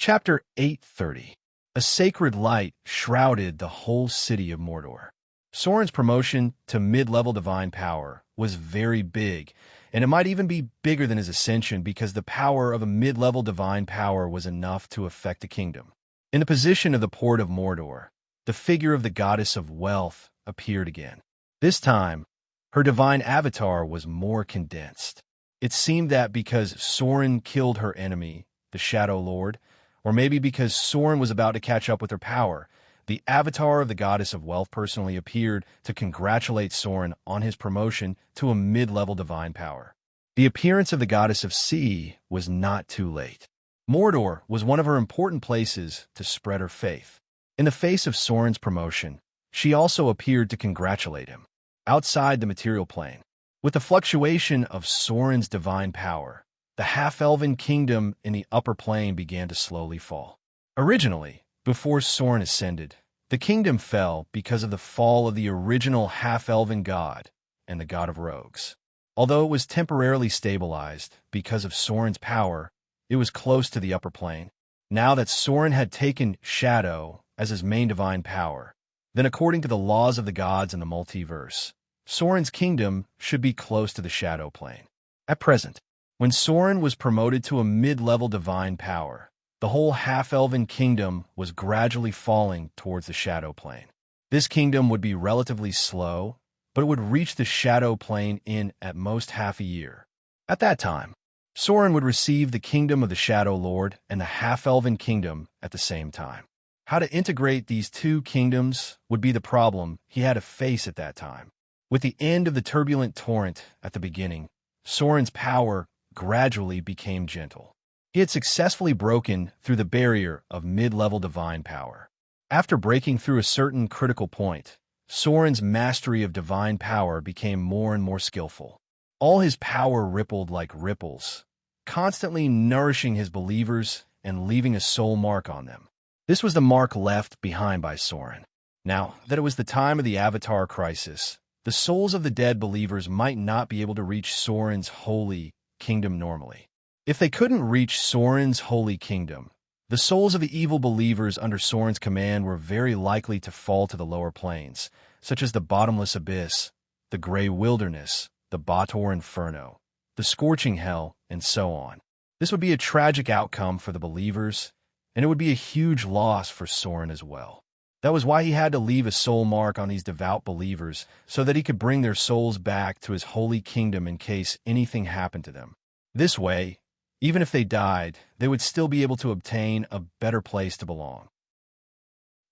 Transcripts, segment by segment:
Chapter 830. A sacred light shrouded the whole city of Mordor. Soren's promotion to mid-level divine power was very big, and it might even be bigger than his ascension because the power of a mid-level divine power was enough to affect the kingdom. In the position of the port of Mordor, the figure of the goddess of wealth appeared again. This time, her divine avatar was more condensed. It seemed that because Soren killed her enemy, the Shadow Lord, or maybe because Soren was about to catch up with her power, the avatar of the goddess of wealth personally appeared to congratulate Soren on his promotion to a mid-level divine power. The appearance of the goddess of sea was not too late. Mordor was one of her important places to spread her faith. In the face of Soren's promotion, she also appeared to congratulate him. Outside the material plane, with the fluctuation of Soren's divine power, the half-elven kingdom in the upper plane began to slowly fall. Originally, before Soren ascended, the kingdom fell because of the fall of the original half-elven god and the god of rogues. Although it was temporarily stabilized because of Soren's power, it was close to the upper plane. Now that Soren had taken Shadow as his main divine power, then according to the laws of the gods and the multiverse, Soren's kingdom should be close to the Shadow plane. At present, when Soren was promoted to a mid-level divine power, the whole half-elven kingdom was gradually falling towards the Shadow plane. This kingdom would be relatively slow, but it would reach the Shadow plane in at most half a year. At that time, Soren would receive the kingdom of the Shadow Lord and the half-elven kingdom at the same time. How to integrate these two kingdoms would be the problem he had to face at that time. With the end of the turbulent torrent at the beginning, Soren's power gradually became gentle. He had successfully broken through the barrier of mid-level divine power. After breaking through a certain critical point, Soren's mastery of divine power became more and more skillful. All his power rippled like ripples, constantly nourishing his believers and leaving a soul mark on them. This was the mark left behind by Soren. Now that it was the time of the Avatar crisis, the souls of the dead believers might not be able to reach Soren's holy kingdom normally. If they couldn't reach Soren's holy kingdom, the souls of the evil believers under Soren's command were very likely to fall to the lower planes, such as the bottomless abyss, the gray wilderness, the Bator Inferno, the scorching hell, and so on. This would be a tragic outcome for the believers, and it would be a huge loss for Soren as well. That was why he had to leave a soul mark on these devout believers so that he could bring their souls back to his holy kingdom in case anything happened to them. This way, even if they died, they would still be able to obtain a better place to belong.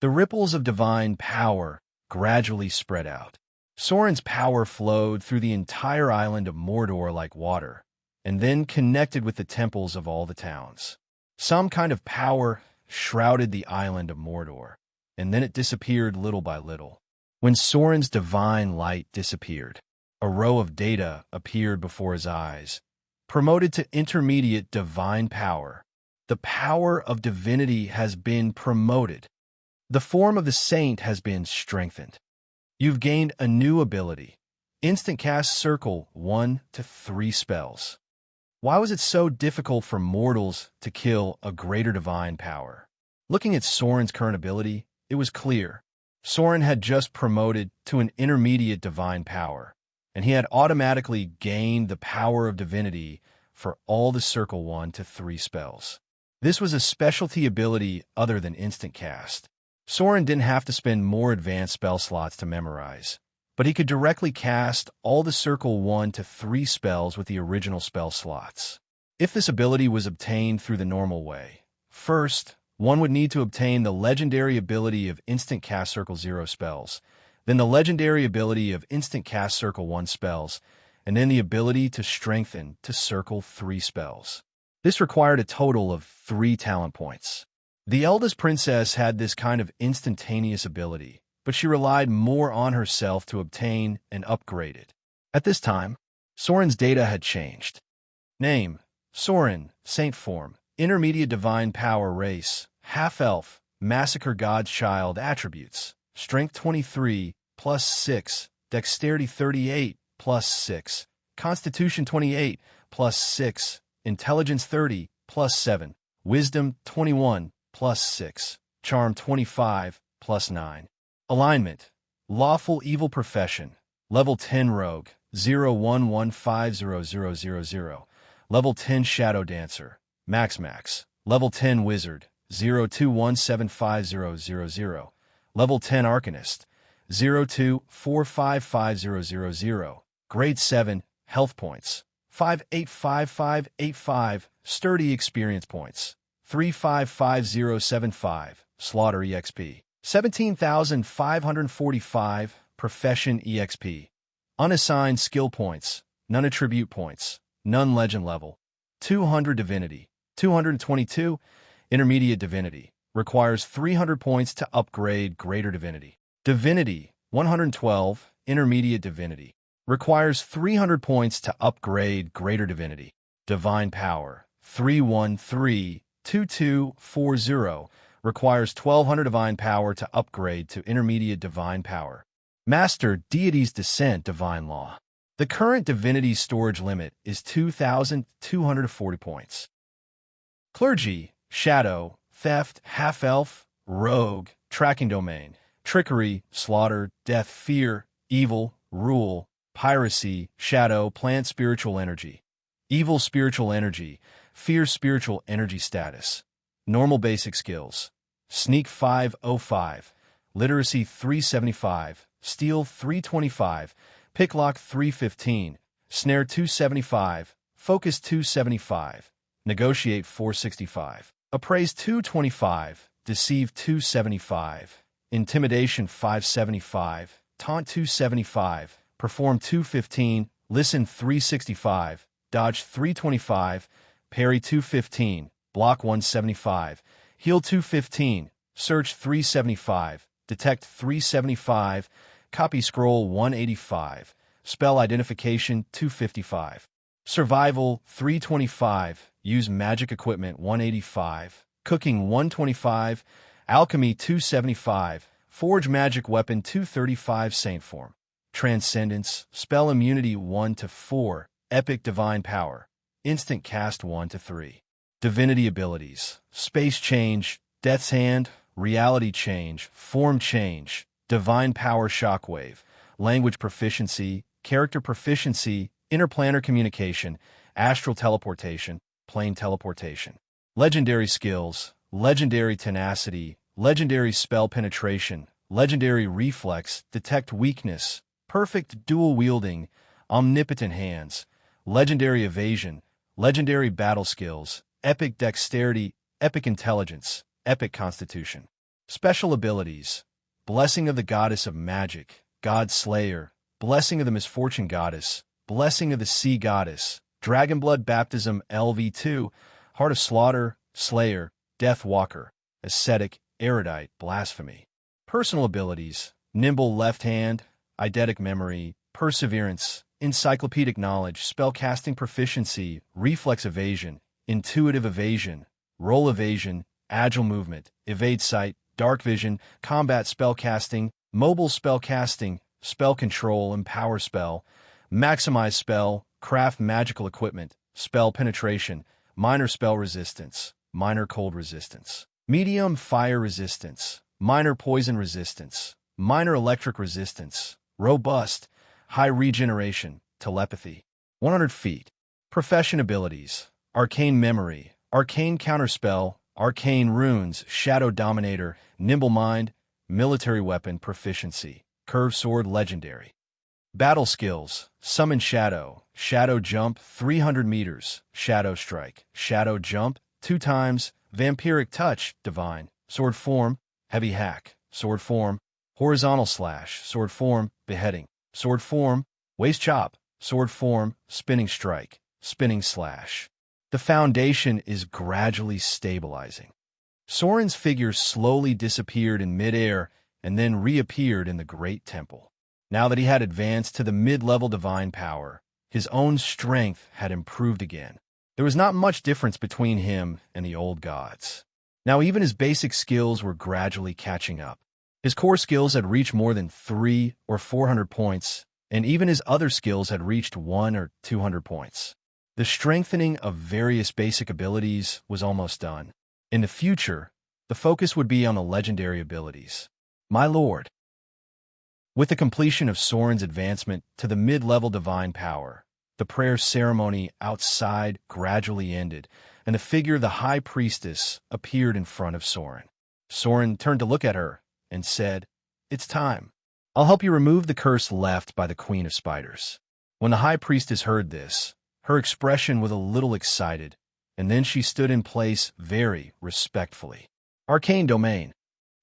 The ripples of divine power gradually spread out. Soren's power flowed through the entire island of Mordor like water, and then connected with the temples of all the towns. Some kind of power shrouded the island of Mordor, and then it disappeared little by little. When Soren's divine light disappeared, a row of data appeared before his eyes, promoted to intermediate divine power. The power of divinity has been promoted. The form of the saint has been strengthened. You've gained a new ability. Instant cast circle 1 to 3 spells. Why was it so difficult for mortals to kill a greater divine power? Looking at Soren's current ability, it was clear. Soren had just promoted to an intermediate divine power, and he had automatically gained the power of divinity for all the circle 1 to 3 spells. This was a specialty ability other than instant cast. Soren didn't have to spend more advanced spell slots to memorize, but he could directly cast all the circle 1 to 3 spells with the original spell slots. If this ability was obtained through the normal way, first, one would need to obtain the legendary ability of Instant Cast Circle 0 spells, then the legendary ability of Instant Cast Circle 1 spells, and then the ability to strengthen to Circle 3 spells. This required a total of 3 talent points. The eldest princess had this kind of instantaneous ability, but she relied more on herself to obtain and upgrade it. At this time, Soren's data had changed. Name: Soren, Saint Form. Intermediate Divine Power Race, Half-Elf, Massacre God's Child. Attributes: Strength 23, plus 6, Dexterity 38, plus 6, Constitution 28, plus 6, Intelligence 30, plus 7, Wisdom 21 plus 6. Charm 25 plus 9. Alignment. Lawful Evil Profession. Level 10 Rogue 011500000. Level 10 Shadow Dancer. Max. Level 10 Wizard 021750000. Level 10 Arcanist 024550000. Grade 7 Health Points 585585. Sturdy Experience Points 355075. Slaughter EXP 17,545. Profession EXP. Unassigned Skill Points. None Attribute Points. None Legend Level. 200 Divinity. 222. Intermediate Divinity. Requires 300 points to upgrade Greater Divinity. Divinity 112. Intermediate Divinity. Requires 300 points to upgrade Greater Divinity. Divine Power 3132240. Requires 1200 Divine Power to upgrade to Intermediate Divine Power. Master Deity's Descent Divine Law. The current Divinity storage limit is 2,240 points. Clergy, Shadow, Theft, Half-Elf, Rogue, Tracking Domain, Trickery, Slaughter, Death, Fear, Evil, Rule, Piracy, Shadow, Plant Spiritual Energy, Evil Spiritual Energy, Fear Spiritual Energy Status. Normal Basic Skills. Sneak 505, Literacy 375, Steal 325, Picklock 315, Snare 275, Focus 275, Negotiate 465, Appraise 225, Deceive 275, Intimidation 575, Taunt 275, Perform 215, Listen 365, Dodge 325, Parry 215, Block 175, Heal 215, Search 375, Detect 375, Copy Scroll 185, Spell Identification 255, Survival 325, Use Magic Equipment 185, Cooking 125, Alchemy 275, Forge Magic Weapon 235 Saint Form. Transcendence, Spell Immunity 1 to 4, Epic Divine Power, Instant Cast 1 to 3. Divinity Abilities, Space Change, Death's Hand, Reality Change, Form Change, Divine Power Shockwave, Language Proficiency, Character Proficiency, Interplanar Communication, Astral Teleportation, Plane Teleportation. Legendary Skills, Legendary Tenacity, Legendary Spell Penetration, Legendary Reflex, Detect Weakness, Perfect Dual Wielding, Omnipotent Hands, Legendary Evasion, Legendary Battle Skills, Epic Dexterity, Epic Intelligence, Epic Constitution. Special Abilities, Blessing of the Goddess of Magic, God Slayer, Blessing of the Misfortune Goddess, Blessing of the Sea Goddess, Dragonblood Baptism LV2, Heart of Slaughter, Slayer, Death Walker, Ascetic, Erudite, Blasphemy. Personal Abilities, Nimble Left Hand, Eidetic Memory, Perseverance, Encyclopedic Knowledge, Spellcasting Proficiency, Reflex Evasion, Intuitive Evasion, Roll Evasion, Agile Movement, Evade Sight, Dark Vision, Combat Spellcasting, Mobile Spellcasting, Spell Control and Power Spell, Maximize Spell, Craft Magical Equipment, Spell Penetration, Minor Spell Resistance, Minor Cold Resistance, Medium Fire Resistance, Minor Poison Resistance, Minor Electric Resistance, Robust, High Regeneration, Telepathy. 100 feet. Profession Abilities, Arcane Memory, Arcane Counterspell, Arcane Runes, Shadow Dominator, Nimble Mind, Military Weapon Proficiency, Curved Sword Legendary. Battle Skills, Summon Shadow, Shadow Jump 300 meters, Shadow Strike, Shadow Jump 2 times, Vampiric Touch, Divine, Sword Form, Heavy Hack, Sword Form, Horizontal Slash, Sword Form, Beheading, Sword Form, Waist Chop, Sword Form, Spinning Strike, Spinning Slash. The foundation is gradually stabilizing. Soren's figure slowly disappeared in midair and then reappeared in the Great Temple. Now that he had advanced to the mid-level divine power, his own strength had improved again. There was not much difference between him and the old gods. Now even his basic skills were gradually catching up. His core skills had reached more than 300 or 400 points, and even his other skills had reached 100 or 200 points. The strengthening of various basic abilities was almost done. In the future, the focus would be on the legendary abilities. My lord. With the completion of Soren's advancement to the mid-level divine power, the prayer ceremony outside gradually ended, and the figure of the high priestess appeared in front of Soren. Soren turned to look at her and said, "It's time. I'll help you remove the curse left by the Queen of Spiders." When the high priestess heard this, her expression was a little excited, and then she stood in place very respectfully. Arcane domain.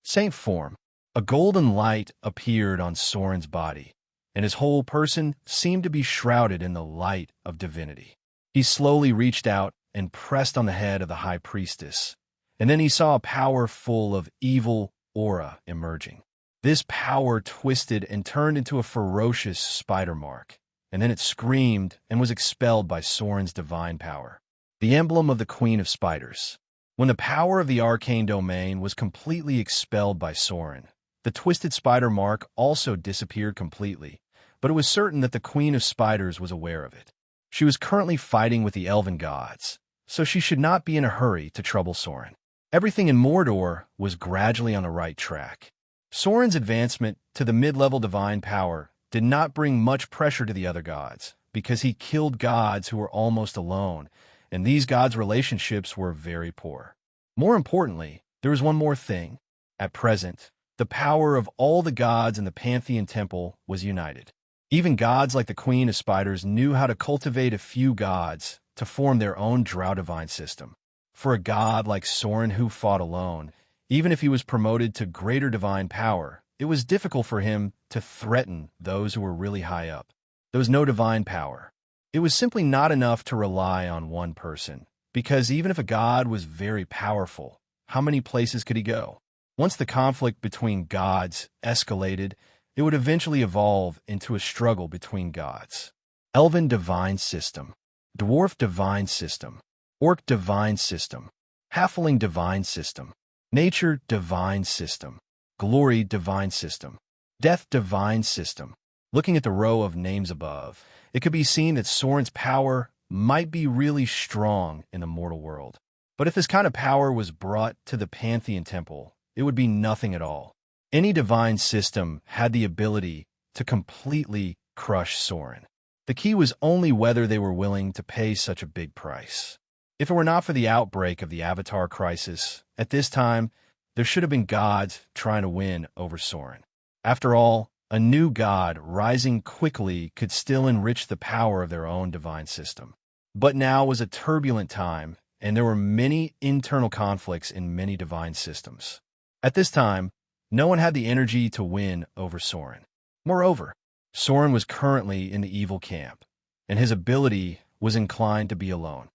Saint form. A golden light appeared on Soren's body, and his whole person seemed to be shrouded in the light of divinity. He slowly reached out and pressed on the head of the high priestess, and then he saw a power full of evil aura emerging. This power twisted and turned into a ferocious spider mark, and then it screamed and was expelled by Soren's divine power. The emblem of the Queen of Spiders. When the power of the arcane domain was completely expelled by Soren, the twisted spider mark also disappeared completely, but it was certain that the Queen of Spiders was aware of it. She was currently fighting with the elven gods, so she should not be in a hurry to trouble Soren. Everything in Mordor was gradually on the right track. Soren's advancement to the mid-level divine power did not bring much pressure to the other gods, because he killed gods who were almost alone, and these gods' relationships were very poor. More importantly, there was one more thing. At present, the power of all the gods in the Pantheon Temple was united. Even gods like the Queen of Spiders knew how to cultivate a few gods to form their own drow divine system. For a god like Soren who fought alone, even if he was promoted to greater divine power, it was difficult for him to threaten those who were really high up. There was no divine power. It was simply not enough to rely on one person, because even if a god was very powerful, how many places could he go? Once the conflict between gods escalated, it would eventually evolve into a struggle between gods. Elven divine system, dwarf divine system, orc divine system, halfling divine system, nature divine system, glory divine system, death divine system. Looking at the row of names above, it could be seen that Soren's power might be really strong in the mortal world. But if this kind of power was brought to the Pantheon Temple, it would be nothing at all. Any divine system had the ability to completely crush Soren. The key was only whether they were willing to pay such a big price. If it were not for the outbreak of the Avatar crisis, at this time, there should have been gods trying to win over Soren. After all, a new god rising quickly could still enrich the power of their own divine system. But now was a turbulent time, and there were many internal conflicts in many divine systems. At this time, no one had the energy to win over Soren. Moreover, Soren was currently in the evil camp, and his ability was inclined to be alone.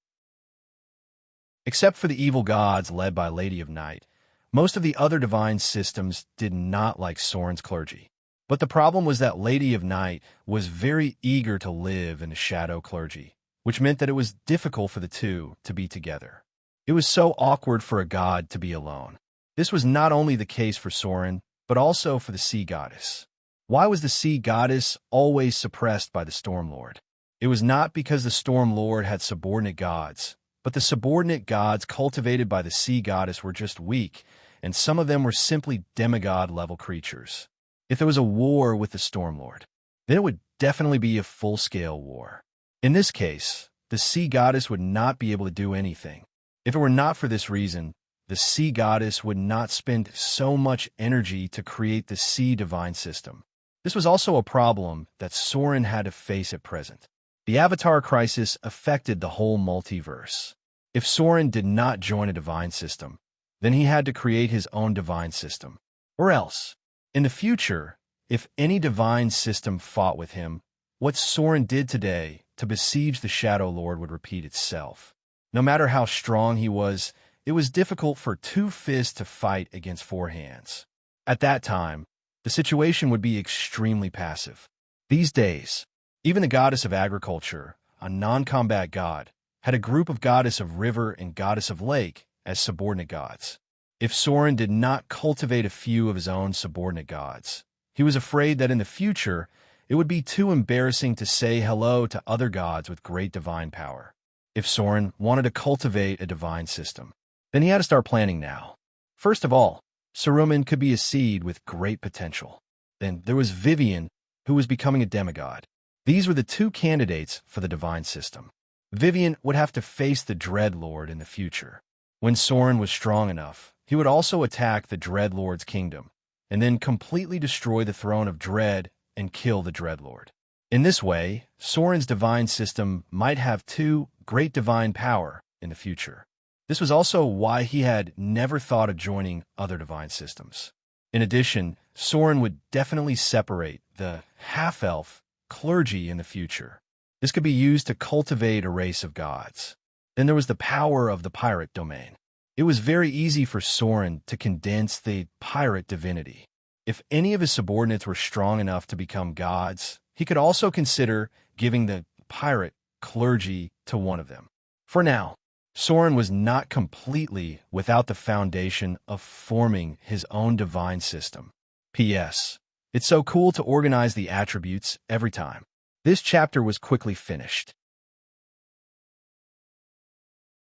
Except for the evil gods led by Lady of Night, most of the other divine systems did not like Soren's clergy. But the problem was that Lady of Night was very eager to live in the shadow clergy, which meant that it was difficult for the two to be together. It was so awkward for a god to be alone. This was not only the case for Soren, but also for the sea goddess. Why was the sea goddess always suppressed by the Storm Lord? It was not because the Storm Lord had subordinate gods, but the subordinate gods cultivated by the sea goddess were just weak, and some of them were simply demigod-level creatures. If there was a war with the Storm Lord, then it would definitely be a full-scale war. In this case, the sea goddess would not be able to do anything. If it were not for this reason, the sea goddess would not spend so much energy to create the sea divine system. This was also a problem that Soren had to face at present. The Avatar crisis affected the whole multiverse. If Soren did not join a divine system, then he had to create his own divine system. Or else, in the future, if any divine system fought with him, what Soren did today to besiege the Shadow Lord would repeat itself. No matter how strong he was, it was difficult for two fists to fight against four hands. At that time, the situation would be extremely passive. These days, even the goddess of agriculture, a non-combat god, had a group of goddess of river and goddess of lake as subordinate gods. If Soren did not cultivate a few of his own subordinate gods, he was afraid that in the future, it would be too embarrassing to say hello to other gods with great divine power. If Soren wanted to cultivate a divine system, Then he had to start planning now. First of all, Saruman could be a seed with great potential. Then there was Vivian, who was becoming a demigod. These were the two candidates for the divine system. Vivian would have to face the Dreadlord in the future. When Soren was strong enough, he would also attack the Dreadlord's kingdom, and then completely destroy the throne of Dread and kill the Dreadlord. In this way, Soren's divine system might have two great divine power in the future. This was also why he had never thought of joining other divine systems. In addition, Soren would definitely separate the half-elf clergy in the future. This could be used to cultivate a race of gods. Then there was the power of the pirate domain. It was very easy for Soren to condense the pirate divinity. If any of his subordinates were strong enough to become gods, he could also consider giving the pirate clergy to one of them. For now, Soren was not completely without the foundation of forming his own divine system. P.S. It's so cool to organize the attributes every time. This chapter was quickly finished.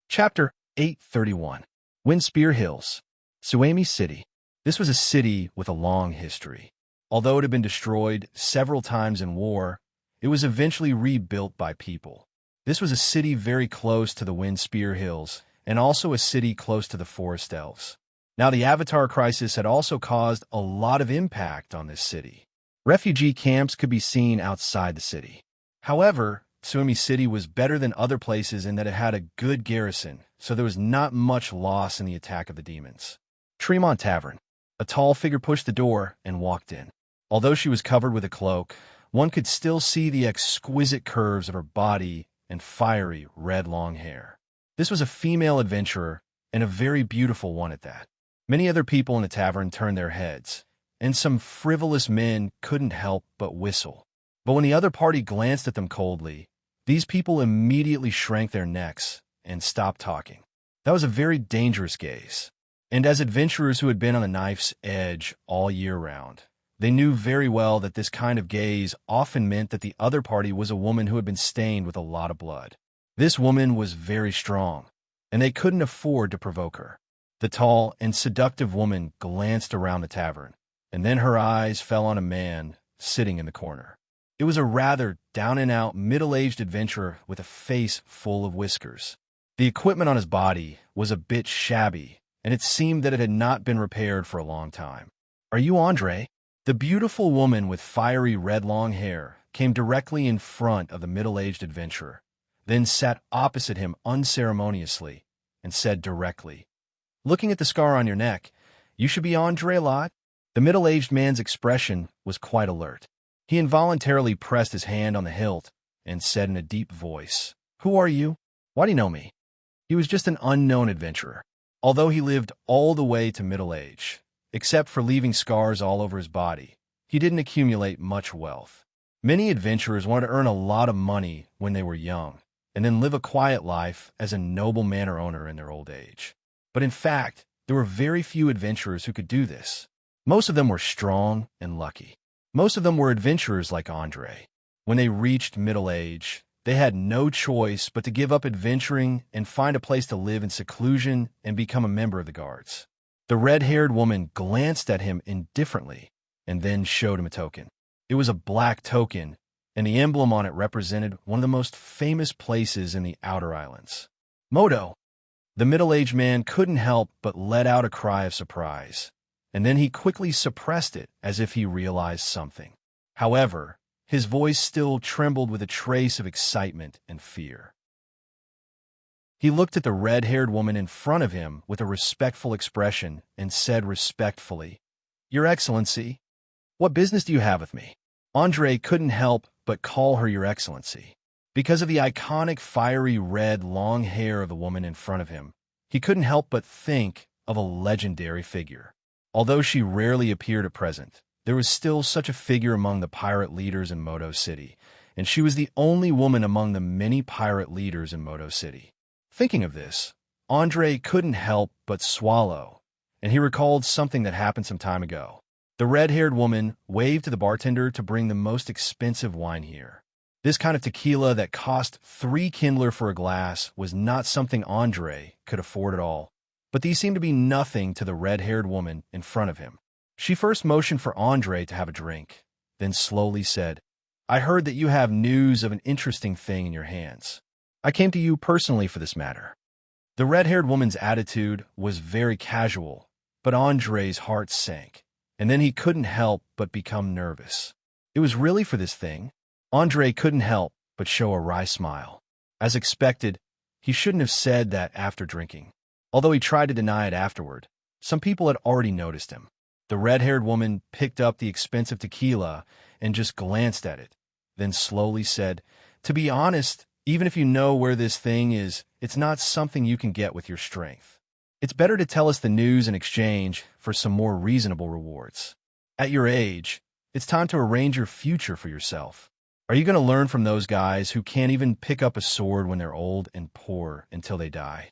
Chapter 831. Windspear Hills, Suomi City. This was a city with a long history. Although it had been destroyed several times in war, it was eventually rebuilt by people. This was a city very close to the Windspear Hills, and also a city close to the Forest Elves. Now, the Avatar crisis had also caused a lot of impact on this city. Refugee camps could be seen outside the city. However, Suomi City was better than other places in that it had a good garrison, so there was not much loss in the attack of the demons. Tremont Tavern. A tall figure pushed the door and walked in. Although she was covered with a cloak, one could still see the exquisite curves of her body and fiery red long hair. This was a female adventurer, and a very beautiful one at that. Many other people in the tavern turned their heads, and some frivolous men couldn't help but whistle. But when the other party glanced at them coldly, these people immediately shrank their necks and stopped talking. That was a very dangerous gaze. And as adventurers who had been on the knife's edge all year round, they knew very well that this kind of gaze often meant that the other party was a woman who had been stained with a lot of blood. This woman was very strong, and they couldn't afford to provoke her. The tall and seductive woman glanced around the tavern, and then her eyes fell on a man sitting in the corner. It was a rather down-and-out, middle-aged adventurer with a face full of whiskers. The equipment on his body was a bit shabby, and it seemed that it had not been repaired for a long time. "Are you Andre?" The beautiful woman with fiery red long hair came directly in front of the middle-aged adventurer, then sat opposite him unceremoniously, and said directly, "Looking at the scar on your neck, you should be Andre a lot." The middle-aged man's expression was quite alert. He involuntarily pressed his hand on the hilt and said in a deep voice, "Who are you? Why do you know me?" He was just an unknown adventurer. Although he lived all the way to middle age, except for leaving scars all over his body, he didn't accumulate much wealth. Many adventurers wanted to earn a lot of money when they were young, and then live a quiet life as a noble manor owner in their old age. But in fact, there were very few adventurers who could do this. Most of them were strong and lucky. Most of them were adventurers like Andre. When they reached middle age, they had no choice but to give up adventuring and find a place to live in seclusion and become a member of the guards. The red-haired woman glanced at him indifferently and then showed him a token. It was a black token, and the emblem on it represented one of the most famous places in the Outer Islands. "Moto!" The middle-aged man couldn't help but let out a cry of surprise, and then he quickly suppressed it as if he realized something. However, his voice still trembled with a trace of excitement and fear. He looked at the red-haired woman in front of him with a respectful expression and said respectfully, "Your Excellency, what business do you have with me?" Andre couldn't help but call her Your Excellency. Because of the iconic fiery red long hair of the woman in front of him, he couldn't help but think of a legendary figure. Although she rarely appeared at present, there was still such a figure among the pirate leaders in Moto City, and she was the only woman among the many pirate leaders in Moto City. Thinking of this, Andre couldn't help but swallow, and he recalled something that happened some time ago. The red-haired woman waved to the bartender to bring the most expensive wine here. This kind of tequila that cost 3 Kindler for a glass was not something Andre could afford at all. but these seemed to be nothing to the red-haired woman in front of him. She first motioned for Andre to have a drink, then slowly said, "I heard that you have news of an interesting thing in your hands. I came to you personally for this matter." The red-haired woman's attitude was very casual, but Andre's heart sank, and then he couldn't help but become nervous. It was really for this thing? Andre couldn't help but show a wry smile. As expected, he shouldn't have said that after drinking. Although he tried to deny it afterward, some people had already noticed him. The red-haired woman picked up the expensive tequila and just glanced at it, then slowly said, "To be honest, even if you know where this thing is, it's not something you can get with your strength. It's better to tell us the news in exchange for some more reasonable rewards. At your age, it's time to arrange your future for yourself. Are you going to learn from those guys who can't even pick up a sword when they're old and poor until they die?"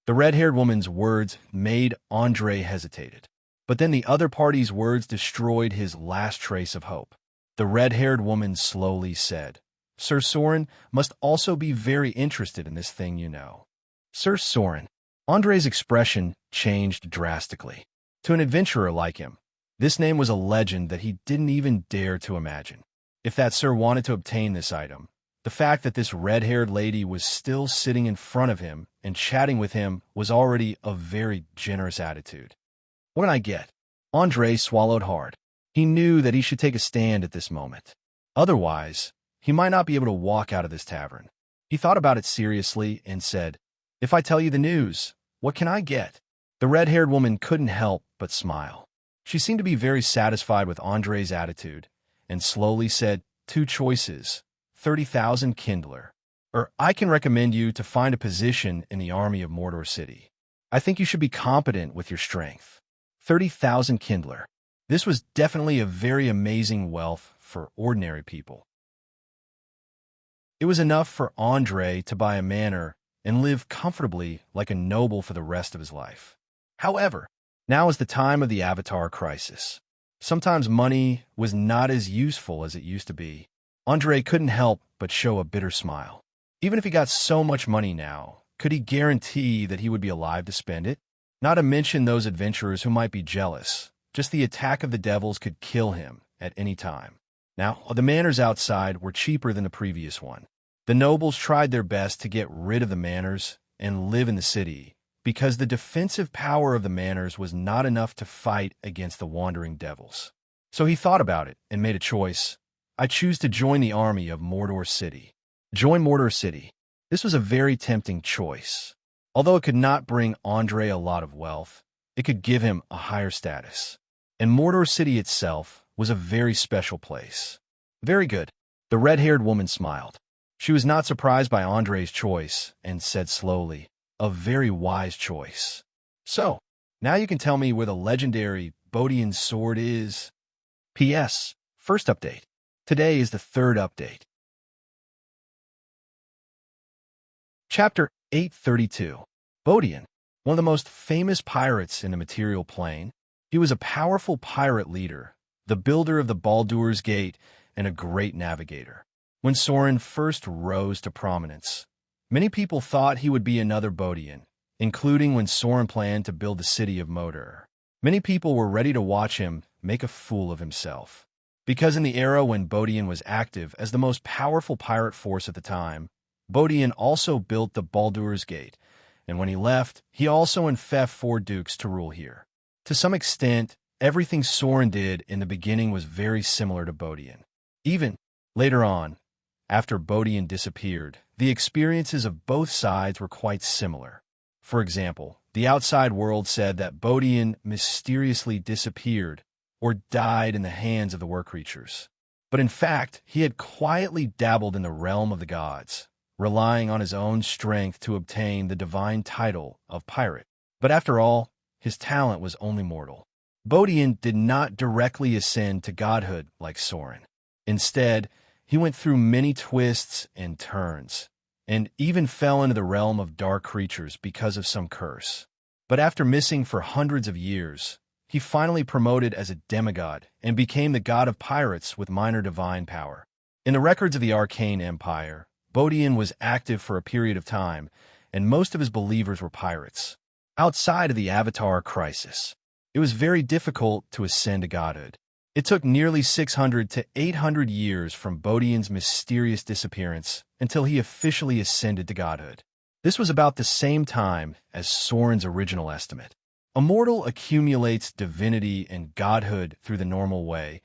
The red-haired woman's words made Andre hesitated, but then the other party's words destroyed his last trace of hope. The red-haired woman slowly said, "Sir Soren must also be very interested in this thing you know." Sir Soren. Andre's expression changed drastically. To an adventurer like him, this name was a legend that he didn't even dare to imagine. If that sir wanted to obtain this item, the fact that this red-haired lady was still sitting in front of him and chatting with him was already a very generous attitude. What can I get? Andre swallowed hard. He knew that he should take a stand at this moment. Otherwise, he might not be able to walk out of this tavern. He thought about it seriously and said, "If I tell you the news, what can I get?" The red-haired woman couldn't help but smile. She seemed to be very satisfied with Andre's attitude and slowly said, "Two choices. 30,000 Kindler. Or I can recommend you to find a position in the army of Mordor City. I think you should be competent with your strength." 30,000 Kindler. This was definitely a very amazing wealth for ordinary people. It was enough for Andre to buy a manor and live comfortably like a noble for the rest of his life. However, now is the time of the Avatar crisis. Sometimes money was not as useful as it used to be. Andre couldn't help but show a bitter smile. Even if he got so much money now, could he guarantee that he would be alive to spend it? Not to mention those adventurers who might be jealous. Just the attack of the devils could kill him at any time. Now, the manors outside were cheaper than the previous one. The nobles tried their best to get rid of the manors and live in the city, because the defensive power of the manors was not enough to fight against the wandering devils. So he thought about it and made a choice. "I choose to join the army of Mordor City." Join Mordor City. This was a very tempting choice. Although it could not bring Andre a lot of wealth, it could give him a higher status. And Mordor City itself was a very special place. Very good. The red-haired woman smiled. She was not surprised by Andre's choice and said slowly, "A very wise choice. So, now you can tell me where the legendary Bodian sword is." P.S. First update. Today is the third update. Chapter 832. Bodian, one of the most famous pirates in the material plane. He was a powerful pirate leader, the builder of the Baldur's Gate, and a great navigator. When Soren first rose to prominence, many people thought he would be another Bodian, including when Soren planned to build the city of Mordor. Many people were ready to watch him make a fool of himself. Because in the era when Bodian was active as the most powerful pirate force at the time, Bodian also built the Baldur's Gate, and when he left, he also enfeoffed 4 dukes to rule here. To some extent, everything Soren did in the beginning was very similar to Bodian. Even later on, after Bodian disappeared, the experiences of both sides were quite similar. For example, the outside world said that Bodian mysteriously disappeared or died in the hands of the war creatures. But in fact, he had quietly dabbled in the realm of the gods, relying on his own strength to obtain the divine title of pirate. But after all, his talent was only mortal. Bodian did not directly ascend to godhood like Soren. Instead, he went through many twists and turns, and even fell into the realm of dark creatures because of some curse. But after missing for hundreds of years, he finally promoted as a demigod and became the god of pirates with minor divine power. In the records of the Arcane Empire, Bodian was active for a period of time, and most of his believers were pirates. outside of the Avatar crisis. It was very difficult to ascend to godhood. It took nearly 600 to 800 years from Bodian's mysterious disappearance until he officially ascended to godhood. This was about the same time as Soren's original estimate. A mortal accumulates divinity and godhood through the normal way,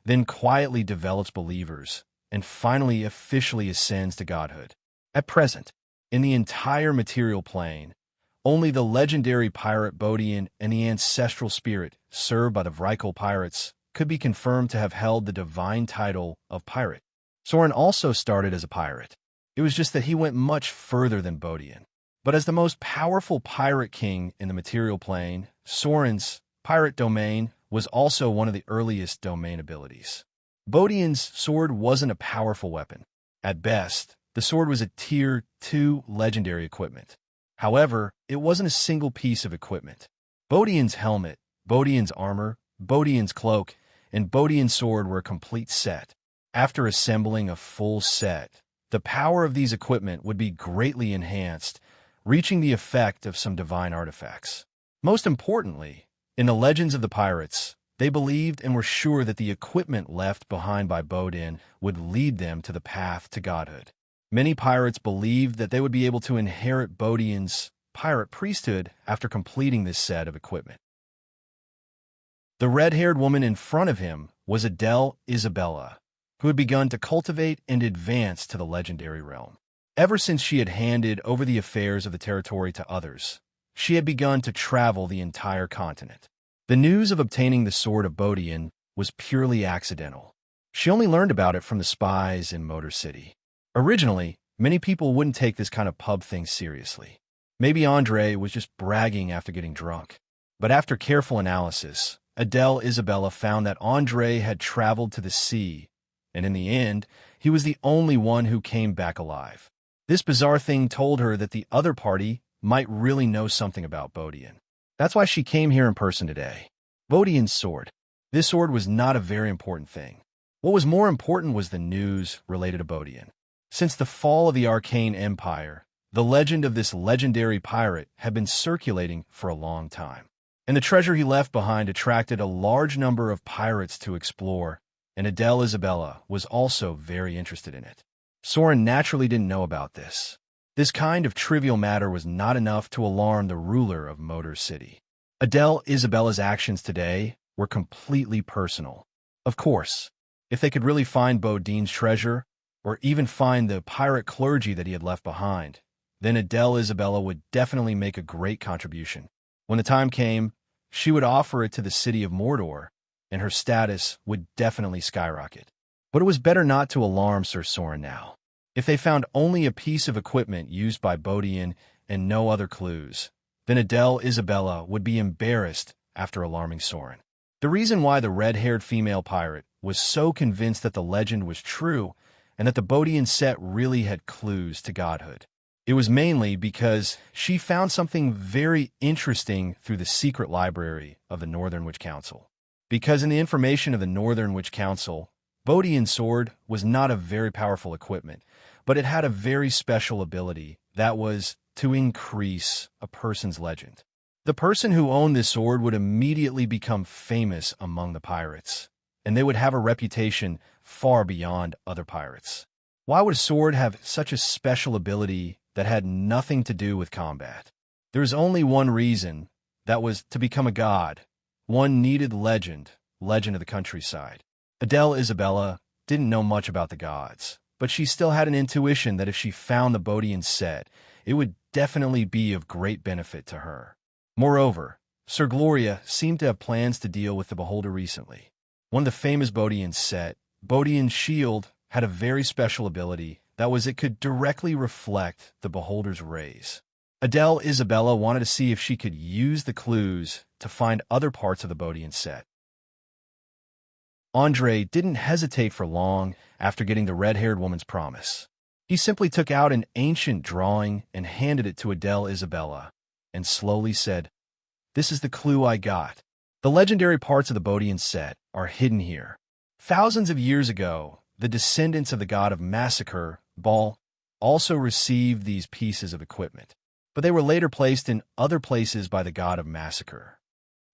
then quietly develops believers, and finally officially ascends to godhood. At present, in the entire material plane, only the legendary pirate Bodian and the ancestral spirit served by the Vrykul pirates could be confirmed to have held the divine title of pirate. Soren also started as a pirate. It was just that he went much further than Bodian. But as the most powerful pirate king in the material plane, Soren's pirate domain was also one of the earliest domain abilities. Bodian's sword wasn't a powerful weapon. At best, the sword was a Tier 2 legendary equipment. However, it wasn't a single piece of equipment. Bodian's helmet, Bodian's armor, Bodian's cloak, and Bodian's sword were a complete set. After assembling a full set, the power of these equipment would be greatly enhanced, reaching the effect of some divine artifacts. Most importantly, in the legends of the pirates, they believed and were sure that the equipment left behind by Bodian would lead them to the path to godhood. Many pirates believed that they would be able to inherit Bodian's pirate priesthood after completing this set of equipment. The red-haired woman in front of him was Adele Isabella, who had begun to cultivate and advance to the legendary realm. Ever since she had handed over the affairs of the territory to others, she had begun to travel the entire continent. The news of obtaining the sword of Bodian was purely accidental. She only learned about it from the spies in Motor City. Originally, many people wouldn't take this kind of pub thing seriously. Maybe Andre was just bragging after getting drunk. But after careful analysis, Adele Isabella found that Andre had traveled to the sea, and in the end, he was the only one who came back alive. This bizarre thing told her that the other party might really know something about Bodian. That's why she came here in person today. Bodian's sword. This sword was not a very important thing. What was more important was the news related to Bodian. Since the fall of the Arcane Empire, the legend of this legendary pirate had been circulating for a long time. And the treasure he left behind attracted a large number of pirates to explore, and Adele Isabella was also very interested in it. Soren naturally didn't know about this. This kind of trivial matter was not enough to alarm the ruler of Motor City. Adele Isabella's actions today were completely personal. Of course, if they could really find Bodian's treasure, or even find the pirate clergy that he had left behind, then Adele Isabella would definitely make a great contribution. When the time came, she would offer it to the city of Mordor, and her status would definitely skyrocket. But it was better not to alarm Sir Soren now. If they found only a piece of equipment used by Bodian and no other clues, then Adele Isabella would be embarrassed after alarming Soren. The reason why the red-haired female pirate was so convinced that the legend was true and that the Bodian set really had clues to godhood. It was mainly because she found something very interesting through the secret library of the Northern Witch Council. Because in the information of the Northern Witch Council, Bodian's sword was not a very powerful equipment, but it had a very special ability that was to increase a person's legend. The person who owned this sword would immediately become famous among the pirates, and they would have a reputation far beyond other pirates. Why would a sword have such a special ability that had nothing to do with combat? There is only one reason, that was to become a god. One needed legend of the countryside. Adele Isabella didn't know much about the gods, but she still had an intuition that if she found the Bodian set, it would definitely be of great benefit to her. Moreover, Sir Gloria seemed to have plans to deal with the Beholder recently. One of the famous Bodian set, Bodian's shield, had a very special ability that was it could directly reflect the Beholder's rays. Adele Isabella wanted to see if she could use the clues to find other parts of the Bodian set. Andre didn't hesitate for long after getting the red-haired woman's promise. He simply took out an ancient drawing and handed it to Adele Isabella, and slowly said, "This is the clue I got. The legendary parts of the Bodian set are hidden here. Thousands of years ago, the descendants of the god of massacre, Baal, also received these pieces of equipment. but they were later placed in other places by the god of massacre.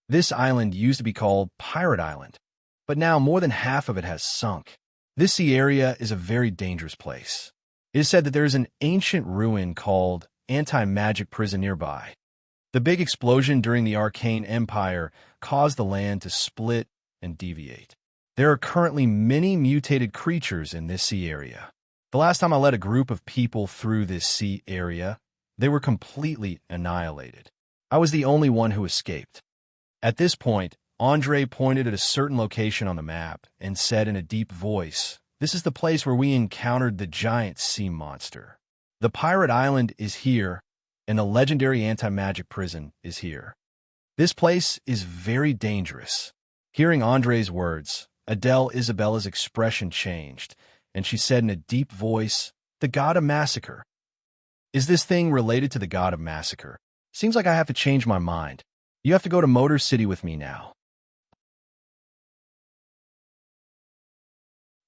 This island used to be called Pirate Island, but now more than half of it has sunk. This sea area is a very dangerous place. It is said that there is an ancient ruin called anti-magic prison nearby. The big explosion during the Arcane Empire caused the land to split and deviate. There are currently many mutated creatures in this sea area. The last time I led a group of people through this sea area, they were completely annihilated. I was the only one who escaped. At this point, Andre pointed at a certain location on the map and said in a deep voice, "This is the place where we encountered the giant sea monster. The pirate island is here, and the legendary anti-magic prison is here. This place is very dangerous." Hearing Andre's words, Adele Isabella's expression changed, and she said in a deep voice, "The god of massacre. Is this thing related to the god of massacre? Seems like I have to change my mind. You have to go to Motor City with me now."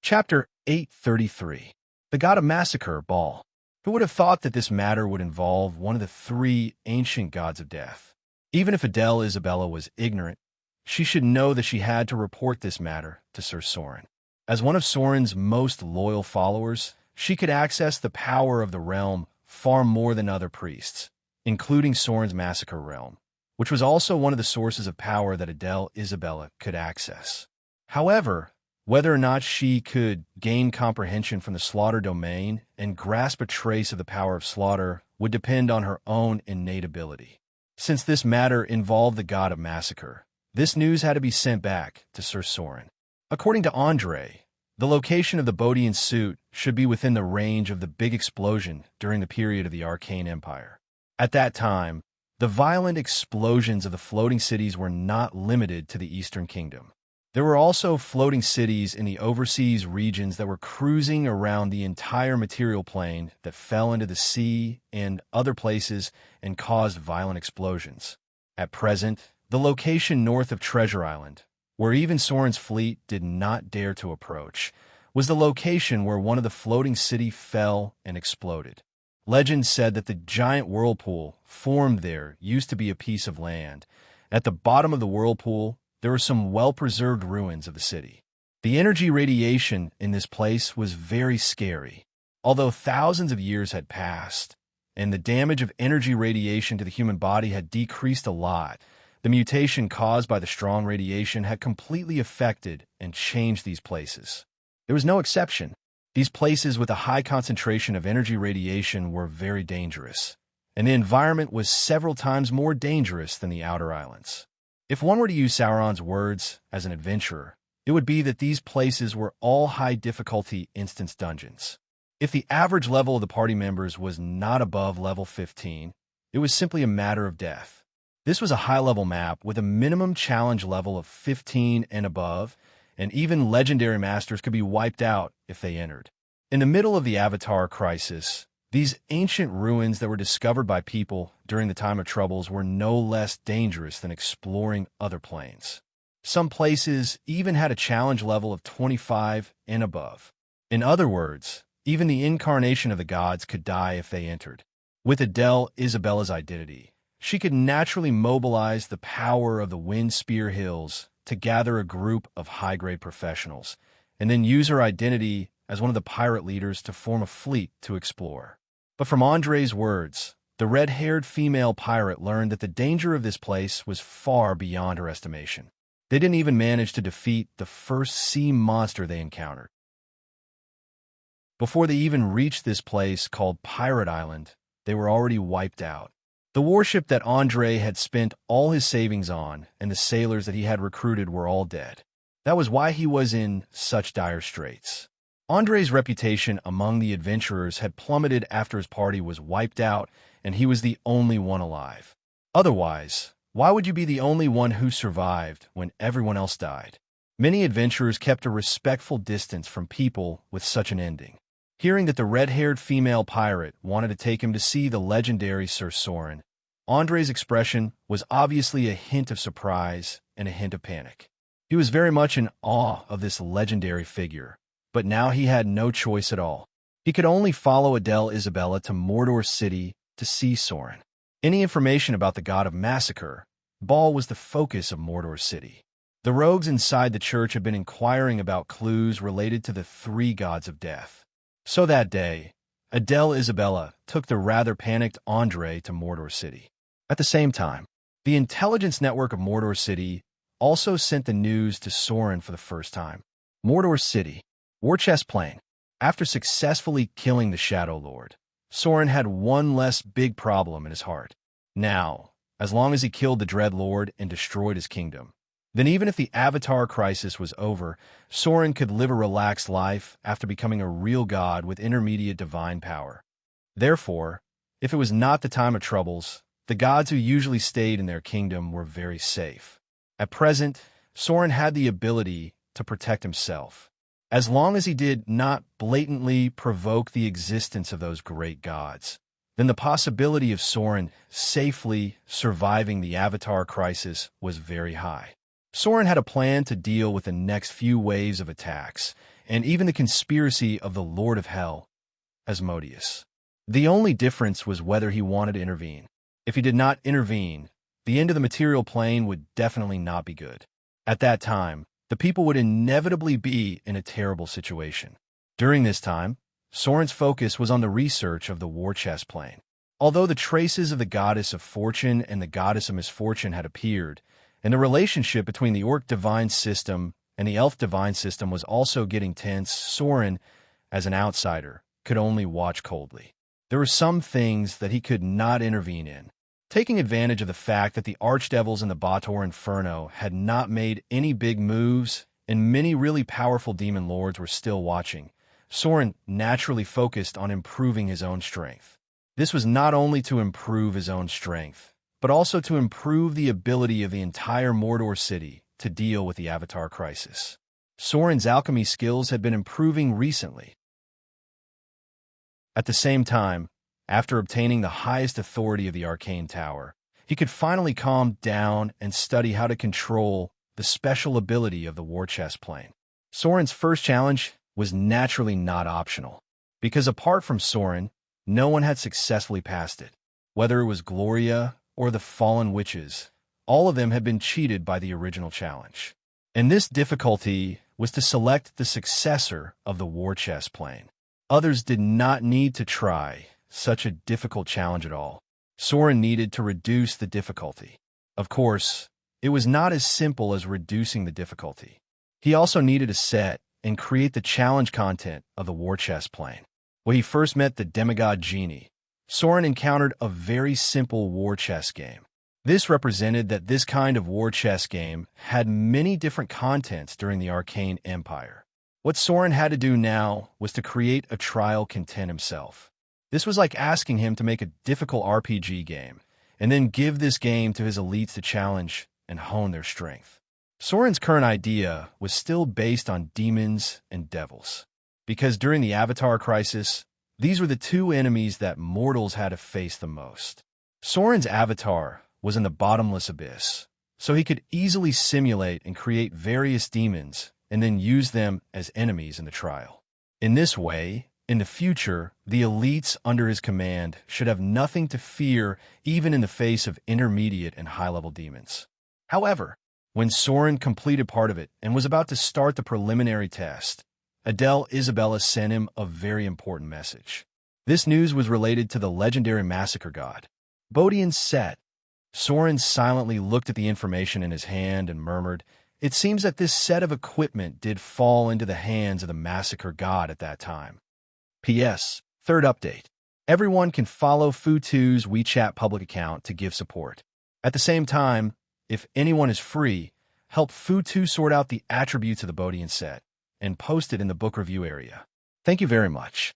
Chapter 833. The God of Massacre Ball. Who would have thought that this matter would involve one of the three ancient gods of death? Even if Adele Isabella was ignorant, she should know that she had to report this matter to Sir Soren. As one of Soren's most loyal followers, she could access the power of the realm far more than other priests, including Soren's massacre realm, which was also one of the sources of power that Adele Isabella could access. However, whether or not she could gain comprehension from the slaughter domain and grasp a trace of the power of slaughter would depend on her own innate ability. Since this matter involved the god of massacre, this news had to be sent back to Sir Soren. According to Andre, the location of the Bodian suit should be within the range of the big explosion during the period of the Arcane Empire. At that time, the violent explosions of the floating cities were not limited to the Eastern Kingdom. There were also floating cities in the overseas regions that were cruising around the entire material plane that fell into the sea and other places and caused violent explosions. At present, the location north of Treasure Island, where even Soren's fleet did not dare to approach, was the location where one of the floating cities fell and exploded. Legend said that the giant whirlpool formed there used to be a piece of land. At the bottom of the whirlpool, there were some well-preserved ruins of the city. The energy radiation in this place was very scary. Although thousands of years had passed, and the damage of energy radiation to the human body had decreased a lot, the mutation caused by the strong radiation had completely affected and changed these places. There was no exception. These places with a high concentration of energy radiation were very dangerous, and the environment was several times more dangerous than the outer islands. If one were to use Sauron's words as an adventurer, it would be that these places were all high-difficulty instance dungeons. If the average level of the party members was not above level 15, it was simply a matter of death. This was a high-level map with a minimum challenge level of 15 and above, and even legendary masters could be wiped out if they entered. In the middle of the Avatar crisis, these ancient ruins that were discovered by people during the time of troubles were no less dangerous than exploring other planes. Some places even had a challenge level of 25 and above. In other words, even the incarnation of the gods could die if they entered. With Adele Isabella's identity, she could naturally mobilize the power of the Wind Spear Hills to gather a group of high-grade professionals, and then use her identity as one of the pirate leaders to form a fleet to explore. But from Andre's words, the red-haired female pirate learned that the danger of this place was far beyond her estimation. They didn't even manage to defeat the first sea monster they encountered. Before they even reached this place called Pirate Island, they were already wiped out. The warship that Andre had spent all his savings on and the sailors that he had recruited were all dead. That was why he was in such dire straits. Andre's reputation among the adventurers had plummeted after his party was wiped out and he was the only one alive. Otherwise, why would you be the only one who survived when everyone else died? Many adventurers kept a respectful distance from people with such an ending. Hearing that the red-haired female pirate wanted to take him to see the legendary Sir Soren, Andre's expression was obviously a hint of surprise and a hint of panic. He was very much in awe of this legendary figure, but now he had no choice at all. He could only follow Adele Isabella to Mordor City to see Soren. any information about the god of massacre, Baal was the focus of Mordor City. The rogues inside the church had been inquiring about clues related to the three gods of death. So that day, Adele Isabella took the rather panicked Andre to Mordor City. At the same time, the intelligence network of Mordor City also sent the news to Sauron for the first time. Mordor City, War Chest Plain. After successfully killing the Shadow Lord, Sauron had one less big problem in his heart. Now, as long as he killed the Dread Lord and destroyed his kingdom, then even if the Avatar crisis was over, Sauron could live a relaxed life after becoming a real god with intermediate divine power. Therefore, if it was not the time of troubles, the gods who usually stayed in their kingdom were very safe. At present, Sauron had the ability to protect himself, as long as he did not blatantly provoke the existence of those great gods. Then the possibility of Sauron safely surviving the Avatar crisis was very high. Sauron had a plan to deal with the next few waves of attacks, and even the conspiracy of the Lord of Hell, Asmodeus. The only difference was whether he wanted to intervene. If he did not intervene, the end of the material plane would definitely not be good. At that time, the people would inevitably be in a terrible situation. During this time, Sauron's focus was on the research of the War Chest Plane. Although the traces of the goddess of fortune and the goddess of misfortune had appeared, and the relationship between the orc divine system and the elf divine system was also getting tense, Sauron, as an outsider, could only watch coldly. There were some things that he could not intervene in. Taking advantage of the fact that the archdevils in the Baator Inferno had not made any big moves and many really powerful demon lords were still watching, Sauron naturally focused on improving his own strength. This was not only to improve his own strength, but also to improve the ability of the entire Mordor City to deal with the Avatar crisis. Sauron's alchemy skills had been improving recently. At the same time, after obtaining the highest authority of the Arcane Tower, he could finally calm down and study how to control the special ability of the War Chest Plane. Sauron's first challenge was naturally not optional, because apart from Sauron, no one had successfully passed it. Whether it was Gloria or the Fallen Witches, all of them had been cheated by the original challenge. And this difficulty was to select the successor of the War Chest Plane. Others did not need to try such a difficult challenge at all. Sauron needed to reduce the difficulty. Of course, it was not as simple as reducing the difficulty. He also needed to set and create the challenge content of the War Chest Plane. When he first met the demigod Genie, Sauron encountered a very simple war chess game. This represented that this kind of war chess game had many different contents during the Arcane Empire. What Sauron had to do now was to create a trial content himself. This was like asking him to make a difficult RPG game, and then give this game to his elites to challenge and hone their strength. Sauron's current idea was still based on demons and devils, because during the Avatar crisis, these were the two enemies that mortals had to face the most. Sauron's avatar was in the bottomless abyss, so he could easily simulate and create various demons and then use them as enemies in the trial. In this way, in the future, the elites under his command should have nothing to fear even in the face of intermediate and high-level demons. However, when Sauron completed part of it and was about to start the preliminary test, Adele Isabella sent him a very important message. This news was related to the legendary massacre god, Bodian Set. Sauron silently looked at the information in his hand and murmured, "It seems that this set of equipment did fall into the hands of the massacre god at that time." P.S. Third update. Everyone can follow Fu2's WeChat public account to give support. At the same time, if anyone is free, help Fu2 sort out the attributes of the Bodian set and post it in the book review area. Thank you very much.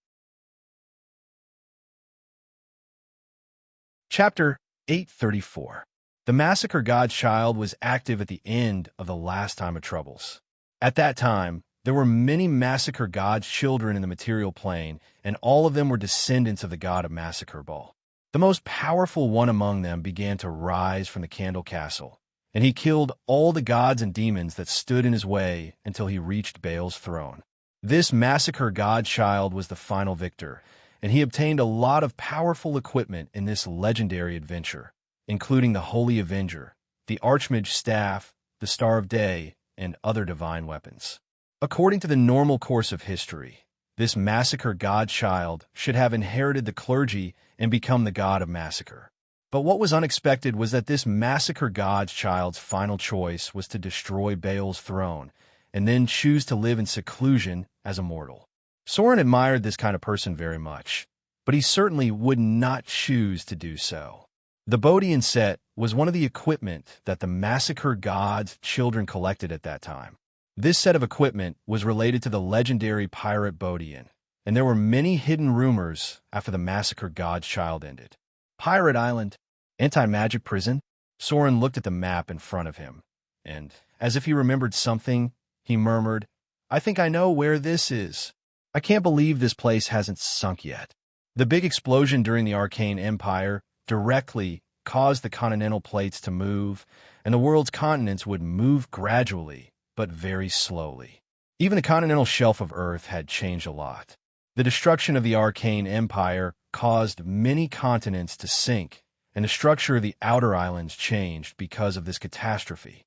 Chapter 834. The Massacre God's Child was active at the end of the last time of troubles. At that time, there were many Massacre God's children in the material plane, and all of them were descendants of the god of Massacre Baal. The most powerful one among them began to rise from the Candle Castle, and he killed all the gods and demons that stood in his way until he reached Baal's throne. This Massacre God Child was the final victor, and he obtained a lot of powerful equipment in this legendary adventure, including the Holy Avenger, the Archmage Staff, the Star of Day, and other divine weapons. According to the normal course of history, this massacre godchild should have inherited the clergy and become the god of massacre. But what was unexpected was that this massacre godchild's final choice was to destroy Baal's throne and then choose to live in seclusion as a mortal. Soren admired this kind of person very much, but he certainly would not choose to do so. The Bodian set was one of the equipment that the massacre god's children collected at that time. This set of equipment was related to the legendary pirate Bodian, and there were many hidden rumors after the massacre god's child ended. Pirate Island, anti-magic prison. Soren looked at the map in front of him, and, as if he remembered something, he murmured, "I think I know where this is. I can't believe this place hasn't sunk yet." The big explosion during the Arcane Empire directly caused the continental plates to move, and the world's continents would move gradually, but very slowly. Even the continental shelf of Earth had changed a lot. The destruction of the Arcane Empire caused many continents to sink, and the structure of the outer islands changed because of this catastrophe.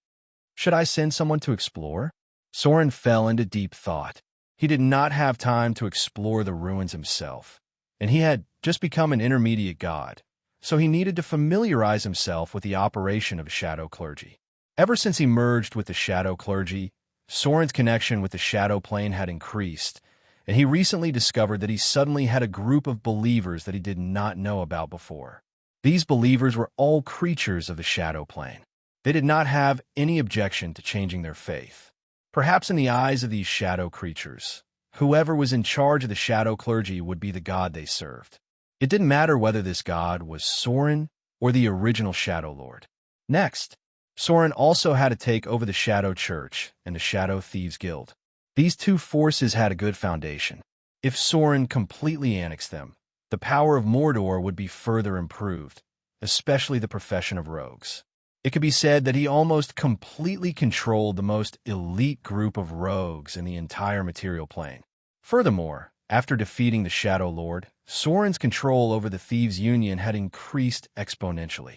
Should I send someone to explore? Soren fell into deep thought. He did not have time to explore the ruins himself, and he had just become an intermediate god, so he needed to familiarize himself with the operation of shadow clergy. Ever since he merged with the shadow clergy, Soren's connection with the shadow plane had increased, and he recently discovered that he suddenly had a group of believers that he did not know about before. These believers were all creatures of the shadow plane. They did not have any objection to changing their faith. Perhaps in the eyes of these shadow creatures, whoever was in charge of the shadow clergy would be the god they served. It didn't matter whether this god was Soren or the original Shadow Lord. Next, Soren also had to take over the Shadow Church and the Shadow Thieves Guild. These two forces had a good foundation. If Soren completely annexed them, the power of Mordor would be further improved, especially the profession of rogues. It could be said that he almost completely controlled the most elite group of rogues in the entire material plane. Furthermore, after defeating the Shadow Lord, Soren's control over the Thieves' Union had increased exponentially.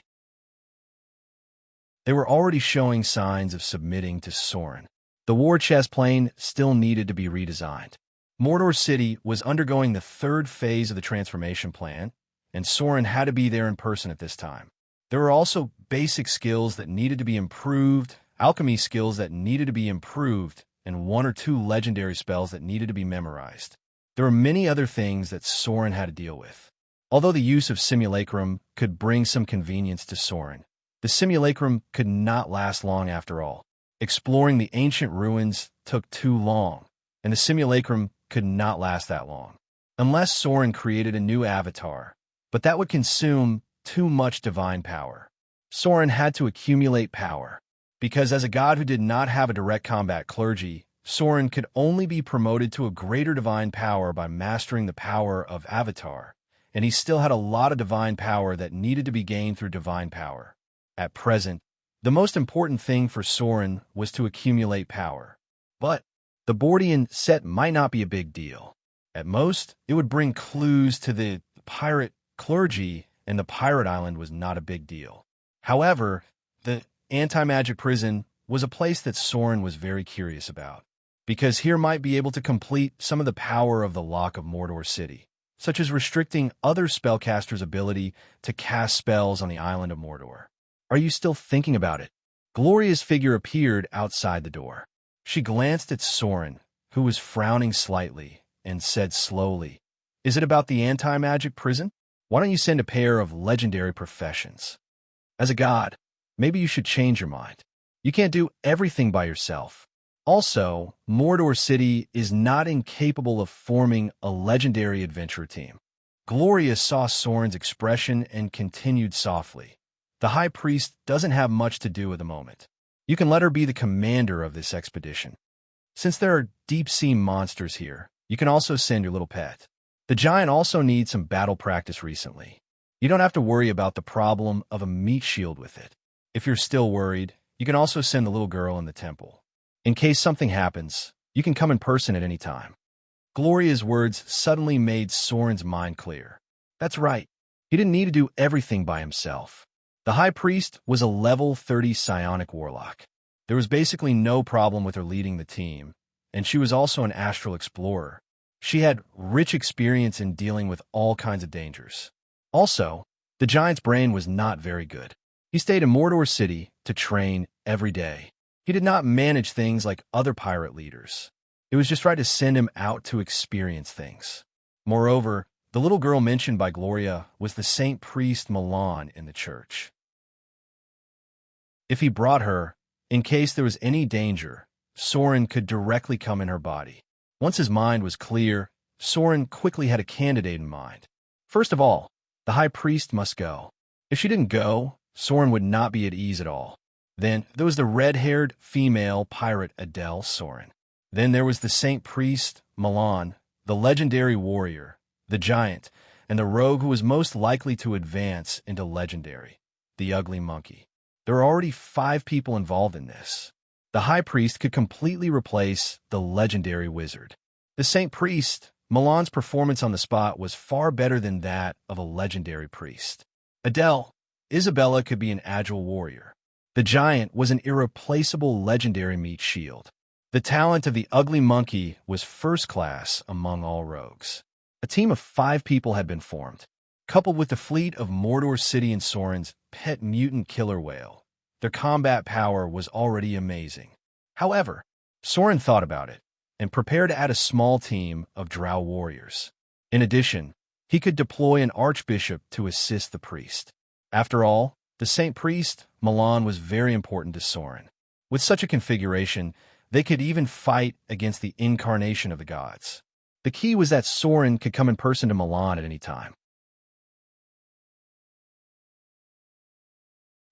They were already showing signs of submitting to Soren. The war chess plane still needed to be redesigned. Mordor City was undergoing the third phase of the transformation plan, and Soren had to be there in person at this time. There were also basic skills that needed to be improved, alchemy skills that needed to be improved, and one or two legendary spells that needed to be memorized. There were many other things that Soren had to deal with. Although the use of simulacrum could bring some convenience to Soren, the simulacrum could not last long after all. Exploring the ancient ruins took too long, and the simulacrum could not last that long. Unless Soren created a new avatar, but that would consume too much divine power. Soren had to accumulate power, because as a god who did not have a direct combat clergy, Soren could only be promoted to a greater divine power by mastering the power of Avatar, and he still had a lot of divine power that needed to be gained through divine power. At present, the most important thing for Soren was to accumulate power. But the Bordian set might not be a big deal. At most, it would bring clues to the pirate clergy, and the pirate island was not a big deal. However, the anti-magic prison was a place that Soren was very curious about, because here might be able to complete some of the power of the Lock of Mordor City, such as restricting other spellcasters' ability to cast spells on the island of Mordor. Are you still thinking about it? Gloria's figure appeared outside the door. She glanced at Soren, who was frowning slightly, and said slowly, "Is it about the anti-magic prison? Why don't you send a pair of legendary professions? As a god, maybe you should change your mind. You can't do everything by yourself. Also, Mordor City is not incapable of forming a legendary adventure team." Gloria saw Soren's expression and continued softly, "The High Priest doesn't have much to do at the moment. You can let her be the commander of this expedition. Since there are deep-sea monsters here, you can also send your little pet. The giant also needs some battle practice recently. You don't have to worry about the problem of a meat shield with it. If you're still worried, you can also send the little girl in the temple. In case something happens, you can come in person at any time." Gloria's words suddenly made Soren's mind clear. That's right. He didn't need to do everything by himself. The High Priest was a level 30 psionic warlock. There was basically no problem with her leading the team, and she was also an astral explorer. She had rich experience in dealing with all kinds of dangers. Also, the giant's brain was not very good. He stayed in Mordor City to train every day. He did not manage things like other pirate leaders. It was just right to send him out to experience things. Moreover, the little girl mentioned by Gloria was the Saint Priest Milan in the church. If he brought her, in case there was any danger, Soren could directly come in her body. Once his mind was clear, Soren quickly had a candidate in mind. First of all, the High Priest must go. If she didn't go, Soren would not be at ease at all. Then there was the red-haired female pirate Adele Soren. Then there was the Saint Priest Milan, the legendary warrior, the giant, and the rogue who was most likely to advance into legendary, the ugly monkey. There are already 5 people involved in this. The High Priest could completely replace the legendary wizard. The Saint Priest, Milan's performance on the spot was far better than that of a legendary priest. Adele, Isabella could be an agile warrior. The giant was an irreplaceable legendary meat shield. The talent of the ugly monkey was first class among all rogues. A team of 5 people had been formed. Coupled with the fleet of Mordor City and Soren's pet mutant killer whale, their combat power was already amazing. However, Soren thought about it and prepared to add a small team of drow warriors. In addition, he could deploy an archbishop to assist the priest. After all, the Saint Priest, Milan, was very important to Soren. With such a configuration, they could even fight against the incarnation of the gods. The key was that Soren could come in person to Milan at any time.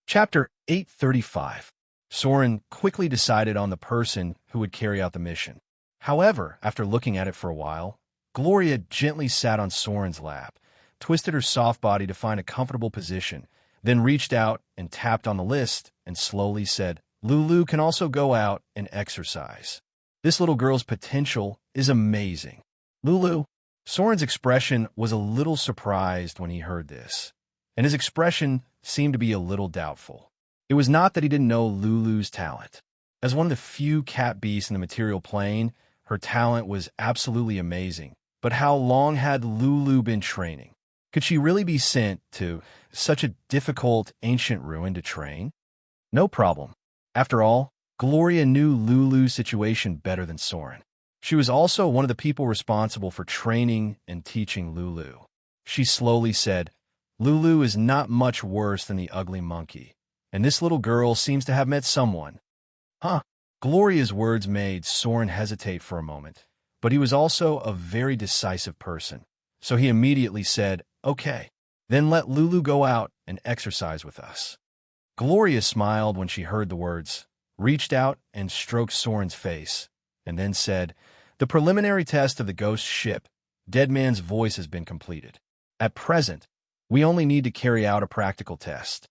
Chapter 835. Soren quickly decided on the person who would carry out the mission. However, after looking at it for a while, Gloria gently sat on Soren's lap, twisted her soft body to find a comfortable position, then reached out and tapped on the list and slowly said, "Lulu can also go out and exercise. This little girl's potential is amazing." Lulu. Soren's expression was a little surprised when he heard this, and his expression seemed to be a little doubtful. It was not that he didn't know Lulu's talent. As one of the few cat beasts in the material plane, her talent was absolutely amazing. But how long had Lulu been training? Could she really be sent to such a difficult ancient ruin to train? No problem. After all, Gloria knew Lulu's situation better than Soren. She was also one of the people responsible for training and teaching Lulu. She slowly said, "Lulu is not much worse than the ugly monkey, and this little girl seems to have met someone." Huh? Gloria's words made Soren hesitate for a moment, but he was also a very decisive person, so he immediately said, "Okay, then let Lulu go out and exercise with us." Gloria smiled when she heard the words, reached out and stroked Soren's face, and then said, "The preliminary test of the ghost ship, Dead Man's Voice, has been completed. At present, we only need to carry out a practical test.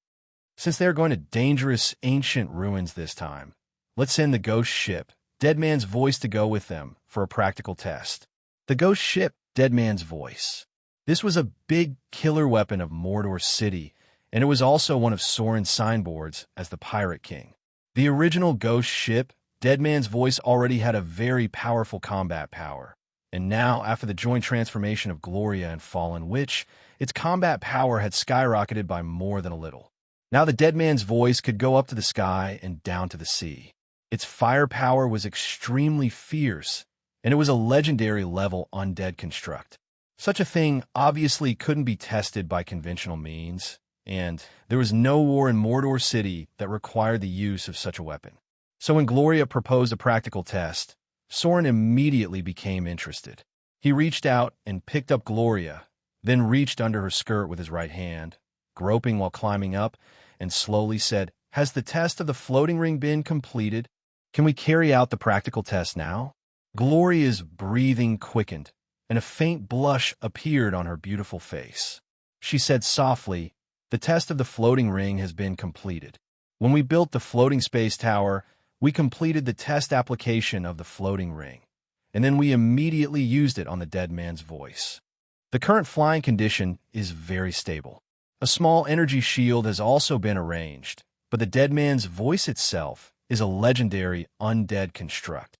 Since they are going to dangerous ancient ruins this time, let's send the ghost ship, Dead Man's Voice, to go with them for a practical test." The ghost ship, Dead Man's Voice. This was a big killer weapon of Mordor City, and it was also one of Soren's signboards as the Pirate King. The original ghost ship, Dead Man's Voice, already had a very powerful combat power, and now, after the joint transformation of Gloria and Fallen Witch, its combat power had skyrocketed by more than a little. Now the Dead Man's Voice could go up to the sky and down to the sea. Its firepower was extremely fierce, and it was a legendary level undead construct. Such a thing obviously couldn't be tested by conventional means, and there was no war in Mordor City that required the use of such a weapon. So when Gloria proposed a practical test, Soren immediately became interested. He reached out and picked up Gloria, then reached under her skirt with his right hand, groping while climbing up, and slowly said, "Has the test of the floating ring been completed? Can we carry out the practical test now?" Gloria's breathing quickened, and a faint blush appeared on her beautiful face. She said softly, "The test of the floating ring has been completed. When we built the floating space tower, we completed the test application of the floating ring, and then we immediately used it on the dead man's voice. The current flying condition is very stable. A small energy shield has also been arranged, but the dead man's voice itself is a legendary undead construct.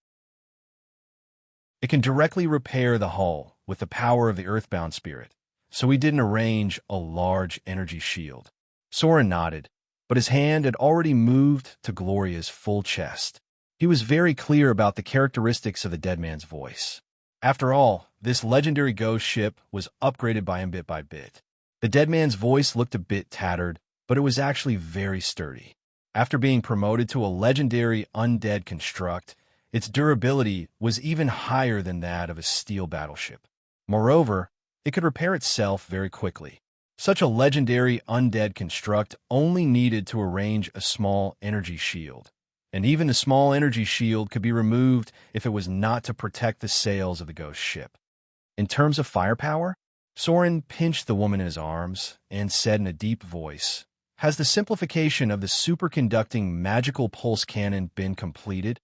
It can directly repair the hull with the power of the earthbound spirit, so we didn't arrange a large energy shield. Soren nodded, but his hand had already moved to Gloria's full chest. He was very clear about the characteristics of the dead man's voice. After all, this legendary ghost ship was upgraded by him bit by bit. The dead man's voice looked a bit tattered, but it was actually very sturdy. After being promoted to a legendary undead construct, its durability was even higher than that of a steel battleship. Moreover, it could repair itself very quickly. Such a legendary undead construct only needed to arrange a small energy shield, and even the small energy shield could be removed if it was not to protect the sails of the ghost ship. In terms of firepower, Soren pinched the woman in his arms and said in a deep voice, "Has the simplification of the superconducting magical pulse cannon been completed?"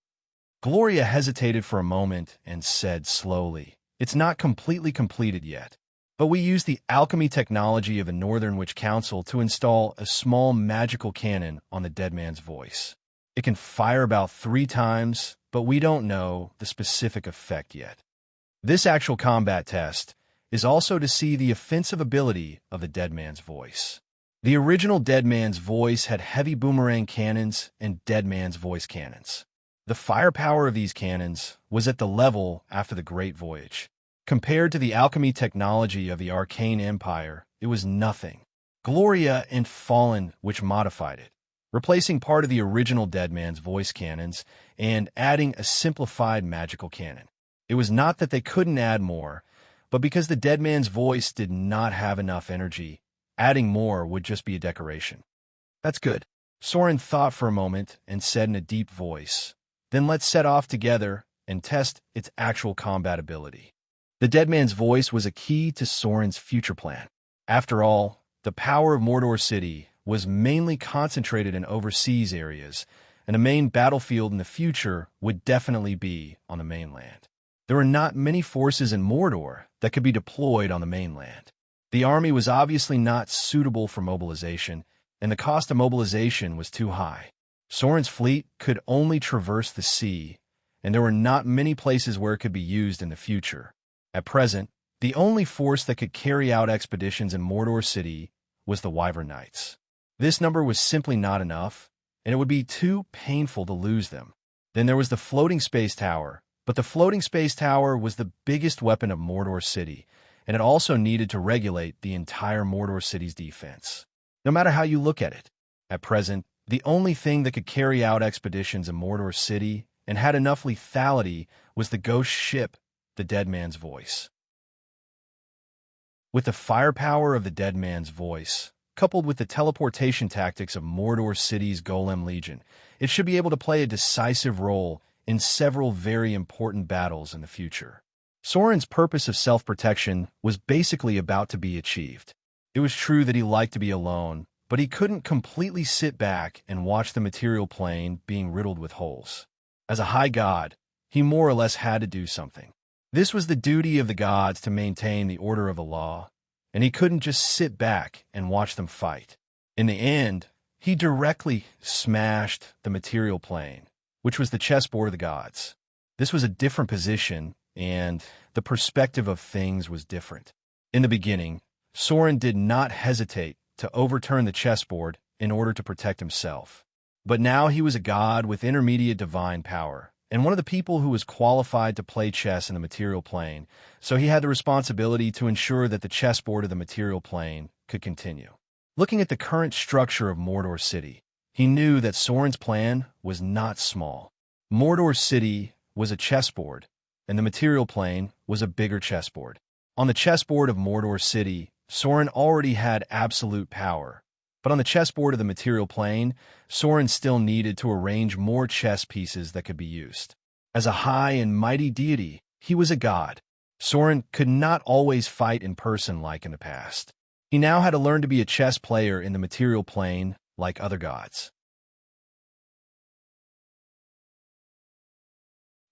Gloria hesitated for a moment and said slowly, "It's not completely completed yet, but we use the alchemy technology of the Northern Witch Council to install a small magical cannon on the dead man's voice. It can fire about 3 times, but we don't know the specific effect yet. This actual combat test is also to see the offensive ability of the dead man's voice. The original dead man's voice had heavy boomerang cannons and dead man's voice cannons. The firepower of these cannons was at the level after the Great Voyage. Compared to the alchemy technology of the Arcane Empire, it was nothing. Gloria and Fallen which modified it, replacing part of the original dead man's voice cannons and adding a simplified magical cannon. It was not that they couldn't add more, but because the dead man's voice did not have enough energy, adding more would just be a decoration. "That's good." Soren thought for a moment and said in a deep voice, "Then let's set off together and test its actual combat ability." The dead man's voice was a key to Soren's future plan. After all, the power of Mordor City was mainly concentrated in overseas areas, and a main battlefield in the future would definitely be on the mainland. There were not many forces in Mordor that could be deployed on the mainland. The army was obviously not suitable for mobilization, and the cost of mobilization was too high. Soren's fleet could only traverse the sea, and there were not many places where it could be used in the future. At present, the only force that could carry out expeditions in Mordor City was the Wyvern Knights. This number was simply not enough, and it would be too painful to lose them. Then there was the floating space tower, but the floating space tower was the biggest weapon of Mordor City, and it also needed to regulate the entire Mordor City's defense. No matter how you look at it, at present, the only thing that could carry out expeditions in Mordor City and had enough lethality was the ghost ship, the Dead Man's Voice. With the firepower of the Dead Man's Voice, coupled with the teleportation tactics of Mordor City's Golem Legion, it should be able to play a decisive role in several very important battles in the future. Soren's purpose of self-protection was basically about to be achieved. It was true that he liked to be alone, but he couldn't completely sit back and watch the material plane being riddled with holes. As a high god, he more or less had to do something. This was the duty of the gods to maintain the order of the law, and he couldn't just sit back and watch them fight. In the end, he directly smashed the material plane, which was the chessboard of the gods. This was a different position, and the perspective of things was different. In the beginning, Soren did not hesitate to overturn the chessboard in order to protect himself. But now he was a god with intermediate divine power, and one of the people who was qualified to play chess in the material plane, so he had the responsibility to ensure that the chessboard of the material plane could continue. Looking at the current structure of Mordor City, he knew that Soren's plan was not small. Mordor City was a chessboard, and the material plane was a bigger chessboard. On the chessboard of Mordor City, Soren already had absolute power, but on the chessboard of the material plane, Soren still needed to arrange more chess pieces that could be used. As a high and mighty deity, he was a god. Soren could not always fight in person like in the past. He now had to learn to be a chess player in the material plane like other gods.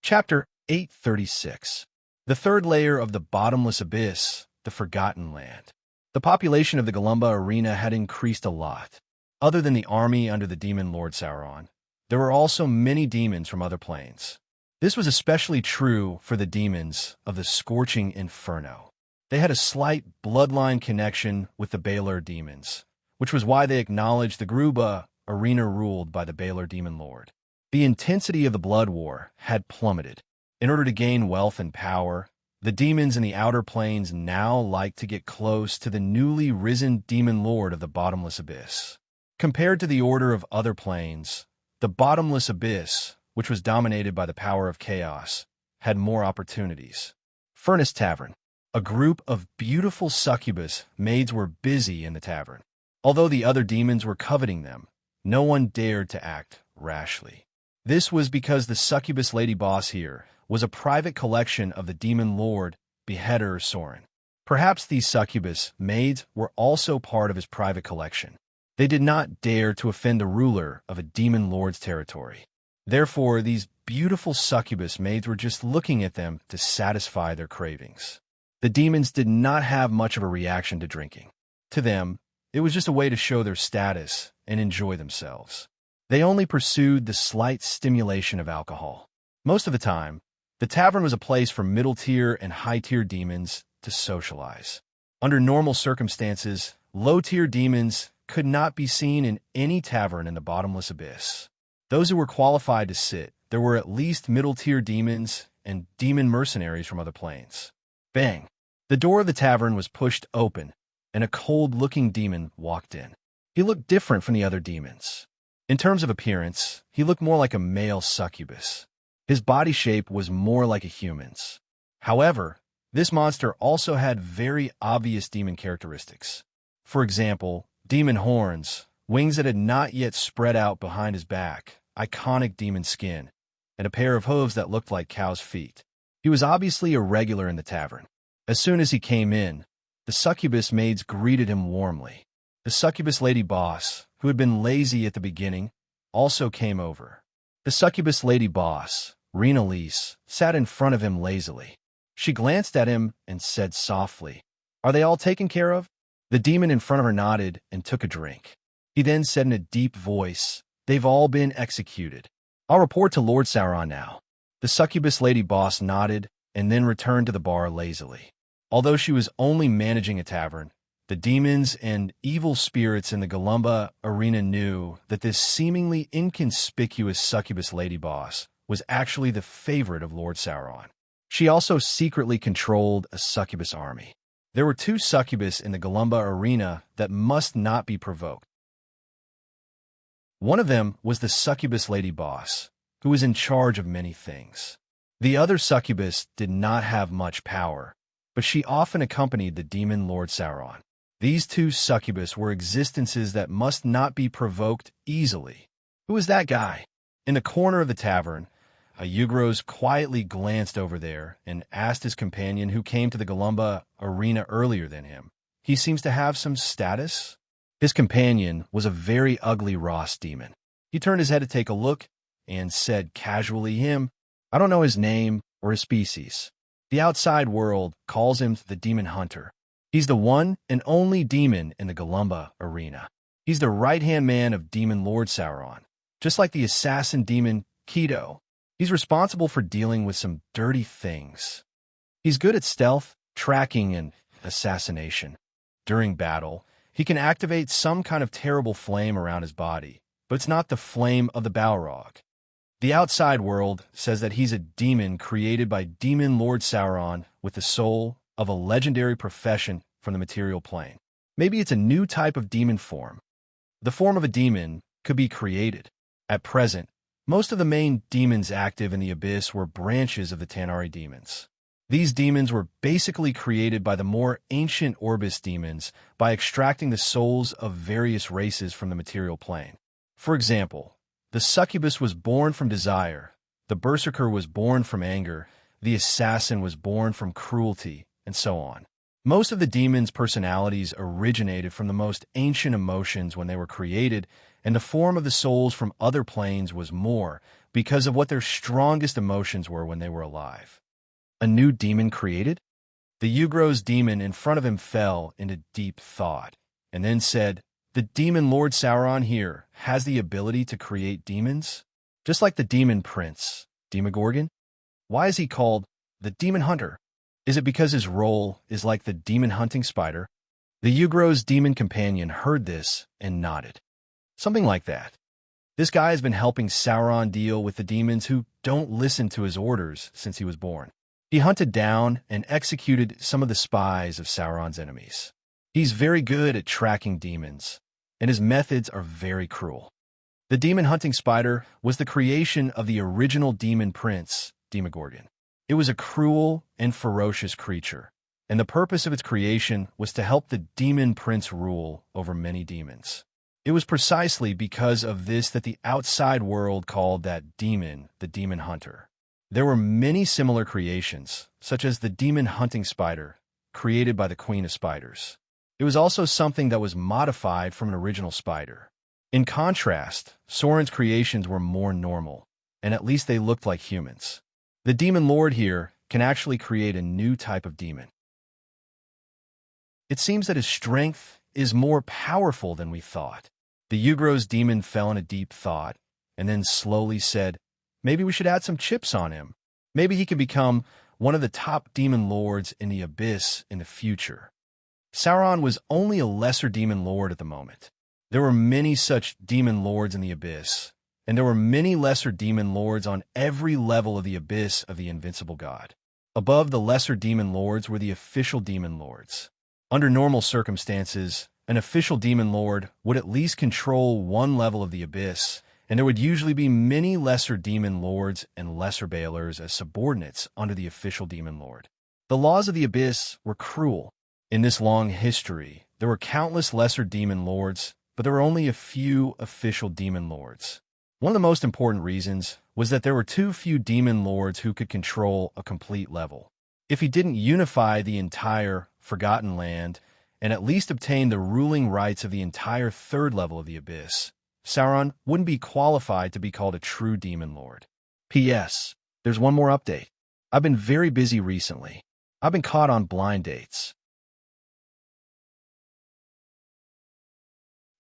Chapter 836. The third layer of the bottomless abyss, the Forgotten Land. The population of the Golumba arena had increased a lot. Other than the army under the demon Lord Sauron, there were also many demons from other planes. This was especially true for the demons of the Scorching Inferno. They had a slight bloodline connection with the Baelor demons, which was why they acknowledged the Gruba arena ruled by the Baelor demon lord. The intensity of the blood war had plummeted. In order to gain wealth and power, the demons in the outer planes now liked to get close to the newly risen demon lord of the bottomless abyss. Compared to the order of other planes, the bottomless abyss, which was dominated by the power of chaos, had more opportunities. Furnace Tavern. A group of beautiful succubus maids were busy in the tavern. Although the other demons were coveting them, no one dared to act rashly. This was because the succubus lady boss here was a private collection of the demon lord, beheader Sorin. Perhaps these succubus maids were also part of his private collection. They did not dare to offend the ruler of a demon lord's territory. Therefore, these beautiful succubus maids were just looking at them to satisfy their cravings. The demons did not have much of a reaction to drinking. To them, it was just a way to show their status and enjoy themselves. They only pursued the slight stimulation of alcohol. Most of the time, the tavern was a place for middle-tier and high-tier demons to socialize. Under normal circumstances, low-tier demons could not be seen in any tavern in the bottomless abyss. Those who were qualified to sit, there were at least middle-tier demons and demon mercenaries from other planes. Bang! The door of the tavern was pushed open, and a cold-looking demon walked in. He looked different from the other demons. In terms of appearance, he looked more like a male succubus. His body shape was more like a human's. However, this monster also had very obvious demon characteristics. For example, demon horns, wings that had not yet spread out behind his back, iconic demon skin, and a pair of hooves that looked like cow's feet. He was obviously a regular in the tavern. As soon as he came in, the succubus maids greeted him warmly. The succubus lady boss, who had been lazy at the beginning, also came over. The succubus lady boss, Renalise, sat in front of him lazily. She glanced at him and said softly, "Are they all taken care of?" The demon in front of her nodded and took a drink. He then said in a deep voice, "They've all been executed. I'll report to Lord Sauron now." The succubus lady boss nodded and then returned to the bar lazily. Although she was only managing a tavern, the demons and evil spirits in the Golumba arena knew that this seemingly inconspicuous succubus lady boss was actually the favorite of Lord Sauron. She also secretly controlled a succubus army. There were 2 succubus in the Golumba arena that must not be provoked. One of them was the succubus lady boss, who was in charge of many things. The other succubus did not have much power, but she often accompanied the demon Lord Sauron. These 2 succubus were existences that must not be provoked easily. Who was that guy? In the corner of the tavern, Yugros quietly glanced over there and asked his companion who came to the Golumba arena earlier than him. He seems to have some status? His companion was a very ugly Ross demon. He turned his head to take a look and said casually, I don't know his name or his species. The outside world calls him the Demon Hunter. He's the one and only demon in the Golumba arena. He's the right-hand man of Demon Lord Sauron, just like the assassin demon Keto. He's responsible for dealing with some dirty things. He's good at stealth, tracking, and assassination. During battle, he can activate some kind of terrible flame around his body, but it's not the flame of the Balrog. The outside world says that he's a demon created by Demon Lord Sauron with the soul of a legendary profession from the material plane. Maybe it's a new type of demon form. The form of a demon could be created. At present, most of the main demons active in the Abyss were branches of the Tanari demons. These demons were basically created by the more ancient Orbis demons by extracting the souls of various races from the material plane. For example, the succubus was born from desire, the berserker was born from anger, the assassin was born from cruelty, and so on. Most of the demons' personalities originated from the most ancient emotions when they were created, and the form of the souls from other planes was more, because of what their strongest emotions were when they were alive. A new demon created? The Ugro's demon in front of him fell into deep thought, and then said, "The demon Lord Sauron here has the ability to create demons? Just like the demon prince, Demogorgon? Why is he called the demon hunter? Is it because his role is like the demon hunting spider?" The Ugro's demon companion heard this and nodded. Something like that. This guy has been helping Sauron deal with the demons who don't listen to his orders since he was born. He hunted down and executed some of the spies of Sauron's enemies. He's very good at tracking demons, and his methods are very cruel. The demon hunting spider was the creation of the original demon prince, Demogorgon. It was a cruel and ferocious creature, and the purpose of its creation was to help the demon prince rule over many demons. It was precisely because of this that the outside world called that demon the demon hunter. There were many similar creations, such as the demon hunting spider, created by the Queen of Spiders. It was also something that was modified from an original spider. In contrast, Sauron's creations were more normal, and at least they looked like humans. The demon lord here can actually create a new type of demon. It seems that his strength is more powerful than we thought. The Ugro's demon fell in a deep thought, and then slowly said, "Maybe we should add some chips on him. Maybe he can become one of the top demon lords in the abyss in the future." Sauron was only a lesser demon lord at the moment. There were many such demon lords in the abyss, and there were many lesser demon lords on every level of the abyss of the invincible god. Above the lesser demon lords were the official demon lords. Under normal circumstances, an official demon lord would at least control one level of the abyss, and there would usually be many lesser demon lords and lesser bailers as subordinates under the official demon lord. The laws of the abyss were cruel. In this long history, there were countless lesser demon lords, but there were only a few official demon lords. One of the most important reasons was that there were too few demon lords who could control a complete level. If he didn't unify the entire Forgotten Land and at least obtain the ruling rights of the entire third level of the abyss, Sauron wouldn't be qualified to be called a true demon lord. P.S. There's one more update. I've been very busy recently. I've been caught on blind dates.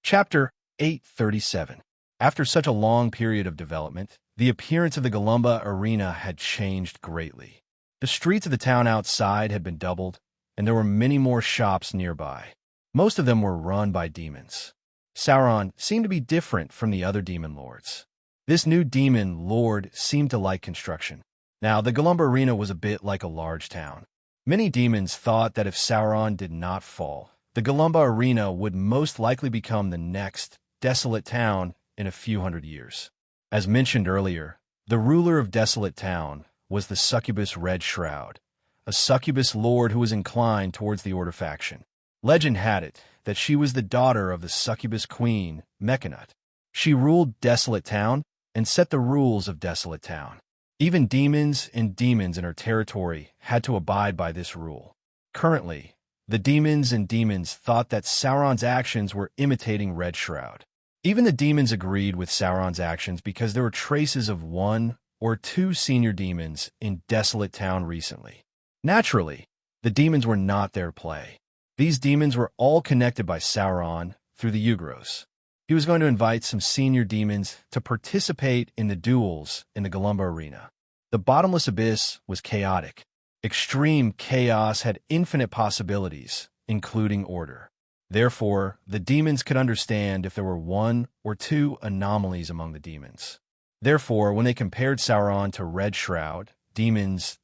Chapter 837. After such a long period of development, the appearance of the Galumba arena had changed greatly. The streets of the town outside had been doubled, and there were many more shops nearby. Most of them were run by demons. Sauron seemed to be different from the other demon lords. This new demon lord seemed to like construction. Now, the Galumba arena was a bit like a large town. Many demons thought that if Sauron did not fall, the Galumba arena would most likely become the next desolate town in a few hundred years. As mentioned earlier, the ruler of Desolate Town was the succubus Red Shroud, a succubus lord who was inclined towards the Order faction. Legend had it that she was the daughter of the succubus queen, Mechanut. She ruled Desolate Town and set the rules of Desolate Town. Even demons and demons in her territory had to abide by this rule. Currently, the demons thought that Sauron's actions were imitating Red Shroud. Even the demons agreed with Sauron's actions because there were traces of one or two senior demons in Desolate Town recently. Naturally, the demons were not their play. These demons were all connected by Sauron through the Ugros. He was going to invite some senior demons to participate in the duels in the Galumba arena. The bottomless abyss was chaotic. Extreme chaos had infinite possibilities, including order. Therefore, the demons could understand if there were one or two anomalies among the demons. Therefore, when they compared Sauron to Red Shroud, demons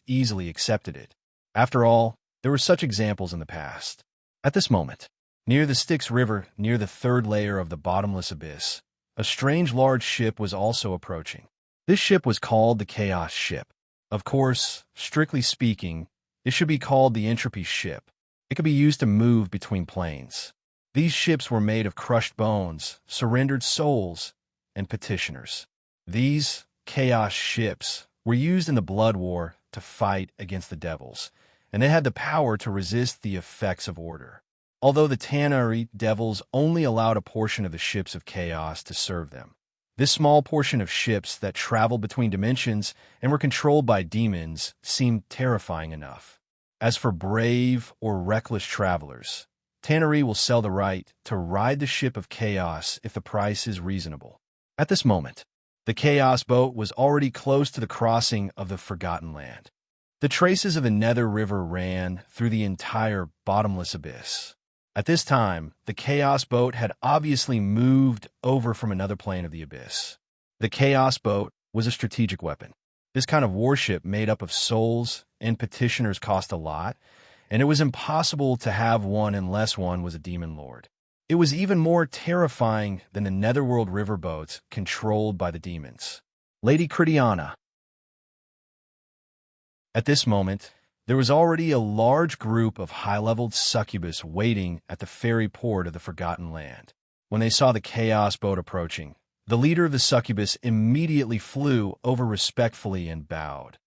easily accepted it. After all, there were such examples in the past. At this moment, near the Styx River, near the third layer of the bottomless abyss, a strange large ship was also approaching. This ship was called the Chaos Ship. Of course, strictly speaking, it should be called the Entropy Ship. It could be used to move between planes. These ships were made of crushed bones, surrendered souls, and petitioners. These Chaos Ships were used in the Blood War to fight against the devils, and they had the power to resist the effects of order. Although the Tanarite devils only allowed a portion of the ships of chaos to serve them, This small portion of ships that traveled between dimensions and were controlled by demons seemed terrifying enough. As for brave or reckless travelers, Tannery will sell the right to ride the ship of chaos if the price is reasonable. At this moment, the Chaos boat was already close to the crossing of the Forgotten Land. The traces of the Nether River ran through the entire bottomless abyss. At this time, the Chaos boat had obviously moved over from another plane of the abyss. The Chaos boat was a strategic weapon. This kind of warship made up of souls and petitioners cost a lot, and it was impossible to have one unless one was a demon lord. It was even more terrifying than the Netherworld riverboats controlled by the demons. Lady Cristiana. At this moment, there was already a large group of high-leveled succubus waiting at the ferry port of the Forgotten Land. When they saw the Chaos boat approaching, the leader of the succubus immediately flew over respectfully and bowed.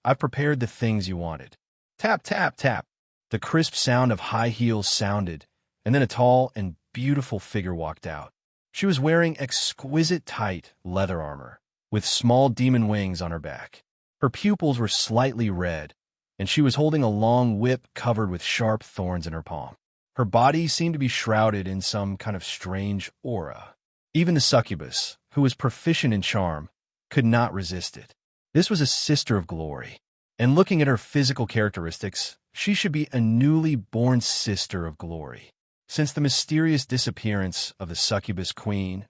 "I've prepared the things you wanted." Tap, tap, tap. The crisp sound of high heels sounded, and then a tall and beautiful figure walked out. She was wearing exquisite tight leather armor, with small demon wings on her back. Her pupils were slightly red, and she was holding a long whip covered with sharp thorns in her palm. Her body seemed to be shrouded in some kind of strange aura. Even the succubus, who was proficient in charm, could not resist it. This was a sister of glory, and looking at her physical characteristics, she should be a newly born sister of glory. Since the mysterious disappearance of the succubus queen,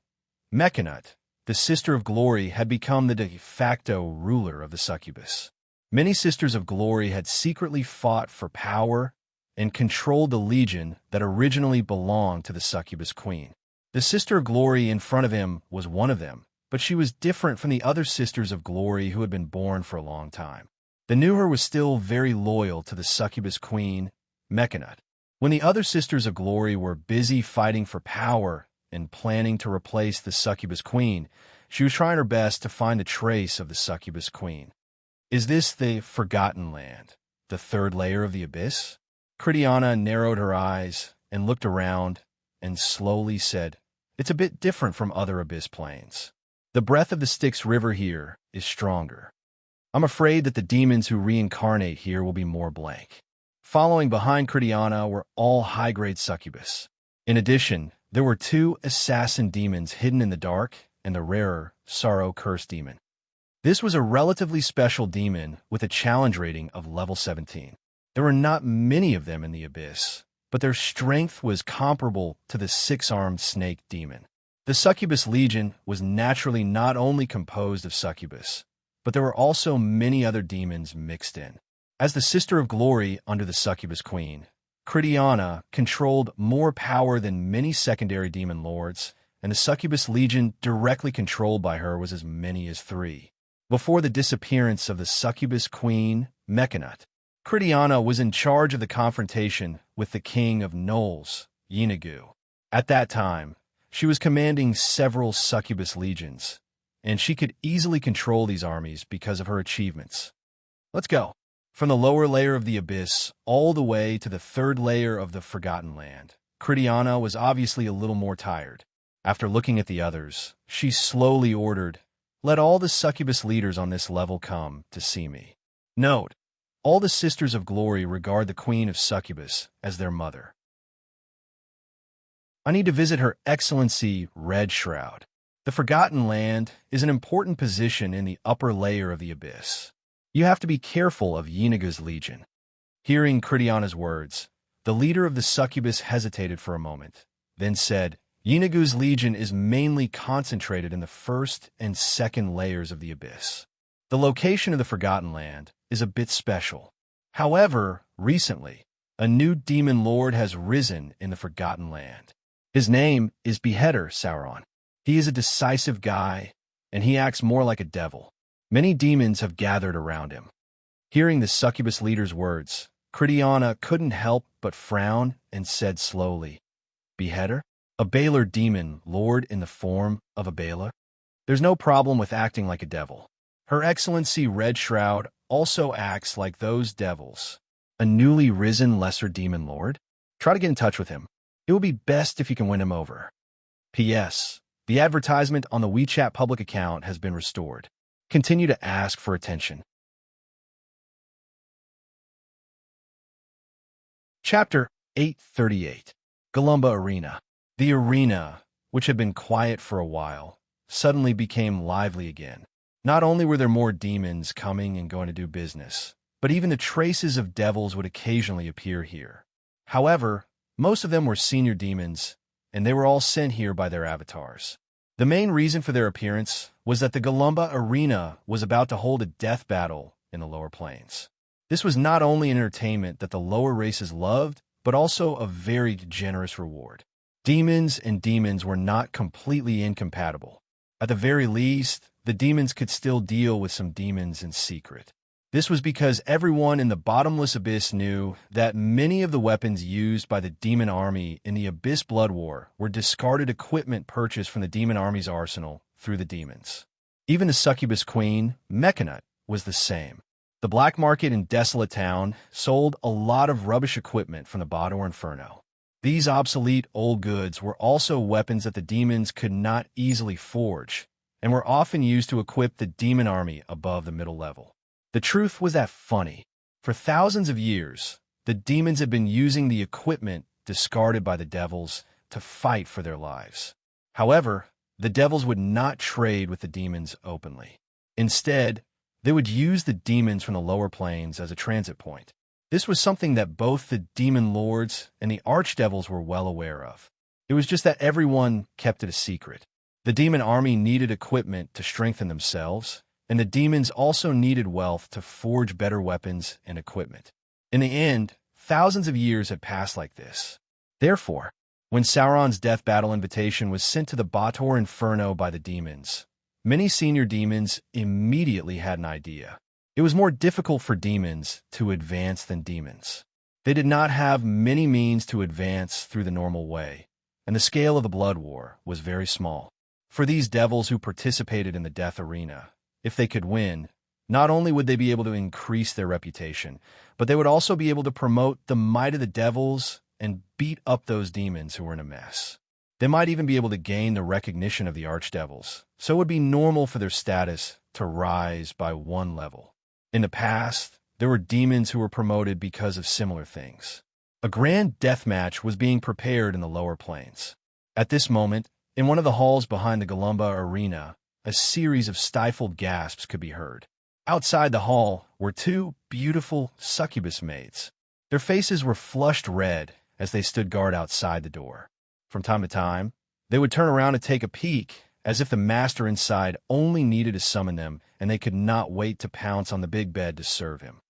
Mechanut, the sister of glory, had become the de facto ruler of the succubus. Many sisters of glory had secretly fought for power and controlled the legion that originally belonged to the succubus queen. The sister of glory in front of him was one of them, but she was different from the other sisters of glory who had been born for a long time. The new her was still very loyal to the succubus queen, Mechanut. When the other sisters of glory were busy fighting for power and planning to replace the succubus queen, she was trying her best to find a trace of the succubus queen. Is this the Forgotten Land, the third layer of the abyss? Cristiana narrowed her eyes and looked around and slowly said, "It's a bit different from other abyss planes. The breath of the Styx River here is stronger. I'm afraid that the demons who reincarnate here will be more blank." Following behind Cristiana were all high-grade succubus. In addition, there were 2 assassin demons hidden in the dark and the rarer Sorrow Curse demon. This was a relatively special demon with a challenge rating of level 17. There were not many of them in the abyss, but their strength was comparable to the 6-armed snake demon. The succubus legion was naturally not only composed of succubus, but there were also many other demons mixed in. As the sister of glory under the succubus queen, Cristiana controlled more power than many secondary demon lords, and the succubus legion directly controlled by her was as many as 3. Before the disappearance of the succubus queen, Mechanut, Cristiana was in charge of the confrontation with the king of Knolls, Yinagu. At that time, she was commanding several succubus legions, and she could easily control these armies because of her achievements. Let's go. From the lower layer of the abyss all the way to the third layer of the Forgotten Land, Cristiana was obviously a little more tired. After looking at the others, she slowly ordered, "Let all the succubus leaders on this level come to see me." Note, all the sisters of glory regard the Queen of Succubus as their mother. I need to visit Her Excellency Red Shroud. The Forgotten Land is an important position in the upper layer of the abyss. You have to be careful of Yinagu's legion. Hearing Cristiana's words, the leader of the succubus hesitated for a moment, then said, "Yinagu's legion is mainly concentrated in the first and second layers of the abyss. The location of the Forgotten Land is a bit special. However, recently, a new demon lord has risen in the Forgotten Land. His name is Beheader Sauron. He is a decisive guy, and he acts more like a devil. Many demons have gathered around him." Hearing the succubus leader's words, Cristiana couldn't help but frown and said slowly, "Beheader? A Baelor demon lord in the form of a Baelor? There's no problem with acting like a devil. Her Excellency Red Shroud also acts like those devils. A newly risen lesser demon lord? Try to get in touch with him. It would be best if you can win him over. P.S. The advertisement on the WeChat public account has been restored. Continue to ask for attention. Chapter 838. Galumba Arena. The arena, which had been quiet for a while, suddenly became lively again. Not only were there more demons coming and going to do business, but even the traces of devils would occasionally appear here. However, most of them were senior demons, and they were all sent here by their avatars. The main reason for their appearance was that the Galumba Arena was about to hold a death battle in the lower planes. This was not only an entertainment that the lower races loved, but also a very generous reward. Demons and demons were not completely incompatible. At the very least, the demons could still deal with some demons in secret. This was because everyone in the bottomless abyss knew that many of the weapons used by the demon army in the Abyss Blood War were discarded equipment purchased from the demon army's arsenal through the demons. Even the succubus queen, Mechanut, was the same. The black market in Desolate Town sold a lot of rubbish equipment from the Bottor Inferno. These obsolete old goods were also weapons that the demons could not easily forge, and were often used to equip the demon army above the middle level. The truth was that funny. For thousands of years, the demons had been using the equipment discarded by the devils to fight for their lives. However, the devils would not trade with the demons openly. Instead, they would use the demons from the lower planes as a transit point. This was something that both the demon lords and the archdevils were well aware of. It was just that everyone kept it a secret. The demon army needed equipment to strengthen themselves, and the demons also needed wealth to forge better weapons and equipment. In the end, thousands of years had passed like this. Therefore, when Sauron's death battle invitation was sent to the Bottor Inferno by the demons, many senior demons immediately had an idea. It was more difficult for demons to advance than demons. They did not have many means to advance through the normal way, and the scale of the blood war was very small. For these devils who participated in the death arena, if they could win, not only would they be able to increase their reputation, but they would also be able to promote the might of the devils and beat up those demons who were in a mess. They might even be able to gain the recognition of the archdevils, so it would be normal for their status to rise by one level. In the past, there were demons who were promoted because of similar things. A grand death match was being prepared in the lower planes. At this moment, in one of the halls behind the Galumba Arena, a series of stifled gasps could be heard. Outside the hall were two beautiful succubus maids. Their faces were flushed red as they stood guard outside the door. From time to time, they would turn around and take a peek, as if the master inside only needed to summon them, and they could not wait to pounce on the big bed to serve him.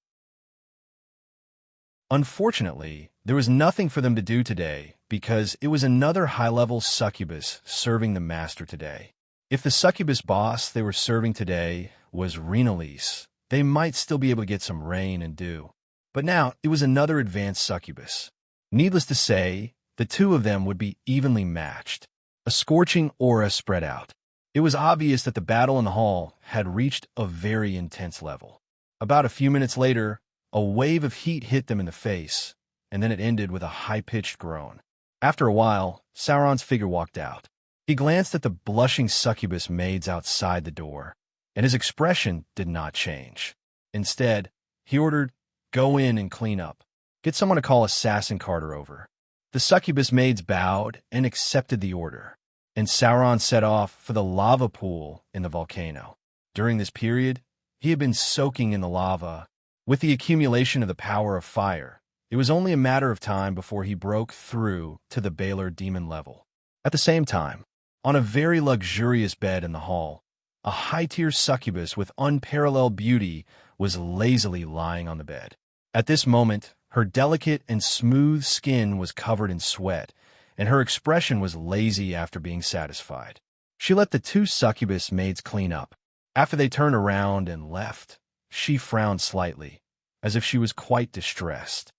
Unfortunately, there was nothing for them to do today, because it was another high-level succubus serving the master today. If the succubus boss they were serving today was Renalise, they might still be able to get some rain and dew. But now it was another advanced succubus. Needless to say, the two of them would be evenly matched. A scorching aura spread out. It was obvious that the battle in the hall had reached a very intense level. About a few minutes later, a wave of heat hit them in the face, and then it ended with a high-pitched groan. After a while, Sauron's figure walked out. He glanced at the blushing succubus maids outside the door, and his expression did not change. Instead, he ordered, "Go in and clean up. Get someone to call Assassin Carter over." The succubus maids bowed and accepted the order, and Sauron set off for the lava pool in the volcano. During this period, he had been soaking in the lava. With the accumulation of the power of fire, it was only a matter of time before he broke through to the Baelor demon level. At the same time, on a very luxurious bed in the hall, a high-tier succubus with unparalleled beauty was lazily lying on the bed. At this moment, her delicate and smooth skin was covered in sweat, and her expression was lazy after being satisfied. She let the two succubus maids clean up. After they turned around and left, she frowned slightly, as if she was quite distressed.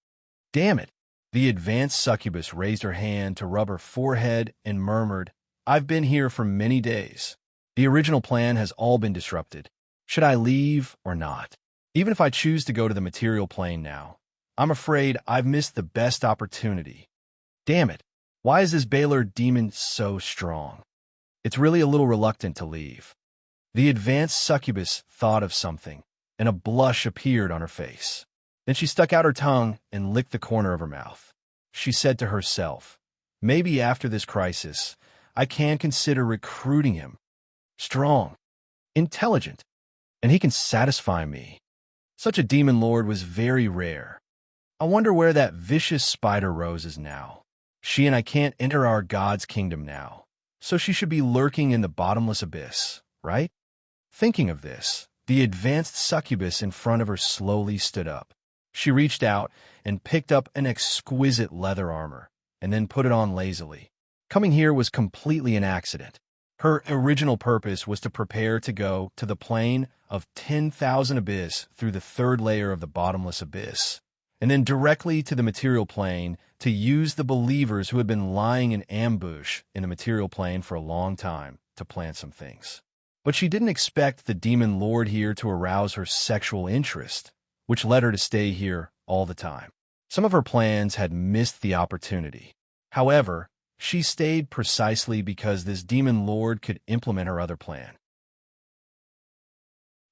"Damn it!" The advanced succubus raised her hand to rub her forehead and murmured, "I've been here for many days. The original plan has all been disrupted. Should I leave or not? Even if I choose to go to the material plane now, I'm afraid I've missed the best opportunity. Damn it! Why is this Baelor demon so strong?" It's really a little reluctant to leave. The advanced succubus thought of something, and a blush appeared on her face. Then she stuck out her tongue and licked the corner of her mouth. She said to herself, maybe after this crisis, I can consider recruiting him. Strong, intelligent, and he can satisfy me. Such a demon lord was very rare. I wonder where that vicious spider rose is now. She and I can't enter our god's kingdom now, so she should be lurking in the bottomless abyss, right? Thinking of this, the advanced succubus in front of her slowly stood up. She reached out and picked up an exquisite leather armor, and then put it on lazily. Coming here was completely an accident. Her original purpose was to prepare to go to the plane of 10,000 abyss through the third layer of the bottomless abyss, and then directly to the material plane to use the believers who had been lying in ambush in the material plane for a long time to plant some things. But she didn't expect the demon lord here to arouse her sexual interest, which led her to stay here all the time. Some of her plans had missed the opportunity. However, she stayed precisely because this demon lord could implement her other plan.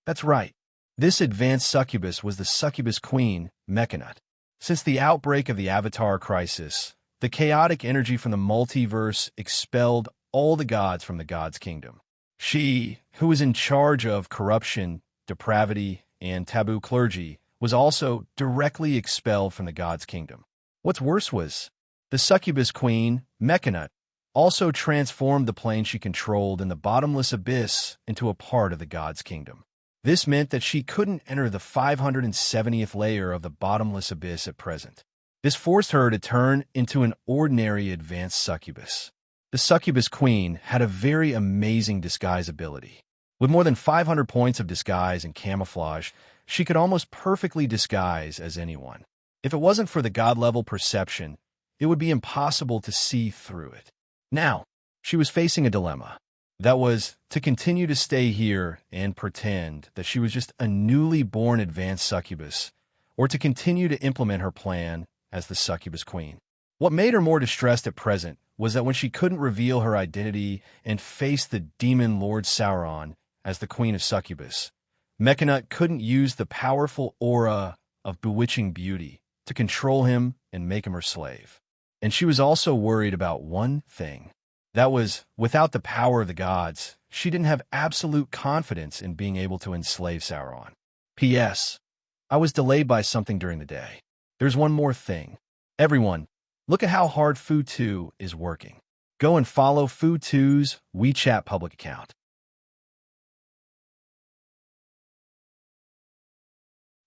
That's right. This advanced succubus was the succubus queen, Mechanut. Since the outbreak of the Avatar crisis, the chaotic energy from the multiverse expelled all the gods from the god's kingdom. She, who was in charge of corruption, depravity, and taboo clergy, was also directly expelled from the god's kingdom. What's worse was, the succubus queen, Mechanut, also transformed the plane she controlled in the bottomless abyss into a part of the god's kingdom. This meant that she couldn't enter the 570th layer of the bottomless abyss at present. This forced her to turn into an ordinary advanced succubus. The succubus queen had a very amazing disguise ability. With more than 500 points of disguise and camouflage, she could almost perfectly disguise as anyone. If it wasn't for the god-level perception, it would be impossible to see through it. Now, she was facing a dilemma. That was, to continue to stay here and pretend that she was just a newly born advanced succubus, or to continue to implement her plan as the succubus queen. What made her more distressed at present was that when she couldn't reveal her identity and face the demon Lord Sauron as the queen of succubus, Mechanut couldn't use the powerful aura of bewitching beauty to control him and make him her slave. And she was also worried about one thing. That was, without the power of the gods, she didn't have absolute confidence in being able to enslave Sauron. P.S. I was delayed by something during the day. There's one more thing. Everyone, look at how hard Fu2 is working. Go and follow Fu2's WeChat public account.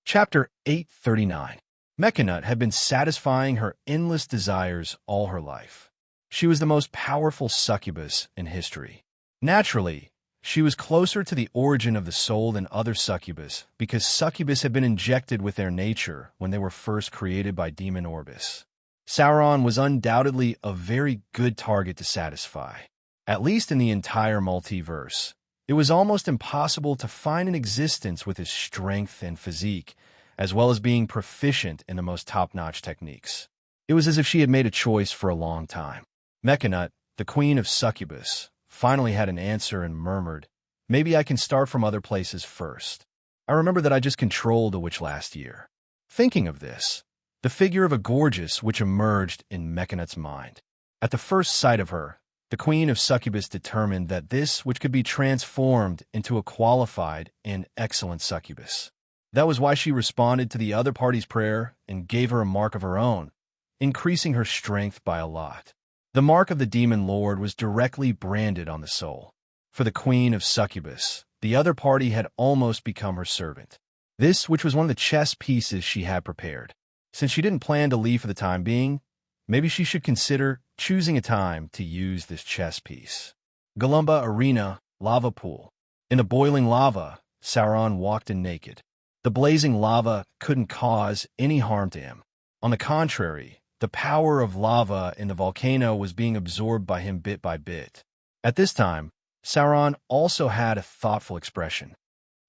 Chapter 839. Mechanut had been satisfying her endless desires all her life. She was the most powerful succubus in history. Naturally, she was closer to the origin of the soul than other succubus because succubus had been injected with their nature when they were first created by Demon Orbis. Sauron was undoubtedly a very good target to satisfy. At least in the entire multiverse, it was almost impossible to find an existence with his strength and physique, as well as being proficient in the most top-notch techniques. It was as if she had made a choice for a long time. Mechanut, the queen of succubus, finally had an answer and murmured, "Maybe I can start from other places first. I remember that I just controlled a witch last year." Thinking of this, the figure of a gorgeous witch emerged in Mechanut's mind. At the first sight of her, the queen of succubus determined that this witch could be transformed into a qualified and excellent succubus. That was why she responded to the other party's prayer and gave her a mark of her own, increasing her strength by a lot. The mark of the demon lord was directly branded on the soul. For the queen of succubus, the other party had almost become her servant. This, which was one of the chess pieces she had prepared. Since she didn't plan to leave for the time being, maybe she should consider choosing a time to use this chess piece. Galumba Arena, Lava Pool. In the boiling lava, Sauron walked in naked. The blazing lava couldn't cause any harm to him. On the contrary, the power of lava in the volcano was being absorbed by him bit by bit. At this time, Sauron also had a thoughtful expression.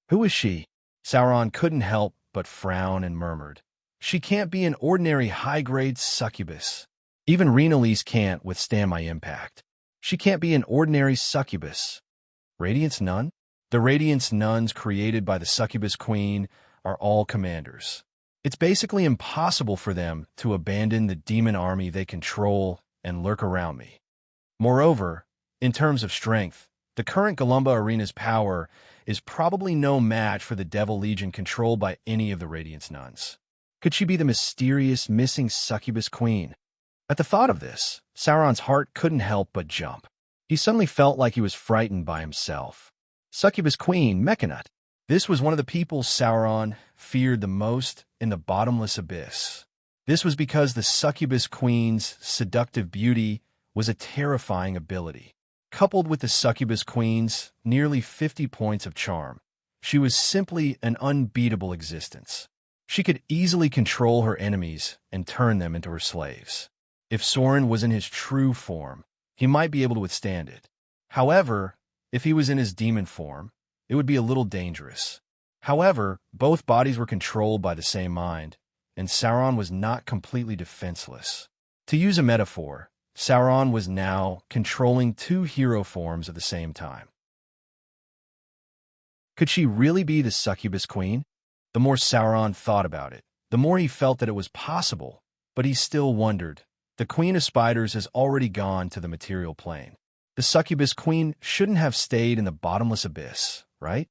"Who is she?" Sauron couldn't help but frown and murmured. "She can't be an ordinary high-grade succubus. Even Renolease can't withstand my impact." She can't be an ordinary succubus. Radiance Nun? The Radiance Nuns created by the Succubus Queen are all commanders. It's basically impossible for them to abandon the demon army they control and lurk around me. Moreover, in terms of strength, the current Galumba Arena's power is probably no match for the Devil Legion controlled by any of the Radiance Nuns. Could she be the mysterious missing Succubus Queen? At the thought of this, Sauron's heart couldn't help but jump. He suddenly felt like he was frightened by himself. Succubus Queen Mechanut. This was one of the people Sauron feared the most in the bottomless abyss. This was because the Succubus Queen's seductive beauty was a terrifying ability. Coupled with the Succubus Queen's nearly 50 points of charm, she was simply an unbeatable existence. She could easily control her enemies and turn them into her slaves. If Sauron was in his true form, he might be able to withstand it. However, if he was in his demon form, it would be a little dangerous. However, both bodies were controlled by the same mind, and Sauron was not completely defenseless. To use a metaphor, Sauron was now controlling two hero forms at the same time. Could she really be the Succubus Queen? The more Sauron thought about it, the more he felt that it was possible, but he still wondered. The Queen of Spiders has already gone to the material plane. The Succubus Queen shouldn't have stayed in the bottomless abyss, right?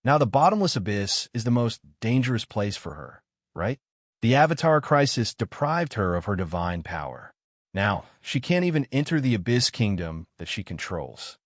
Now, the bottomless abyss is the most dangerous place for her, right? The Avatar crisis deprived her of her divine power. Now, she can't even enter the Abyss Kingdom that she controls.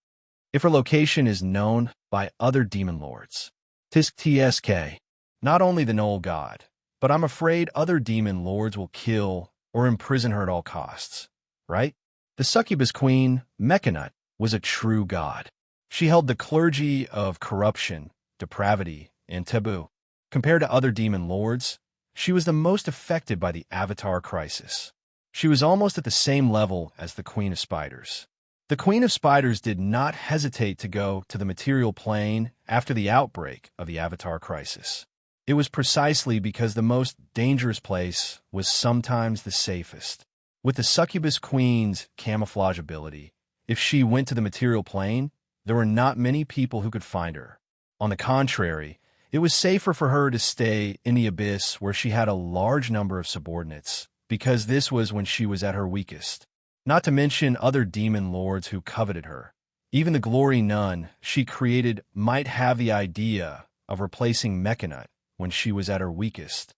If her location is known by other demon lords, TSK, not only the Knoll God, but I'm afraid other demon lords will kill or imprison her at all costs, right? The Succubus Queen, Mechanut, was a true god. She held the clergy of corruption, depravity, and taboo. Compared to other demon lords, she was the most affected by the Avatar crisis. She was almost at the same level as the Queen of Spiders. The Queen of Spiders did not hesitate to go to the material plane after the outbreak of the Avatar crisis. It was precisely because the most dangerous place was sometimes the safest. With the Succubus Queen's camouflage ability, if she went to the material plane, there were not many people who could find her. On the contrary, it was safer for her to stay in the abyss where she had a large number of subordinates, because this was when she was at her weakest. Not to mention other demon lords who coveted her. Even the Glory Nun she created might have the idea of replacing Mechanut when she was at her weakest.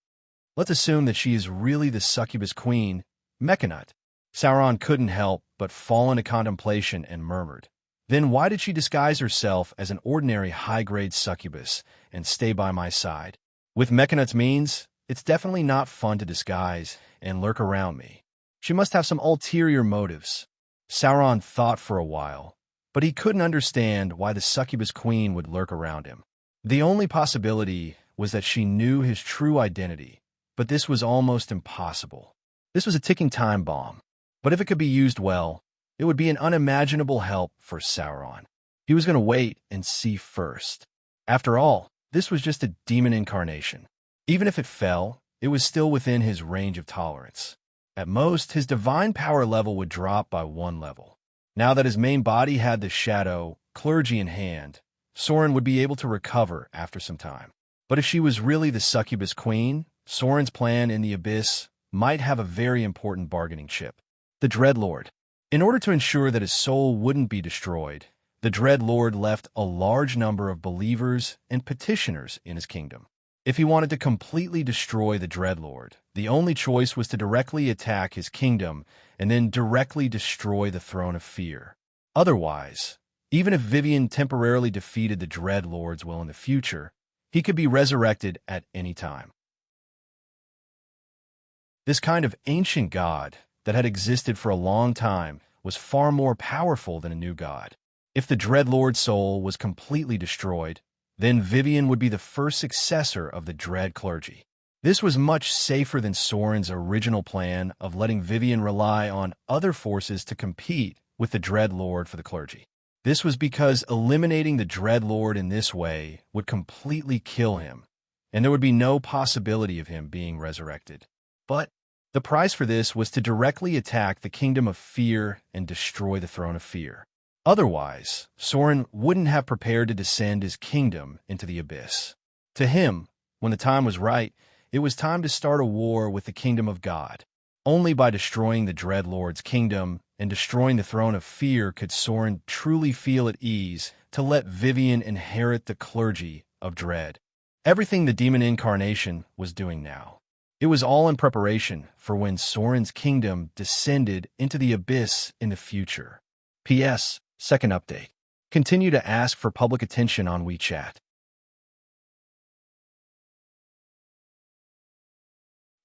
Let's assume that she is really the Succubus Queen, Mechanut. Sauron couldn't help but fall into contemplation and murmured, "Then why did she disguise herself as an ordinary high-grade succubus and stay by my side? With Mechanut's means, it's definitely not fun to disguise and lurk around me. She must have some ulterior motives." Sauron thought for a while, but he couldn't understand why the Succubus Queen would lurk around him. The only possibility was that she knew his true identity, but this was almost impossible. This was a ticking time bomb, but if it could be used well, it would be an unimaginable help for Sauron. He was going to wait and see first. After all, this was just a demon incarnation. Even if it fell, it was still within his range of tolerance. At most, his divine power level would drop by 1 level. Now that his main body had the shadow clergy in hand, Sauron would be able to recover after some time. But if she was really the Succubus Queen, Sauron's plan in the Abyss might have a very important bargaining chip. The Dreadlord. In order to ensure that his soul wouldn't be destroyed, the Dreadlord left a large number of believers and petitioners in his kingdom. If he wanted to completely destroy the Dreadlord, the only choice was to directly attack his kingdom and then directly destroy the Throne of Fear. Otherwise, even if Vivian temporarily defeated the Dreadlord's will in the future, he could be resurrected at any time. This kind of ancient god that had existed for a long time was far more powerful than a new god. If the Dreadlord's soul was completely destroyed, then Vivian would be the first successor of the Dread clergy. This was much safer than Sauron's original plan of letting Vivian rely on other forces to compete with the Dreadlord for the clergy. This was because eliminating the Dreadlord in this way would completely kill him, and there would be no possibility of him being resurrected. But The price for this was to directly attack the Kingdom of Fear and destroy the Throne of Fear. Otherwise, Soren wouldn't have prepared to descend his kingdom into the abyss. To him, when the time was right, it was time to start a war with the Kingdom of God. Only by destroying the Dreadlord's kingdom and destroying the Throne of Fear could Soren truly feel at ease to let Vivian inherit the clergy of Dread. Everything the demon incarnation was doing now. It was all in preparation for when Soren's kingdom descended into the abyss in the future. P.S. Second update. Continue to ask for public attention on WeChat.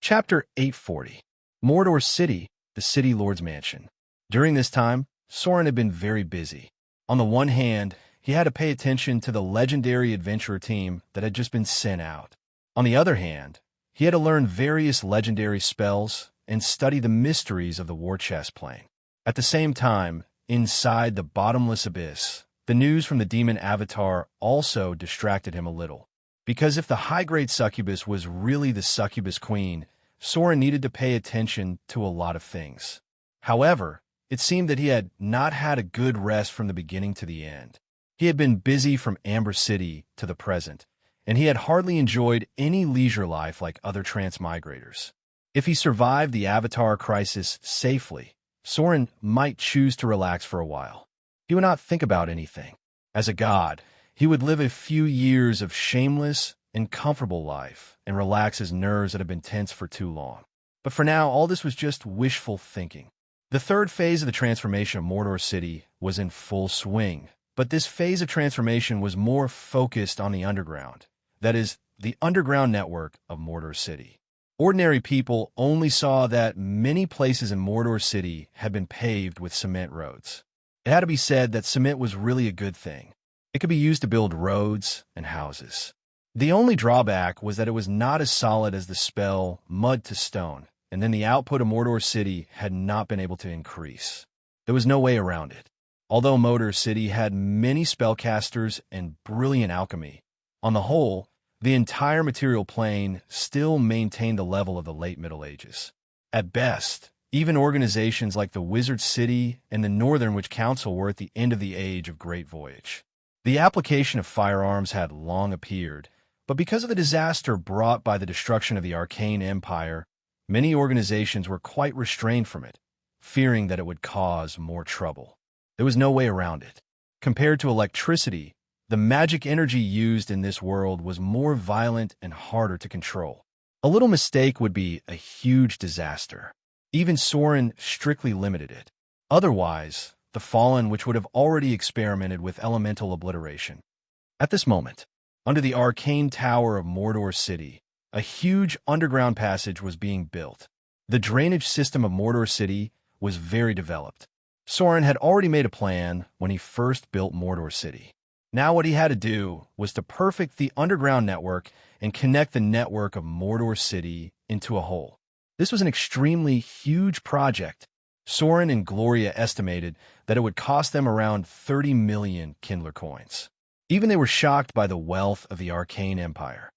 Chapter 840. Mordor City, the City Lord's Mansion. During this time, Soren had been very busy. On the one hand, he had to pay attention to the legendary adventurer team that had just been sent out. On the other hand, he had to learn various legendary spells and study the mysteries of the war chess plane. At the same time, inside the bottomless abyss, the news from the demon avatar also distracted him a little. Because if the high-grade succubus was really the succubus queen, Soren needed to pay attention to a lot of things. However, it seemed that he had not had a good rest from the beginning to the end. He had been busy from Amber City to the present, and he had hardly enjoyed any leisure life like other transmigrators. If he survived the Avatar crisis safely, Soren might choose to relax for a while. He would not think about anything. As a god, he would live a few years of shameless and comfortable life and relax his nerves that had been tense for too long. But for now, all this was just wishful thinking. The third phase of the transformation of Mordor City was in full swing, but this phase of transformation was more focused on the underground. That is, the underground network of Mordor City. Ordinary people only saw that many places in Mordor City had been paved with cement roads. It had to be said that cement was really a good thing. It could be used to build roads and houses. The only drawback was that it was not as solid as the spell Mud to Stone, and then the output of Mordor City had not been able to increase. There was no way around it. Although Mordor City had many spellcasters and brilliant alchemy, on the whole, the entire material plane still maintained the level of the late Middle Ages. At best, even organizations like the Wizard City and the Northern Witch Council were at the end of the age of Great Voyage. The application of firearms had long appeared, but because of the disaster brought by the destruction of the Arcane Empire, many organizations were quite restrained from it, fearing that it would cause more trouble. There was no way around it. Compared to electricity, the magic energy used in this world was more violent and harder to control. A little mistake would be a huge disaster. Even Soren strictly limited it. Otherwise, the Fallen which would have already experimented with elemental obliteration. At this moment, under the arcane tower of Mordor City, a huge underground passage was being built. The drainage system of Mordor City was very developed. Soren had already made a plan when he first built Mordor City. Now what he had to do was to perfect the underground network and connect the network of Mordor City into a whole. This was an extremely huge project. Soren and Gloria estimated that it would cost them around 30 million Kindler coins. Even they were shocked by the wealth of the Arcane Empire.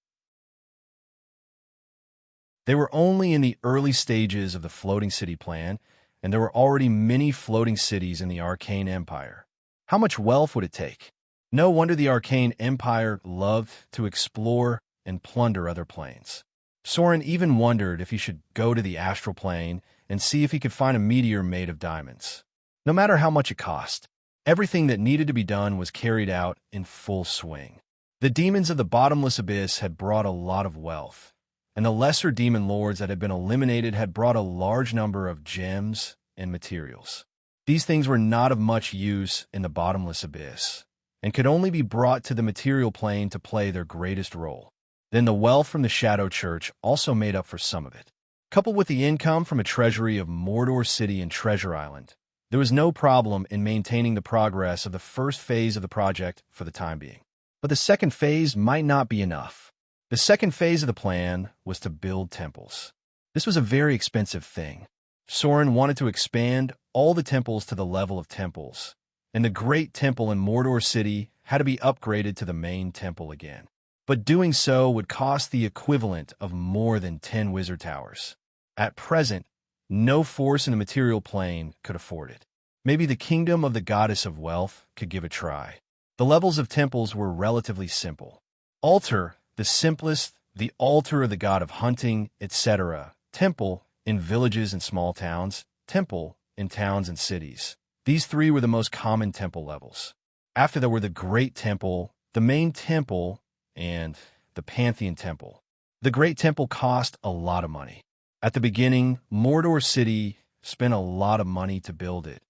They were only in the early stages of the floating city plan, and there were already many floating cities in the Arcane Empire. How much wealth would it take? No wonder the Arcane Empire loved to explore and plunder other planes. Soren even wondered if he should go to the astral plane and see if he could find a meteor made of diamonds. No matter how much it cost, everything that needed to be done was carried out in full swing. The demons of the bottomless abyss had brought a lot of wealth, and the lesser demon lords that had been eliminated had brought a large number of gems and materials. These things were not of much use in the bottomless abyss, and could only be brought to the material plane to play their greatest role. Then the wealth from the Shadow Church also made up for some of it. Coupled with the income from a treasury of Mordor City and Treasure Island, there was no problem in maintaining the progress of the first phase of the project for the time being. But the second phase might not be enough. The second phase of the plan was to build temples. This was a very expensive thing. Soren wanted to expand all the temples to the level of temples, and the great temple in Mordor City had to be upgraded to the main temple again. But doing so would cost the equivalent of more than 10 wizard towers. At present, no force in the material plane could afford it. Maybe the kingdom of the goddess of wealth could give a try. The levels of temples were relatively simple. Altar, the simplest, the altar of the god of hunting, etc. Temple, in villages and small towns. Temple, in towns and cities. These three were the most common temple levels. After there were the Great Temple, the Main Temple, and the Pantheon Temple. The Great Temple cost a lot of money. At the beginning, Mordor City spent a lot of money to build it,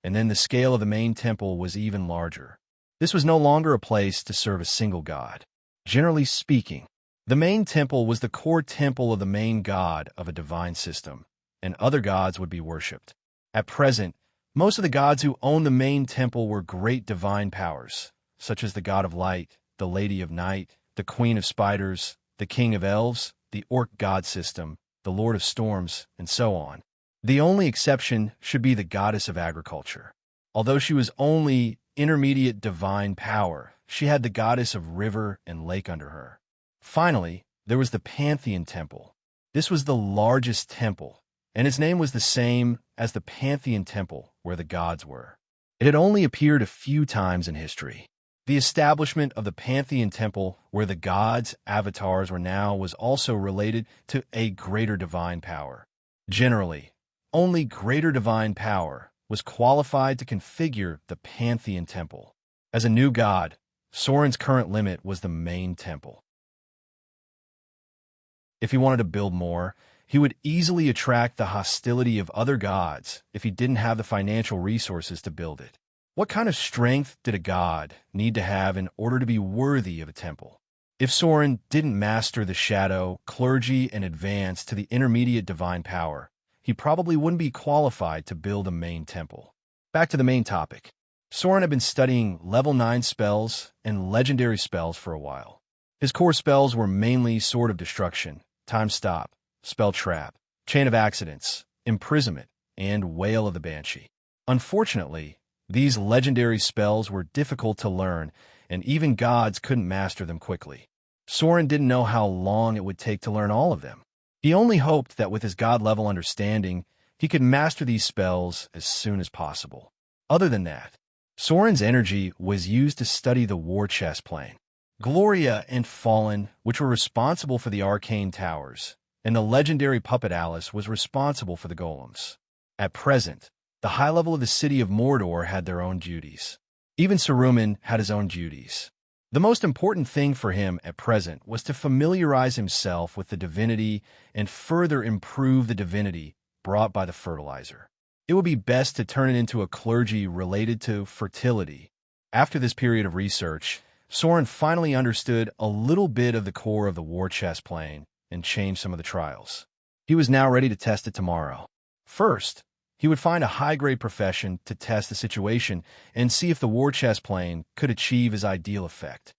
and then the scale of the main temple was even larger. This was no longer a place to serve a single god. Generally speaking, the main temple was the core temple of the main god of a divine system, and other gods would be worshipped. At present, most of the gods who owned the main temple were great divine powers, such as the god of light, the lady of night, the queen of spiders, the king of elves, the orc god system, the lord of storms, and so on. The only exception should be the goddess of agriculture. Although she was only intermediate divine power, she had the goddess of river and lake under her. Finally, there was the Pantheon Temple. This was the largest temple, and its name was the same as the Pantheon Temple where the gods were. It had only appeared a few times in history. The establishment of the Pantheon Temple, where the gods' avatars were now, was also related to a greater divine power. Generally, only greater divine power was qualified to configure the Pantheon Temple. As a new god, Soren's current limit was the main temple. If he wanted to build more, he would easily attract the hostility of other gods if he didn't have the financial resources to build it. What kind of strength did a god need to have in order to be worthy of a temple? If Soren didn't master the shadow, clergy, and advance to the intermediate divine power, he probably wouldn't be qualified to build a main temple. Back to the main topic. Soren had been studying level 9 spells and legendary spells for a while. His core spells were mainly Sword of Destruction, Time Stop, Spell Trap, Chain of Accidents, Imprisonment, and Wail of the Banshee. Unfortunately, these legendary spells were difficult to learn, and even gods couldn't master them quickly. Soren didn't know how long it would take to learn all of them. He only hoped that with his god-level understanding, he could master these spells as soon as possible. Other than that, Soren's energy was used to study the war chess plane. Gloria and Fallen, which were responsible for the arcane towers, and the legendary puppet Alice was responsible for the golems. At present, the high level of the city of Mordor had their own duties. Even Saruman had his own duties. The most important thing for him at present was to familiarize himself with the divinity and further improve the divinity brought by the fertilizer. It would be best to turn it into a clergy related to fertility. After this period of research, Soren finally understood a little bit of the core of the war chess plane and changed some of the trials. He was now ready to test it tomorrow. First, he would find a high-grade profession to test the situation and see if the war chess plane could achieve his ideal effect.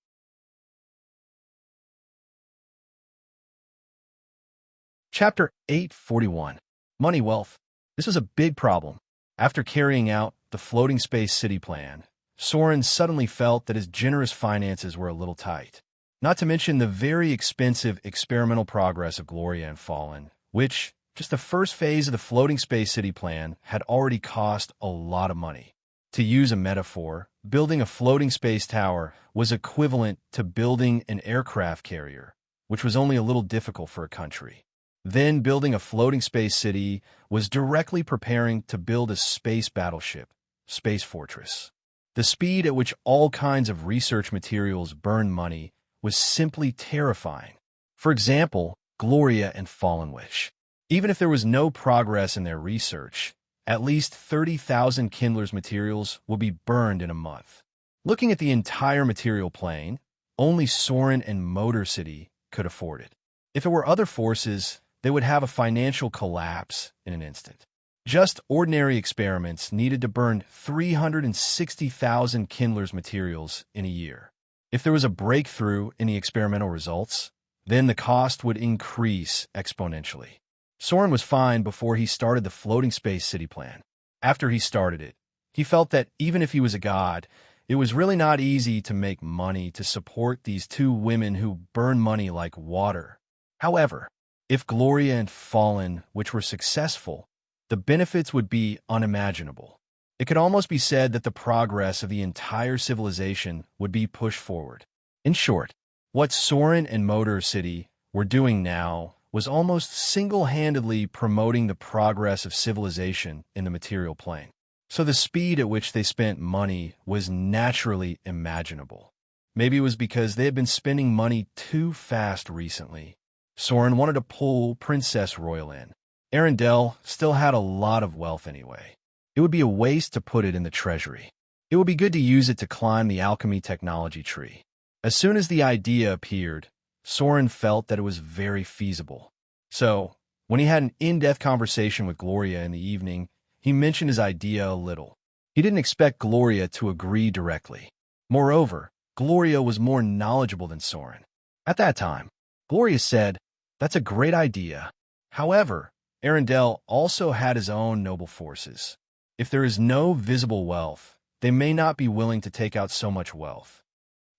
Chapter 841. Money Wealth. This was a big problem. After carrying out the floating space city plan, Soren suddenly felt that his generous finances were a little tight. Not to mention the very expensive experimental progress of Gloria and Fallen, which, just the first phase of the floating space city plan, had already cost a lot of money. To use a metaphor, building a floating space tower was equivalent to building an aircraft carrier, which was only a little difficult for a country. Then building a floating space city was directly preparing to build a space battleship, Space Fortress. The speed at which all kinds of research materials burned money was simply terrifying. For example, Gloria and Fallen Witch. Even if there was no progress in their research, at least 30,000 Kindler's materials will be burned in a month. Looking at the entire material plane, only Soren and Motor City could afford it. If it were other forces, they would have a financial collapse in an instant. Just ordinary experiments needed to burn 360,000 Kindler's materials in a year. If there was a breakthrough in the experimental results, then the cost would increase exponentially. Soren was fine before he started the floating space city plan. After he started it, he felt that even if he was a god, it was really not easy to make money to support these two women who burn money like water. However, If Gloria and Fallen, which were successful, the benefits would be unimaginable. It could almost be said that the progress of the entire civilization would be pushed forward. In short, what Soren and Motor City were doing now was almost single-handedly promoting the progress of civilization in the material plane. So the speed at which they spent money was naturally imaginable. Maybe it was because they had been spending money too fast recently. Soren wanted to pull Princess Royal in. Arendelle still had a lot of wealth anyway. It would be a waste to put it in the treasury. It would be good to use it to climb the alchemy technology tree. As soon as the idea appeared, Soren felt that it was very feasible. So, when he had an in-depth conversation with Gloria in the evening, he mentioned his idea a little. He didn't expect Gloria to agree directly. Moreover, Gloria was more knowledgeable than Soren. At that time, Gloria said, "That's a great idea." However, Arendelle also had his own noble forces. If there is no visible wealth, they may not be willing to take out so much wealth.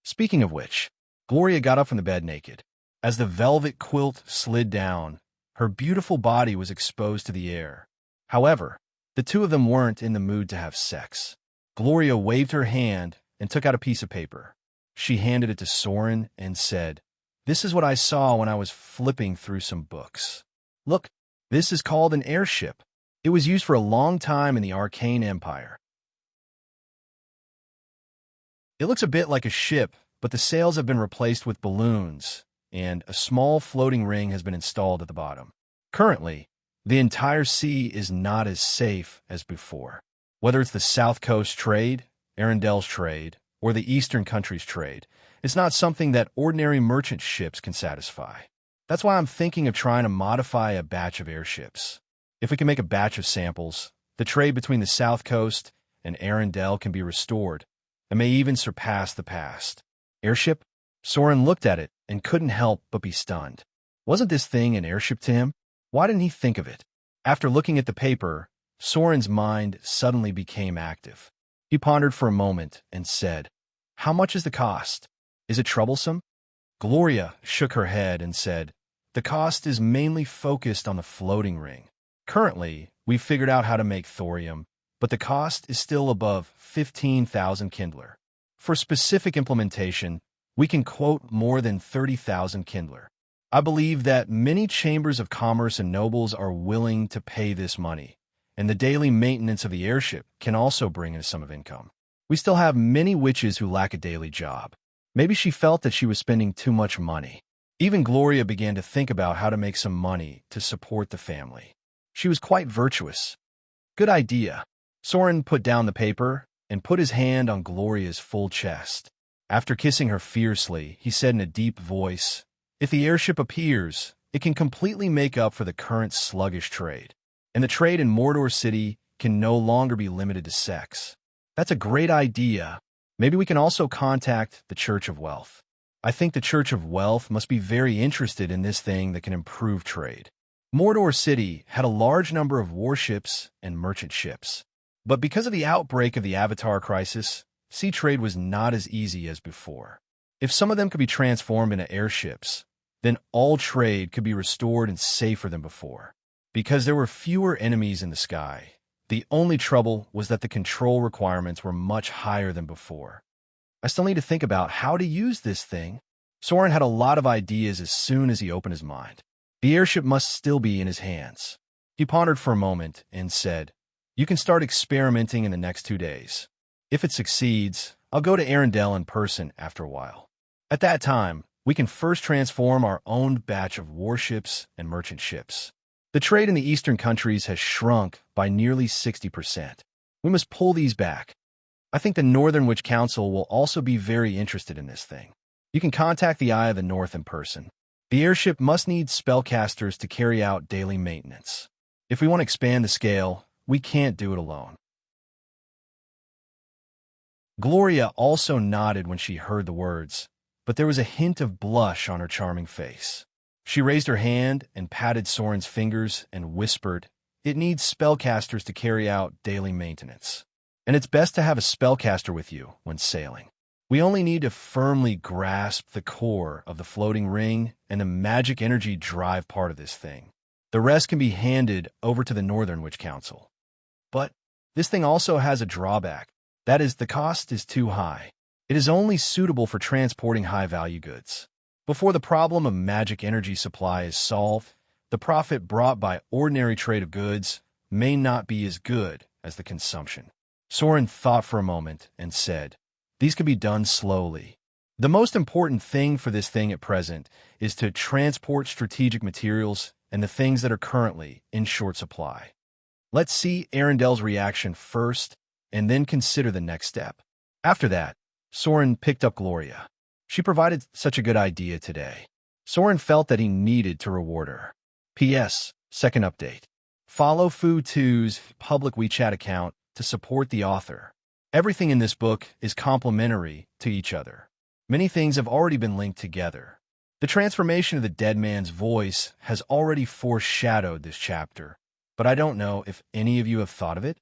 Speaking of which, Gloria got up from the bed naked. As the velvet quilt slid down, her beautiful body was exposed to the air. However, the two of them weren't in the mood to have sex. Gloria waved her hand and took out a piece of paper. She handed it to Soren and said, "This is what I saw when I was flipping through some books. Look, this is called an airship. It was used for a long time in the Arcane Empire. It looks a bit like a ship, but the sails have been replaced with balloons, and a small floating ring has been installed at the bottom. Currently, the entire sea is not as safe as before. Whether it's the South Coast trade, Arendelle's trade, or the Eastern countries trade, it's not something that ordinary merchant ships can satisfy. That's why I'm thinking of trying to modify a batch of airships. If we can make a batch of samples, the trade between the South Coast and Arendelle can be restored, and may even surpass the past." Airship? Soren looked at it and couldn't help but be stunned. Wasn't this thing an airship to him? Why didn't he think of it? After looking at the paper, Soren's mind suddenly became active. He pondered for a moment and said, "How much is the cost? Is it troublesome?" Gloria shook her head and said, "The cost is mainly focused on the floating ring. Currently, we've figured out how to make thorium, but the cost is still above 15,000 Kindler. For specific implementation, we can quote more than 30,000 Kindler. I believe that many chambers of commerce and nobles are willing to pay this money, and the daily maintenance of the airship can also bring in a sum of income. We still have many witches who lack a daily job." Maybe she felt that she was spending too much money. Even Gloria began to think about how to make some money to support the family. She was quite virtuous. "Good idea." Soren put down the paper and put his hand on Gloria's full chest. After kissing her fiercely, he said in a deep voice, "If the airship appears, it can completely make up for the current sluggish trade. And the trade in Mordor City can no longer be limited to sex. That's a great idea. Maybe we can also contact the Church of Wealth. I think the Church of Wealth must be very interested in this thing that can improve trade." Mordor City had a large number of warships and merchant ships. But because of the outbreak of the Avatar crisis, sea trade was not as easy as before. If some of them could be transformed into airships, then all trade could be restored and safer than before. Because there were fewer enemies in the sky, the only trouble was that the control requirements were much higher than before. I still need to think about how to use this thing. Soren had a lot of ideas as soon as he opened his mind. The airship must still be in his hands. He pondered for a moment and said, "You can start experimenting in the next 2 days. If it succeeds, I'll go to Arendelle in person after a while. At that time, we can first transform our own batch of warships and merchant ships. The trade in the eastern countries has shrunk by nearly 60%. We must pull these back. I think the Northern Witch Council will also be very interested in this thing. You can contact the Eye of the North in person. The airship must need spellcasters to carry out daily maintenance. If we want to expand the scale, we can't do it alone." Gloria also nodded when she heard the words, but there was a hint of blush on her charming face. She raised her hand and patted Soren's fingers and whispered, "It needs spellcasters to carry out daily maintenance. And it's best to have a spellcaster with you when sailing. We only need to firmly grasp the core of the floating ring and the magic energy drive part of this thing. The rest can be handed over to the Northern Witch Council. But this thing also has a drawback. That is, the cost is too high. It is only suitable for transporting high-value goods. Before the problem of magic energy supply is solved, the profit brought by ordinary trade of goods may not be as good as the consumption. Soren thought for a moment and said, "These can be done slowly. The most important thing for this thing at present is to transport strategic materials and the things that are currently in short supply. Let's see Arendel's reaction first and then consider the next step." After that, Soren picked up Gloria. She provided such a good idea today. Soren felt that he needed to reward her. P.S. Second update. Follow Fu2's public WeChat account to support the author. Everything in this book is complementary to each other. Many things have already been linked together. The transformation of the dead man's voice has already foreshadowed this chapter, but I don't know if any of you have thought of it.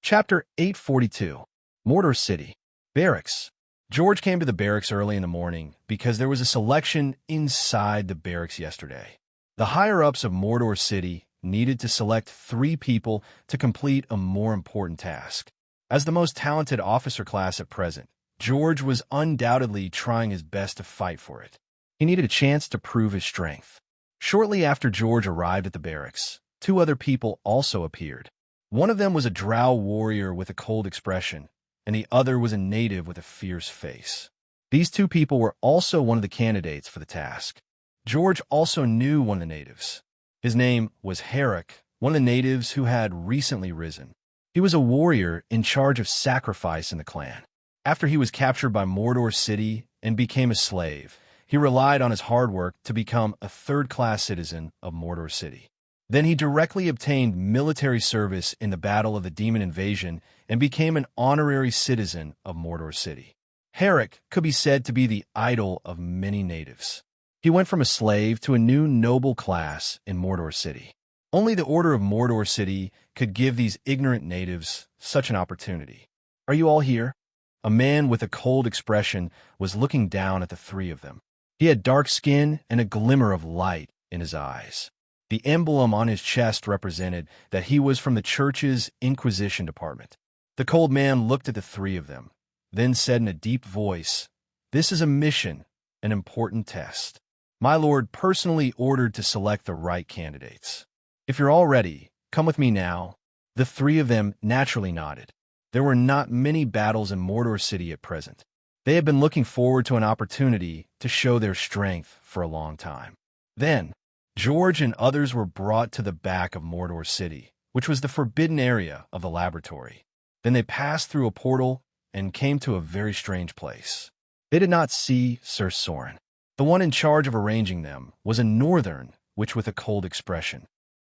Chapter 842. Mordor City. Barracks. George came to the barracks early in the morning because there was a selection inside the barracks yesterday. The higher-ups of Mordor City needed to select 3 people to complete a more important task. As the most talented officer class at present, George was undoubtedly trying his best to fight for it. He needed a chance to prove his strength. Shortly after George arrived at the barracks, 2 other people also appeared. One of them was a drow warrior with a cold expression, and the other was a native with a fierce face. These 2 people were also one of the candidates for the task. George also knew one of the natives. His name was Herrick, one of the natives who had recently risen. He was a warrior in charge of sacrifice in the clan. After he was captured by Mordor City and became a slave, he relied on his hard work to become a third-class citizen of Mordor City. Then he directly obtained military service in the Battle of the Demon Invasion and became an honorary citizen of Mordor City. Herrick could be said to be the idol of many natives. He went from a slave to a new noble class in Mordor City. Only the Order of Mordor City could give these ignorant natives such an opportunity. "Are you all here?" A man with a cold expression was looking down at the 3 of them. He had dark skin and a glimmer of light in his eyes. The emblem on his chest represented that he was from the church's Inquisition department. The cold man looked at the 3 of them, then said in a deep voice, "This is a mission, an important test. My lord personally ordered to select the right candidates. If you're all ready, come with me now." The 3 of them naturally nodded. There were not many battles in Mordor City at present. They had been looking forward to an opportunity to show their strength for a long time. Then, George and others were brought to the back of Mordor City, which was the forbidden area of the laboratory. Then they passed through a portal and came to a very strange place. They did not see Sir Soren. The one in charge of arranging them was a northern witch with a cold expression.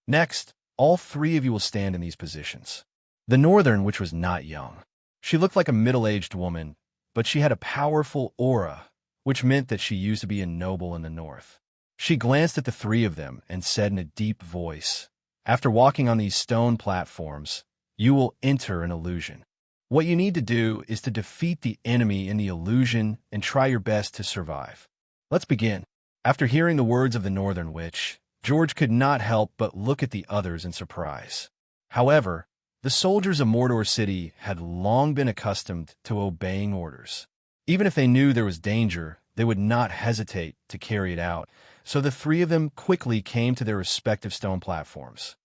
Next, all 3 of you will stand in these positions. The northern witch was not young. She looked like a middle-aged woman, but she had a powerful aura, which meant that she used to be a noble in the north. She glanced at the 3 of them and said in a deep voice, "After walking on these stone platforms, you will enter an illusion. What you need to do is to defeat the enemy in the illusion and try your best to survive. Let's begin." After hearing the words of the Northern Witch, George could not help but look at the others in surprise. However, the soldiers of Mordor City had long been accustomed to obeying orders. Even if they knew there was danger, they would not hesitate to carry it out, so the 3 of them quickly came to their respective stone platforms.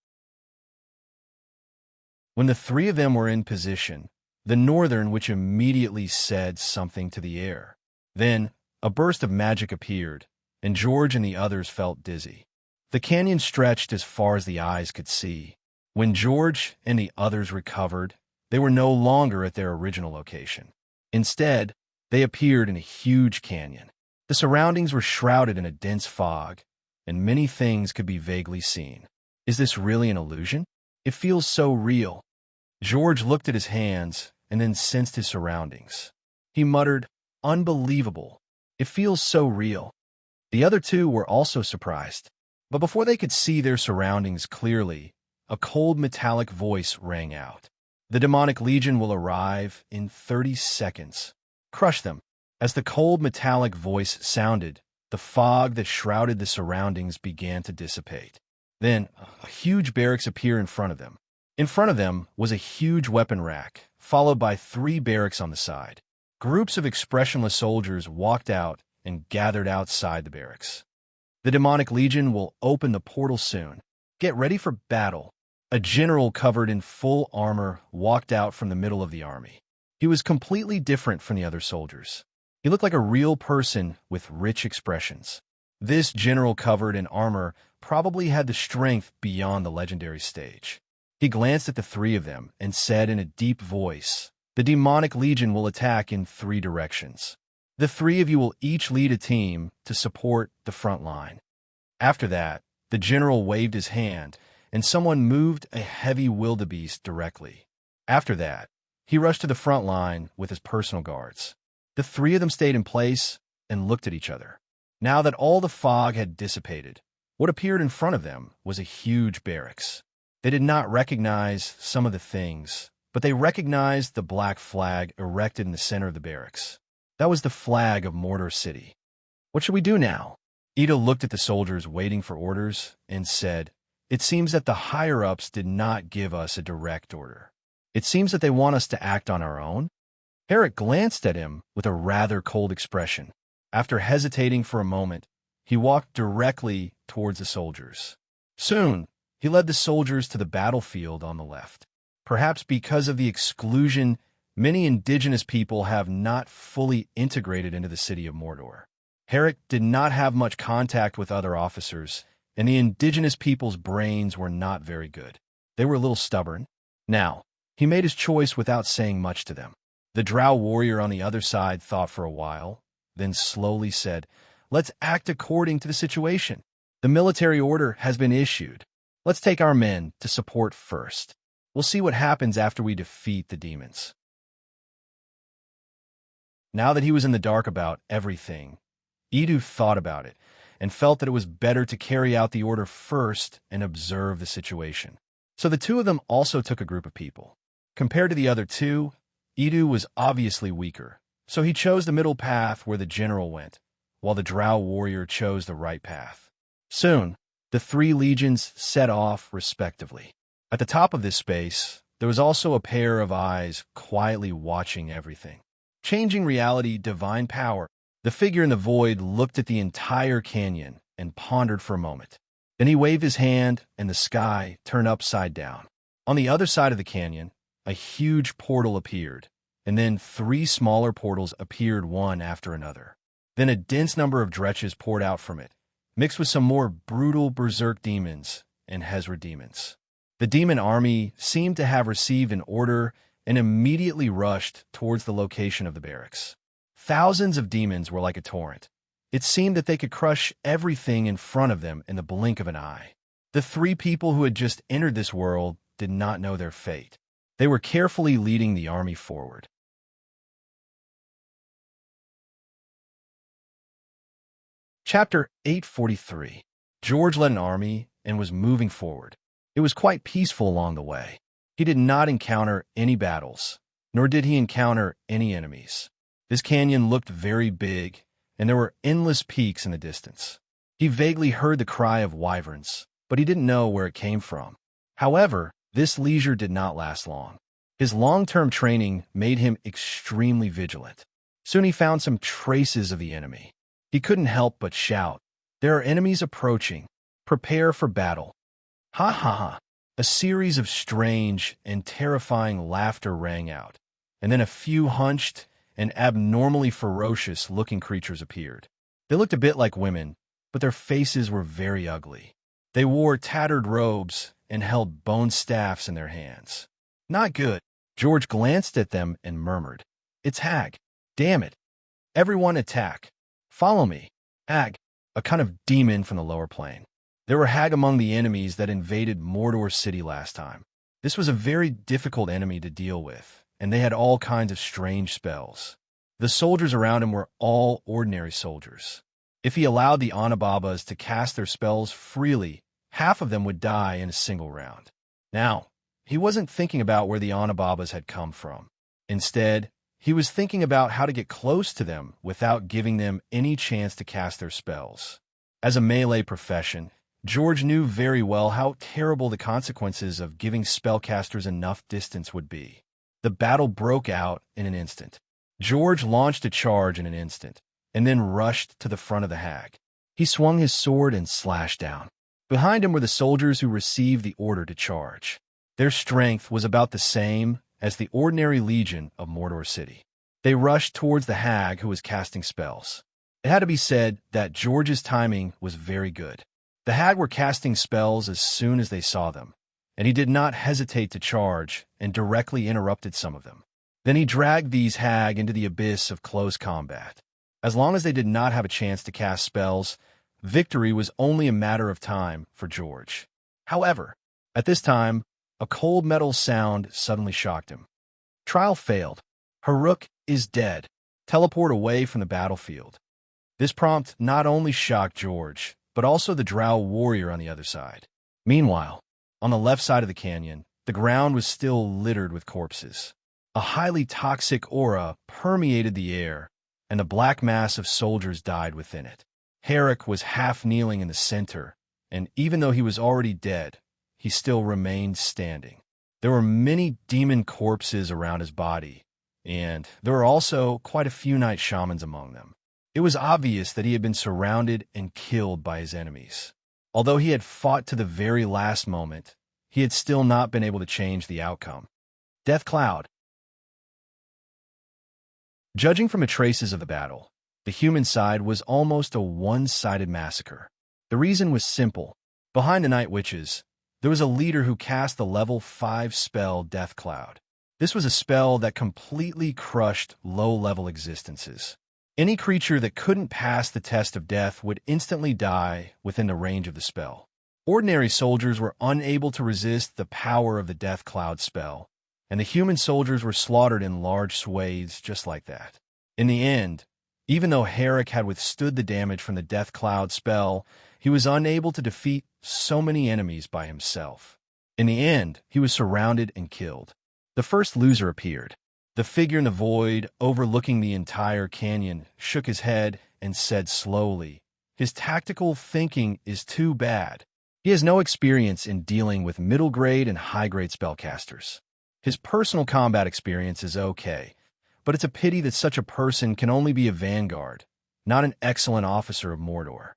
When the 3 of them were in position, the Northern Witch immediately said something to the air. Then, a burst of magic appeared, and George and the others felt dizzy. The canyon stretched as far as the eyes could see. When George and the others recovered, they were no longer at their original location. Instead, they appeared in a huge canyon. The surroundings were shrouded in a dense fog, and many things could be vaguely seen. Is this really an illusion? It feels so real. George looked at his hands and then sensed his surroundings. He muttered, "Unbelievable. It feels so real." The other 2 were also surprised. But before they could see their surroundings clearly, a cold metallic voice rang out. The demonic legion will arrive in 30 seconds. Crush them. As the cold metallic voice sounded, the fog that shrouded the surroundings began to dissipate. Then, a huge barracks appeared in front of them. In front of them was a huge weapon rack, followed by 3 barracks on the side. Groups of expressionless soldiers walked out and gathered outside the barracks. The demonic legion will open the portal soon. Get ready for battle. A general covered in full armor walked out from the middle of the army. He was completely different from the other soldiers. He looked like a real person with rich expressions. This general covered in armor probably had the strength beyond the legendary stage. He glanced at the 3 of them and said in a deep voice, "The demonic legion will attack in 3 directions. The 3 of you will each lead a team to support the front line." After that, the general waved his hand, and someone moved a heavy wildebeest directly. After that, he rushed to the front line with his personal guards. The 3 of them stayed in place and looked at each other. Now that all the fog had dissipated, what appeared in front of them was a huge barracks. They did not recognize some of the things, but they recognized the black flag erected in the center of the barracks. That was the flag of Mordor City. "What should we do now?" Ida looked at the soldiers waiting for orders and said, "It seems that the higher-ups did not give us a direct order. It seems that they want us to act on our own." Eric glanced at him with a rather cold expression. After hesitating for a moment, he walked directly towards the soldiers. Soon, he led the soldiers to the battlefield on the left. Perhaps because of the exclusion, many indigenous people have not fully integrated into the city of Mordor. Herrick did not have much contact with other officers, and the indigenous people's brains were not very good. They were a little stubborn. Now, he made his choice without saying much to them. The drow warrior on the other side thought for a while, then slowly said, "Let's act according to the situation. The military order has been issued. Let's take our men to support first. We'll see what happens after we defeat the demons." Now that he was in the dark about everything, Edu thought about it and felt that it was better to carry out the order first and observe the situation. So the 2 of them also took a group of people. Compared to the other 2, Edu was obviously weaker, so he chose the middle path where the general went, while the drow warrior chose the right path. Soon, the 3 legions set off respectively. At the top of this space, there was also a pair of eyes quietly watching everything. Changing reality, divine power. The figure in the void looked at the entire canyon and pondered for a moment. Then he waved his hand, and the sky turned upside down. On the other side of the canyon, a huge portal appeared, and then 3 smaller portals appeared one after another. Then a dense number of dretches poured out from it, mixed with some more brutal berserk demons and Hezra demons. The demon army seemed to have received an order and immediately rushed towards the location of the barracks. Thousands of demons were like a torrent. It seemed that they could crush everything in front of them in the blink of an eye. The 3 people who had just entered this world did not know their fate. They were carefully leading the army forward. Chapter 843. George led an army and was moving forward. It was quite peaceful along the way. He did not encounter any battles, nor did he encounter any enemies. This canyon looked very big, and there were endless peaks in the distance. He vaguely heard the cry of wyverns, but he didn't know where it came from. However, this leisure did not last long. His long-term training made him extremely vigilant. Soon he found some traces of the enemy. He couldn't help but shout, "There are enemies approaching. Prepare for battle." Ha ha ha. A series of strange and terrifying laughter rang out, and then a few hunched and abnormally ferocious-looking creatures appeared. They looked a bit like women, but their faces were very ugly. They wore tattered robes and held bone staffs in their hands. Not good. George glanced at them and murmured, "It's Hag. Damn it. Everyone attack. Follow me." Hag, a kind of demon from the lower plane. There were Hag among the enemies that invaded Mordor City last time. This was a very difficult enemy to deal with, and they had all kinds of strange spells. The soldiers around him were all ordinary soldiers. If he allowed the Anababas to cast their spells freely, half of them would die in a single round. Now, He wasn't thinking about where the Anababas had come from. Instead, he was thinking about how to get close to them without giving them any chance to cast their spells. As a melee profession, George knew very well how terrible the consequences of giving spellcasters enough distance would be. The battle broke out in an instant. George launched a charge in an instant, and then rushed to the front of the hag. He swung his sword and slashed down. Behind him were the soldiers who received the order to charge. Their strength was about the same as the ordinary legion of Mordor City. They rushed towards the hag who was casting spells. It had to be said that George's timing was very good. The hag were casting spells as soon as they saw them, and he did not hesitate to charge and directly interrupted some of them. Then he dragged these hag into the abyss of close combat. As long as they did not have a chance to cast spells, victory was only a matter of time for George. However, at this time, a cold metal sound suddenly shocked him. Trial failed. Haruk is dead. Teleport away from the battlefield. This prompt not only shocked George, but also the drow warrior on the other side. Meanwhile, on the left side of the canyon, the ground was still littered with corpses. A highly toxic aura permeated the air, and the black mass of soldiers died within it. Haruk was half kneeling in the center, and even though he was already dead, he still remained standing. There were many demon corpses around his body, and there were also quite a few night shamans among them. It was obvious that he had been surrounded and killed by his enemies. Although he had fought to the very last moment, he had still not been able to change the outcome. Death Cloud. Judging from the traces of the battle, the human side was almost a one-sided massacre. The reason was simple. Behind the Night Witches, there was a leader who cast the level 5 spell Death Cloud. This was a spell that completely crushed low-level existences. Any creature that couldn't pass the test of death would instantly die within the range of the spell. Ordinary soldiers were unable to resist the power of the Death Cloud spell, and the human soldiers were slaughtered in large swathes just like that. In the end, even though Haruk had withstood the damage from the Death Cloud spell, he was unable to defeat so many enemies by himself. In the end, he was surrounded and killed. The first loser appeared. The figure in the void, overlooking the entire canyon, shook his head and said slowly, "His tactical thinking is too bad. He has no experience in dealing with middle-grade and high-grade spellcasters. His personal combat experience is okay, but it's a pity that such a person can only be a vanguard, not an excellent officer of Mordor."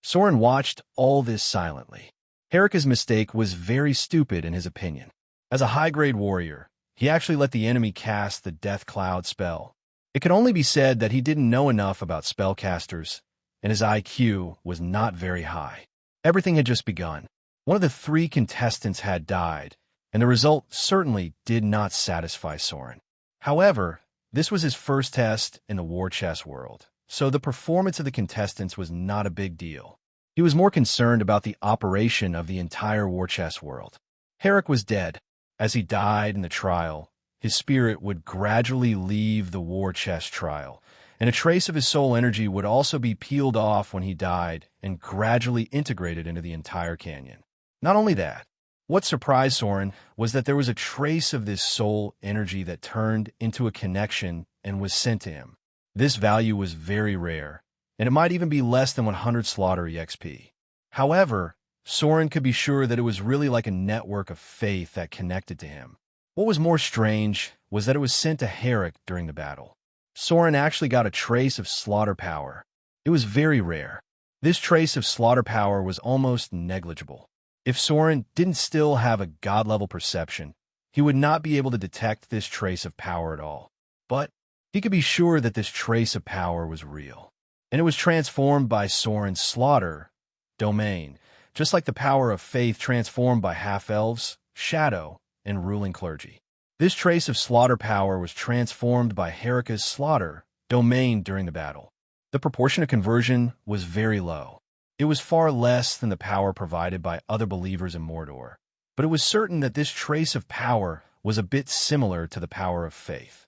Soren watched all this silently. Haruk's mistake was very stupid in his opinion. As a high-grade warrior, he actually let the enemy cast the Death Cloud spell. It could only be said that he didn't know enough about spellcasters, and his IQ was not very high. Everything had just begun. One of the 3 contestants had died, and the result certainly did not satisfy Soren. However, this was his first test in the war chess world, so the performance of the contestants was not a big deal. He was more concerned about the operation of the entire war chess world. Haruk was dead. As he died in the trial, his spirit would gradually leave the war chess trial, and a trace of his soul energy would also be peeled off when he died and gradually integrated into the entire canyon. Not only that, what surprised Soren was that there was a trace of this soul energy that turned into a connection and was sent to him. This value was very rare, and it might even be less than 100 slaughter EXP. However, Soren could be sure that it was really like a network of faith that connected to him. What was more strange was that it was sent to Haruk during the battle. Soren actually got a trace of slaughter power. It was very rare. This trace of slaughter power was almost negligible. If Soren didn't still have a god-level perception, he would not be able to detect this trace of power at all. But he could be sure that this trace of power was real. And it was transformed by Soren's slaughter domain, just like the power of faith transformed by half-elves, shadow, and ruling clergy. This trace of slaughter power was transformed by Haruk's slaughter domain during the battle. The proportion of conversion was very low. It was far less than the power provided by other believers in Mordor, but it was certain that this trace of power was a bit similar to the power of faith.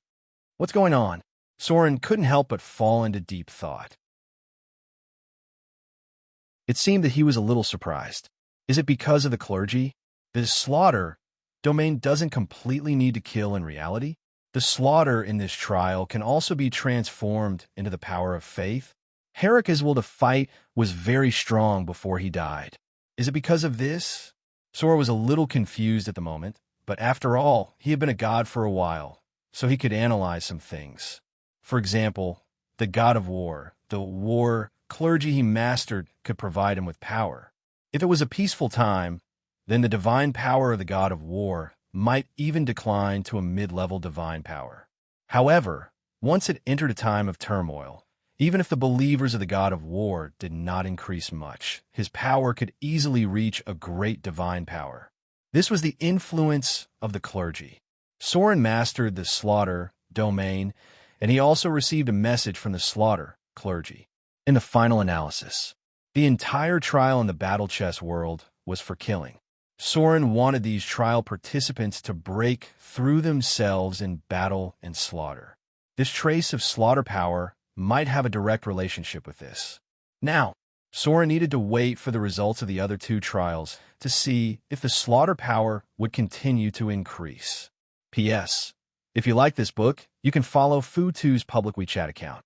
What's going on? Soren couldn't help but fall into deep thought. It seemed that he was a little surprised. Is it because of the clergy? The slaughter Domain doesn't completely need to kill in reality. The slaughter in this trial can also be transformed into the power of faith. Herrick's will to fight was very strong before he died. Is it because of this? Sora was a little confused at the moment, but after all, he had been a god for a while, so he could analyze some things. For example, the god of war, the war clergy he mastered could provide him with power. If it was a peaceful time, then the divine power of the god of war might even decline to a mid-level divine power. However, once it entered a time of turmoil, even if the believers of the god of war did not increase much, his power could easily reach a great divine power. This was the influence of the clergy. Soren mastered the slaughter domain, and he also received a message from the slaughter clergy. In the final analysis, the entire trial in the battle chess world was for killing. Soren wanted these trial participants to break through themselves in battle and slaughter. This trace of slaughter power might have a direct relationship with this. Now, Soren needed to wait for the results of the other two trials to see if the slaughter power would continue to increase. P.S. If you like this book, you can follow Fu2's public WeChat account.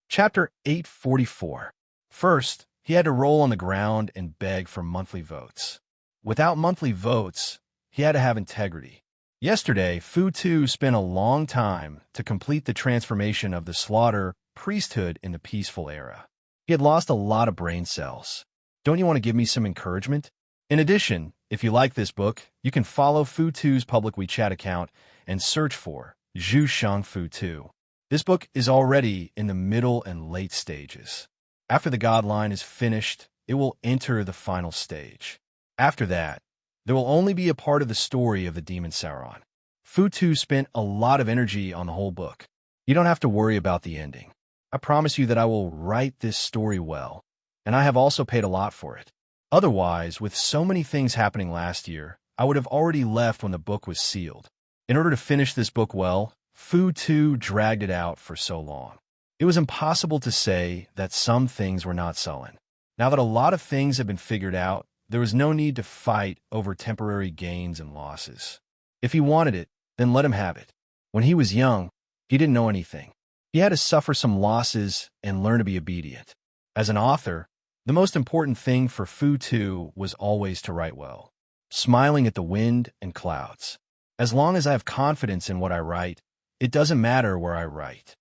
Chapter 844. First, he had to roll on the ground and beg for monthly votes. Without monthly votes, he had to have integrity. Yesterday, Fu2 spent a long time to complete the transformation of the slaughter priesthood in the peaceful era. He had lost a lot of brain cells. Don't you want to give me some encouragement? In addition, if you like this book, you can follow Fu2's public WeChat account and search for Zhu Shang Fu2. This book is already in the middle and late stages. After the god line is finished, it will enter the final stage. After that, there will only be a part of the story of the demon Sauron. Fu2 spent a lot of energy on the whole book. You don't have to worry about the ending. I promise you that I will write this story well, and I have also paid a lot for it. Otherwise, with so many things happening last year, I would have already left when the book was sealed. In order to finish this book well, Fu2 dragged it out for so long. It was impossible to say that some things were not sullen. Now that a lot of things have been figured out, there was no need to fight over temporary gains and losses. If he wanted it, then let him have it. When he was young, he didn't know anything. He had to suffer some losses and learn to be obedient. As an author, the most important thing for Fu2 was always to write well, smiling at the wind and clouds. As long as I have confidence in what I write, it doesn't matter where I write.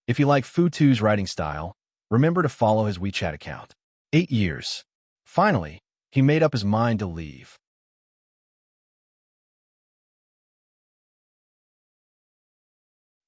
If you like Fu2's writing style, remember to follow his WeChat account. 8 years. Finally, he made up his mind to leave.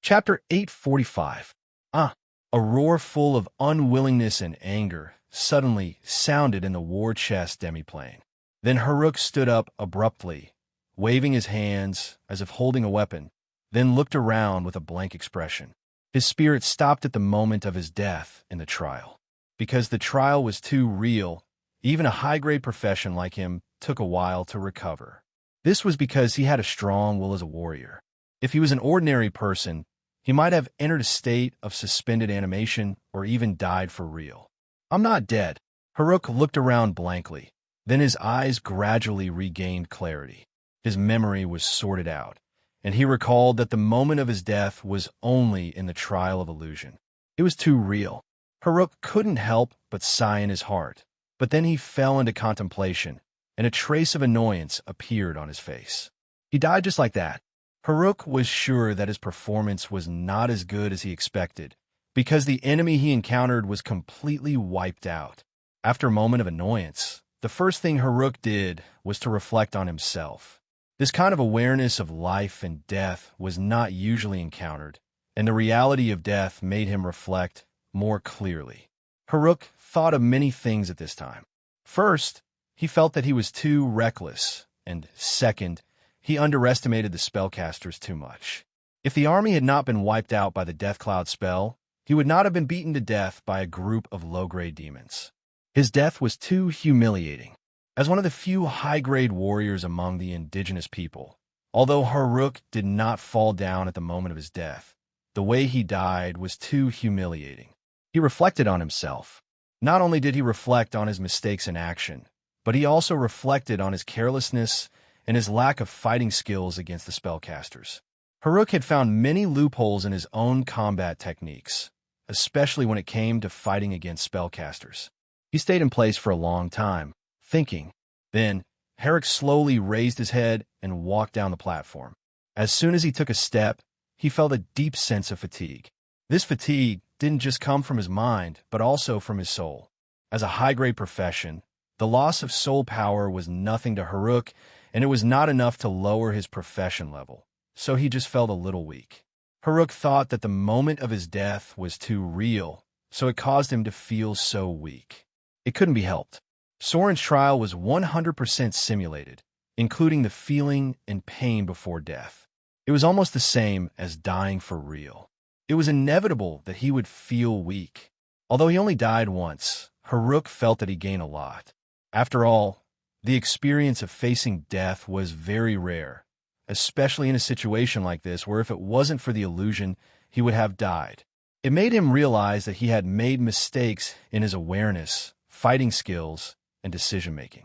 Chapter 845. A roar full of unwillingness and anger suddenly sounded in the war chest demiplane. Then Haruk stood up abruptly, waving his hands as if holding a weapon, then looked around with a blank expression. His spirit stopped at the moment of his death in the trial. Because the trial was too real, even a high-grade profession like him took a while to recover. This was because he had a strong will as a warrior. If he was an ordinary person, he might have entered a state of suspended animation or even died for real. I'm not dead. Haruk looked around blankly. Then his eyes gradually regained clarity. His memory was sorted out, and he recalled that the moment of his death was only in the trial of illusion. It was too real. Haruk couldn't help but sigh in his heart, but then he fell into contemplation, and a trace of annoyance appeared on his face. He died just like that. Haruk was sure that his performance was not as good as he expected, because the enemy he encountered was completely wiped out. After a moment of annoyance, the first thing Haruk did was to reflect on himself. This kind of awareness of life and death was not usually encountered, and the reality of death made him reflect more clearly. Haruk thought of many things at this time. First, he felt that he was too reckless, and second, he underestimated the spellcasters too much. If the army had not been wiped out by the Death Cloud spell, he would not have been beaten to death by a group of low-grade demons. His death was too humiliating. As one of the few high-grade warriors among the indigenous people, although Haruk did not fall down at the moment of his death, the way he died was too humiliating. He reflected on himself. Not only did he reflect on his mistakes in action, but he also reflected on his carelessness and his lack of fighting skills against the spellcasters. Haruk had found many loopholes in his own combat techniques, especially when it came to fighting against spellcasters. He stayed in place for a long time, thinking. Then, Haruk slowly raised his head and walked down the platform. As soon as he took a step, he felt a deep sense of fatigue. This fatigue didn't just come from his mind, but also from his soul. As a high-grade profession, the loss of soul power was nothing to Haruk, and it was not enough to lower his profession level, so he just felt a little weak. Haruk thought that the moment of his death was too real, so it caused him to feel so weak. It couldn't be helped. Soren's trial was 100% simulated, including the feeling and pain before death. It was almost the same as dying for real. It was inevitable that he would feel weak. Although he only died once, Haruk felt that he gained a lot. After all, the experience of facing death was very rare, especially in a situation like this where if it wasn't for the illusion, he would have died. It made him realize that he had made mistakes in his awareness, fighting skills, and decision-making.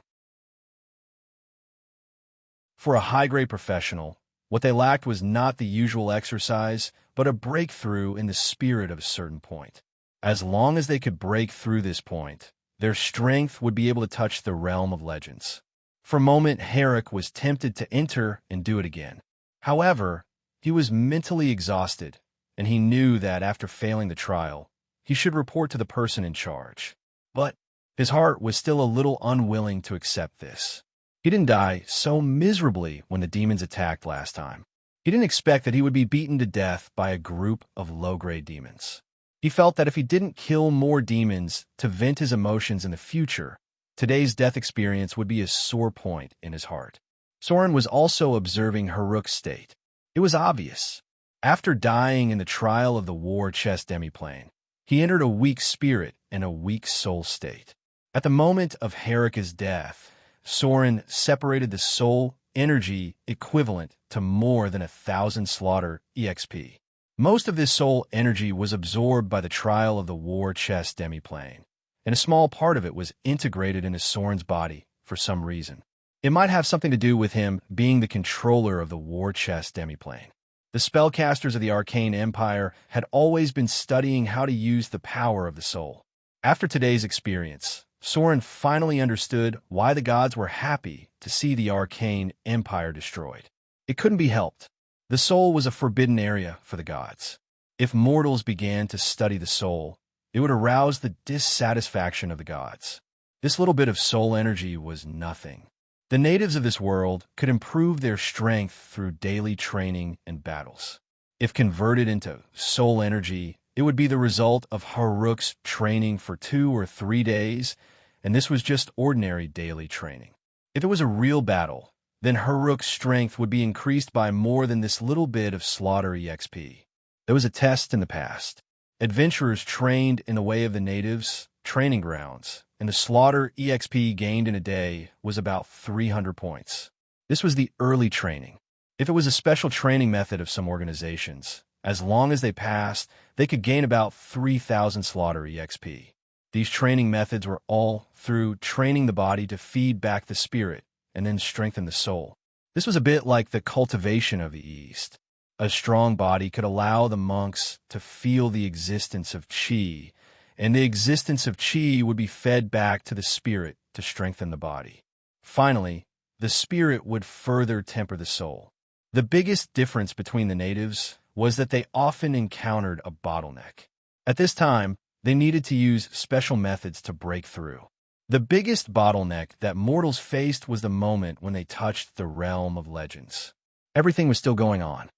For a high-grade professional, what they lacked was not the usual exercise, but a breakthrough in the spirit of a certain point. As long as they could break through this point, their strength would be able to touch the realm of legends. For a moment, Haruk was tempted to enter and do it again. However, he was mentally exhausted, and he knew that after failing the trial, he should report to the person in charge. But his heart was still a little unwilling to accept this. He didn't die so miserably when the demons attacked last time. He didn't expect that he would be beaten to death by a group of low-grade demons. He felt that if he didn't kill more demons to vent his emotions in the future, today's death experience would be a sore point in his heart. Soren was also observing Haruk's state. It was obvious. After dying in the trial of the war chest demiplane, he entered a weak spirit and a weak soul state. At the moment of Haruk's death, Soren separated the soul energy equivalent to more than 1,000 slaughter EXP. Most of this soul energy was absorbed by the trial of the war chest demiplane, and a small part of it was integrated into Soren's body for some reason. It might have something to do with him being the controller of the war chest demiplane. The spellcasters of the Arcane Empire had always been studying how to use the power of the soul. After today's experience, Soren finally understood why the gods were happy to see the Arcane Empire destroyed. It couldn't be helped. The soul was a forbidden area for the gods. If mortals began to study the soul, it would arouse the dissatisfaction of the gods. This little bit of soul energy was nothing. The natives of this world could improve their strength through daily training and battles. If converted into soul energy, it would be the result of Haruk's training for 2 or 3 days, and this was just ordinary daily training. If it was a real battle, then Haruk's strength would be increased by more than this little bit of slaughter EXP. There was a test in the past. Adventurers trained in the way of the natives' training grounds, and the slaughter EXP gained in a day was about 300 points. This was the early training. If it was a special training method of some organizations, as long as they passed, they could gain about 3,000 slaughter EXP. These training methods were all through training the body to feed back the spirit and then strengthen the soul. This was a bit like the cultivation of the East. A strong body could allow the monks to feel the existence of qi, and the existence of qi would be fed back to the spirit to strengthen the body. Finally, the spirit would further temper the soul. The biggest difference between the natives was that they often encountered a bottleneck. At this time, they needed to use special methods to break through. The biggest bottleneck that mortals faced was the moment when they touched the realm of legends. Everything was still going on.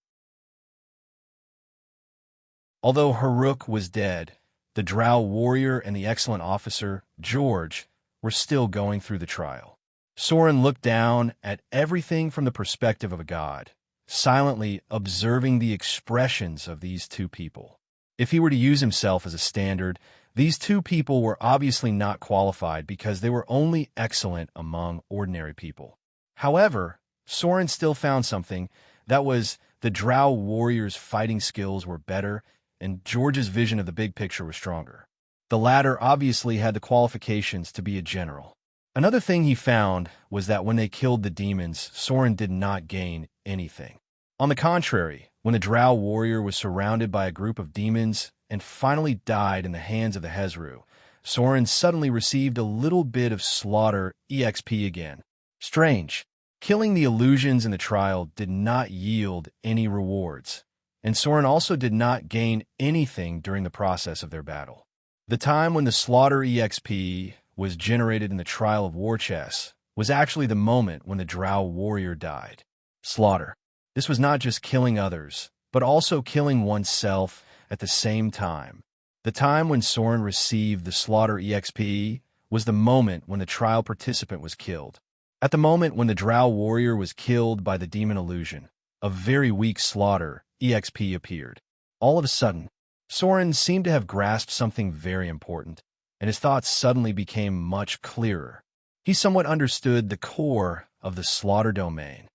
Although Haruk was dead, the drow warrior and the excellent officer, George, were still going through the trial. Soren looked down at everything from the perspective of a god, silently observing the expressions of these two people. If he were to use himself as a standard, these two people were obviously not qualified because they were only excellent among ordinary people. However, Soren still found something. That was, the drow warrior's fighting skills were better, and George's vision of the big picture was stronger. The latter obviously had the qualifications to be a general. Another thing he found was that when they killed the demons, Soren did not gain anything. On the contrary, when the Drow warrior was surrounded by a group of demons and finally died in the hands of the Hezru, Soren suddenly received a little bit of slaughter EXP again. Strange. Killing the illusions in the trial did not yield any rewards, and Soren also did not gain anything during the process of their battle. The time when the slaughter EXP was generated in the trial of war chess was actually the moment when the Drow warrior died. Slaughter. This was not just killing others, but also killing oneself at the same time. The time when Soren received the slaughter EXP was the moment when the trial participant was killed. At the moment when the Drow warrior was killed by the demon illusion, a very weak slaughter EXP appeared. All of a sudden, Soren seemed to have grasped something very important, and his thoughts suddenly became much clearer. He somewhat understood the core of the slaughter domain.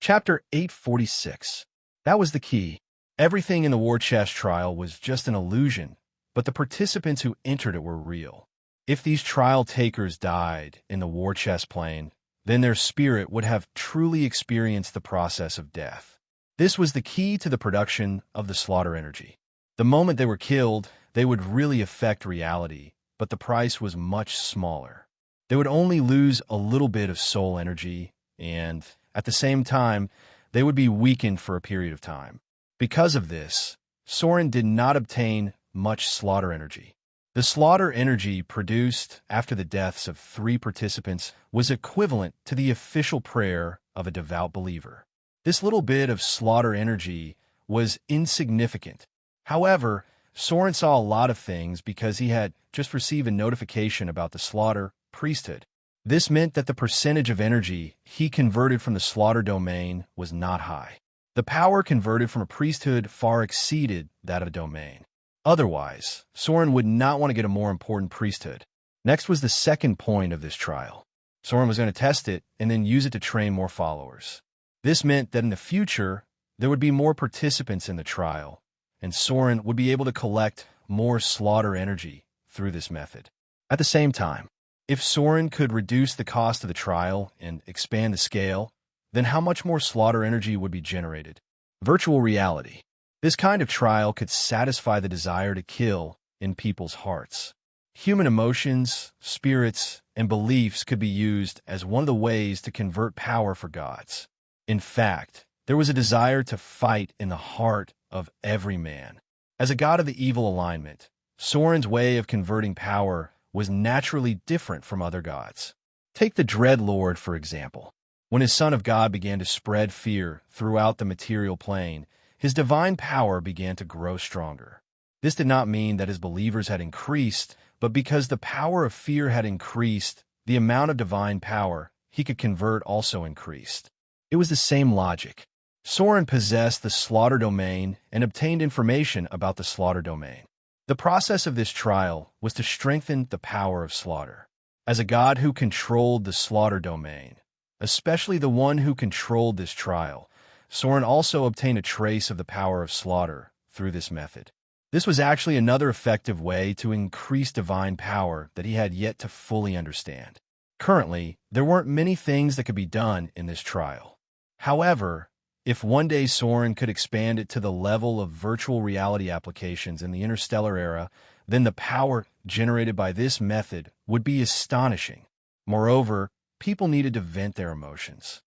Chapter 846. That was the key. Everything in the war chess trial was just an illusion, but the participants who entered it were real. If these trial takers died in the war chess plane, then their spirit would have truly experienced the process of death. This was the key to the production of the slaughter energy. The moment they were killed, they would really affect reality, but the price was much smaller. They would only lose a little bit of soul energy, and at the same time, they would be weakened for a period of time. Because of this, Soren did not obtain much slaughter energy. The slaughter energy produced after the deaths of 3 participants was equivalent to the official prayer of a devout believer. This little bit of slaughter energy was insignificant. However, Soren saw a lot of things because he had just received a notification about the slaughter priesthood. This meant that the percentage of energy he converted from the slaughter domain was not high. The power converted from a priesthood far exceeded that of a domain. Otherwise, Soren would not want to get a more important priesthood. Next was the second point of this trial. Soren was going to test it and then use it to train more followers. This meant that in the future, there would be more participants in the trial, and Soren would be able to collect more slaughter energy through this method. At the same time, if Soren could reduce the cost of the trial and expand the scale, then how much more slaughter energy would be generated? Virtual reality. This kind of trial could satisfy the desire to kill in people's hearts. Human emotions, spirits, and beliefs could be used as one of the ways to convert power for gods. In fact, there was a desire to fight in the heart of every man. As a god of the evil alignment, Soren's way of converting power was naturally different from other gods. Take the Dreadlord, for example. When his son of God began to spread fear throughout the material plane, his divine power began to grow stronger. This did not mean that his believers had increased, but because the power of fear had increased, the amount of divine power he could convert also increased. It was the same logic. Soren possessed the slaughter domain and obtained information about the slaughter domain. The process of this trial was to strengthen the power of slaughter. As a god who controlled the slaughter domain, especially the one who controlled this trial, Soren also obtained a trace of the power of slaughter through this method. This was actually another effective way to increase divine power that he had yet to fully understand. Currently, there weren't many things that could be done in this trial. However, if one day Soren could expand it to the level of virtual reality applications in the interstellar era, then the power generated by this method would be astonishing. Moreover, people needed to vent their emotions.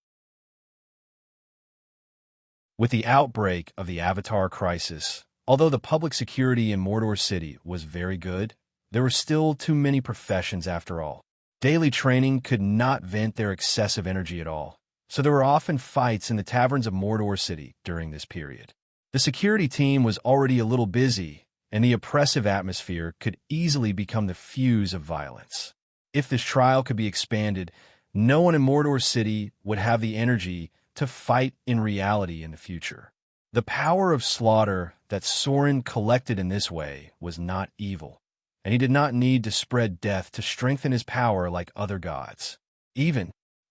With the outbreak of the Avatar crisis, although the public security in Mordor City was very good, there were still too many professions after all. Daily training could not vent their excessive energy at all, so there were often fights in the taverns of Mordor City during this period. The security team was already a little busy, and the oppressive atmosphere could easily become the fuse of violence. If this trial could be expanded, no one in Mordor City would have the energy to fight in reality in the future. The power of slaughter that Soren collected in this way was not evil, and he did not need to spread death to strengthen his power like other gods.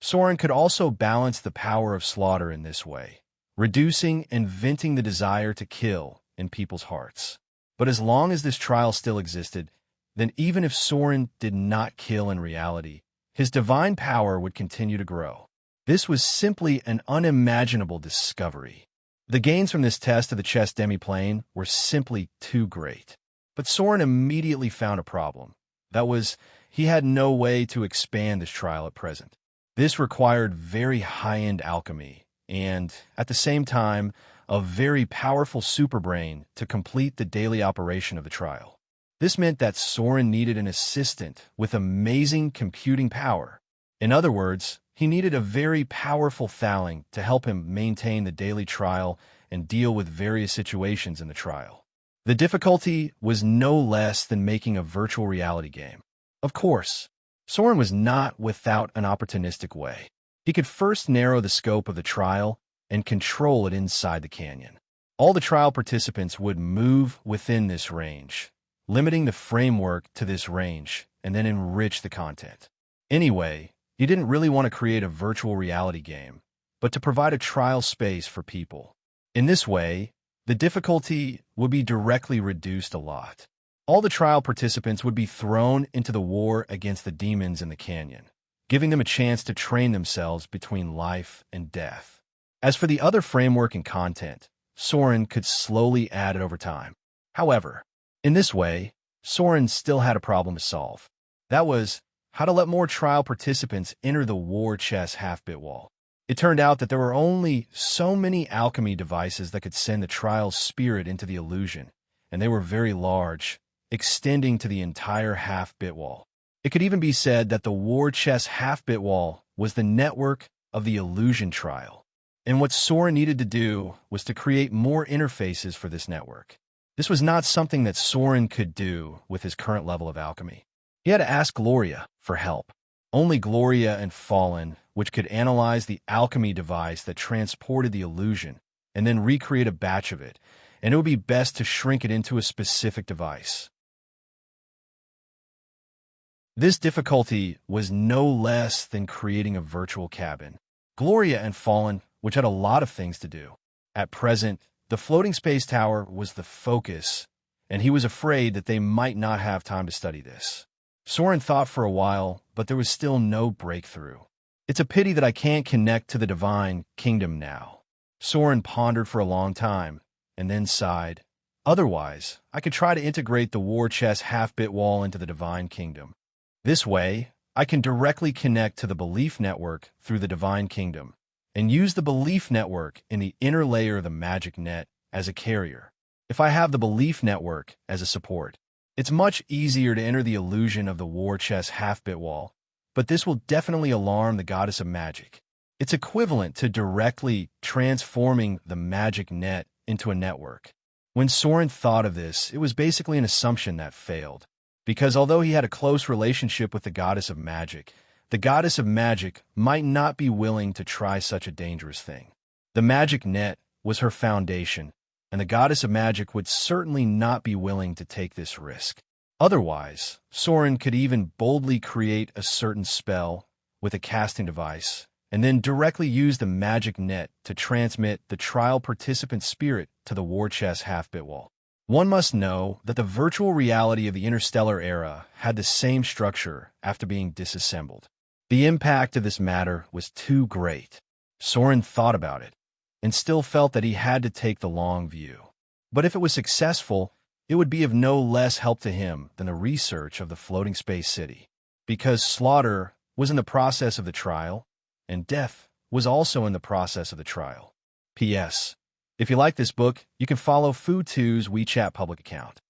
Soren could also balance the power of slaughter in this way, reducing and venting the desire to kill in people's hearts. But as long as this trial still existed, then even if Soren did not kill in reality, his divine power would continue to grow. This was simply an unimaginable discovery. The gains from this test of the chess demiplane were simply too great. But Soren immediately found a problem. That was, he had no way to expand this trial at present. This required very high-end alchemy and, at the same time, a very powerful superbrain to complete the daily operation of the trial. This meant that Soren needed an assistant with amazing computing power. In other words, he needed a very powerful Thaling to help him maintain the daily trial and deal with various situations in the trial. The difficulty was no less than making a virtual reality game. Of course, Soren was not without an opportunistic way. He could first narrow the scope of the trial and control it inside the canyon. All the trial participants would move within this range, limiting the framework to this range, and then enrich the content. Anyway, he didn't really want to create a virtual reality game, but to provide a trial space for people. In this way, the difficulty would be directly reduced a lot. All the trial participants would be thrown into the war against the demons in the canyon, giving them a chance to train themselves between life and death. As for the other framework and content, Soren could slowly add it over time. However, in this way, Soren still had a problem to solve. That was, how to let more trial participants enter the war chess half-bit wall. It turned out that there were only so many alchemy devices that could send the trial's spirit into the illusion, and they were very large, extending to the entire half-bit wall. It could even be said that the war chess half-bit wall was the network of the illusion trial. And what Soren needed to do was to create more interfaces for this network. This was not something that Soren could do with his current level of alchemy. He had to ask Gloria for help. Only Gloria and Fallen, which could analyze the alchemy device that transported the illusion and then recreate a batch of it, and it would be best to shrink it into a specific device. This difficulty was no less than creating a virtual cabin. Gloria and Fallen, which had a lot of things to do. At present, the floating space tower was the focus, and he was afraid that they might not have time to study this. Soren thought for a while, but there was still no breakthrough. It's a pity that I can't connect to the divine kingdom now. Soren pondered for a long time, and then sighed. Otherwise, I could try to integrate the war chess half-bit wall into the divine kingdom. This way, I can directly connect to the belief network through the divine kingdom, and use the belief network in the inner layer of the magic net as a carrier. If I have the belief network as a support, it's much easier to enter the illusion of the war chess half-bit wall, but this will definitely alarm the goddess of magic. It's equivalent to directly transforming the magic net into a network. When Soren thought of this, it was basically an assumption that failed, because although he had a close relationship with the goddess of magic might not be willing to try such a dangerous thing. The magic net was her foundation, and the goddess of magic would certainly not be willing to take this risk. Otherwise, Soren could even boldly create a certain spell with a casting device, and then directly use the magic net to transmit the trial participant spirit to the war chess half-bit wall. One must know that the virtual reality of the interstellar era had the same structure after being disassembled. The impact of this matter was too great. Soren thought about it, and still felt that he had to take the long view. But if it was successful, it would be of no less help to him than the research of the floating space city, because slaughter was in the process of the trial, and death was also in the process of the trial. P.S. If you like this book, you can follow Fu2's WeChat public account.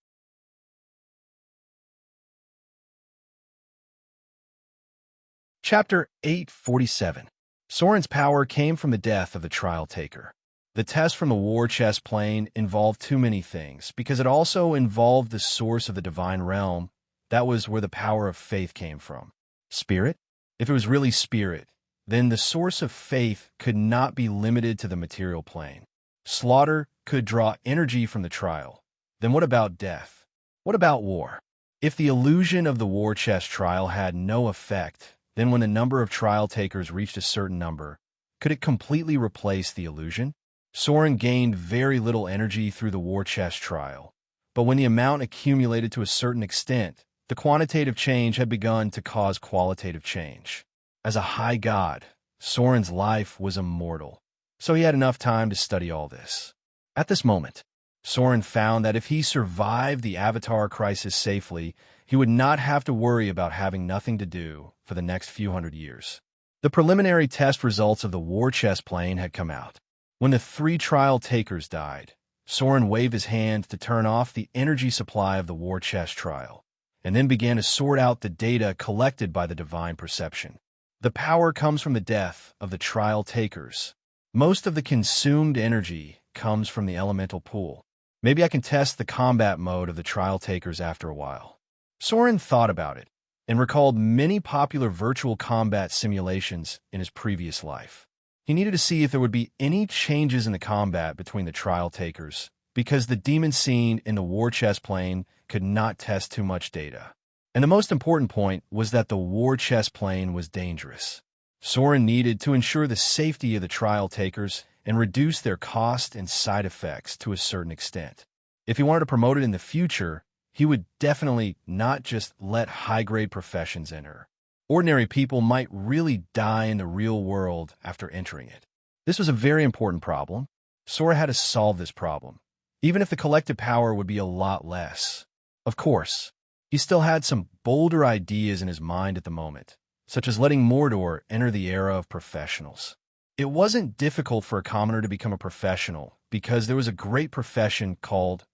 Chapter 847. Soren's power came from the death of the trial taker. The test from the war chess plane involved too many things, because it also involved the source of the divine realm. That was where the power of faith came from. Spirit? If it was really spirit, then the source of faith could not be limited to the material plane. Slaughter could draw energy from the trial. Then what about death? What about war? If the illusion of the war chess trial had no effect, then when the number of trial takers reached a certain number, could it completely replace the illusion? Soren gained very little energy through the war chest trial, but when the amount accumulated to a certain extent, the quantitative change had begun to cause qualitative change. As a high god, Soren's life was immortal, so he had enough time to study all this. At this moment, Soren found that if he survived the Avatar crisis safely, he would not have to worry about having nothing to do for the next few hundred years. The preliminary test results of the war chest plane had come out. When the 3 trial takers died, Soren waved his hand to turn off the energy supply of the war chest trial, and then began to sort out the data collected by the divine perception. The power comes from the death of the trial takers. Most of the consumed energy comes from the elemental pool. Maybe I can test the combat mode of the trial takers after a while. Soren thought about it and recalled many popular virtual combat simulations in his previous life. He needed to see if there would be any changes in the combat between the trial takers, because the demon scene in the war chest plane could not test too much data. And the most important point was that the war chest plane was dangerous. Soren needed to ensure the safety of the trial takers and reduce their cost and side effects to a certain extent. If he wanted to promote it in the future, he would definitely not just let high-grade professions enter. Ordinary people might really die in the real world after entering it. This was a very important problem. Soren had to solve this problem, even if the collective power would be a lot less. Of course, he still had some bolder ideas in his mind at the moment, such as letting Mordor enter the era of professionals. It wasn't difficult for a commoner to become a professional because there was a great profession called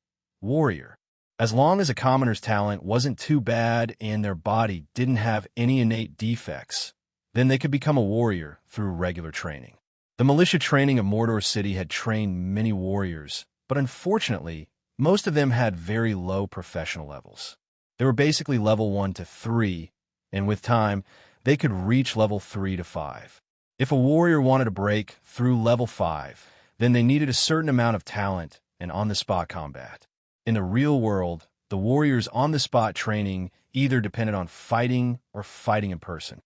warrior. As long as a commoner's talent wasn't too bad and their body didn't have any innate defects, then they could become a warrior through regular training. The militia training of Mordor City had trained many warriors, but unfortunately, most of them had very low professional levels. They were basically level 1 to 3, and with time, they could reach level 3 to 5. If a warrior wanted to break through level 5, then they needed a certain amount of talent and on-the-spot combat. In the real world, the warrior's on-the-spot training either depended on fighting or fighting in person.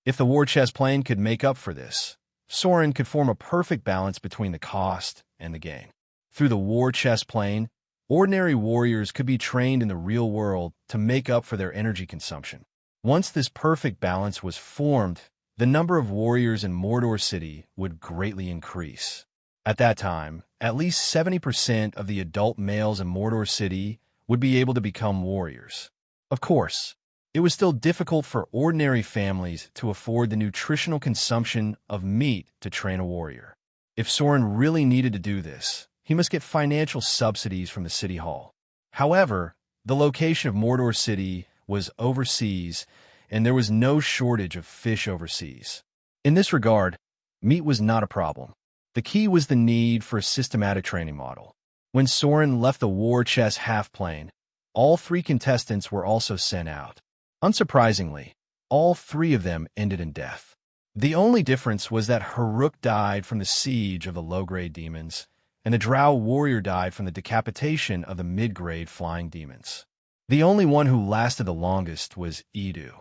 If the war chest plane could make up for this, Soren could form a perfect balance between the cost and the gain. Through the war chest plane, ordinary warriors could be trained in the real world to make up for their energy consumption. Once this perfect balance was formed, the number of warriors in Mordor City would greatly increase. At that time, at least 70% of the adult males in Mordor City would be able to become warriors. Of course, it was still difficult for ordinary families to afford the nutritional consumption of meat to train a warrior. If Soren really needed to do this, he must get financial subsidies from the city hall. However, the location of Mordor City was overseas, and there was no shortage of fish overseas. In this regard, meat was not a problem. The key was the need for a systematic training model. When Soren left the war chest half-plane, all 3 contestants were also sent out. Unsurprisingly, all 3 of them ended in death. The only difference was that Haruk died from the siege of the low-grade demons, and the Drow warrior died from the decapitation of the mid-grade flying demons. The only one who lasted the longest was Edu.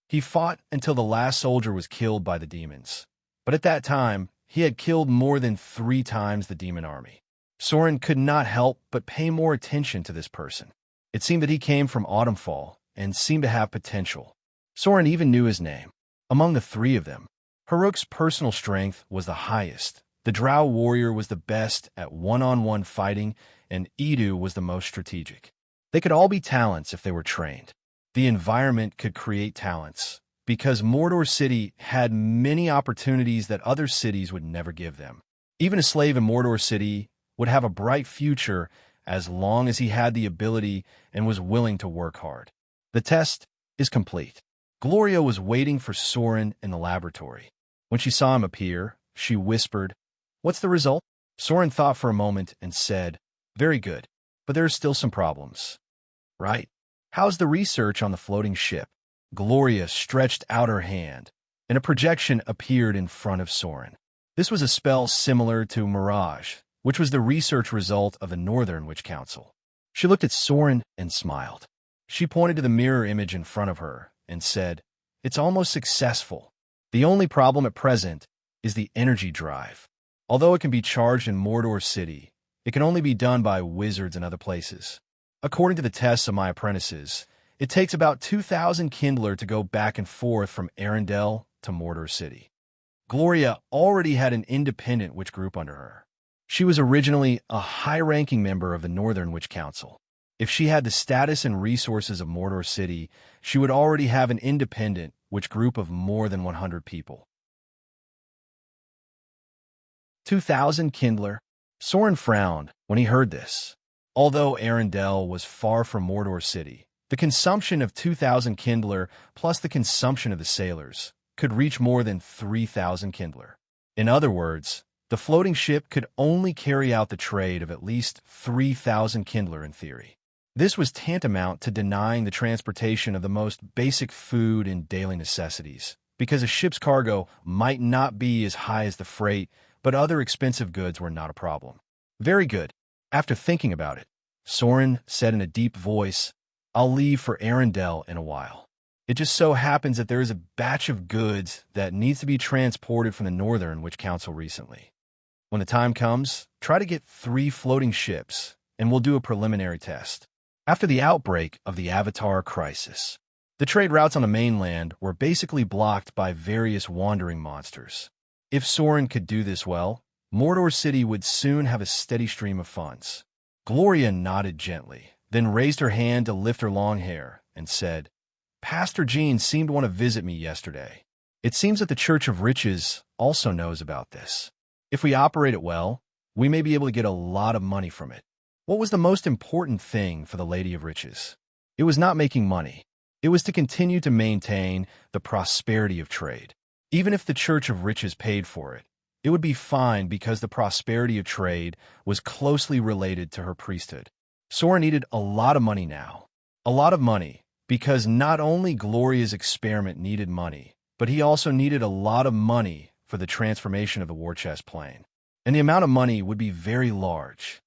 He fought until the last soldier was killed by the demons, but at that time, he had killed more than 3 times the demon army. Soren could not help but pay more attention to this person. It seemed that he came from Autumnfall and seemed to have potential. Soren even knew his name. Among the 3 of them, Haruk's personal strength was the highest. The Drow warrior was the best at one-on-one fighting, and Edu was the most strategic. They could all be talents if they were trained. The environment could create talents, because Mordor City had many opportunities that other cities would never give them. Even a slave in Mordor City would have a bright future as long as he had the ability and was willing to work hard. The test is complete. Gloria was waiting for Soren in the laboratory. When she saw him appear, she whispered, "What's the result?" Soren thought for a moment and said, "Very good, but there are still some problems." "Right. How's the research on the floating ship?" Gloria stretched out her hand, and a projection appeared in front of Soren. This was a spell similar to Mirage, which was the research result of the Northern Witch Council. She looked at Soren and smiled. She pointed to the mirror image in front of her and said, "It's almost successful. The only problem at present is the energy drive. Although it can be charged in Mordor City, it can only be done by wizards in other places. According to the tests of my apprentices, it takes about 2,000 Kindler to go back and forth from Arendelle to Mordor City. Gloria already had an independent witch group under her. She was originally a high-ranking member of the Northern Witch Council. If she had the status and resources of Mordor City, she would already have an independent witch group of more than 100 people. 2,000 Kindler. Soren frowned when he heard this. Although Arendelle was far from Mordor City, the consumption of 2,000 Kindler plus the consumption of the sailors could reach more than 3,000 Kindler. In other words, the floating ship could only carry out the trade of at least 3,000 Kindler in theory. This was tantamount to denying the transportation of the most basic food and daily necessities, because a ship's cargo might not be as high as the freight, but other expensive goods were not a problem. Very good. After thinking about it, Soren said in a deep voice, "I'll leave for Arendelle in a while. It just so happens that there is a batch of goods that needs to be transported from the Northern Witch Council recently. When the time comes, try to get 3 floating ships, and we'll do a preliminary test." After the outbreak of the Avatar crisis, the trade routes on the mainland were basically blocked by various wandering monsters. If Soren could do this well, Mordor City would soon have a steady stream of funds. Gloria nodded gently, then raised her hand to lift her long hair and said, "Pastor Jean seemed to want to visit me yesterday. It seems that the Church of Riches also knows about this. If we operate it well, we may be able to get a lot of money from it." What was the most important thing for the Lady of Riches? It was not making money. It was to continue to maintain the prosperity of trade. Even if the Church of Riches paid for it, it would be fine because the prosperity of trade was closely related to her priesthood. Soren needed a lot of money now. A lot of money, because not only Gloria's experiment needed money, but he also needed a lot of money for the transformation of the war chest plane. And the amount of money would be very large.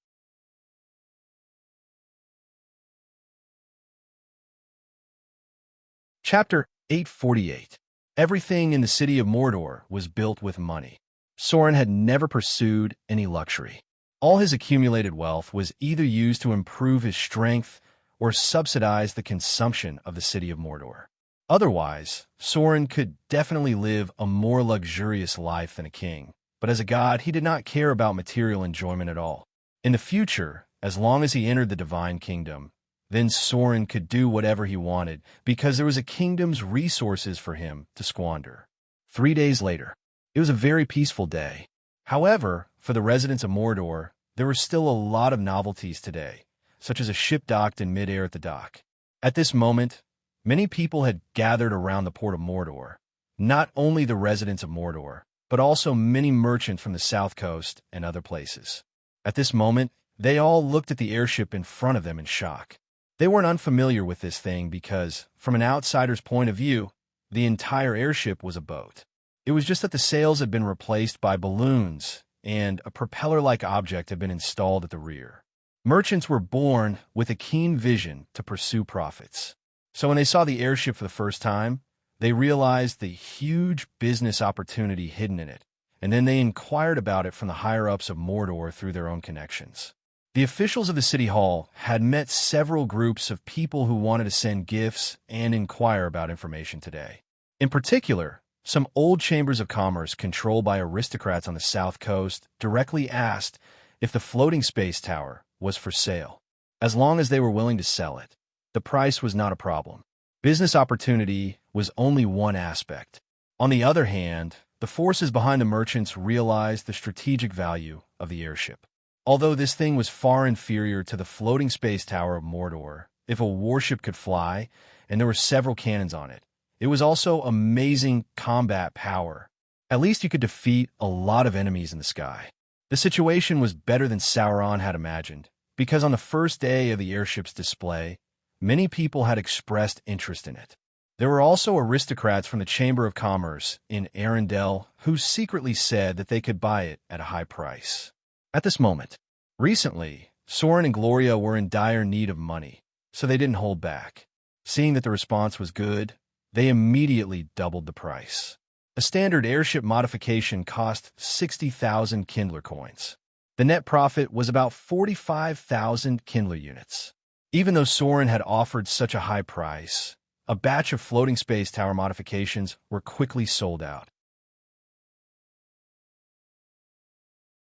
Chapter 848. Everything in the city of Mordor was built with money. Soren had never pursued any luxury. All his accumulated wealth was either used to improve his strength or subsidize the consumption of the city of Mordor. Otherwise, Soren could definitely live a more luxurious life than a king, but as a god, he did not care about material enjoyment at all. In the future, as long as he entered the Divine Kingdom, then Soren could do whatever he wanted because there was a kingdom's resources for him to squander. 3 days later, it was a very peaceful day. However, for the residents of Mordor, there were still a lot of novelties today, such as a ship docked in midair at the dock. At this moment, many people had gathered around the port of Mordor, not only the residents of Mordor, but also many merchants from the south coast and other places. At this moment, they all looked at the airship in front of them in shock. They weren't unfamiliar with this thing because, from an outsider's point of view, the entire airship was a boat. It was just that the sails had been replaced by balloons, and a propeller-like object had been installed at the rear. Merchants were born with a keen vision to pursue profits. So when they saw the airship for the first time, they realized the huge business opportunity hidden in it, and then they inquired about it from the higher-ups of Mordor through their own connections. The officials of the city hall had met several groups of people who wanted to send gifts and inquire about information today. In particular, some old chambers of commerce controlled by aristocrats on the south coast directly asked if the floating space tower was for sale. As long as they were willing to sell it, the price was not a problem. Business opportunity was only one aspect. On the other hand, the forces behind the merchants realized the strategic value of the airship. Although this thing was far inferior to the floating space tower of Mordor, if a warship could fly, and there were several cannons on it, it was also amazing combat power. At least you could defeat a lot of enemies in the sky. The situation was better than Sauron had imagined, because on the first day of the airship's display, many people had expressed interest in it. There were also aristocrats from the Chamber of Commerce in Arendelle who secretly said that they could buy it at a high price. At this moment, recently, Soren and Gloria were in dire need of money, so they didn't hold back. Seeing that the response was good, they immediately doubled the price. A standard airship modification cost 60,000 Kindler coins. The net profit was about 45,000 Kindler units. Even though Soren had offered such a high price, a batch of floating space tower modifications were quickly sold out.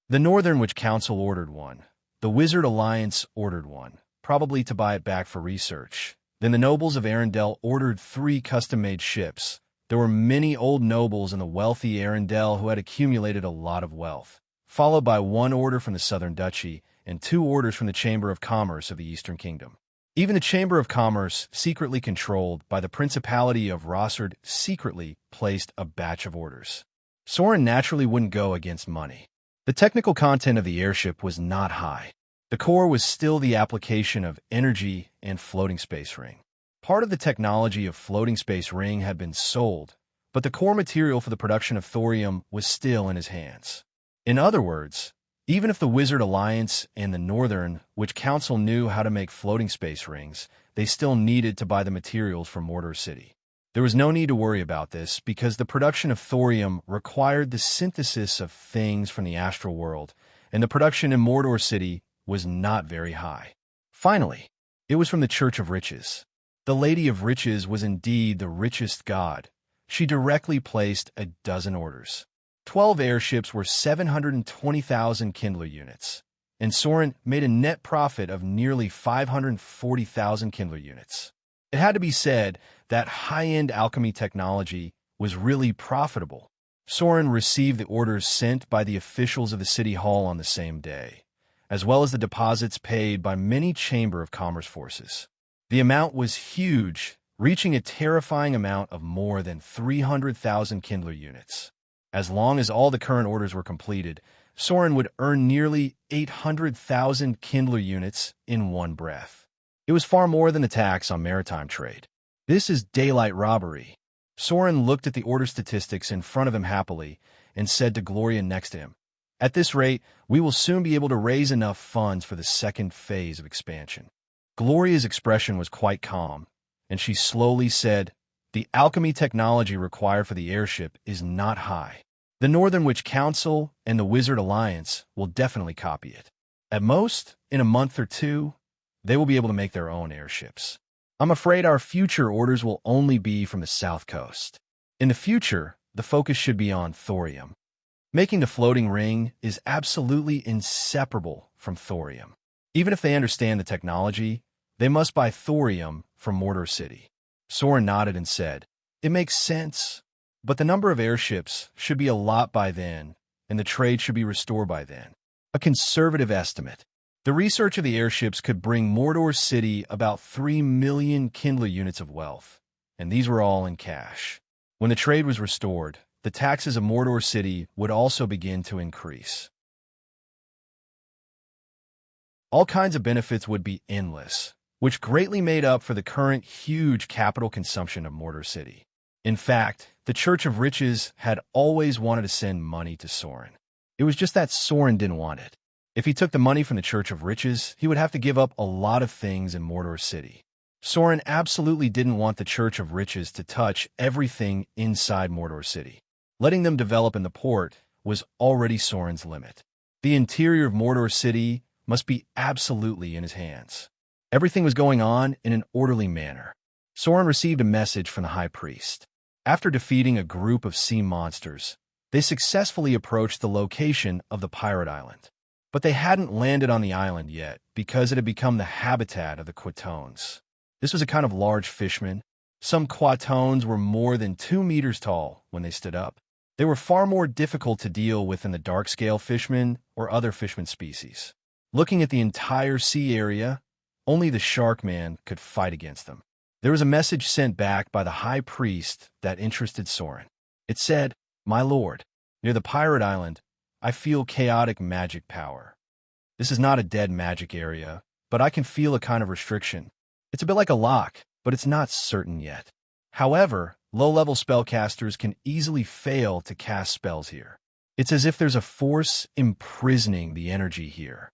The Northern Witch Council ordered one. The Wizard Alliance ordered one, probably to buy it back for research. Then the nobles of Arendelle ordered 3 custom-made ships. There were many old nobles in the wealthy Arendelle who had accumulated a lot of wealth, followed by 1 order from the Southern Duchy and 2 orders from the Chamber of Commerce of the Eastern Kingdom. Even the Chamber of Commerce, secretly controlled by the Principality of Rossard, secretly placed a batch of orders. Soren naturally wouldn't go against money. The technical content of the airship was not high. The core was still the application of energy and floating space ring. Part of the technology of floating space ring had been sold, but the core material for the production of thorium was still in his hands. In other words, even if the Wizard Alliance and the Northern Witch Council knew how to make floating space rings, they still needed to buy the materials from Mordor City. There was no need to worry about this because the production of thorium required the synthesis of things from the astral world, and the production in Mordor City was not very high. Finally, it was from the Church of Riches. The Lady of Riches was indeed the richest god. She directly placed a dozen orders. 12 airships were 720,000 Kindler units, and Soren made a net profit of nearly 540,000 Kindler units. It had to be said that high-end alchemy technology was really profitable. Soren received the orders sent by the officials of the City Hall on the same day, as well as the deposits paid by many Chamber of Commerce forces. The amount was huge, reaching a terrifying amount of more than 300,000 Kindler units. As long as all the current orders were completed, Soren would earn nearly 800,000 Kindler units in one breath. It was far more than a tax on maritime trade. This is daylight robbery. Soren looked at the order statistics in front of him happily and said to Gloria next to him, "At this rate, we will soon be able to raise enough funds for the second phase of expansion." Gloria's expression was quite calm, and she slowly said, "The alchemy technology required for the airship is not high. The Northern Witch Council and the Wizard Alliance will definitely copy it. At most, in a month or 2, they will be able to make their own airships. I'm afraid our future orders will only be from the South Coast. In the future, the focus should be on thorium. Making the floating ring is absolutely inseparable from thorium. Even if they understand the technology, they must buy thorium from Mordor City." Soren nodded and said, "It makes sense, but the number of airships should be a lot by then, and the trade should be restored by then. A conservative estimate. The research of the airships could bring Mordor City about 3 million Kindler units of wealth, and these were all in cash. When the trade was restored, the taxes of Mordor City would also begin to increase. All kinds of benefits would be endless, which greatly made up for the current huge capital consumption of Mordor City. In fact, the Church of Riches had always wanted to send money to Soren. It was just that Soren didn't want it. If he took the money from the Church of Riches, he would have to give up a lot of things in Mordor City. Soren absolutely didn't want the Church of Riches to touch everything inside Mordor City. Letting them develop in the port was already Soren's limit. The interior of Mordor City must be absolutely in his hands. Everything was going on in an orderly manner. Soren received a message from the High Priest. After defeating a group of sea monsters, they successfully approached the location of the pirate island. But they hadn't landed on the island yet because it had become the habitat of the Quatones. This was a kind of large fishman. Some Quatones were more than 2 meters tall when they stood up. They were far more difficult to deal with than the dark-scale fishmen or other fishman species. Looking at the entire sea area, only the Shark Man could fight against them. There was a message sent back by the High Priest that interested Soren. It said, "My lord, near the pirate island, I feel chaotic magic power. This is not a dead magic area, but I can feel a kind of restriction. It's a bit like a lock, but it's not certain yet. However, low-level spellcasters can easily fail to cast spells here. It's as if there's a force imprisoning the energy here.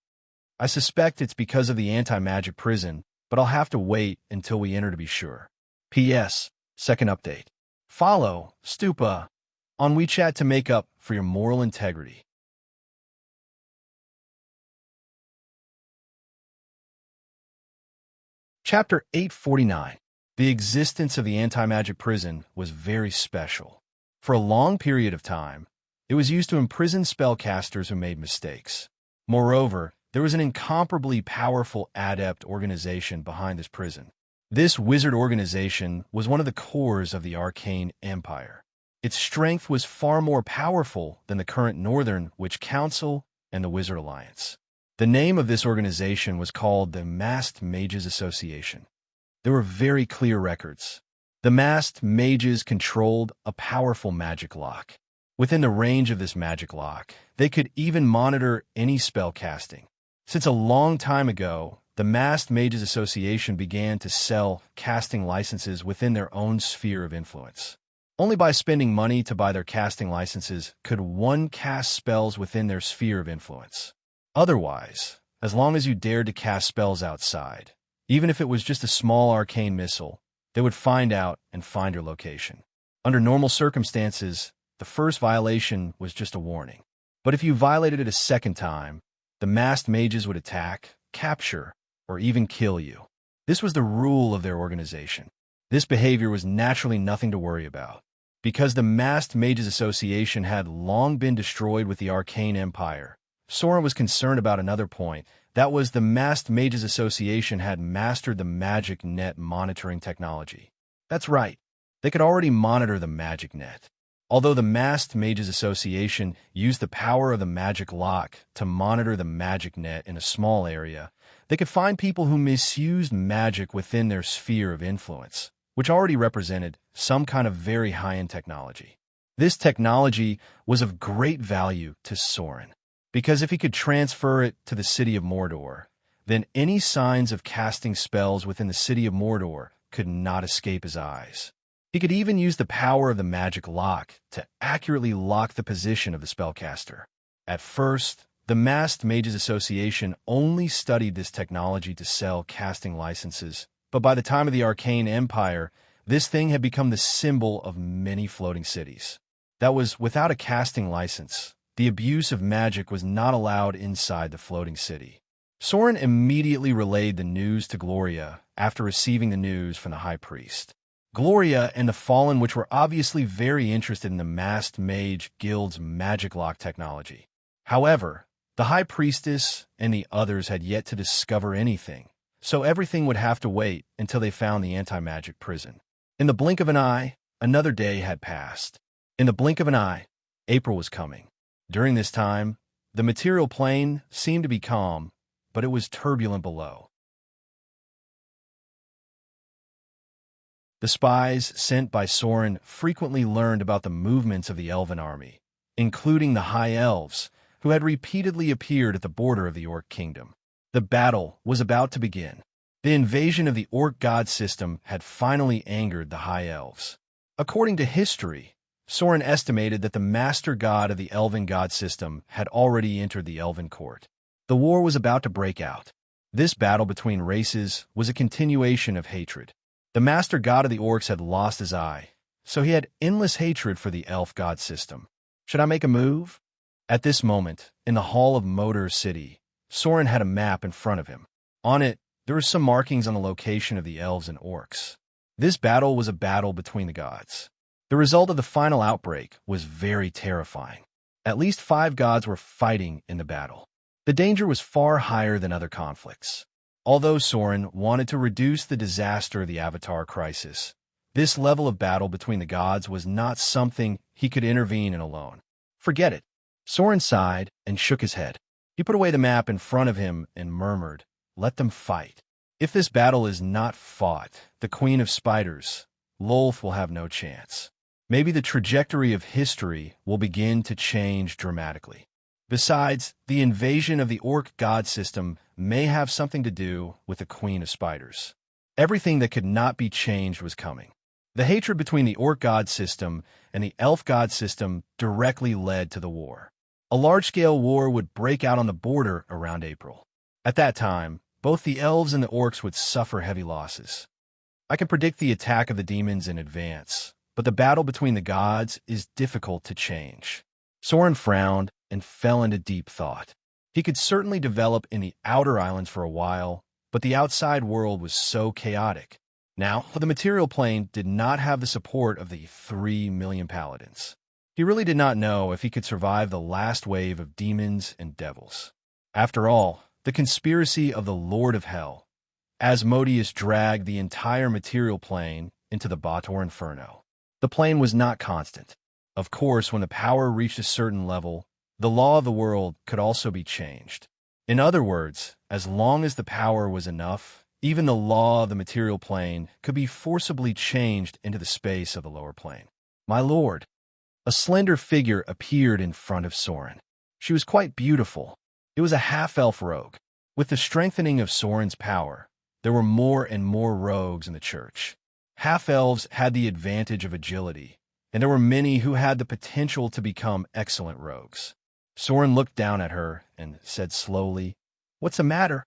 I suspect it's because of the anti-magic prison, but I'll have to wait until we enter to be sure. P.S. Second update. Follow Stupa on WeChat to make up for your moral integrity. Chapter 849. The existence of the anti-magic prison was very special. For a long period of time, it was used to imprison spellcasters who made mistakes. Moreover, there was an incomparably powerful adept organization behind this prison. This wizard organization was one of the cores of the arcane empire. Its strength was far more powerful than the current Northern Witch Council and the Wizard Alliance. The name of this organization was called the Masked Mages Association. There were very clear records. The Masked Mages controlled a powerful magic lock. Within the range of this magic lock, they could even monitor any spell casting. Since a long time ago, the Masked Mages Association began to sell casting licenses within their own sphere of influence. Only by spending money to buy their casting licenses could one cast spells within their sphere of influence. Otherwise, as long as you dared to cast spells outside, even if it was just a small arcane missile, they would find out and find your location. Under normal circumstances, the first violation was just a warning. But if you violated it a second time, the masked mages would attack, capture, or even kill you. This was the rule of their organization. This behavior was naturally nothing to worry about. Because the Masked Mages Association had long been destroyed with the Arcane Empire, Soren was concerned about another point. That was, the Masked Mages Association had mastered the magic net monitoring technology. That's right. They could already monitor the magic net. Although the Masked Mages Association used the power of the magic lock to monitor the magic net in a small area, they could find people who misused magic within their sphere of influence, which already represented some kind of very high-end technology. This technology was of great value to Soren, because if he could transfer it to the city of Mordor, then any signs of casting spells within the city of Mordor could not escape his eyes. He could even use the power of the magic lock to accurately lock the position of the spellcaster. At first, the Masked Mages Association only studied this technology to sell casting licenses, but by the time of the Arcane Empire, this thing had become the symbol of many floating cities. That was, without a casting license, the abuse of magic was not allowed inside the floating city. Soren immediately relayed the news to Gloria after receiving the news from the High Priest. Gloria and the Fallen Witch were obviously very interested in the Masked Mage Guild's magic lock technology. However, the High Priestess and the others had yet to discover anything, so everything would have to wait until they found the anti-magic prison. In the blink of an eye, another day had passed. In the blink of an eye, April was coming. During this time, the material plane seemed to be calm, but it was turbulent below. The spies sent by Soren frequently learned about the movements of the elven army, including the High Elves, who had repeatedly appeared at the border of the Orc Kingdom. The battle was about to begin. The invasion of the Orc god system had finally angered the High Elves. According to history, Soren estimated that the master god of the elven god system had already entered the elven court. The war was about to break out. This battle between races was a continuation of hatred. The master god of the orcs had lost his eye, so he had endless hatred for the elf god system. Should I make a move? At this moment, in the hall of Modor City, Soren had a map in front of him. On it, there were some markings on the location of the elves and orcs. This battle was a battle between the gods. The result of the final outbreak was very terrifying. At least 5 gods were fighting in the battle. The danger was far higher than other conflicts. Although Soren wanted to reduce the disaster of the Avatar crisis, this level of battle between the gods was not something he could intervene in alone. Forget it. Soren sighed and shook his head. He put away the map in front of him and murmured, "Let them fight. If this battle is not fought, the Queen of Spiders, Lolth, will have no chance. Maybe the trajectory of history will begin to change dramatically. Besides, the invasion of the Orc god system may have something to do with the Queen of Spiders." Everything that could not be changed was coming. The hatred between the Orc god system and the Elf god system directly led to the war. A large-scale war would break out on the border around April. At that time, both the elves and the orcs would suffer heavy losses. I can predict the attack of the demons in advance, but the battle between the gods is difficult to change. Soren frowned and fell into deep thought. He could certainly develop in the outer islands for a while, but the outside world was so chaotic. Now, the material plane did not have the support of the 3 million paladins. He really did not know if he could survive the last wave of demons and devils. After all, the conspiracy of the Lord of Hell, Asmodeus dragged the entire material plane into the Bator Inferno. The plane was not constant. Of course, when the power reached a certain level, the law of the world could also be changed. In other words, as long as the power was enough, even the law of the material plane could be forcibly changed into the space of the lower plane. My lord, a slender figure appeared in front of Soren. She was quite beautiful. It was a half-elf rogue. With the strengthening of Soren's power, there were more and more rogues in the church. Half-elves had the advantage of agility, and there were many who had the potential to become excellent rogues. Soren looked down at her and said slowly, "What's the matter?"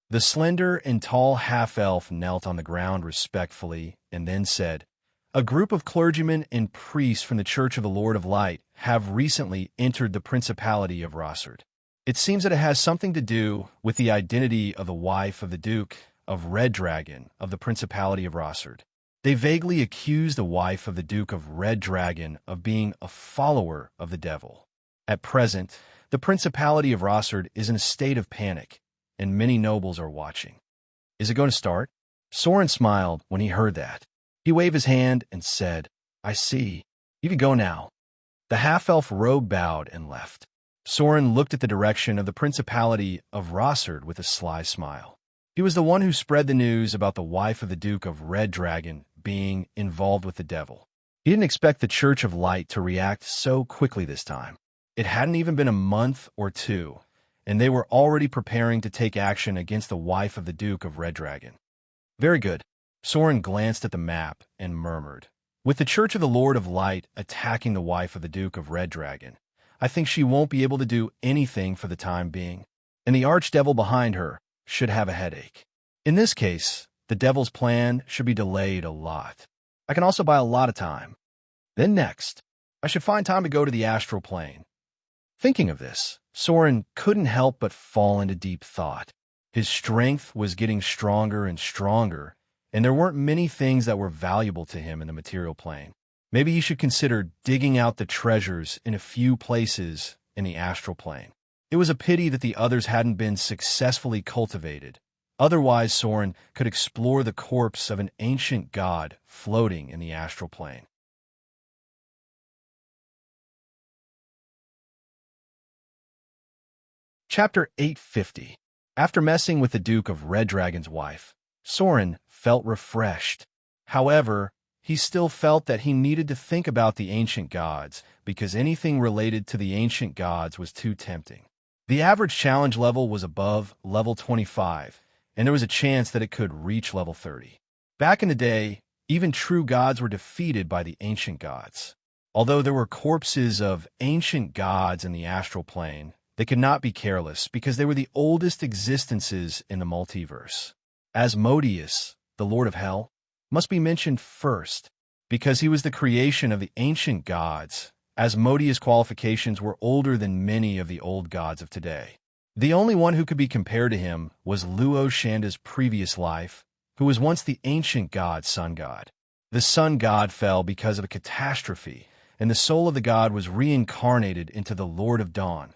The slender and tall half-elf knelt on the ground respectfully and then said, "A group of clergymen and priests from the Church of the Lord of Light have recently entered the Principality of Rossard. It seems that it has something to do with the identity of the wife of the Duke of Red Dragon of the Principality of Rossard. They vaguely accuse the wife of the Duke of Red Dragon of being a follower of the devil. At present, the Principality of Rossard is in a state of panic, and many nobles are watching." "Is it going to start?" Soren smiled when he heard that. He waved his hand and said, "I see. You can go now." The half-elf rogue bowed and left. Soren looked at the direction of the Principality of Rossard with a sly smile. He was the one who spread the news about the wife of the Duke of Red Dragon being involved with the devil. He didn't expect the Church of Light to react so quickly this time. It hadn't even been a month or two, and they were already preparing to take action against the wife of the Duke of Red Dragon. "Very good." Soren glanced at the map and murmured, "With the Church of the Lord of Light attacking the wife of the Duke of Red Dragon, I think she won't be able to do anything for the time being, and the archdevil behind her should have a headache. In this case, the devil's plan should be delayed a lot. I can also buy a lot of time. Then next, I should find time to go to the astral plane." Thinking of this, Soren couldn't help but fall into deep thought. His strength was getting stronger and stronger, and there weren't many things that were valuable to him in the material plane. Maybe he should consider digging out the treasures in a few places in the astral plane. It was a pity that the others hadn't been successfully cultivated. Otherwise, Soren could explore the corpse of an ancient god floating in the astral plane. Chapter 850. After messing with the Duke of Red Dragon's wife, Soren felt refreshed. However, he still felt that he needed to think about the ancient gods, because anything related to the ancient gods was too tempting. The average challenge level was above level 25, and there was a chance that it could reach level 30. Back in the day, even true gods were defeated by the ancient gods. Although there were corpses of ancient gods in the astral plane, they could not be careless because they were the oldest existences in the multiverse. Asmodeus, the Lord of Hell, must be mentioned first, because he was the creation of the ancient gods. Asmodeus' qualifications were older than many of the old gods of today. The only one who could be compared to him was Luo Shanda's previous life, who was once the ancient god sun god. The sun god fell because of a catastrophe, and the soul of the god was reincarnated into the Lord of Dawn,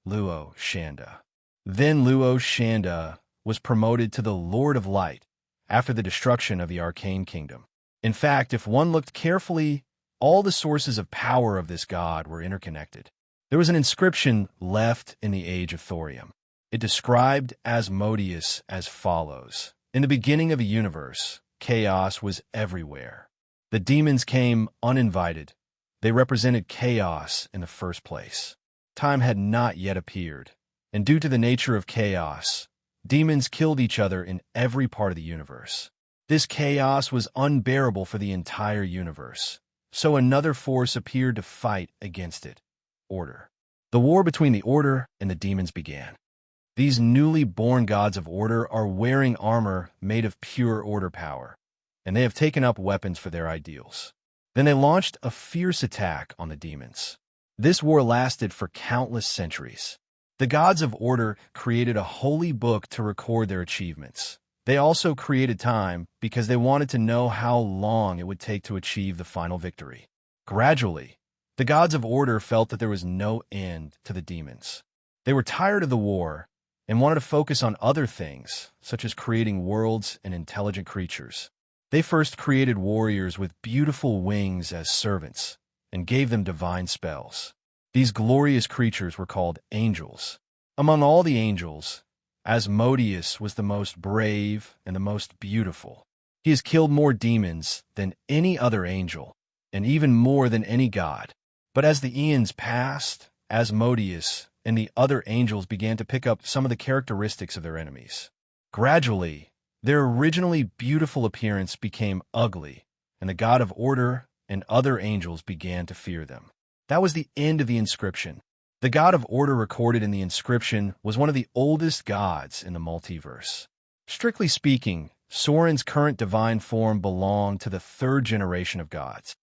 Luo Shanda. Then Luo Shanda was promoted to the Lord of Light after the destruction of the Arcane Kingdom. In fact, if one looked carefully, all the sources of power of this god were interconnected. There was an inscription left in the Age of Thorium. It described Asmodeus as follows: "In the beginning of the universe, chaos was everywhere. The demons came uninvited. They represented chaos in the first place. Time had not yet appeared, and due to the nature of chaos, demons killed each other in every part of the universe. This chaos was unbearable for the entire universe, so another force appeared to fight against it: order. The war between the order and the demons began. These newly born gods of order are wearing armor made of pure order power, and they have taken up weapons for their ideals. Then they launched a fierce attack on the demons. This war lasted for countless centuries. The gods of order created a holy book to record their achievements. They also created time because they wanted to know how long it would take to achieve the final victory. Gradually, the gods of order felt that there was no end to the demons. They were tired of the war and wanted to focus on other things, such as creating worlds and intelligent creatures. They first created warriors with beautiful wings as servants and gave them divine spells. These glorious creatures were called angels. Among all the angels, Asmodeus was the most brave and the most beautiful. He has killed more demons than any other angel, and even more than any god. But as the eons passed, Asmodeus and the other angels began to pick up some of the characteristics of their enemies. Gradually, their originally beautiful appearance became ugly, and the god of order and other angels began to fear them. That was the end of the inscription. The god of order recorded in the inscription was one of the oldest gods in the multiverse. Strictly speaking, Soren's current divine form belonged to the third generation of gods.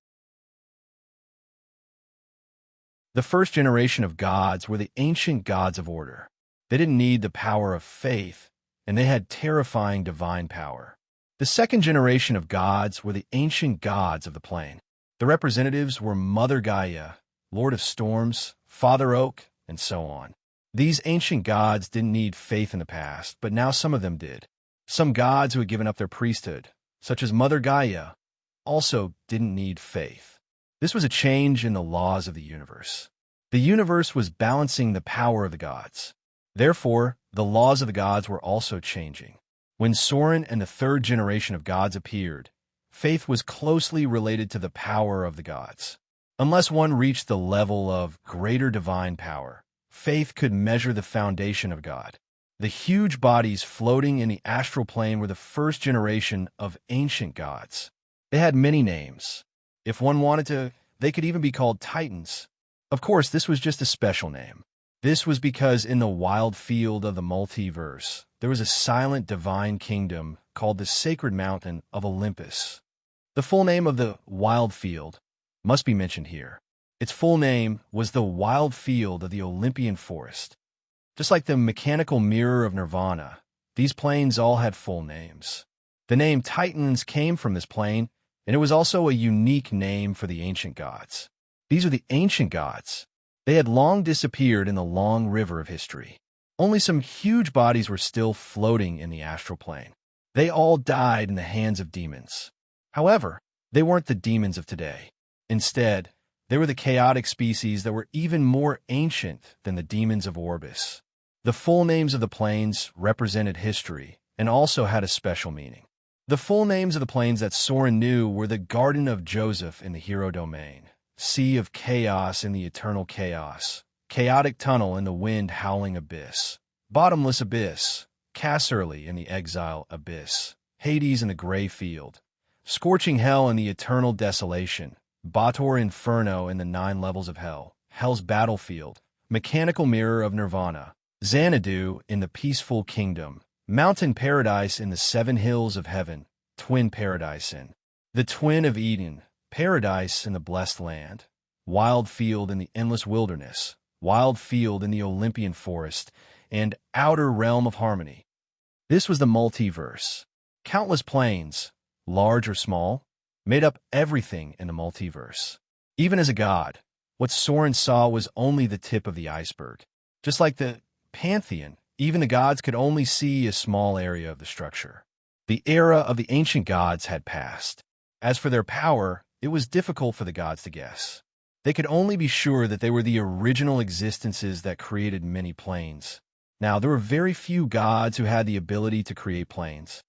The first generation of gods were the ancient gods of order. They didn't need the power of faith, and they had terrifying divine power. The second generation of gods were the ancient gods of the plane. The representatives were Mother Gaia, Lord of Storms, Father Oak, and so on. These ancient gods didn't need faith in the past, but now some of them did. Some gods who had given up their priesthood, such as Mother Gaia, also didn't need faith. This was a change in the laws of the universe. The universe was balancing the power of the gods. Therefore, the laws of the gods were also changing. When Soren and the third generation of gods appeared, faith was closely related to the power of the gods. Unless one reached the level of greater divine power, faith could measure the foundation of God. The huge bodies floating in the astral plane were the first generation of ancient gods. They had many names. If one wanted to, they could even be called Titans. Of course, this was just a special name. This was because in the wild field of the multiverse, there was a silent divine kingdom called the Sacred Mountain of Olympus. The full name of the wild field must be mentioned here. Its full name was the Wild Field of the Olympian Forest. Just like the mechanical mirror of Nirvana, these planes all had full names. The name Titans came from this plane, and it was also a unique name for the ancient gods. These are the ancient gods. They had long disappeared in the long river of history. Only some huge bodies were still floating in the astral plane. They all died in the hands of demons. However, they weren't the demons of today. Instead, they were the chaotic species that were even more ancient than the demons of Orbis. The full names of the planes represented history and also had a special meaning. The full names of the planes that Soren knew were the Garden of Joseph in the Hero Domain, Sea of Chaos in the Eternal Chaos, Chaotic Tunnel in the Wind Howling Abyss, Bottomless Abyss, Casserly in the Exile Abyss, Hades in the Gray Field, Scorching Hell in the Eternal Desolation, Bator Inferno in the 9 Levels of Hell, Hell's Battlefield, Mechanical Mirror of Nirvana, Xanadu in the Peaceful Kingdom, Mountain Paradise in the 7 Hills of Heaven, Twin Paradise in the Twin of Eden, Paradise in the Blessed Land, Wild Field in the Endless Wilderness, Wild Field in the Olympian Forest, and Outer Realm of Harmony. This was the multiverse. Countless planes, large or small, made up everything in the multiverse. Even as a god, what Soren saw was only the tip of the iceberg. Just like the Pantheon, even the gods could only see a small area of the structure. The era of the ancient gods had passed. As for their power, it was difficult for the gods to guess. They could only be sure that they were the original existences that created many planes. Now, there were very few gods who had the ability to create planes.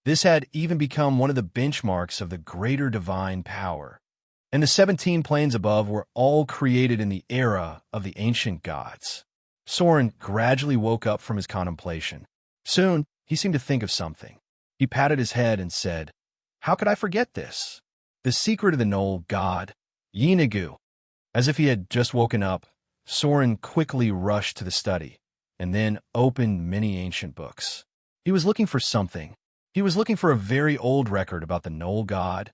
This had even become one of the benchmarks of the greater divine power. And the 17 planes above were all created in the era of the ancient gods. Soren gradually woke up from his contemplation. Soon, he seemed to think of something. He patted his head and said, "How could I forget this? The secret of the Knoll god, Yeenagu." As if he had just woken up, Soren quickly rushed to the study, and then opened many ancient books. He was looking for something. He was looking for a very old record about the Knoll god,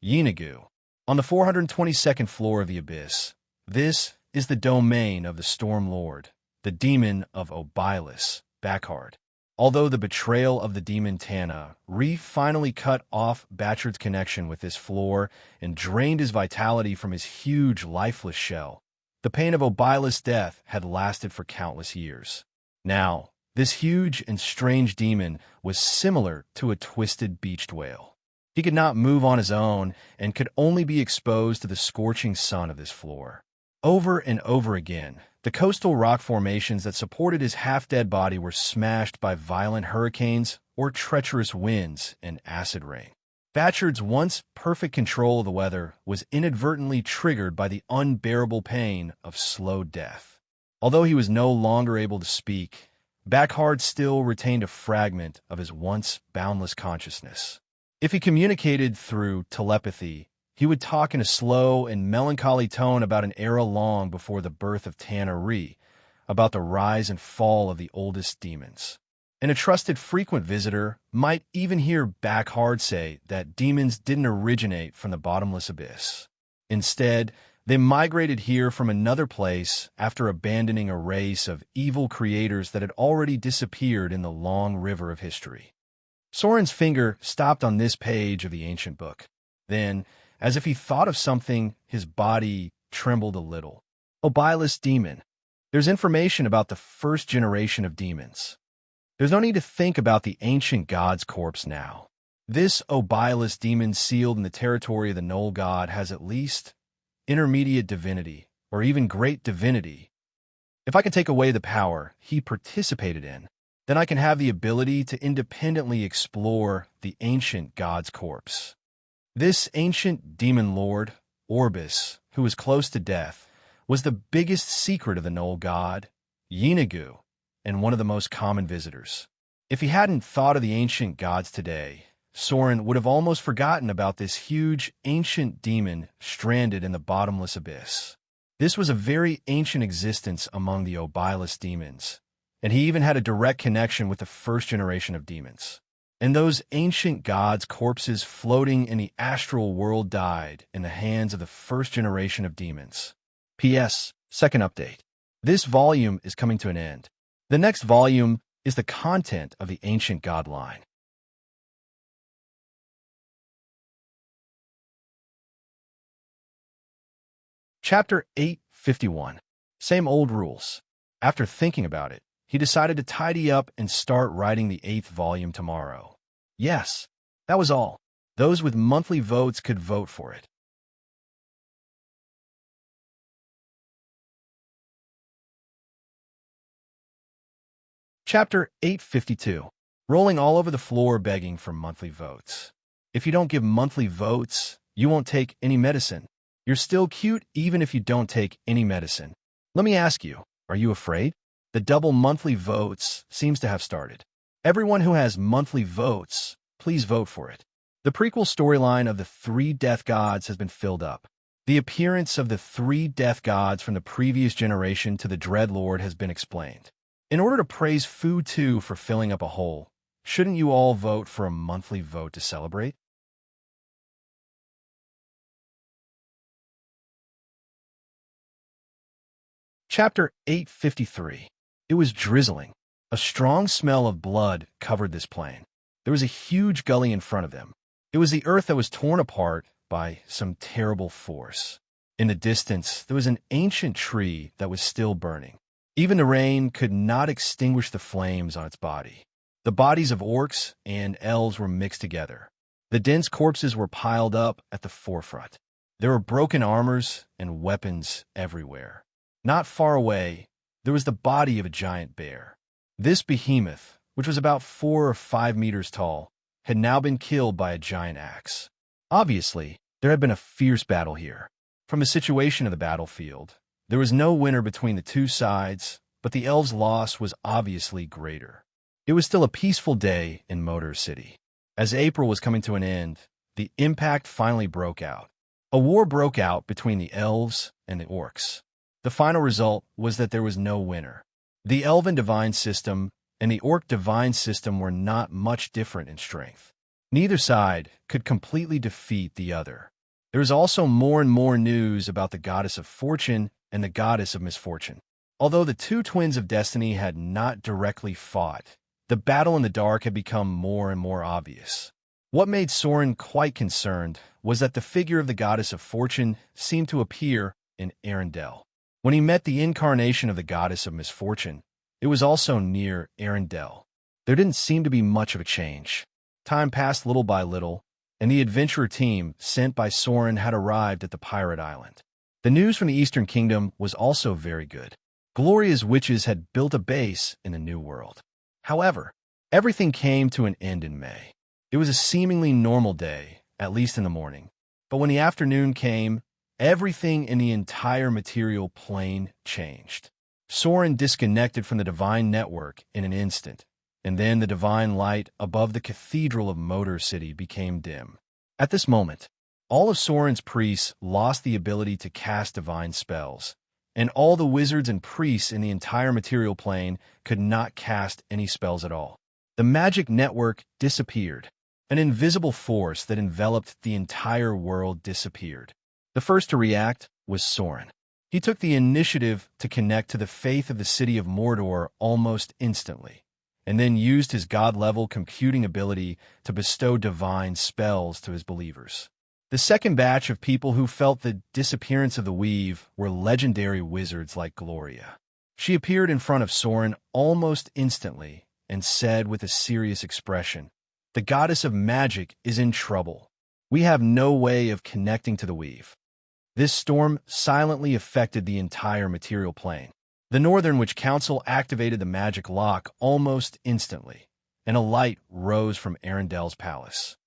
Yeenagu, on the 422nd floor of the Abyss. This is the domain of the Storm Lord, the demon of Obylis, Backhard. Although the betrayal of the demon Tana, Reef finally cut off Bachard's connection with this floor and drained his vitality from his huge, lifeless shell. The pain of Obylis' death had lasted for countless years. Now, this huge and strange demon was similar to a twisted beached whale. He could not move on his own and could only be exposed to the scorching sun of this floor. Over and over again, the coastal rock formations that supported his half-dead body were smashed by violent hurricanes or treacherous winds and acid rain. Bachard's once perfect control of the weather was inadvertently triggered by the unbearable pain of slow death. Although he was no longer able to speak, Backhard still retained a fragment of his once boundless consciousness. If he communicated through telepathy, he would talk in a slow and melancholy tone about an era long before the birth of Tanar'ri, about the rise and fall of the oldest demons. And a trusted frequent visitor might even hear Backhard say that demons didn't originate from the bottomless abyss. Instead, they migrated here from another place after abandoning a race of evil creators that had already disappeared in the long river of history. Soren's finger stopped on this page of the ancient book. Then, as if he thought of something, his body trembled a little. Obylis demon. There's information about the first generation of demons. There's no need to think about the ancient god's corpse now. This Obylis demon sealed in the territory of the Knoll god has at least intermediate divinity, or even great divinity. If I can take away the power he participated in, then I can have the ability to independently explore the ancient god's corpse. This ancient demon lord, Orbis, who was close to death, was the biggest secret of the Knoll god, Yeenagu, and one of the most common visitors. If he hadn't thought of the ancient gods today, Soren would have almost forgotten about this huge, ancient demon stranded in the bottomless abyss. This was a very ancient existence among the Obylis demons, and he even had a direct connection with the first generation of demons. And those ancient gods' corpses floating in the astral world died in the hands of the first generation of demons. P.S. Second update. This volume is coming to an end. The next volume is the content of the ancient god line. Chapter 851. Same old rules. After thinking about it, he decided to tidy up and start writing the 8th volume tomorrow. Yes, that was all. Those with monthly votes could vote for it. Chapter 852. Rolling all over the floor begging for monthly votes. If you don't give monthly votes, you won't take any medicine. You're still cute even if you don't take any medicine. Let me ask you, are you afraid? The double monthly votes seems to have started. Everyone who has monthly votes, please vote for it. The prequel storyline of the 3 death gods has been filled up. The appearance of the 3 death gods from the previous generation to the Dreadlord has been explained. In order to praise Fu 2 for filling up a hole, shouldn't you all vote for a monthly vote to celebrate? Chapter 853. It was drizzling. A strong smell of blood covered this plain. There was a huge gully in front of them. It was the earth that was torn apart by some terrible force. In the distance, there was an ancient tree that was still burning. Even the rain could not extinguish the flames on its body. The bodies of orcs and elves were mixed together. The dense corpses were piled up at the forefront. There were broken armors and weapons everywhere. Not far away, there was the body of a giant bear. This behemoth, which was about 4 or 5 meters tall, had now been killed by a giant axe. Obviously, there had been a fierce battle here. From the situation of the battlefield, there was no winner between the two sides, but the elves' loss was obviously greater. It was still a peaceful day in Motor City. As April was coming to an end, the impact finally broke out. A war broke out between the elves and the orcs. The final result was that there was no winner. The Elven divine system and the Orc divine system were not much different in strength. Neither side could completely defeat the other. There was also more and more news about the goddess of fortune and the goddess of misfortune. Although the two twins of destiny had not directly fought, the battle in the dark had become more and more obvious. What made Soren quite concerned was that the figure of the goddess of fortune seemed to appear in Arendelle. When he met the incarnation of the goddess of misfortune, it was also near Arendelle. There didn't seem to be much of a change. Time passed little by little, and the adventurer team sent by Soren had arrived at the pirate island. The news from the Eastern Kingdom was also very good. Gloria's witches had built a base in the New World. However, everything came to an end in May. It was a seemingly normal day, at least in the morning. But when the afternoon came, everything in the entire material plane changed. Soren disconnected from the divine network in an instant, and then the divine light above the cathedral of Motor City became dim. At this moment, all of Soren's priests lost the ability to cast divine spells, and all the wizards and priests in the entire material plane could not cast any spells at all. The magic network disappeared. An invisible force that enveloped the entire world disappeared. The first to react was Soren. He took the initiative to connect to the faith of the city of Mordor almost instantly, and then used his god-level computing ability to bestow divine spells to his believers. The second batch of people who felt the disappearance of the weave were legendary wizards like Gloria. She appeared in front of Soren almost instantly and said with a serious expression, "The goddess of magic is in trouble. We have no way of connecting to the weave." This storm silently affected the entire material plane. The Northern Witch Council activated the magic lock almost instantly, and a light rose from Arendelle's palace.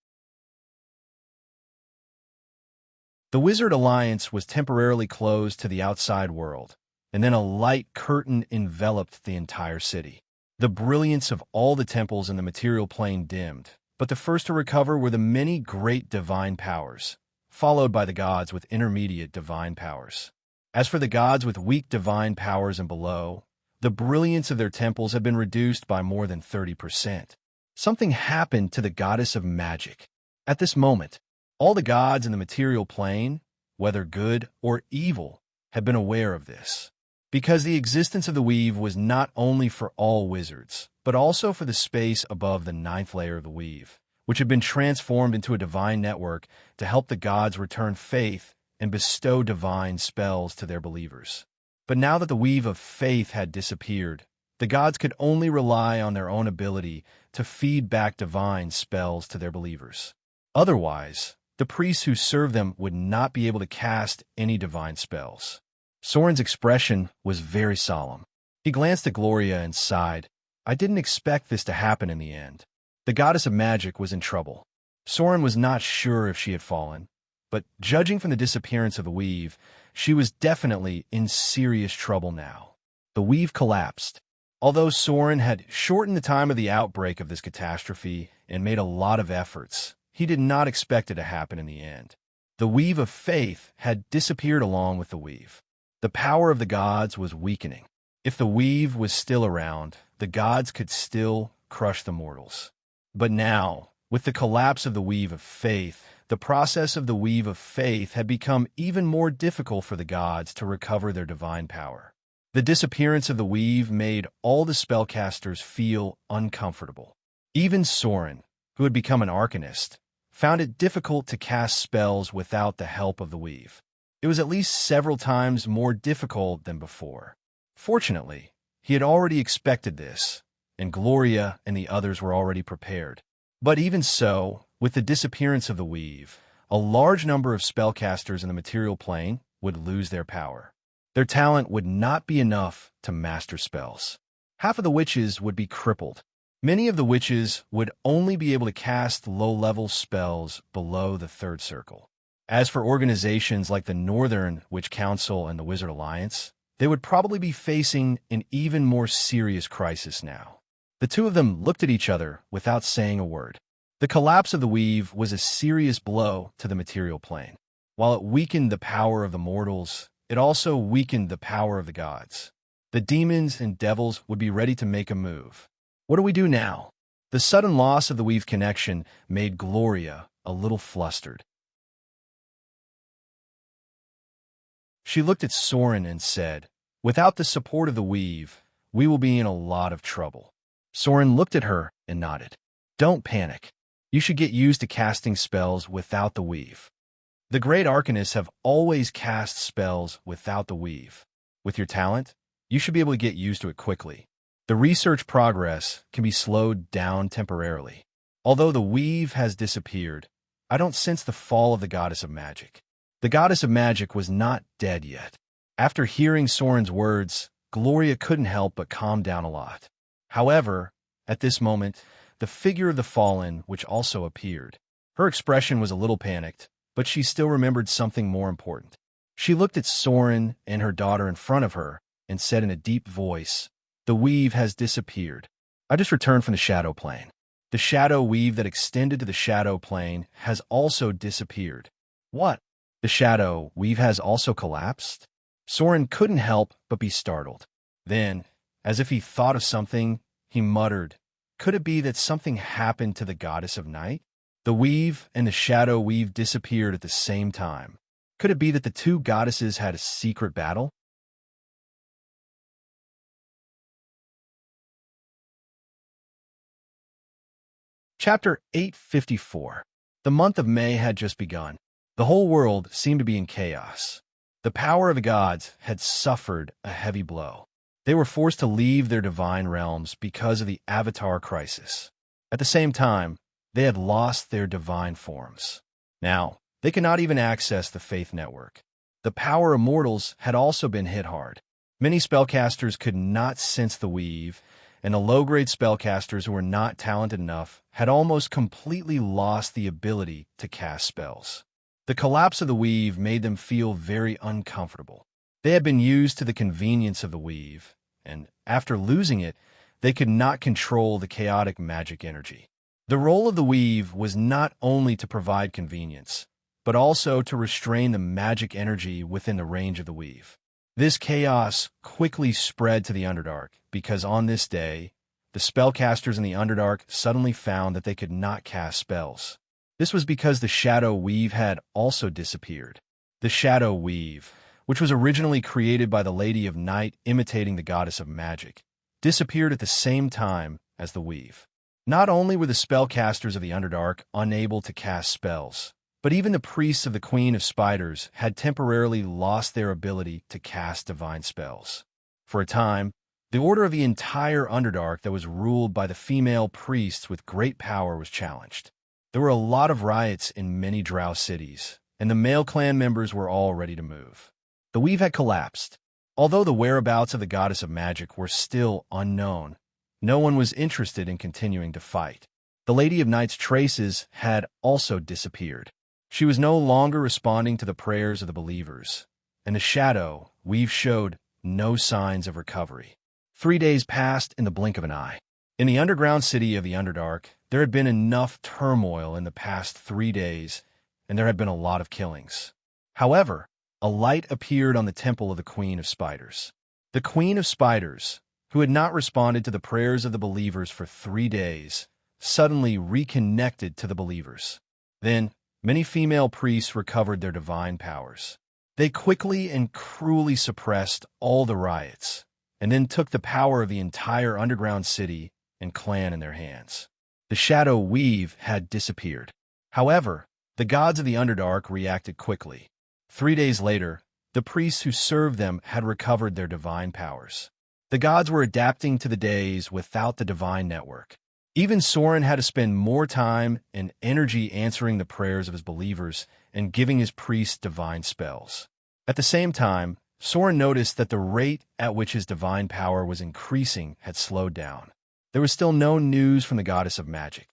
The Wizard Alliance was temporarily closed to the outside world, and then a light curtain enveloped the entire city. The brilliance of all the temples in the material plane dimmed, but the first to recover were the many great divine powers, followed by the gods with intermediate divine powers. As for the gods with weak divine powers and below, the brilliance of their temples had been reduced by more than 30%. Something happened to the goddess of magic. At this moment, all the gods in the material plane, whether good or evil, had been aware of this. Because the existence of the weave was not only for all wizards, but also for the space above the 9th layer of the weave, which had been transformed into a divine network to help the gods return faith and bestow divine spells to their believers. But now that the weave of faith had disappeared, the gods could only rely on their own ability to feed back divine spells to their believers. Otherwise, the priests who served them would not be able to cast any divine spells. Soren's expression was very solemn. He glanced at Gloria and sighed. "I didn't expect this to happen in the end." The goddess of magic was in trouble. Soren was not sure if she had fallen, but judging from the disappearance of the weave, she was definitely in serious trouble now. The weave collapsed. Although Soren had shortened the time of the outbreak of this catastrophe and made a lot of efforts, he did not expect it to happen in the end. The weave of faith had disappeared along with the weave. The power of the gods was weakening. If the weave was still around, the gods could still crush the mortals. But now, with the collapse of the weave of faith, the process of the weave of faith had become even more difficult for the gods to recover their divine power. The disappearance of the weave made all the spellcasters feel uncomfortable. Even Soren, who had become an arcanist, found it difficult to cast spells without the help of the weave. It was at least several times more difficult than before. Fortunately, he had already expected this, and Gloria and the others were already prepared. But even so, with the disappearance of the weave, a large number of spellcasters in the material plane would lose their power. Their talent would not be enough to master spells. Half of the witches would be crippled. Many of the witches would only be able to cast low-level spells below the 3rd circle. As for organizations like the Northern Witch Council and the Wizard Alliance, they would probably be facing an even more serious crisis now. The two of them looked at each other without saying a word. The collapse of the weave was a serious blow to the material plane. While it weakened the power of the mortals, it also weakened the power of the gods. The demons and devils would be ready to make a move. What do we do now? The sudden loss of the weave connection made Gloria a little flustered. She looked at Soren and said, "Without the support of the weave, we will be in a lot of trouble." Soren looked at her and nodded. "Don't panic. You should get used to casting spells without the weave. The great arcanists have always cast spells without the weave. With your talent, you should be able to get used to it quickly. The research progress can be slowed down temporarily. Although the weave has disappeared, I don't sense the fall of the goddess of magic." The goddess of magic was not dead yet. After hearing Soren's words, Gloria couldn't help but calm down a lot. However, at this moment, the figure of the fallen, which also appeared. Her expression was a little panicked, but she still remembered something more important. She looked at Soren and her daughter in front of her and said in a deep voice, "The weave has disappeared. I just returned from the shadow plane. The shadow weave that extended to the shadow plane has also disappeared." "What? The shadow weave has also collapsed?" Soren couldn't help but be startled. Then, as if he thought of something, he muttered, "Could it be that something happened to the goddess of night? The weave and the shadow weave disappeared at the same time. Could it be that the two goddesses had a secret battle?" Chapter 854. The month of May had just begun. The whole world seemed to be in chaos. The power of the gods had suffered a heavy blow. They were forced to leave their divine realms because of the Avatar crisis. At the same time, they had lost their divine forms. Now, they could not even access the Faith Network. The power of mortals had also been hit hard. Many spellcasters could not sense the weave, and the low-grade spellcasters who were not talented enough had almost completely lost the ability to cast spells. The collapse of the weave made them feel very uncomfortable. They had been used to the convenience of the weave, and after losing it, they could not control the chaotic magic energy. The role of the weave was not only to provide convenience, but also to restrain the magic energy within the range of the weave. This chaos quickly spread to the Underdark, because on this day, the spellcasters in the Underdark suddenly found that they could not cast spells. This was because the shadow weave had also disappeared. The shadow weave, which was originally created by the Lady of Night imitating the goddess of magic, disappeared at the same time as the weave. Not only were the spellcasters of the Underdark unable to cast spells, but even the priests of the Queen of Spiders had temporarily lost their ability to cast divine spells. For a time, the order of the entire Underdark that was ruled by the female priests with great power was challenged. There were a lot of riots in many drow cities, and the male clan members were all ready to move. The weave had collapsed. Although the whereabouts of the goddess of magic were still unknown, no one was interested in continuing to fight. The Lady of Night's traces had also disappeared. She was no longer responding to the prayers of the believers, and the shadow weave showed no signs of recovery. 3 days passed in the blink of an eye. In the underground city of the Underdark, there had been enough turmoil in the past 3 days, and there had been a lot of killings. However, a light appeared on the temple of the Queen of Spiders. The Queen of Spiders, who had not responded to the prayers of the believers for 3 days, suddenly reconnected to the believers. Then, many female priests recovered their divine powers. They quickly and cruelly suppressed all the riots, and then took the power of the entire underground city and clan in their hands. The shadow weave had disappeared. However, the gods of the Underdark reacted quickly. 3 days later, the priests who served them had recovered their divine powers. The gods were adapting to the days without the divine network. Even Soren had to spend more time and energy answering the prayers of his believers and giving his priests divine spells. At the same time, Soren noticed that the rate at which his divine power was increasing had slowed down. There was still no news from the goddess of magic.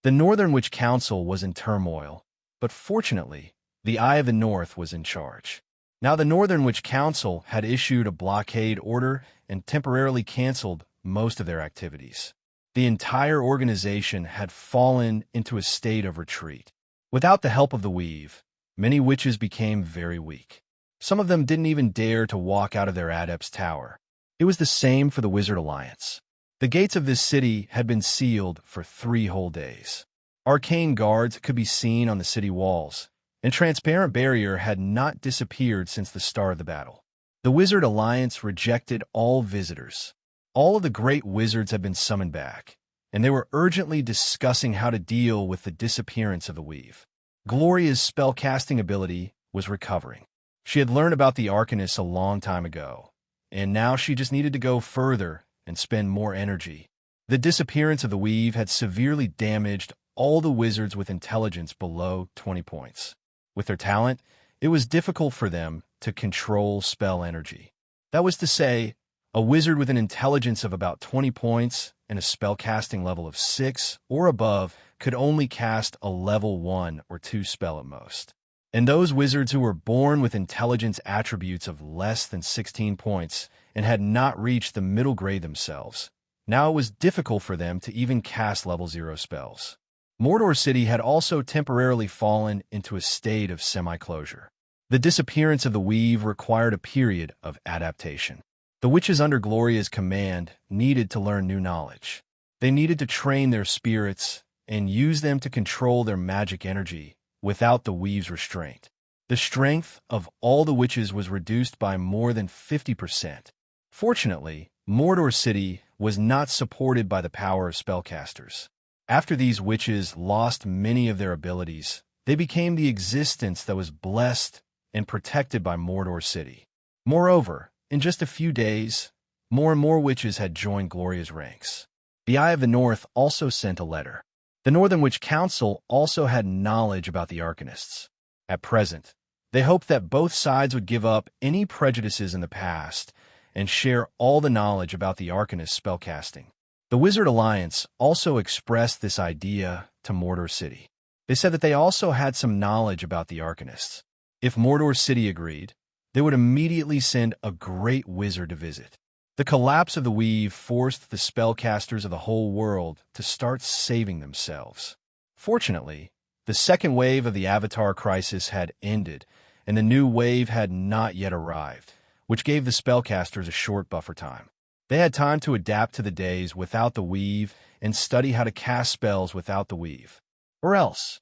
The Northern Witch Council was in turmoil, but fortunately, the Eye of the North was in charge. Now the Northern Witch Council had issued a blockade order and temporarily canceled most of their activities. The entire organization had fallen into a state of retreat. Without the help of the weave, many witches became very weak. Some of them didn't even dare to walk out of their adept's tower. It was the same for the Wizard Alliance. The gates of this city had been sealed for 3 whole days. Arcane guards could be seen on the city walls, and transparent barrier had not disappeared since the start of the battle. The Wizard Alliance rejected all visitors. All of the great wizards had been summoned back, and they were urgently discussing how to deal with the disappearance of the weave. Gloria's spellcasting ability was recovering. She had learned about the Arcanist a long time ago, and now she just needed to go further and spend more energy. The disappearance of the weave had severely damaged all the wizards with intelligence below 20 points. With their talent, it was difficult for them to control spell energy. That was to say, a wizard with an intelligence of about 20 points and a spellcasting level of 6 or above could only cast a level 1 or 2 spell at most. And those wizards who were born with intelligence attributes of less than 16 points and had not reached the middle grade themselves, now it was difficult for them to even cast level 0 spells. Mordor City had also temporarily fallen into a state of semi-closure. The disappearance of the weave required a period of adaptation. The witches under Gloria's command needed to learn new knowledge. They needed to train their spirits and use them to control their magic energy without the weave's restraint. The strength of all the witches was reduced by more than 50%. Fortunately, Mordor City was not supported by the power of spellcasters. After these witches lost many of their abilities, they became the existence that was blessed and protected by Mordor City. Moreover, in just a few days, more and more witches had joined Gloria's ranks. The Eye of the North also sent a letter. The Northern Witch Council also had knowledge about the Arcanists. At present, they hoped that both sides would give up any prejudices in the past and share all the knowledge about the Arcanist spellcasting. The Wizard Alliance also expressed this idea to Mordor City. They said that they also had some knowledge about the Arcanists. If Mordor City agreed, they would immediately send a great wizard to visit. The collapse of the weave forced the spellcasters of the whole world to start saving themselves. Fortunately, the second wave of the Avatar crisis had ended, and the new wave had not yet arrived, which gave the spellcasters a short buffer time. They had time to adapt to the days without the weave and study how to cast spells without the weave. Or else,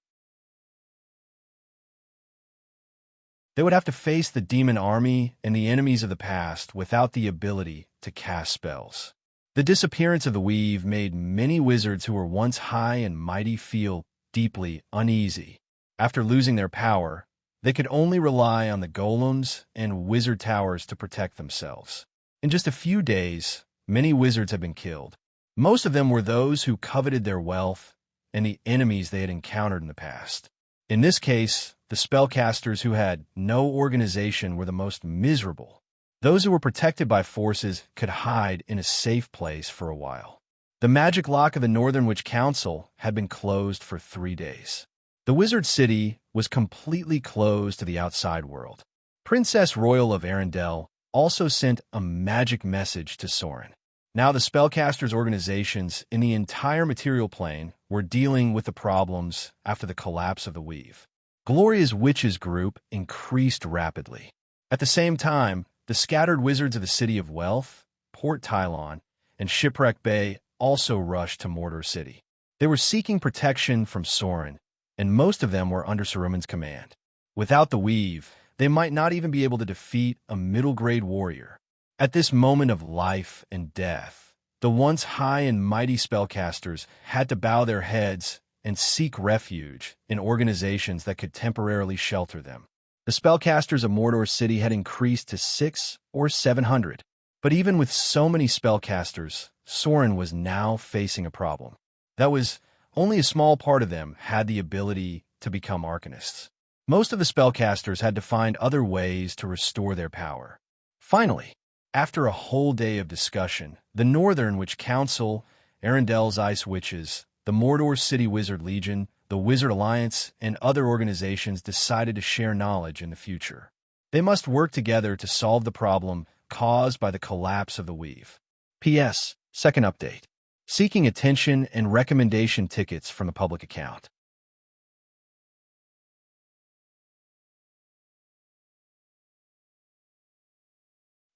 they would have to face the demon army and the enemies of the past without the ability to cast spells. The disappearance of the weave made many wizards who were once high and mighty feel deeply uneasy. After losing their power, they could only rely on the golems and wizard towers to protect themselves. In just a few days, many wizards had been killed. Most of them were those who coveted their wealth and the enemies they had encountered in the past. In this case, the spellcasters who had no organization were the most miserable. Those who were protected by forces could hide in a safe place for a while. The magic lock of the Northern Witch Council had been closed for 3 days. The wizard city was completely closed to the outside world. Princess Royal of Arendelle also sent a magic message to Soren. Now the spellcasters' organizations in the entire material plane were dealing with the problems after the collapse of the weave. Gloria's witches group increased rapidly. At the same time, the scattered wizards of the City of Wealth, Port Tylon, and Shipwreck Bay also rushed to Mordor City. They were seeking protection from Soren, and most of them were under Saruman's command. Without the weave, they might not even be able to defeat a middle-grade warrior. At this moment of life and death, the once high and mighty spellcasters had to bow their heads and seek refuge in organizations that could temporarily shelter them. The spellcasters of Mordor City had increased to 600 or 700. But even with so many spellcasters, Soren was now facing a problem. That was, only a small part of them had the ability to become Arcanists. Most of the spellcasters had to find other ways to restore their power. Finally, after a whole day of discussion, the Northern Witch Council, Arendelle's Ice Witches, the Mordor City Wizard Legion, the Wizard Alliance, and other organizations decided to share knowledge in the future. They must work together to solve the problem caused by the collapse of the weave. P.S. Second update. Seeking attention and recommendation tickets from the public account.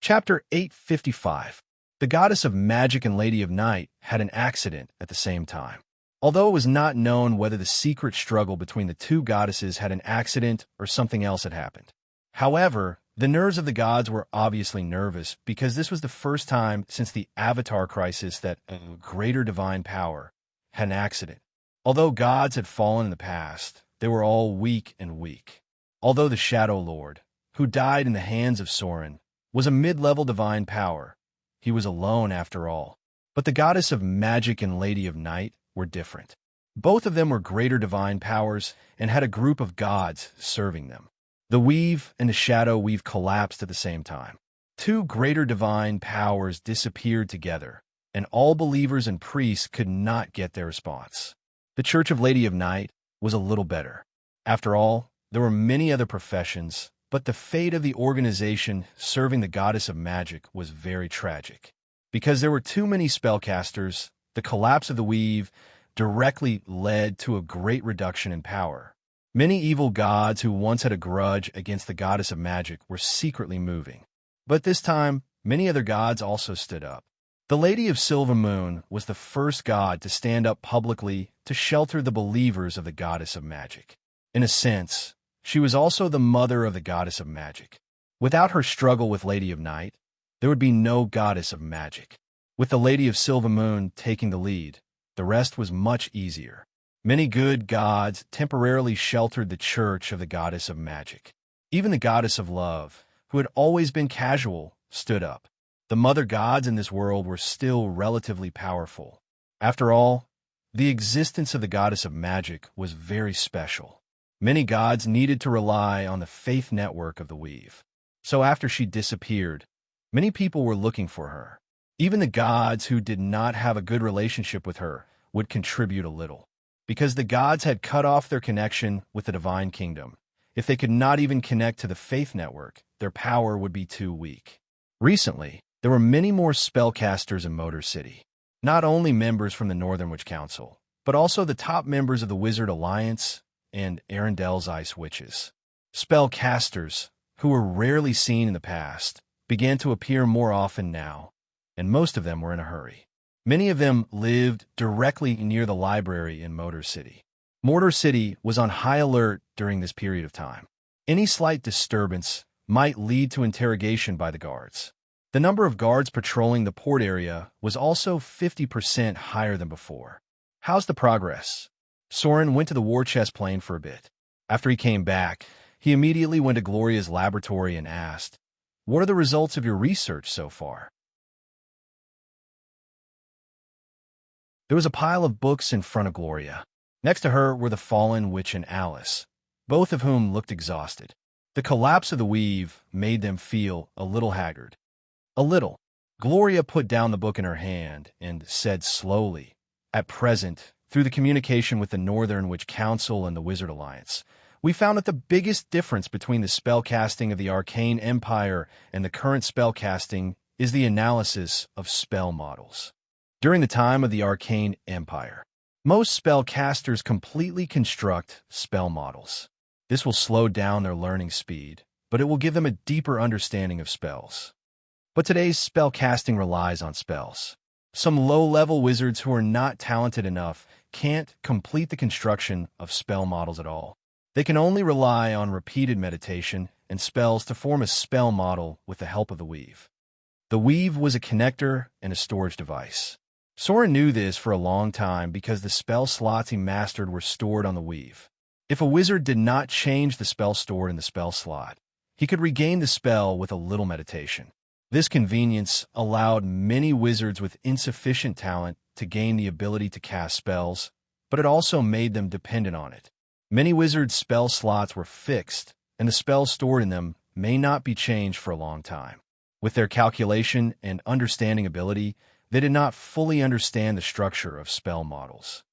Chapter 855. The goddess of magic and lady of night had an accident at the same time. Although it was not known whether the secret struggle between the two goddesses had an accident or something else had happened. However, the nerves of the gods were obviously nervous because this was the first time since the Avatar crisis that a greater divine power had an accident. Although gods had fallen in the past, they were all weak and weak. Although the Shadow Lord, who died in the hands of Soren, was a mid-level divine power, he was alone after all. But the goddess of magic and lady of night were different. Both of them were greater divine powers and had a group of gods serving them. The weave and the shadow weave collapsed at the same time. Two greater divine powers disappeared together, and all believers and priests could not get their response. The Church of Lady of Night was a little better. After all, there were many other professions, but the fate of the organization serving the goddess of magic was very tragic. Because there were too many spellcasters, the collapse of the weave directly led to a great reduction in power. Many evil gods who once had a grudge against the goddess of magic were secretly moving. But this time, many other gods also stood up. The Lady of Silver Moon was the first god to stand up publicly to shelter the believers of the goddess of magic. In a sense, she was also the mother of the goddess of magic. Without her struggle with Lady of Night, there would be no goddess of magic. With the Lady of Silver Moon taking the lead, the rest was much easier. Many good gods temporarily sheltered the church of the goddess of magic. Even the goddess of love, who had always been casual, stood up. The mother gods in this world were still relatively powerful. After all, the existence of the goddess of magic was very special. Many gods needed to rely on the faith network of the weave. So after she disappeared, many people were looking for her. Even the gods who did not have a good relationship with her would contribute a little. Because the gods had cut off their connection with the divine kingdom. If they could not even connect to the faith network, their power would be too weak. Recently, there were many more spellcasters in Motor City. Not only members from the Northern Witch Council, but also the top members of the Wizard Alliance and Arendelle's Ice Witches. Spellcasters, who were rarely seen in the past, began to appear more often now, and most of them were in a hurry. Many of them lived directly near the library in Motor City. Motor City was on high alert during this period of time. Any slight disturbance might lead to interrogation by the guards. The number of guards patrolling the port area was also 50% higher than before. How's the progress? Soren went to the war chest plane for a bit. After he came back, he immediately went to Gloria's laboratory and asked, "What are the results of your research so far?" There was a pile of books in front of Gloria. Next to her were the fallen witch and Alice, both of whom looked exhausted. The collapse of the weave made them feel a little haggard. A little. Gloria put down the book in her hand and said slowly, "At present, through the communication with the Northern Witch Council and the Wizard Alliance, we found that the biggest difference between the spellcasting of the Arcane Empire and the current spellcasting is the analysis of spell models. During the time of the Arcane Empire, most spellcasters completely construct spell models. This will slow down their learning speed, but it will give them a deeper understanding of spells. But today's spellcasting relies on spells. Some low-level wizards who are not talented enough can't complete the construction of spell models at all. They can only rely on repeated meditation and spells to form a spell model with the help of the weave. The weave was a connector and a storage device. Soren knew this for a long time because the spell slots he mastered were stored on the weave. If a wizard did not change the spell stored in the spell slot, he could regain the spell with a little meditation. This convenience allowed many wizards with insufficient talent to gain the ability to cast spells, but it also made them dependent on it. Many wizards' spell slots were fixed, and the spells stored in them may not be changed for a long time. With their calculation and understanding ability, they did not fully understand the structure of spell models.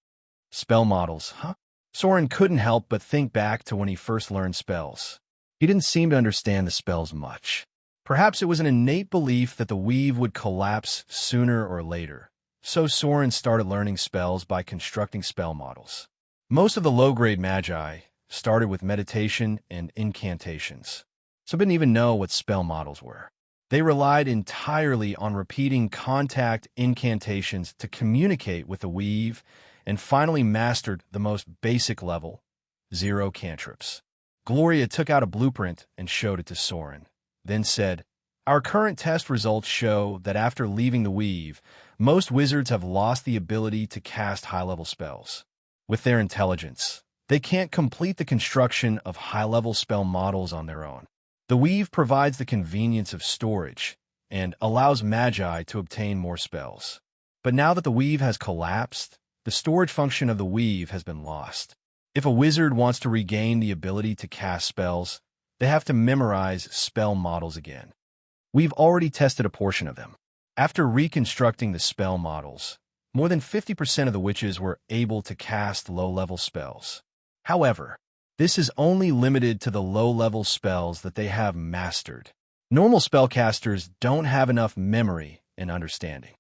Spell models, huh? Soren couldn't help but think back to when he first learned spells. He didn't seem to understand the spells much. Perhaps it was an innate belief that the weave would collapse sooner or later, so Soren started learning spells by constructing spell models. Most of the low-grade magi started with meditation and incantations, so didn't even know what spell models were. They relied entirely on repeating contact incantations to communicate with the weave, and finally mastered the most basic level, 0 cantrips. Gloria took out a blueprint and showed it to Soren, then said, "Our current test results show that after leaving the weave, most wizards have lost the ability to cast high-level spells. With their intelligence, they can't complete the construction of high-level spell models on their own. The weave provides the convenience of storage and allows magi to obtain more spells. But now that the weave has collapsed, the storage function of the weave has been lost. If a wizard wants to regain the ability to cast spells, they have to memorize spell models again. We've already tested a portion of them. After reconstructing the spell models, more than 50% of the witches were able to cast low-level spells. However, this is only limited to the low-level spells that they have mastered. Normal spellcasters don't have enough memory and understanding.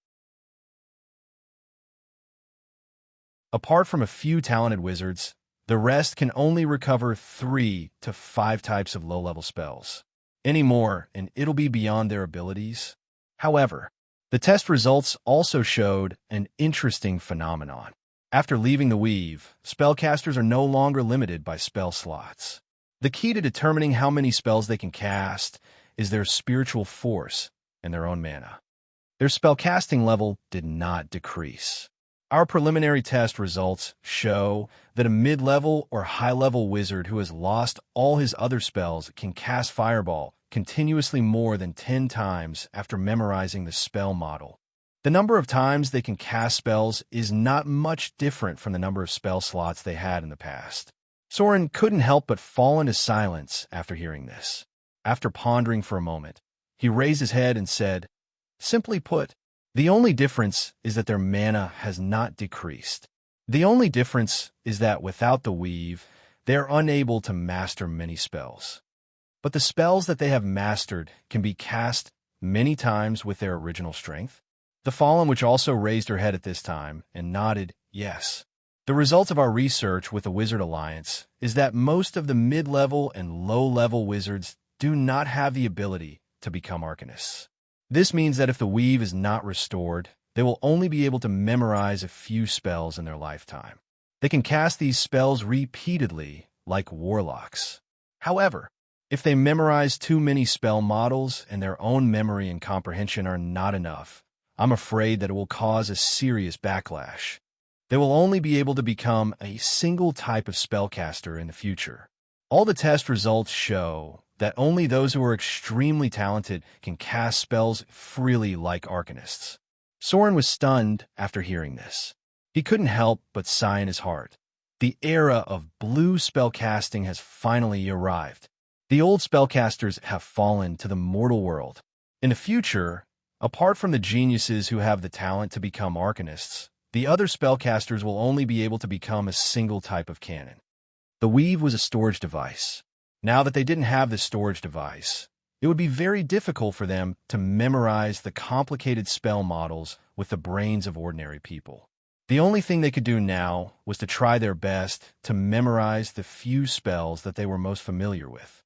Apart from a few talented wizards, the rest can only recover 3 to 5 types of low-level spells. Any more, and it'll be beyond their abilities. However, the test results also showed an interesting phenomenon. After leaving the weave, spellcasters are no longer limited by spell slots. The key to determining how many spells they can cast is their spiritual force and their own mana. Their spellcasting level did not decrease. Our preliminary test results show that a mid-level or high-level wizard who has lost all his other spells can cast Fireball continuously more than 10 times after memorizing the spell model. The number of times they can cast spells is not much different from the number of spell slots they had in the past. Soren couldn't help but fall into silence after hearing this. After pondering for a moment, he raised his head and said, "Simply put, the only difference is that their mana has not decreased. The only difference is that without the weave, they are unable to master many spells. But the spells that they have mastered can be cast many times with their original strength." The Fallen Witch also raised her head at this time and nodded yes. The result of our research with the Wizard Alliance is that most of the mid-level and low-level wizards do not have the ability to become arcanists. This means that if the weave is not restored, they will only be able to memorize a few spells in their lifetime. They can cast these spells repeatedly, like warlocks. However, if they memorize too many spell models and their own memory and comprehension are not enough, I'm afraid that it will cause a serious backlash. They will only be able to become a single type of spellcaster in the future. All the test results show that only those who are extremely talented can cast spells freely like arcanists. Soren was stunned after hearing this. He couldn't help but sigh in his heart. The era of blue spellcasting has finally arrived. The old spellcasters have fallen to the mortal world. In the future, apart from the geniuses who have the talent to become arcanists, the other spellcasters will only be able to become a single type of canon. The weave was a storage device. Now that they didn't have this storage device, it would be very difficult for them to memorize the complicated spell models with the brains of ordinary people. The only thing they could do now was to try their best to memorize the few spells that they were most familiar with.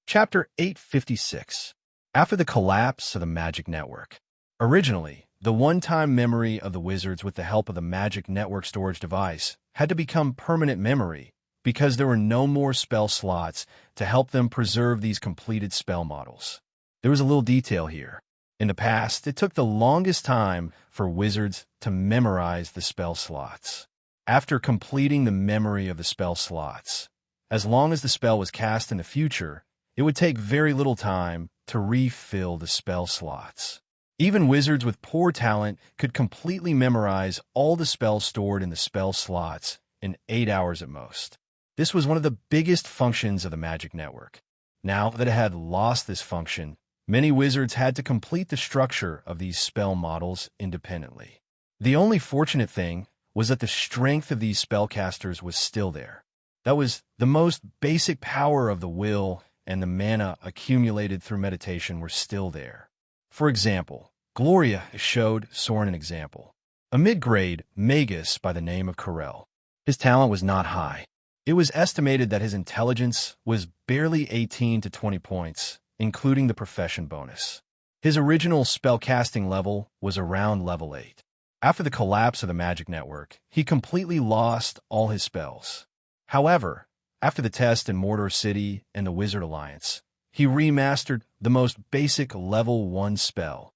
Chapter 856. After the collapse of the Magic Network. Originally, the one-time memory of the wizards with the help of the Magic Network storage device had to become permanent memory because there were no more spell slots to help them preserve these completed spell models. There was a little detail here. In the past, it took the longest time for wizards to memorize the spell slots. After completing the memory of the spell slots, as long as the spell was cast in the future, it would take very little time to refill the spell slots. Even wizards with poor talent could completely memorize all the spells stored in the spell slots in 8 hours at most. This was one of the biggest functions of the Magic Network. Now that it had lost this function, many wizards had to complete the structure of these spell models independently. The only fortunate thing was that the strength of these spellcasters was still there. That was the most basic power of the will, and the mana accumulated through meditation were still there. For example, Gloria showed Soren an example. A mid-grade magus by the name of Corel. His talent was not high. It was estimated that his intelligence was barely 18 to 20 points, including the profession bonus. His original spellcasting level was around level 8. After the collapse of the magic network, he completely lost all his spells. However, after the test in Mordor City and the Wizard Alliance, he remastered the most basic level 1 spell,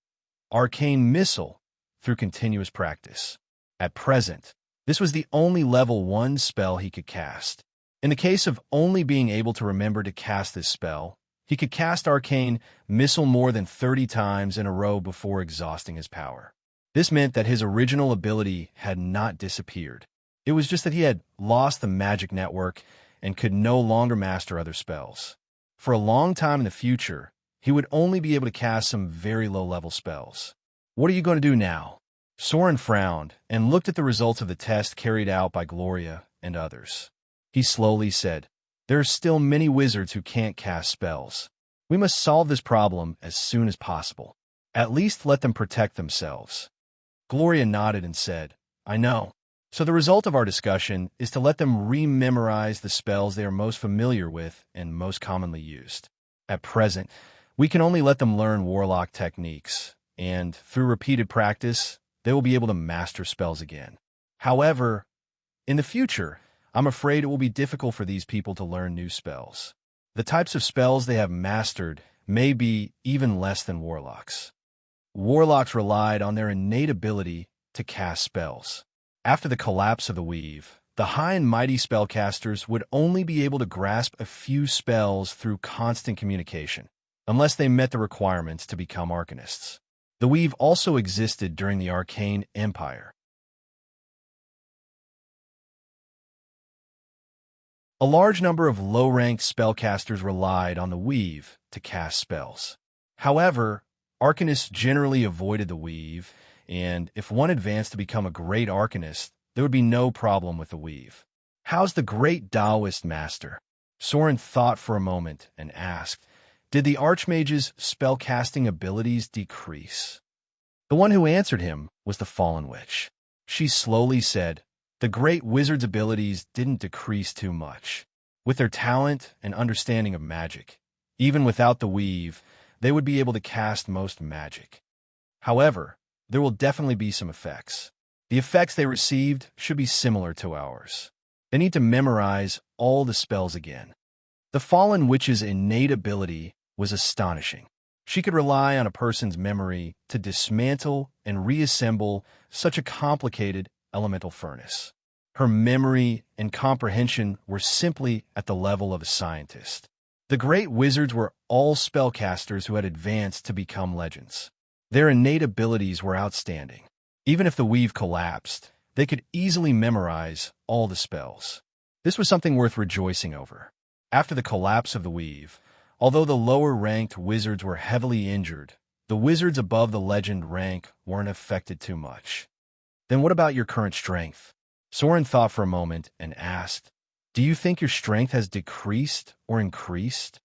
Arcane Missile, through continuous practice. At present, this was the only level 1 spell he could cast. In the case of only being able to remember to cast this spell, he could cast Arcane Missile more than 30 times in a row before exhausting his power. This meant that his original ability had not disappeared. It was just that he had lost the magic network and could no longer master other spells. For a long time in the future, he would only be able to cast some very low-level spells. What are you going to do now? Soren frowned and looked at the results of the test carried out by Gloria and others. He slowly said, "There are still many wizards who can't cast spells. We must solve this problem as soon as possible. At least let them protect themselves." Gloria nodded and said, "I know. So the result of our discussion is to let them rememorize the spells they are most familiar with and most commonly used. At present, we can only let them learn warlock techniques, and through repeated practice, they will be able to master spells again. However, in the future, I'm afraid it will be difficult for these people to learn new spells. The types of spells they have mastered may be even less than warlocks. Warlocks relied on their innate ability to cast spells. After the collapse of the Weave, the high and mighty spellcasters would only be able to grasp a few spells through constant communication, unless they met the requirements to become arcanists. The Weave also existed during the Arcane Empire. A large number of low-ranked spellcasters relied on the Weave to cast spells. However, arcanists generally avoided the Weave, and if one advanced to become a great arcanist, there would be no problem with the Weave. "How's the great Taoist master?" Soren thought for a moment and asked, "Did the Archmage's spellcasting abilities decrease?" The one who answered him was the Fallen Witch. She slowly said, "The great wizard's abilities didn't decrease too much. With their talent and understanding of magic, even without the Weave, they would be able to cast most magic. However, there will definitely be some effects. The effects they received should be similar to ours. They need to memorize all the spells again." The Fallen Witch's innate ability was astonishing. She could rely on a person's memory to dismantle and reassemble such a complicated elemental furnace. Her memory and comprehension were simply at the level of a scientist. The great wizards were all spellcasters who had advanced to become legends. Their innate abilities were outstanding. Even if the Weave collapsed, they could easily memorize all the spells. This was something worth rejoicing over. After the collapse of the Weave, although the lower-ranked wizards were heavily injured, the wizards above the legend rank weren't affected too much. "Then what about your current strength?" Soren thought for a moment and asked, "Do you think your strength has decreased or increased?"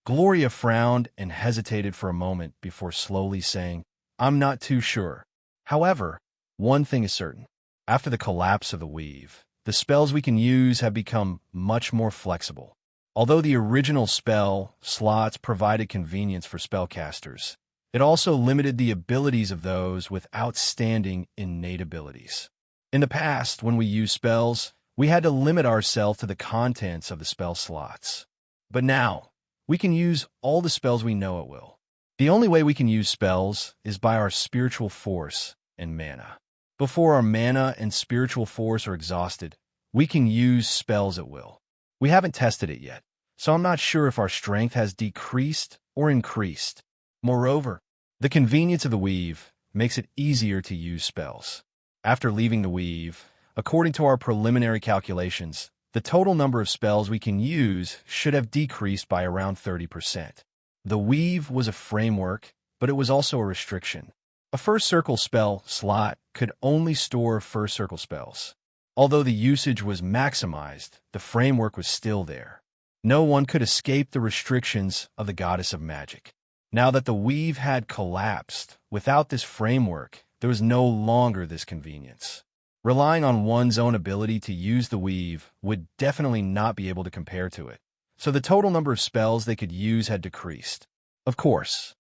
Gloria frowned and hesitated for a moment before slowly saying, "I'm not too sure. However, one thing is certain. After the collapse of the Weave, the spells we can use have become much more flexible. Although the original spell slots provided convenience for spellcasters, it also limited the abilities of those with outstanding innate abilities. In the past, when we used spells, we had to limit ourselves to the contents of the spell slots. But now, we can use all the spells we know at will. The only way we can use spells is by our spiritual force and mana. Before our mana and spiritual force are exhausted, we can use spells at will. We haven't tested it yet, so I'm not sure if our strength has decreased or increased. Moreover, the convenience of the Weave makes it easier to use spells. After leaving the Weave, according to our preliminary calculations, the total number of spells we can use should have decreased by around 30%. The Weave was a framework, but it was also a restriction. A first circle spell slot could only store first circle spells. Although the usage was maximized, the framework was still there. No one could escape the restrictions of the goddess of magic. Now that the Weave had collapsed, without this framework, there was no longer this convenience. Relying on one's own ability to use the weave would definitely not be able to compare to it, so the total number of spells they could use had decreased. Of course,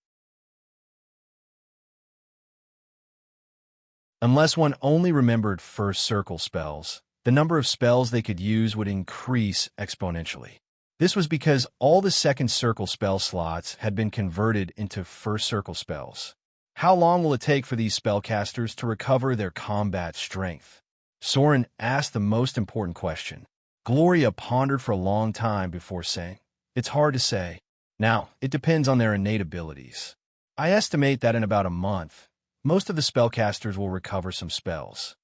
unless one only remembered first circle spells, the number of spells they could use would increase exponentially. This was because all the second circle spell slots had been converted into first circle spells. How long will it take for these spellcasters to recover their combat strength? Soren asked the most important question. Gloria pondered for a long time before saying, "It's hard to say. Now, it depends on their innate abilities. I estimate that in about a month, most of the spellcasters will recover some spells.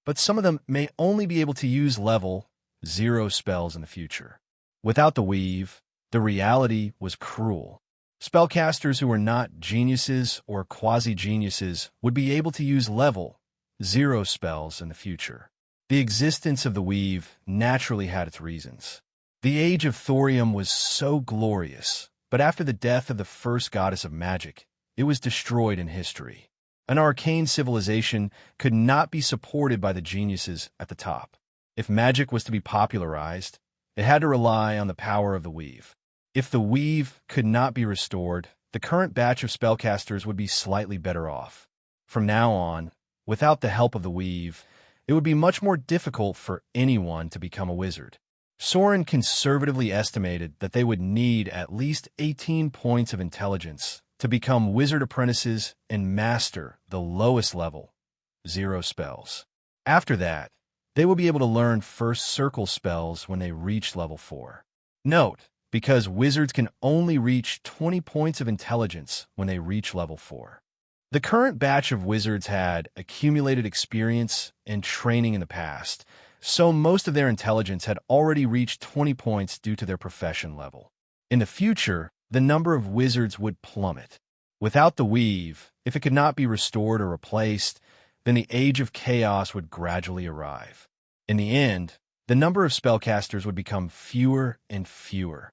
But some of them may only be able to use level 0 spells in the future." Without the weave, the reality was cruel. Spellcasters who were not geniuses or quasi-geniuses would be able to use level 0 spells in the future. The existence of the weave naturally had its reasons. The age of thorium was so glorious, but after the death of the first goddess of magic, it was destroyed in history. An arcane civilization could not be supported by the geniuses at the top. If magic was to be popularized, it had to rely on the power of the weave. If the weave could not be restored, the current batch of spellcasters would be slightly better off. From now on, without the help of the weave, it would be much more difficult for anyone to become a wizard. Soren conservatively estimated that they would need at least 18 points of intelligence to become wizard apprentices and master the lowest level, 0 spells. After that, they will be able to learn first circle spells when they reach level 4. Note, because wizards can only reach 20 points of intelligence when they reach level 4. The current batch of wizards had accumulated experience and training in the past, so most of their intelligence had already reached 20 points due to their profession level. In the future, the number of wizards would plummet. Without the weave, if it could not be restored or replaced, then the age of chaos would gradually arrive. In the end, the number of spellcasters would become fewer and fewer.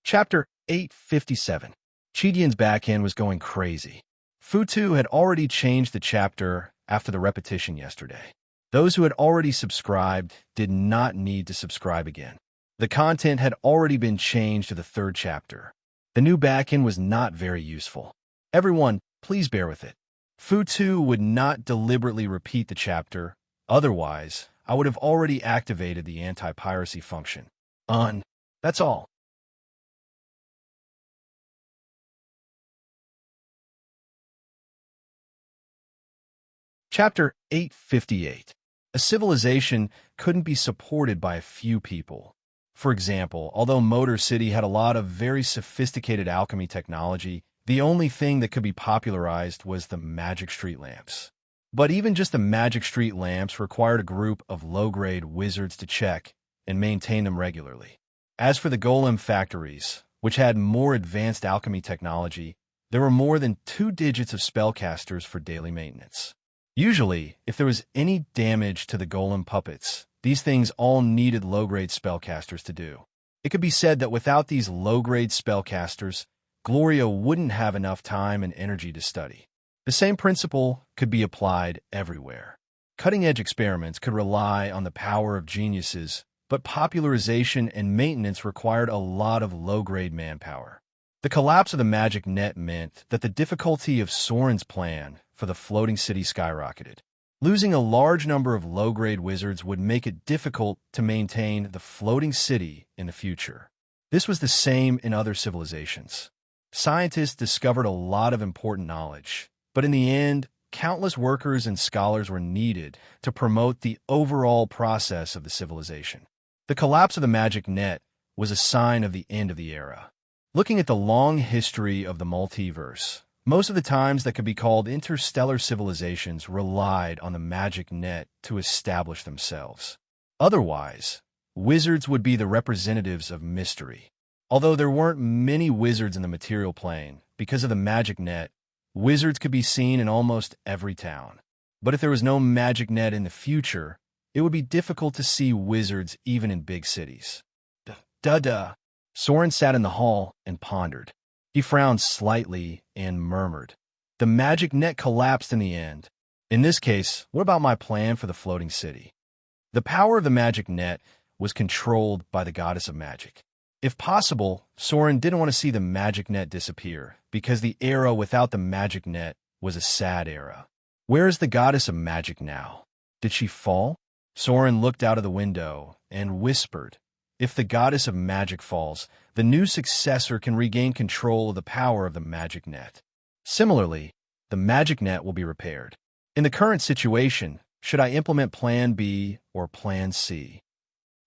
Chapter 857. Chidian's backend was going crazy. Futu had already changed the chapter after the repetition yesterday. Those who had already subscribed did not need to subscribe again. The content had already been changed to the third chapter. The new backend was not very useful. Everyone, please bear with it. Futu would not deliberately repeat the chapter, otherwise, I would have already activated the anti-piracy function. That's all. Chapter 858. A civilization couldn't be supported by a few people. For example, although Motor City had a lot of very sophisticated alchemy technology, the only thing that could be popularized was the magic street lamps. But even just the magic street lamps required a group of low-grade wizards to check and maintain them regularly. As for the golem factories, which had more advanced alchemy technology, there were more than 2 digits of spellcasters for daily maintenance. Usually, if there was any damage to the golem puppets, these things all needed low-grade spellcasters to do. It could be said that without these low-grade spellcasters, Gloria wouldn't have enough time and energy to study. The same principle could be applied everywhere. Cutting-edge experiments could rely on the power of geniuses, but popularization and maintenance required a lot of low-grade manpower. The collapse of the magic net meant that the difficulty of Soren's plan for the floating city skyrocketed. Losing a large number of low-grade wizards would make it difficult to maintain the floating city in the future. This was the same in other civilizations. Scientists discovered a lot of important knowledge, but in the end, countless workers and scholars were needed to promote the overall process of the civilization. The collapse of the magic net was a sign of the end of the era. Looking at the long history of the multiverse, most of the times that could be called interstellar civilizations relied on the magic net to establish themselves. Otherwise, wizards would be the representatives of mystery. Although there weren't many wizards in the material plane, because of the magic net, wizards could be seen in almost every town. But if there was no magic net in the future, it would be difficult to see wizards even in big cities. Duh. Soren sat in the hall and pondered. He frowned slightly and murmured, "The magic net collapsed in the end. In this case, what about my plan for the floating city?" The power of the magic net was controlled by the goddess of magic. If possible, Soren didn't want to see the magic net disappear, because the era without the magic net was a sad era. Where is the goddess of magic now? Did she fall? Soren looked out of the window and whispered, "If the goddess of magic falls, the new successor can regain control of the power of the magic net. Similarly, the magic net will be repaired. In the current situation, should I implement Plan B or Plan C?"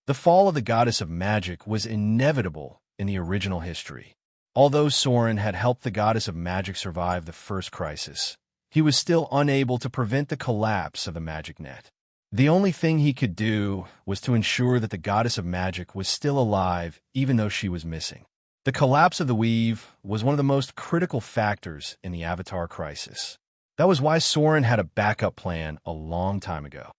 The fall of the goddess of magic was inevitable in the original history. Although Soren had helped the goddess of magic survive the first crisis, he was still unable to prevent the collapse of the magic net. The only thing he could do was to ensure that the goddess of magic was still alive even though she was missing. The collapse of the weave was one of the most critical factors in the Avatar crisis. That was why Soren had a backup plan a long time ago.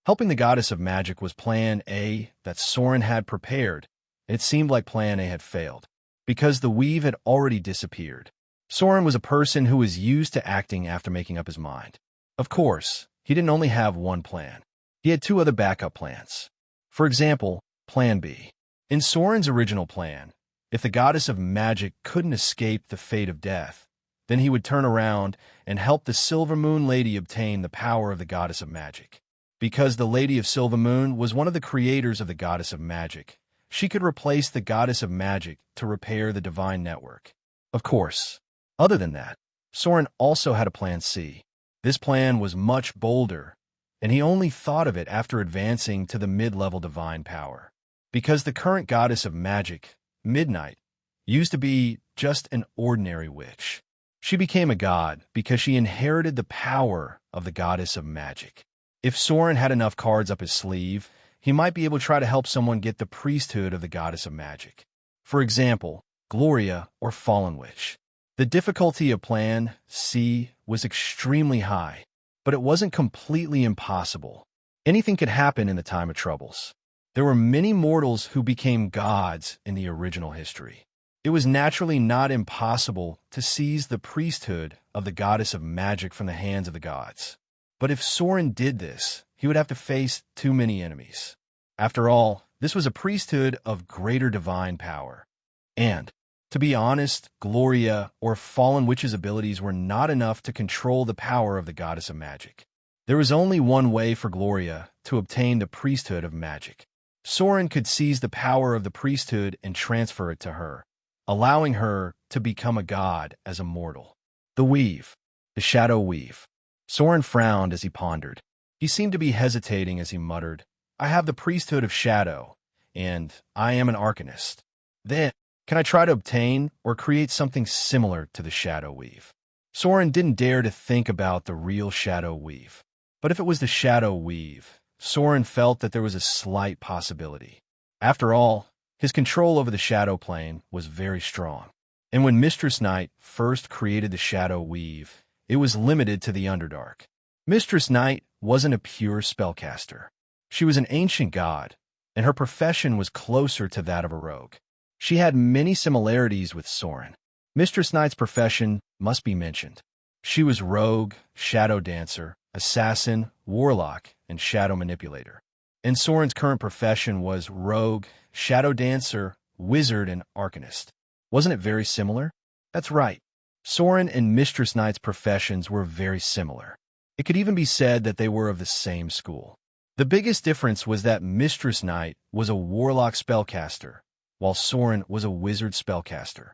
Helping the goddess of magic was Plan A that Soren had prepared, and it seemed like Plan A had failed, because the weave had already disappeared. Soren was a person who was used to acting after making up his mind. Of course, he didn't only have one plan. He had two other backup plans. For example, Plan B. In Soren's original plan, if the goddess of magic couldn't escape the fate of death, then he would turn around and help the Silver Moon Lady obtain the power of the goddess of magic. Because the Lady of Silver Moon was one of the creators of the goddess of magic, she could replace the goddess of magic to repair the divine network. Of course, other than that, Soren also had a Plan C. This plan was much bolder, and he only thought of it after advancing to the mid-level divine power. Because the current goddess of magic, Midnight, used to be just an ordinary witch. She became a god because she inherited the power of the goddess of magic. If Soren had enough cards up his sleeve, he might be able to try to help someone get the priesthood of the goddess of magic. For example, Gloria or Fallen Witch. The difficulty of Plan C was extremely high, but it wasn't completely impossible. Anything could happen in the time of troubles. There were many mortals who became gods in the original history. It was naturally not impossible to seize the priesthood of the goddess of magic from the hands of the gods. But if Soren did this, he would have to face too many enemies. After all, this was a priesthood of greater divine power. And, to be honest, Gloria or Fallen Witch's abilities were not enough to control the power of the goddess of magic. There was only one way for Gloria to obtain the priesthood of magic. Soren could seize the power of the priesthood and transfer it to her, allowing her to become a god as a mortal. The weave, the shadow weave. Soren frowned as he pondered. He seemed to be hesitating as he muttered, "I have the priesthood of shadow, and I am an arcanist. Then, can I try to obtain or create something similar to the shadow weave?" Soren didn't dare to think about the real shadow weave. But if it was the shadow weave, Soren felt that there was a slight possibility. After all, his control over the shadow plane was very strong. And when Mistress Night first created the shadow weave, it was limited to the Underdark. Mistress Night wasn't a pure spellcaster. She was an ancient god, and her profession was closer to that of a rogue. She had many similarities with Soren. Mistress Night's profession must be mentioned. She was rogue, shadow dancer, assassin, warlock, and shadow manipulator. And Soren's current profession was rogue, shadow dancer, wizard, and arcanist. Wasn't it very similar? That's right. Soren and Mistress Night's professions were very similar. It could even be said that they were of the same school. The biggest difference was that Mistress Night was a warlock spellcaster, while Soren was a wizard spellcaster.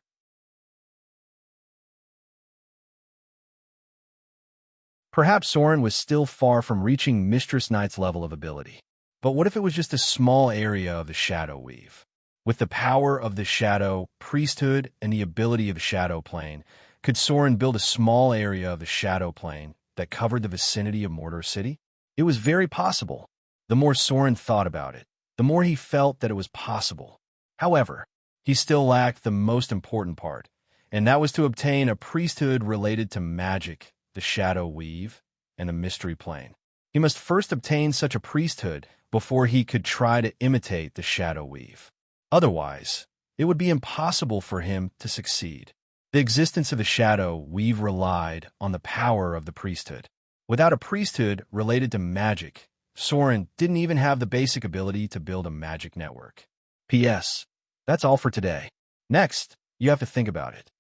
Perhaps Soren was still far from reaching Mistress Night's level of ability. But what if it was just a small area of the shadow weave? With the power of the shadow priesthood and the ability of the shadow plane, could Soren build a small area of the shadow plane that covered the vicinity of Mordor City? It was very possible. The more Soren thought about it, the more he felt that it was possible. However, he still lacked the most important part, and that was to obtain a priesthood related to magic, the shadow weave, and the mystery plane. He must first obtain such a priesthood before he could try to imitate the shadow weave. Otherwise, it would be impossible for him to succeed. The existence of the shadow weave relied on the power of the priesthood. Without a priesthood related to magic, Soren didn't even have the basic ability to build a magic network. P.S. That's all for today. Next, you have to think about it.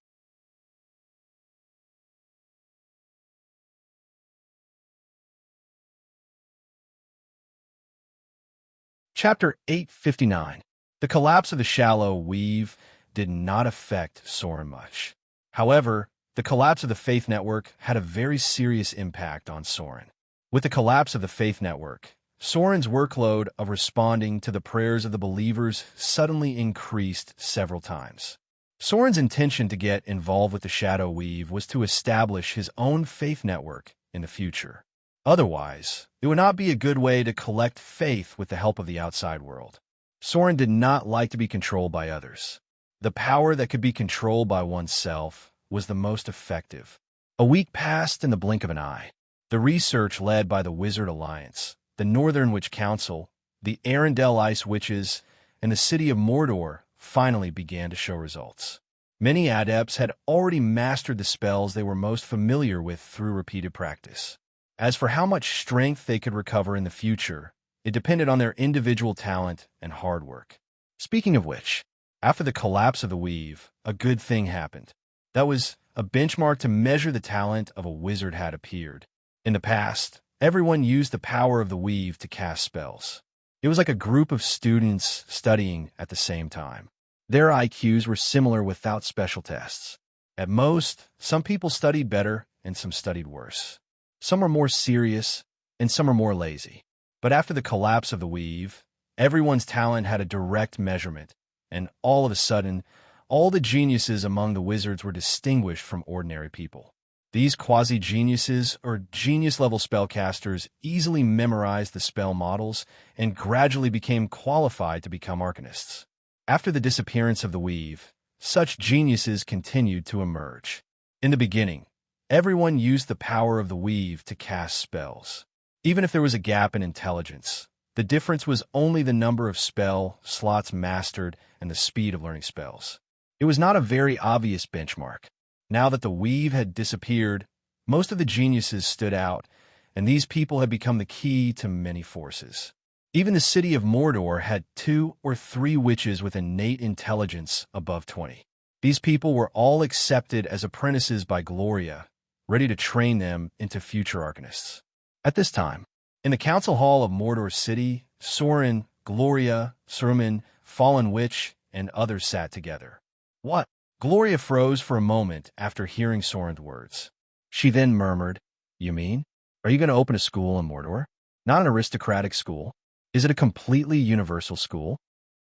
Chapter 859. The collapse of the shallow weave did not affect Soren much. However, the collapse of the faith network had a very serious impact on Soren. With the collapse of the faith network, Soren's workload of responding to the prayers of the believers suddenly increased several times. Soren's intention to get involved with the shadow weave was to establish his own faith network in the future. Otherwise, it would not be a good way to collect faith with the help of the outside world. Soren did not like to be controlled by others. The power that could be controlled by oneself was the most effective. A week passed in the blink of an eye. The research led by the Wizard Alliance, the Northern Witch Council, the Arendelle Ice Witches, and the city of Mordor finally began to show results. Many adepts had already mastered the spells they were most familiar with through repeated practice. As for how much strength they could recover in the future, it depended on their individual talent and hard work. Speaking of which, after the collapse of the weave, a good thing happened. That was, a benchmark to measure the talent of a wizard had appeared. In the past, everyone used the power of the weave to cast spells. It was like a group of students studying at the same time. Their IQs were similar without special tests. At most, some people studied better and some studied worse. Some were more serious, and some were more lazy. But after the collapse of the weave, everyone's talent had a direct measurement, and all of a sudden, all the geniuses among the wizards were distinguished from ordinary people. These quasi-geniuses, or genius-level spellcasters, easily memorized the spell models and gradually became qualified to become arcanists. After the disappearance of the weave, such geniuses continued to emerge. In the beginning, everyone used the power of the weave to cast spells. Even if there was a gap in intelligence, the difference was only the number of spell slots mastered and the speed of learning spells. It was not a very obvious benchmark. Now that the weave had disappeared, most of the geniuses stood out, and these people had become the key to many forces. Even the city of Mordor had 2 or 3 witches with innate intelligence above 20. These people were all accepted as apprentices by Gloria, ready to train them into future arcanists. At this time, in the council hall of Mordor City, Soren, Gloria, Saruman, Fallen Witch, and others sat together. What? Gloria froze for a moment after hearing Soren's words. She then murmured, "You mean? Are you going to open a school in Mordor? Not an aristocratic school? Is it a completely universal school?"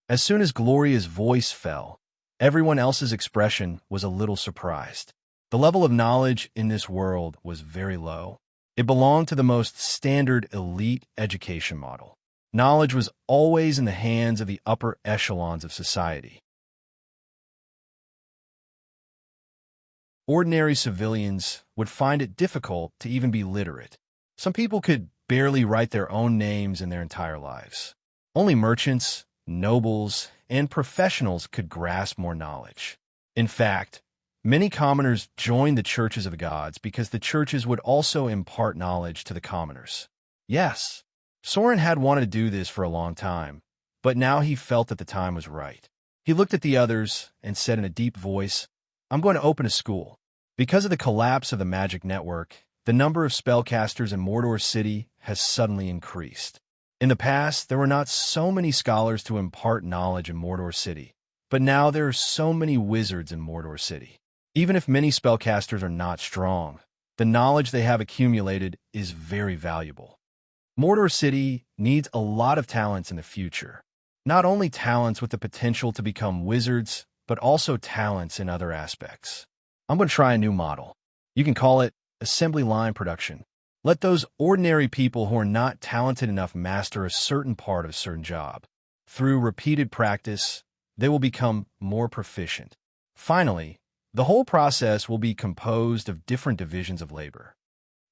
As soon as Gloria's voice fell, everyone else's expression was a little surprised. The level of knowledge in this world was very low. It belonged to the most standard elite education model. Knowledge was always in the hands of the upper echelons of society. Ordinary civilians would find it difficult to even be literate. Some people could barely write their own names in their entire lives. Only merchants, nobles, and professionals could grasp more knowledge. In fact, many commoners joined the churches of the gods because the churches would also impart knowledge to the commoners. Yes, Soren had wanted to do this for a long time, but now he felt that the time was right. He looked at the others and said in a deep voice, "I'm going to open a school." Because of the collapse of the magic network, the number of spellcasters in Mordor City has suddenly increased. In the past, there were not so many scholars to impart knowledge in Mordor City, but now there are so many wizards in Mordor City. Even if many spellcasters are not strong, the knowledge they have accumulated is very valuable. Mordor City needs a lot of talents in the future. Not only talents with the potential to become wizards, but also talents in other aspects. I'm going to try a new model. You can call it assembly line production. Let those ordinary people who are not talented enough master a certain part of a certain job. Through repeated practice, they will become more proficient. Finally, the whole process will be composed of different divisions of labor.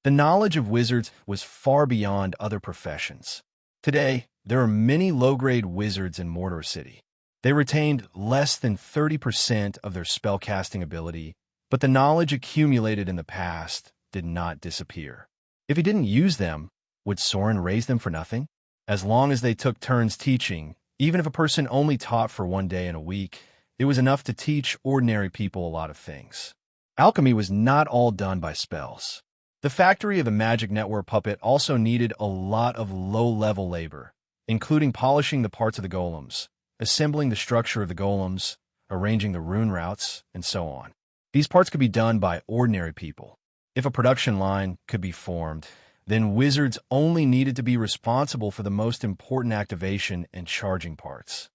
The knowledge of wizards was far beyond other professions. Today, there are many low-grade wizards in Mordor City. They retained less than 30% of their spellcasting ability, but the knowledge accumulated in the past did not disappear. If he didn't use them, would Soren raise them for nothing? As long as they took turns teaching, even if a person only taught for one day in a week, it was enough to teach ordinary people a lot of things. Alchemy was not all done by spells. The factory of the magic network puppet also needed a lot of low-level labor, including polishing the parts of the golems, assembling the structure of the golems, arranging the rune routes, and so on. These parts could be done by ordinary people. If a production line could be formed, then wizards only needed to be responsible for the most important activation and charging parts.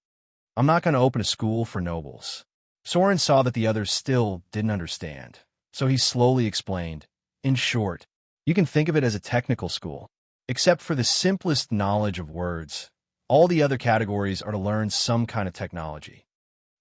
I'm not going to open a school for nobles. Soren saw that the others still didn't understand, so he slowly explained, in short, you can think of it as a technical school. Except for the simplest knowledge of words, all the other categories are to learn some kind of technology.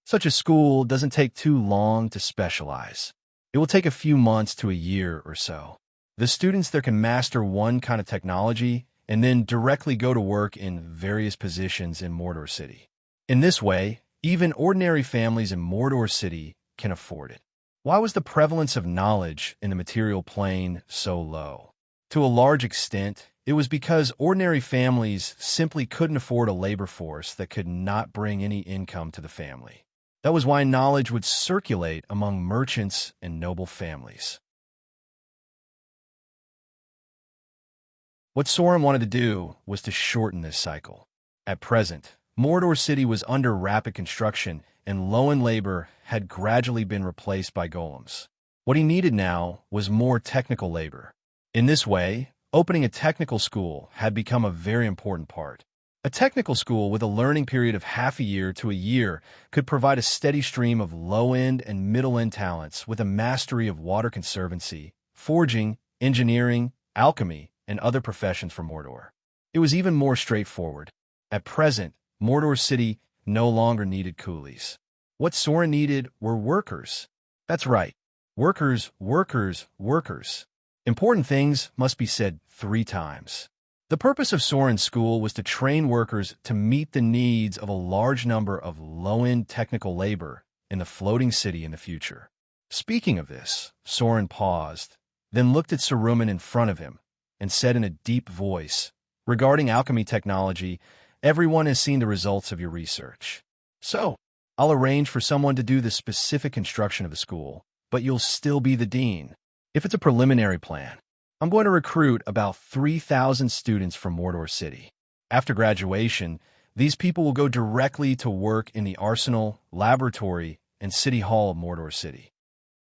Such a school doesn't take too long to specialize. It will take a few months to a year or so. The students there can master one kind of technology and then directly go to work in various positions in Mordor City. In this way, even ordinary families in Mordor City can afford it. Why was the prevalence of knowledge in the material plane so low? To a large extent, it was because ordinary families simply couldn't afford a labor force that could not bring any income to the family. That was why knowledge would circulate among merchants and noble families. What Soren wanted to do was to shorten this cycle. At present, Mordor City was under rapid construction, and low in labor had gradually been replaced by golems. What he needed now was more technical labor. In this way, opening a technical school had become a very important part. A technical school with a learning period of half a year to a year could provide a steady stream of low-end and middle-end talents with a mastery of water conservancy, forging, engineering, alchemy, and other professions for Mordor. It was even more straightforward. At present, Mordor City no longer needed coolies. What Soren needed were workers. That's right. Workers, workers, workers. Important things must be said 3 times. The purpose of Soren's school was to train workers to meet the needs of a large number of low-end technical labor in the floating city in the future. Speaking of this, Soren paused, then looked at Saruman in front of him, and said in a deep voice, regarding alchemy technology, everyone has seen the results of your research. So, I'll arrange for someone to do the specific construction of the school, but you'll still be the dean. If it's a preliminary plan, I'm going to recruit about 3,000 students from Mordor City. After graduation, these people will go directly to work in the arsenal, laboratory, and city hall of Mordor City.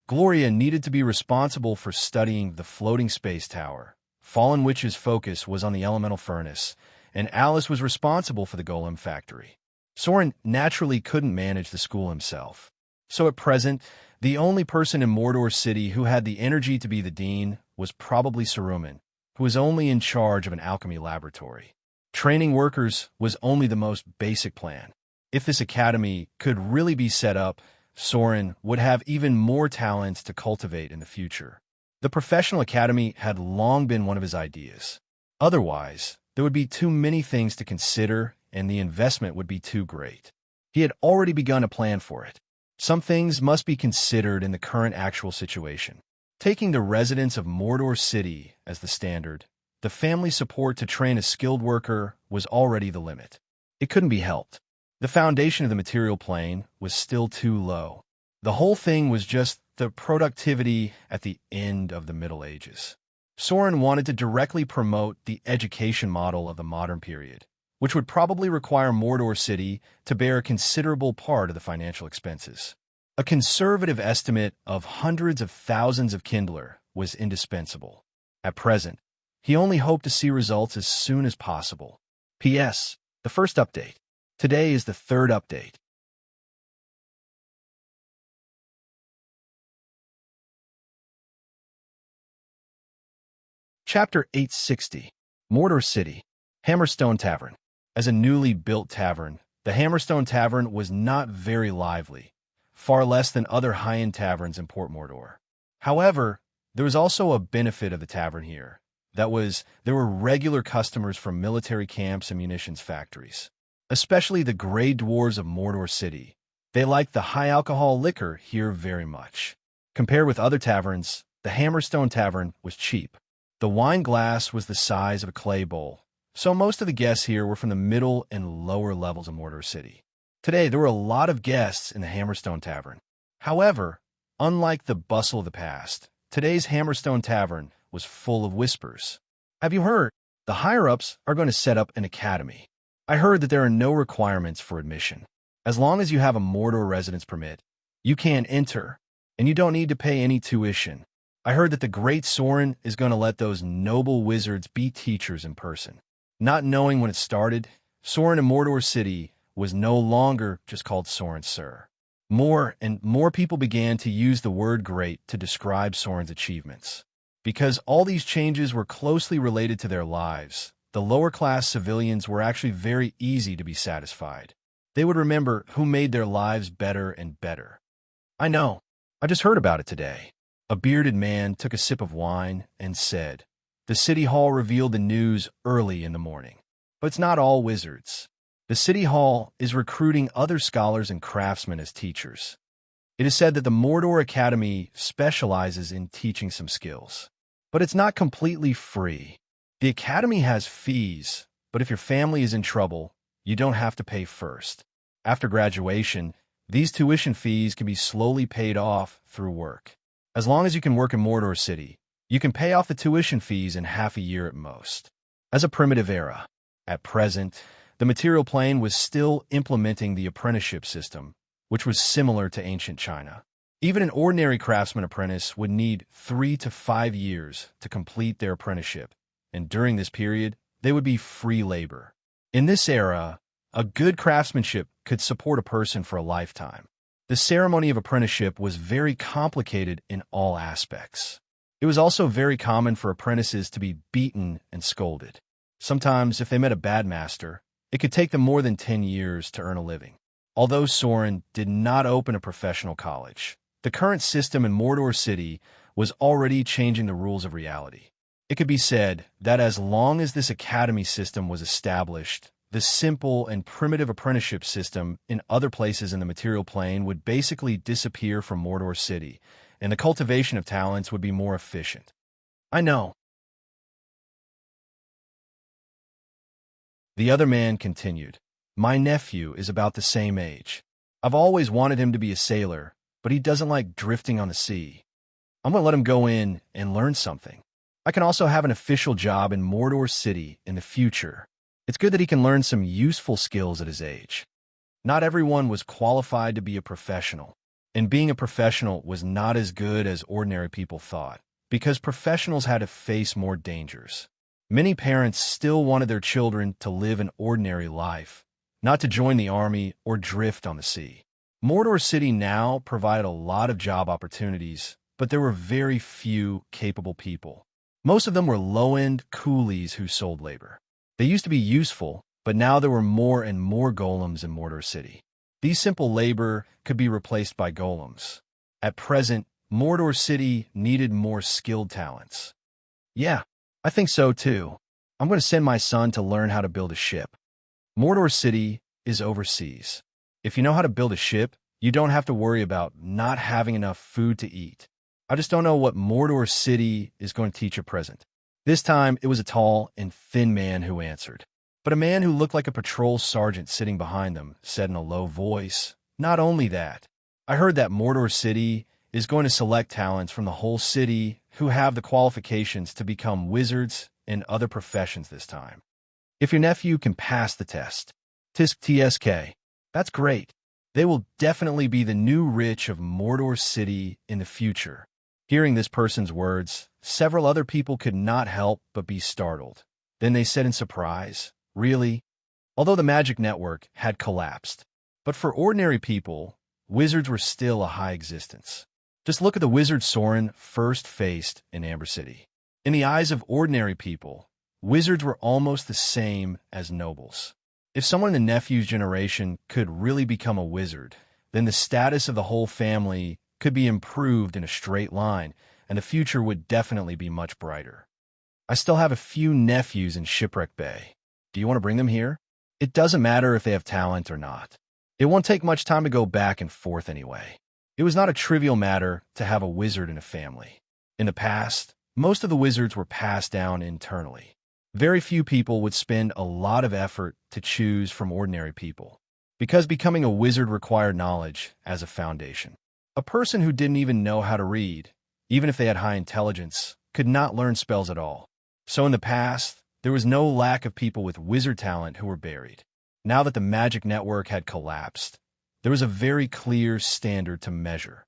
Gloria needed to be responsible for studying the floating space tower. Fallen Witch's focus was on the elemental furnace, and Alice was responsible for the golem factory. Soren naturally couldn't manage the school himself. So at present, the only person in Mordor City who had the energy to be the dean was probably Saruman, who was only in charge of an alchemy laboratory. Training workers was only the most basic plan. If this academy could really be set up, Soren would have even more talents to cultivate in the future. The professional academy had long been one of his ideas. Otherwise, there would be too many things to consider, and the investment would be too great. He had already begun a plan for it. Some things must be considered in the current actual situation. Taking the residents of Mordor City as the standard, the family support to train a skilled worker was already the limit. It couldn't be helped. The foundation of the material plane was still too low. The whole thing was just the productivity at the end of the Middle Ages. Soren wanted to directly promote the education model of the modern period, which would probably require Mordor City to bear a considerable part of the financial expenses. A conservative estimate of hundreds of thousands of Kindler was indispensable. At present, he only hoped to see results as soon as possible. P.S. The first update. Today is the 3rd update. Chapter 860. Mordor City. Hammerstone Tavern. As a newly built tavern, the Hammerstone Tavern was not very lively, far less than other high-end taverns in Port Mordor. However, there was also a benefit of the tavern here. That was, there were regular customers from military camps and munitions factories. especially the gray dwarves of Mordor City. They liked the high-alcohol liquor here very much. Compared with other taverns, the Hammerstone Tavern was cheap. The wine glass was the size of a clay bowl, so most of the guests here were from the middle and lower levels of Mordor City. Today, there were a lot of guests in the Hammerstone Tavern. However, unlike the bustle of the past, today's Hammerstone Tavern was full of whispers. Have you heard? The higher-ups are going to set up an academy. I heard that there are no requirements for admission. As long as you have a Mordor residence permit, you can enter, and you don't need to pay any tuition. I heard that the great Soren is going to let those noble wizards be teachers in person. Not knowing when it started, Soren in Mordor City was no longer just called Soren Sir. More and more people began to use the word great to describe Soren's achievements. Because all these changes were closely related to their lives, the lower-class civilians were actually very easy to be satisfied. They would remember who made their lives better and better. I know. I just heard about it today. A bearded man took a sip of wine and said, "The city hall revealed the news early in the morning. But it's not all wizards. The city hall is recruiting other scholars and craftsmen as teachers. It is said that the Mordor Academy specializes in teaching some skills. But it's not completely free. The academy has fees, but if your family is in trouble, you don't have to pay first. After graduation, these tuition fees can be slowly paid off through work. As long as you can work in Mordor City, you can pay off the tuition fees in half a year at most." As a primitive era, at present, the material plane was still implementing the apprenticeship system, which was similar to ancient China. Even an ordinary craftsman apprentice would need 3 to 5 years to complete their apprenticeship, and during this period, they would be free labor. In this era, a good craftsmanship could support a person for a lifetime. The ceremony of apprenticeship was very complicated in all aspects. It was also very common for apprentices to be beaten and scolded. Sometimes, if they met a bad master, it could take them more than 10 years to earn a living. Although Soren did not open a professional college, the current system in Mordor City was already changing the rules of reality. It could be said that as long as this academy system was established, the simple and primitive apprenticeship system in other places in the material plane would basically disappear from Mordor City, and the cultivation of talents would be more efficient. I know. The other man continued, "My nephew is about the same age. I've always wanted him to be a sailor, but he doesn't like drifting on the sea. I'm going to let him go in and learn something. I can also have an official job in Mordor City in the future. It's good that he can learn some useful skills at his age." Not everyone was qualified to be a professional, and being a professional was not as good as ordinary people thought, because professionals had to face more dangers. Many parents still wanted their children to live an ordinary life, not to join the army or drift on the sea. Mordor City now provided a lot of job opportunities, but there were very few capable people. Most of them were low-end coolies who sold labor. They used to be useful, but now there were more and more golems in Mordor City. These simple labor could be replaced by golems. At present, Mordor City needed more skilled talents. Yeah, I think so too. I'm going to send my son to learn how to build a ship. Mordor City is overseas. If you know how to build a ship, you don't have to worry about not having enough food to eat. I just don't know what Mordor City is going to teach at present. This time, it was a tall and thin man who answered. But a man who looked like a patrol sergeant sitting behind them said in a low voice, "Not only that, I heard that Mordor City is going to select talents from the whole city who have the qualifications to become wizards and other professions this time. If your nephew can pass the test, TSK, that's great. They will definitely be the new rich of Mordor City in the future." Hearing this person's words, several other people could not help but be startled. Then they said in surprise, "Really?" Although the magic network had collapsed. But for ordinary people, wizards were still a high existence. Just look at the wizard Soren first faced in Amber City. In the eyes of ordinary people, wizards were almost the same as nobles. If someone in the nephew's generation could really become a wizard, then the status of the whole family could be improved in a straight line, and the future would definitely be much brighter. I still have a few nephews in Shipwreck Bay. Do you want to bring them here? It doesn't matter if they have talent or not. It won't take much time to go back and forth anyway. It was not a trivial matter to have a wizard in a family. In the past, most of the wizards were passed down internally. Very few people would spend a lot of effort to choose from ordinary people, because becoming a wizard required knowledge as a foundation. A person who didn't even know how to read, even if they had high intelligence, could not learn spells at all. So in the past, there was no lack of people with wizard talent who were buried. Now that the magic network had collapsed, there was a very clear standard to measure.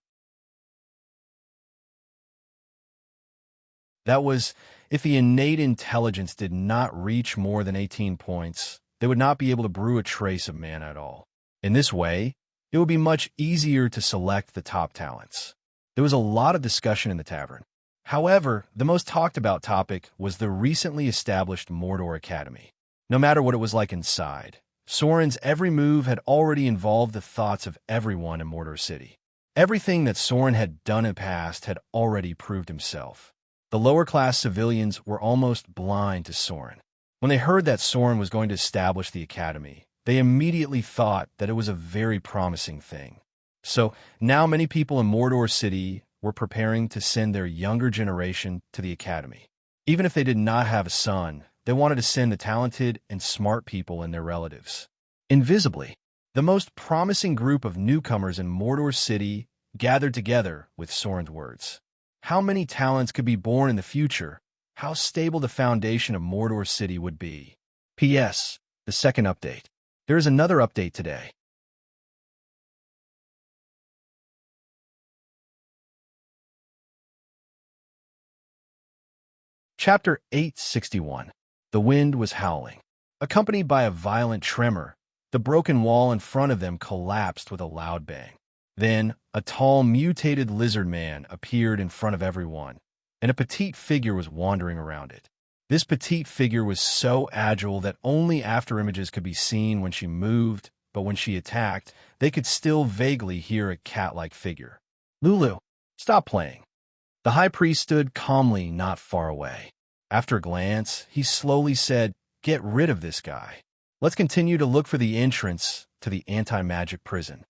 That was, if the innate intelligence did not reach more than 18 points, they would not be able to brew a trace of mana at all. In this way, it would be much easier to select the top talents. There was a lot of discussion in the tavern. However, the most talked about topic was the recently established Mordor Academy. No matter what it was like inside, Soren's every move had already involved the thoughts of everyone in Mordor City. Everything that Soren had done in the past had already proved himself. The lower-class civilians were almost blind to Soren. When they heard that Soren was going to establish the academy, they immediately thought that it was a very promising thing. So now many people in Mordor City were preparing to send their younger generation to the academy. Even if they did not have a son, they wanted to send the talented and smart people and their relatives. Invisibly, the most promising group of newcomers in Mordor City gathered together with Soren's words. How many talents could be born in the future? How stable the foundation of Mordor City would be. P.S. The second update. There is another update today. Chapter 861. The wind was howling. Accompanied by a violent tremor, the broken wall in front of them collapsed with a loud bang. Then, a tall, mutated lizard man appeared in front of everyone, and a petite figure was wandering around it. This petite figure was so agile that only after images could be seen when she moved, but when she attacked, they could still vaguely hear a cat-like figure. Lulu, stop playing. The high priest stood calmly not far away. After a glance, he slowly said, "Get rid of this guy. Let's continue to look for the entrance to the anti-magic prison."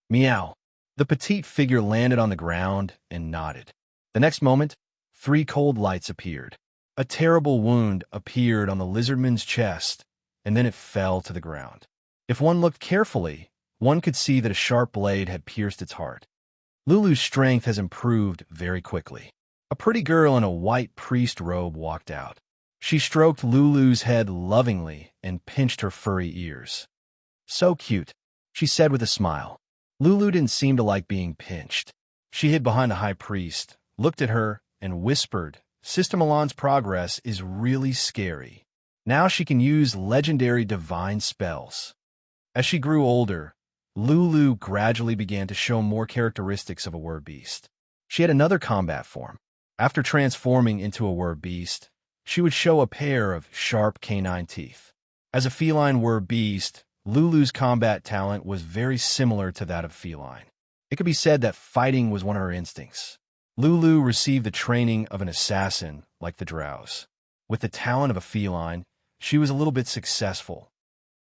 Meow. The petite figure landed on the ground and nodded. The next moment, 3 cold lights appeared. A terrible wound appeared on the lizardman's chest, and then it fell to the ground. If one looked carefully, one could see that a sharp blade had pierced its heart. Lulu's strength has improved very quickly. A pretty girl in a white priest robe walked out. She stroked Lulu's head lovingly and pinched her furry ears. "So cute," she said with a smile. Lulu didn't seem to like being pinched. She hid behind the high priest, looked at her, and whispered, "Sister Milan's progress is really scary. Now she can use legendary divine spells." As she grew older, Lulu gradually began to show more characteristics of a were-beast. She had another combat form. After transforming into a were-beast, she would show a pair of sharp canine teeth. As a feline were-beast, Lulu's combat talent was very similar to that of feline. It could be said that fighting was one of her instincts. Lulu received the training of an assassin like the drows. With the talent of a feline, she was a little bit successful.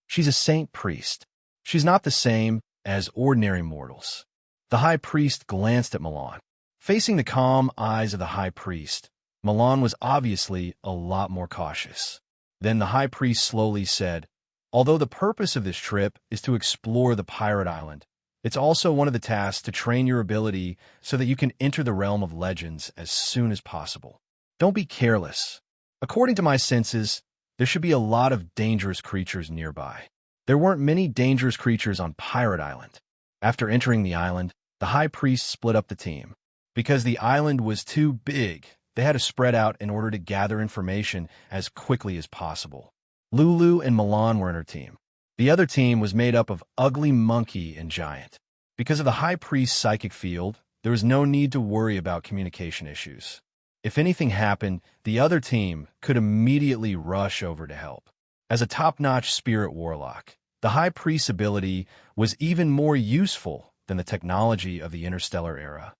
She's a saint priest. She's not the same as ordinary mortals. The high priest glanced at Milan. Facing the calm eyes of the high priest, Milan was obviously a lot more cautious. Then the high priest slowly said, "Although the purpose of this trip is to explore the pirate island, it's also one of the tasks to train your ability so that you can enter the realm of legends as soon as possible. Don't be careless. According to my senses, there should be a lot of dangerous creatures nearby." There weren't many dangerous creatures on Pirate Island. After entering the island, the high priest split up the team. Because the island was too big, they had to spread out in order to gather information as quickly as possible. Lulu and Milan were in her team. The other team was made up of Ugly Monkey and Giant. Because of the high priest's psychic field, there was no need to worry about communication issues. If anything happened, the other team could immediately rush over to help. As a top-notch spirit warlock, the high priest's ability was even more useful than the technology of the interstellar era.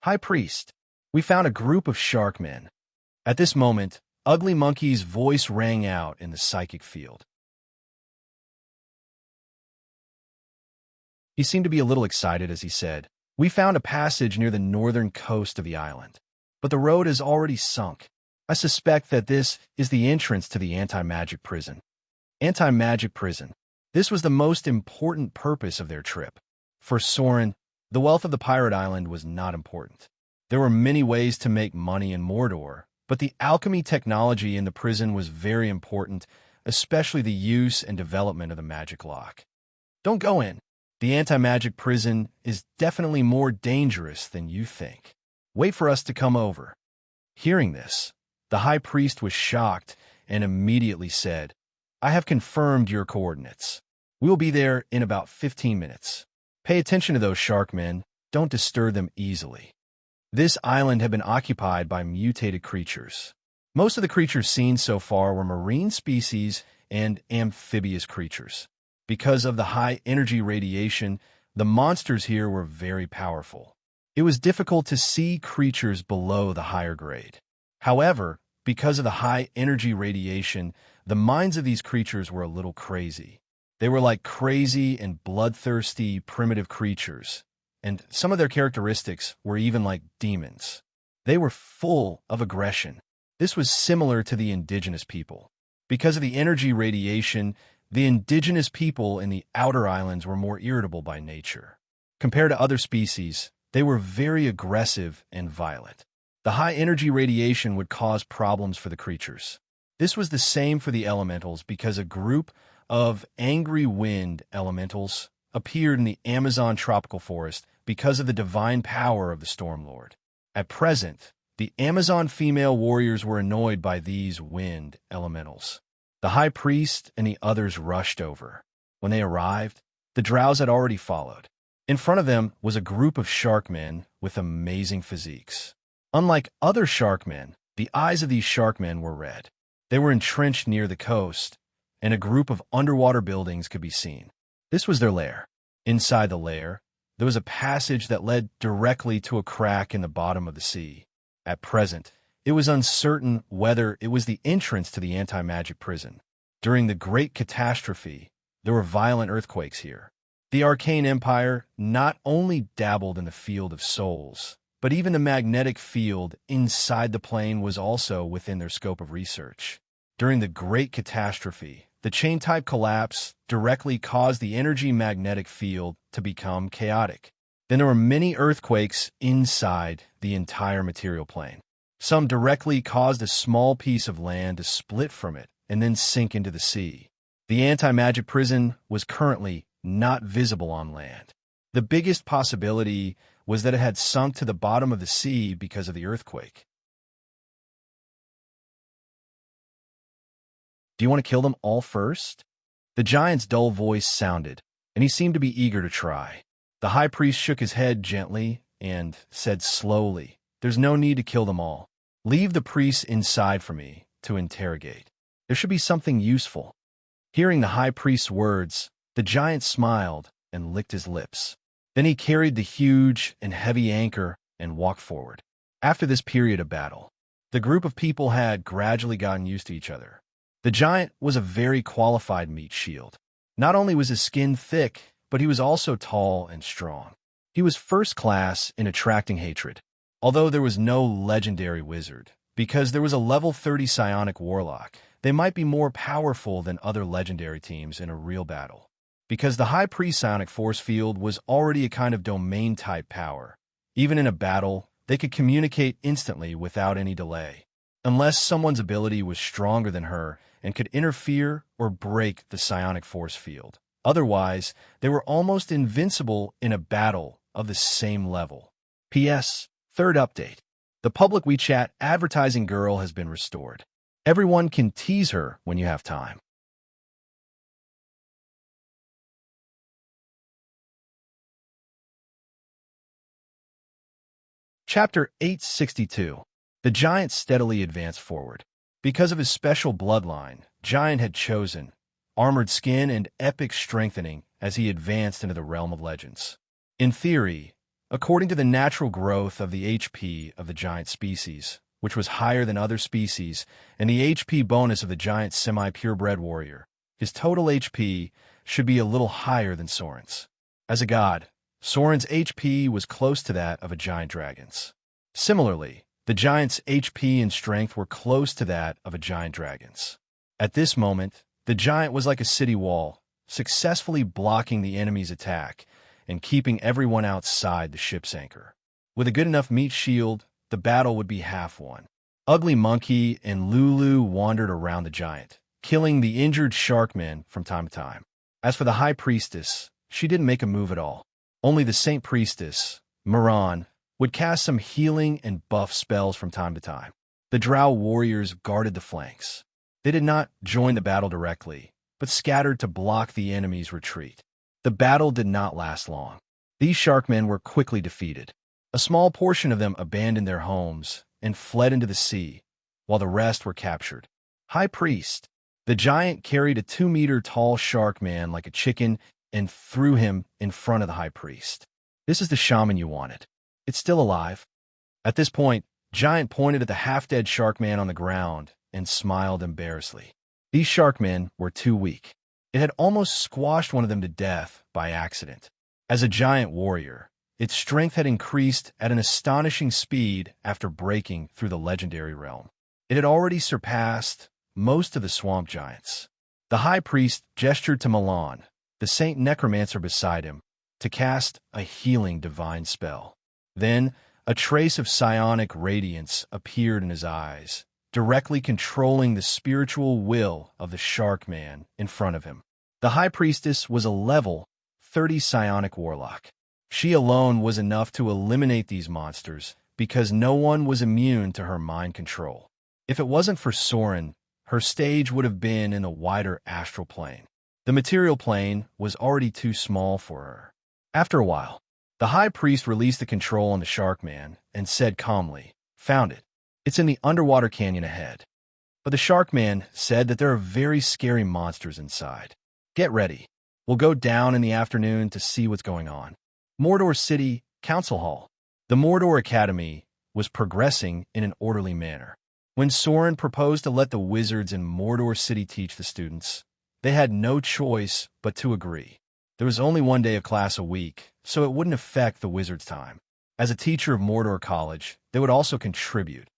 "High priest, we found a group of shark men." At this moment, Ugly Monkey's voice rang out in the psychic field. He seemed to be a little excited as he said, "We found a passage near the northern coast of the island, but the road is already sunk. I suspect that this is the entrance to the anti-magic prison." Anti-magic prison. This was the most important purpose of their trip. For Soren, the wealth of the pirate island was not important. There were many ways to make money in Mordor, but the alchemy technology in the prison was very important, especially the use and development of the magic lock. "Don't go in. The anti-magic prison is definitely more dangerous than you think. Wait for us to come over." Hearing this, the high priest was shocked and immediately said, "I have confirmed your coordinates. We will be there in about 15 minutes. Pay attention to those shark men. Don't disturb them easily." This island had been occupied by mutated creatures. Most of the creatures seen so far were marine species and amphibious creatures. Because of the high energy radiation, the monsters here were very powerful. It was difficult to see creatures below the higher grade. However, because of the high energy radiation, the minds of these creatures were a little crazy. They were like crazy and bloodthirsty primitive creatures, and some of their characteristics were even like demons. They were full of aggression. This was similar to the indigenous people. Because of the energy radiation, the indigenous people in the outer islands were more irritable by nature. Compared to other species, they were very aggressive and violent. The high energy radiation would cause problems for the creatures. This was the same for the elementals because a group of angry wind elementals appeared in the Amazon tropical forest because of the divine power of the Storm Lord. At present, the Amazon female warriors were annoyed by these wind elementals. The high priest and the others rushed over. When they arrived, the drows had already followed. In front of them was a group of shark men with amazing physiques. Unlike other shark men, the eyes of these shark men were red. They were entrenched near the coast, and a group of underwater buildings could be seen. This was their lair. Inside the lair, there was a passage that led directly to a crack in the bottom of the sea. At present, it was uncertain whether it was the entrance to the anti-magic prison. During the Great Catastrophe, there were violent earthquakes here. The Arcane Empire not only dabbled in the field of souls, but even the magnetic field inside the plane was also within their scope of research. During the Great Catastrophe, the chain-type collapse directly caused the energy magnetic field to become chaotic. Then there were many earthquakes inside the entire material plane. Some directly caused a small piece of land to split from it and then sink into the sea. The anti-magic prison was currently not visible on land. The biggest possibility was that it had sunk to the bottom of the sea because of the earthquake. "Do you want to kill them all first?" The giant's dull voice sounded, and he seemed to be eager to try. The high priest shook his head gently and said slowly, "There's no need to kill them all. Leave the priests inside for me to interrogate. There should be something useful." Hearing the high priest's words, the giant smiled and licked his lips. Then he carried the huge and heavy anchor and walked forward. After this period of battle, the group of people had gradually gotten used to each other. The giant was a very qualified meat shield. Not only was his skin thick, but he was also tall and strong. He was first class in attracting hatred, although there was no legendary wizard. Because there was a level 30 psionic warlock, they might be more powerful than other legendary teams in a real battle. Because the high priest psionic force field was already a kind of domain-type power. Even in a battle, they could communicate instantly without any delay, unless someone's ability was stronger than her and could interfere or break the psionic force field. Otherwise, they were almost invincible in a battle of the same level. P.S. Third update. The public WeChat advertising girl has been restored. Everyone can tease her when you have time. Chapter 862. The Giant steadily advanced forward. Because of his special bloodline, Giant had chosen armored skin and epic strengthening as he advanced into the realm of legends. In theory, according to the natural growth of the HP of the giant species, which was higher than other species, and the HP bonus of the giant semi-purebred warrior, his total HP should be a little higher than Soren's. As a god, Soren's HP was close to that of a giant dragon's. Similarly, the giant's HP and strength were close to that of a giant dragon's. At this moment, the giant was like a city wall, successfully blocking the enemy's attack and keeping everyone outside the ship's anchor. With a good enough meat shield, the battle would be half won. Ugly Monkey and Lulu wandered around the giant, killing the injured sharkmen from time to time. As for the High Priestess, she didn't make a move at all. Only the Saint Priestess, Miran, would cast some healing and buff spells from time to time. The Drow warriors guarded the flanks. They did not join the battle directly, but scattered to block the enemy's retreat. The battle did not last long. These sharkmen were quickly defeated. A small portion of them abandoned their homes and fled into the sea, while the rest were captured. High Priest. The giant carried a 2-meter-tall shark man like a chicken and threw him in front of the High Priest. This is the shaman you wanted. It's still alive. At this point, Giant pointed at the half-dead shark man on the ground and smiled embarrassedly. These sharkmen were too weak. It had almost squashed one of them to death by accident. As a giant warrior, its strength had increased at an astonishing speed after breaking through the legendary realm. It had already surpassed most of the swamp giants. The high priest gestured to Milan, the saint necromancer beside him, to cast a healing divine spell. Then, a trace of psionic radiance appeared in his eyes, directly controlling the spiritual will of the shark man in front of him. The high priestess was a level 30 psionic warlock. She alone was enough to eliminate these monsters because no one was immune to her mind control. If it wasn't for Soren, her stage would have been in a wider astral plane. The material plane was already too small for her. After a while, the high priest released the control on the shark man and said calmly, "Found it. It's in the underwater canyon ahead." But the shark man said that there are very scary monsters inside. "Get ready. We'll go down in the afternoon to see what's going on." Mordor City Council Hall. The Mordor Academy was progressing in an orderly manner. When Soren proposed to let the wizards in Mordor City teach the students, they had no choice but to agree. There was only one day of class a week, so it wouldn't affect the wizards' time. As a teacher of Mordor College, they would also contribute.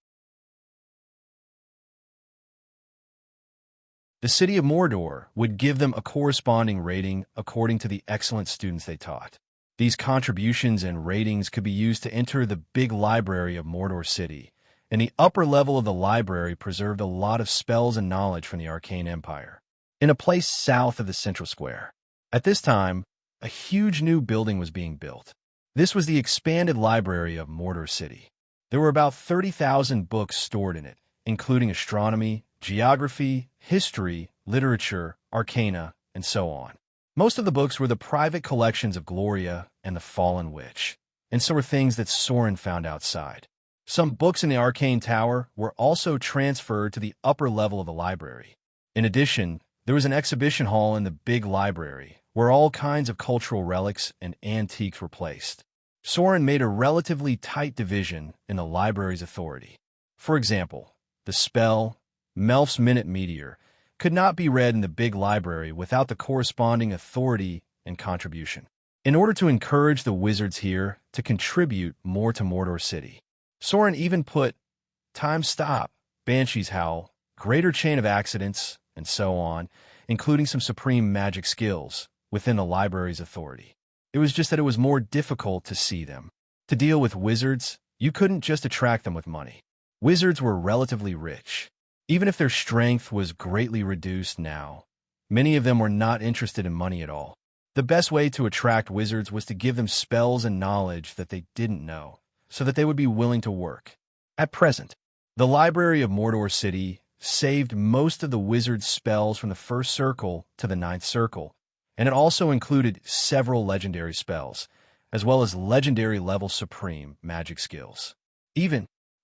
The city of Mordor would give them a corresponding rating according to the excellent students they taught. These contributions and ratings could be used to enter the big library of Mordor City, and the upper level of the library preserved a lot of spells and knowledge from the Arcane Empire. In a place south of the central square. At this time, a huge new building was being built. This was the expanded library of Mordor City. There were about 30,000 books stored in it, including astronomy, geography, history, literature, arcana, and so on. Most of the books were the private collections of Gloria and the Fallen Witch, and so were things that Soren found outside. Some books in the Arcane Tower were also transferred to the upper level of the library. In addition, there was an exhibition hall in the big library, where all kinds of cultural relics and antiques were placed. Soren made a relatively tight division in the library's authority. For example, the spell, Melf's Minute Meteor, could not be read in the big library without the corresponding authority and contribution. In order to encourage the wizards here to contribute more to Mordor City, Soren even put Time Stop, Banshee's Howl, Greater Chain of Accidents, and so on, including some supreme magic skills, within the library's authority. It was just that it was more difficult to see them. To deal with wizards, you couldn't just attract them with money. Wizards were relatively rich. Even if their strength was greatly reduced now, many of them were not interested in money at all. The best way to attract wizards was to give them spells and knowledge that they didn't know, so that they would be willing to work. At present, the Library of Mordor City saved most of the wizard's spells from the first circle to the ninth circle, and it also included several legendary spells, as well as legendary-level supreme magic skills.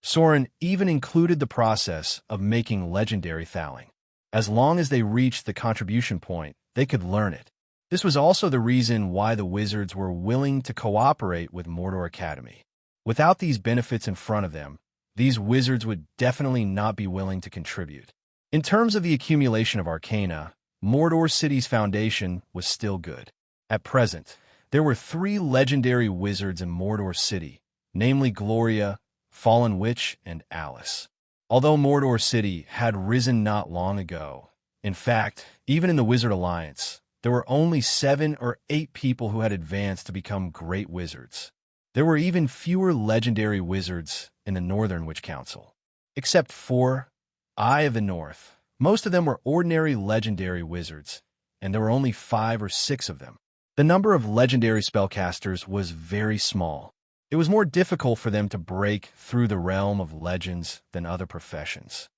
Soren even included the process of making legendary Thaling. As long as they reached the contribution point, they could learn it. This was also the reason why the wizards were willing to cooperate with Mordor Academy. Without these benefits in front of them, these wizards would definitely not be willing to contribute. In terms of the accumulation of arcana, Mordor City's foundation was still good. At present, There were 3 legendary wizards in Mordor City, namely Gloria, Fallen Witch, and Alice. Although Mordor City had risen not long ago, in fact, even in the Wizard Alliance, there were only 7 or 8 people who had advanced to become great wizards. There were even fewer legendary wizards in the Northern Witch Council. Except for Eye of the North. Most of them were ordinary legendary wizards, and there were only 5 or 6 of them. The number of legendary spellcasters was very small. It was more difficult for them to break through the realm of legends than other professions.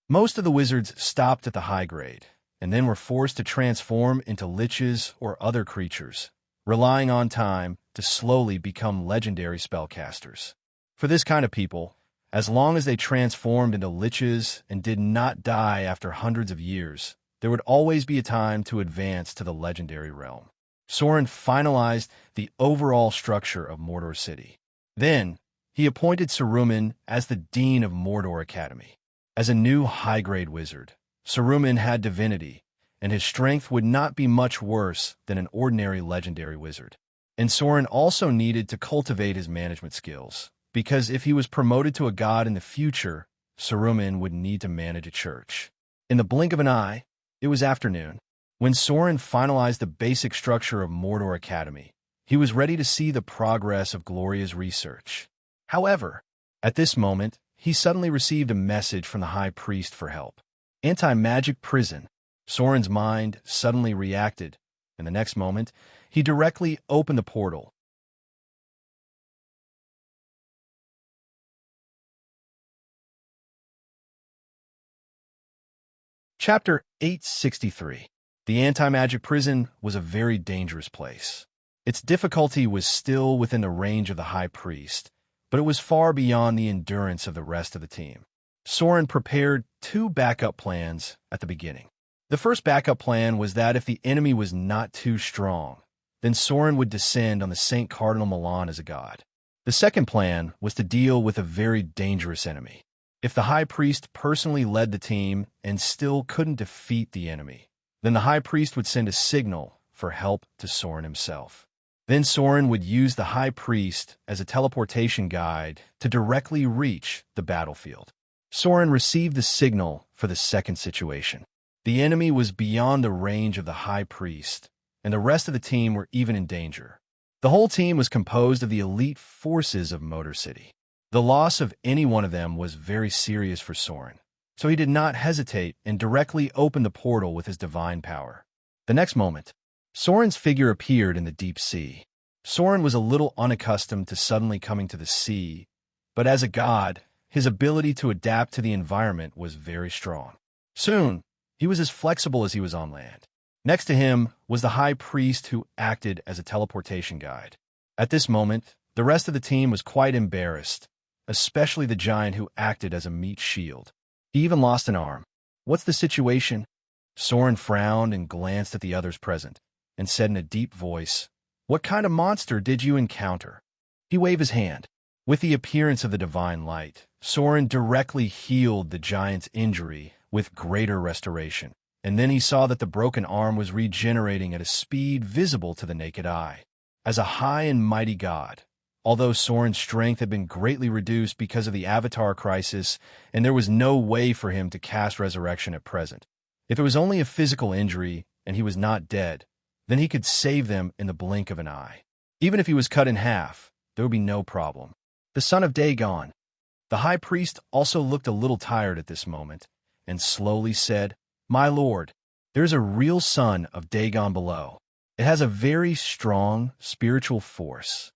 Most of the wizards stopped at the high grade, and then were forced to transform into liches or other creatures, relying on time to slowly become legendary spellcasters. For this kind of people, as long as they transformed into liches and did not die after hundreds of years, there would always be a time to advance to the legendary realm. Soren finalized the overall structure of Mordor City. Then, he appointed Saruman as the Dean of Mordor Academy. As a new high-grade wizard, Saruman had divinity, and his strength would not be much worse than an ordinary legendary wizard. And Soren also needed to cultivate his management skills, because if he was promoted to a god in the future, Saruman would need to manage a church. In the blink of an eye, it was afternoon. When Soren finalized the basic structure of Mordor Academy, he was ready to see the progress of Gloria's research. However, at this moment, he suddenly received a message from the High Priest for help. Anti-magic prison. Soren's mind suddenly reacted, and the next moment, he directly opened the portal. Chapter 863. The anti-magic prison was a very dangerous place. Its difficulty was still within the range of the High Priest, but it was far beyond the endurance of the rest of the team. Soren prepared 2 backup plans at the beginning. The first backup plan was that if the enemy was not too strong, then Soren would descend on the St. Cardinal Milan as a god. The second plan was to deal with a very dangerous enemy. If the High Priest personally led the team and still couldn't defeat the enemy, then the High Priest would send a signal for help to Soren himself. Then Soren would use the High Priest as a teleportation guide to directly reach the battlefield. Soren received the signal for the second situation. The enemy was beyond the range of the High Priest, and the rest of the team were even in danger. The whole team was composed of the elite forces of Mordor City. The loss of any one of them was very serious for Soren, so he did not hesitate and directly opened the portal with his divine power. The next moment, Soren's figure appeared in the deep sea. Soren was a little unaccustomed to suddenly coming to the sea, but as a god, his ability to adapt to the environment was very strong. Soon, he was as flexible as he was on land. Next to him was the High Priest who acted as a teleportation guide. At this moment, the rest of the team was quite embarrassed, especially the giant who acted as a meat shield. He even lost an arm. "What's the situation?" Soren frowned and glanced at the others present, and said in a deep voice, "What kind of monster did you encounter?" He waved his hand. With the appearance of the divine light, Soren directly healed the giant's injury with greater restoration, and then he saw that the broken arm was regenerating at a speed visible to the naked eye. As a high and mighty god, although Soren's strength had been greatly reduced because of the Avatar crisis, and there was no way for him to cast resurrection at present. If it was only a physical injury and he was not dead, then he could save them in the blink of an eye. Even if he was cut in half, there would be no problem. The son of Dagon. The High Priest also looked a little tired at this moment, and slowly said, "My lord, there's a real son of Dagon below. It has a very strong spiritual force.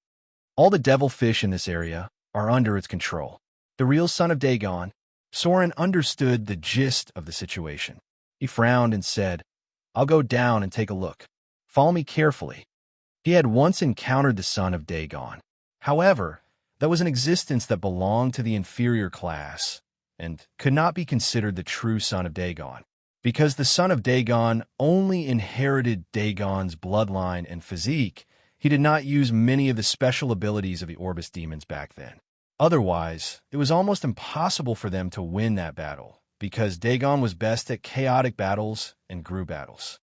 All the devilfish in this area are under its control. The real son of Dagon." Soren understood the gist of the situation. He frowned and said, "I'll go down and take a look. Follow me carefully." He had once encountered the son of Dagon. However, that was an existence that belonged to the inferior class and could not be considered the true son of Dagon, because the son of Dagon only inherited Dagon's bloodline and physique. He did not use many of the special abilities of the Orbis demons back then. Otherwise, it was almost impossible for them to win that battle, because Dagon was best at chaotic battles and Gru battles.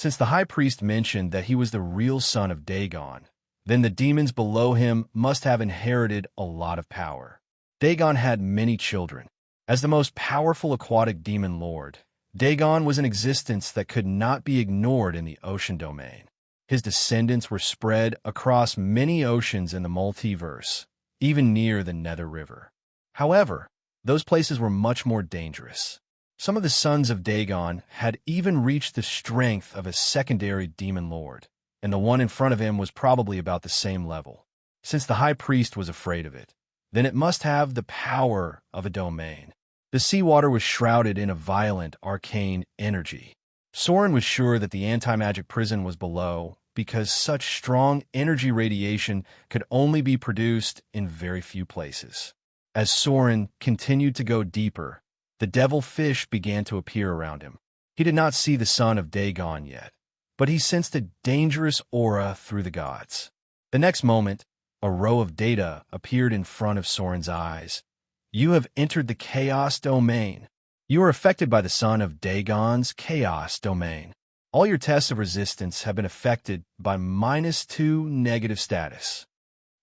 Since the high priest mentioned that he was the real son of Dagon, then the demons below him must have inherited a lot of power. Dagon had many children. As the most powerful aquatic demon lord, Dagon was an existence that could not be ignored in the ocean domain. His descendants were spread across many oceans in the multiverse, even near the Nether River. However, those places were much more dangerous. Some of the sons of Dagon had even reached the strength of a secondary demon lord, and the one in front of him was probably about the same level. Since the high priest was afraid of it, then it must have the power of a domain. The seawater was shrouded in a violent, arcane energy. Soren was sure that the anti-magic prison was below because such strong energy radiation could only be produced in very few places. As Soren continued to go deeper, the devil fish began to appear around him. He did not see the son of Dagon yet, but he sensed a dangerous aura through the gods. The next moment, a row of data appeared in front of Soren's eyes. You have entered the chaos domain. You are affected by the son of Dagon's chaos domain. All your tests of resistance have been affected by -2 negative status.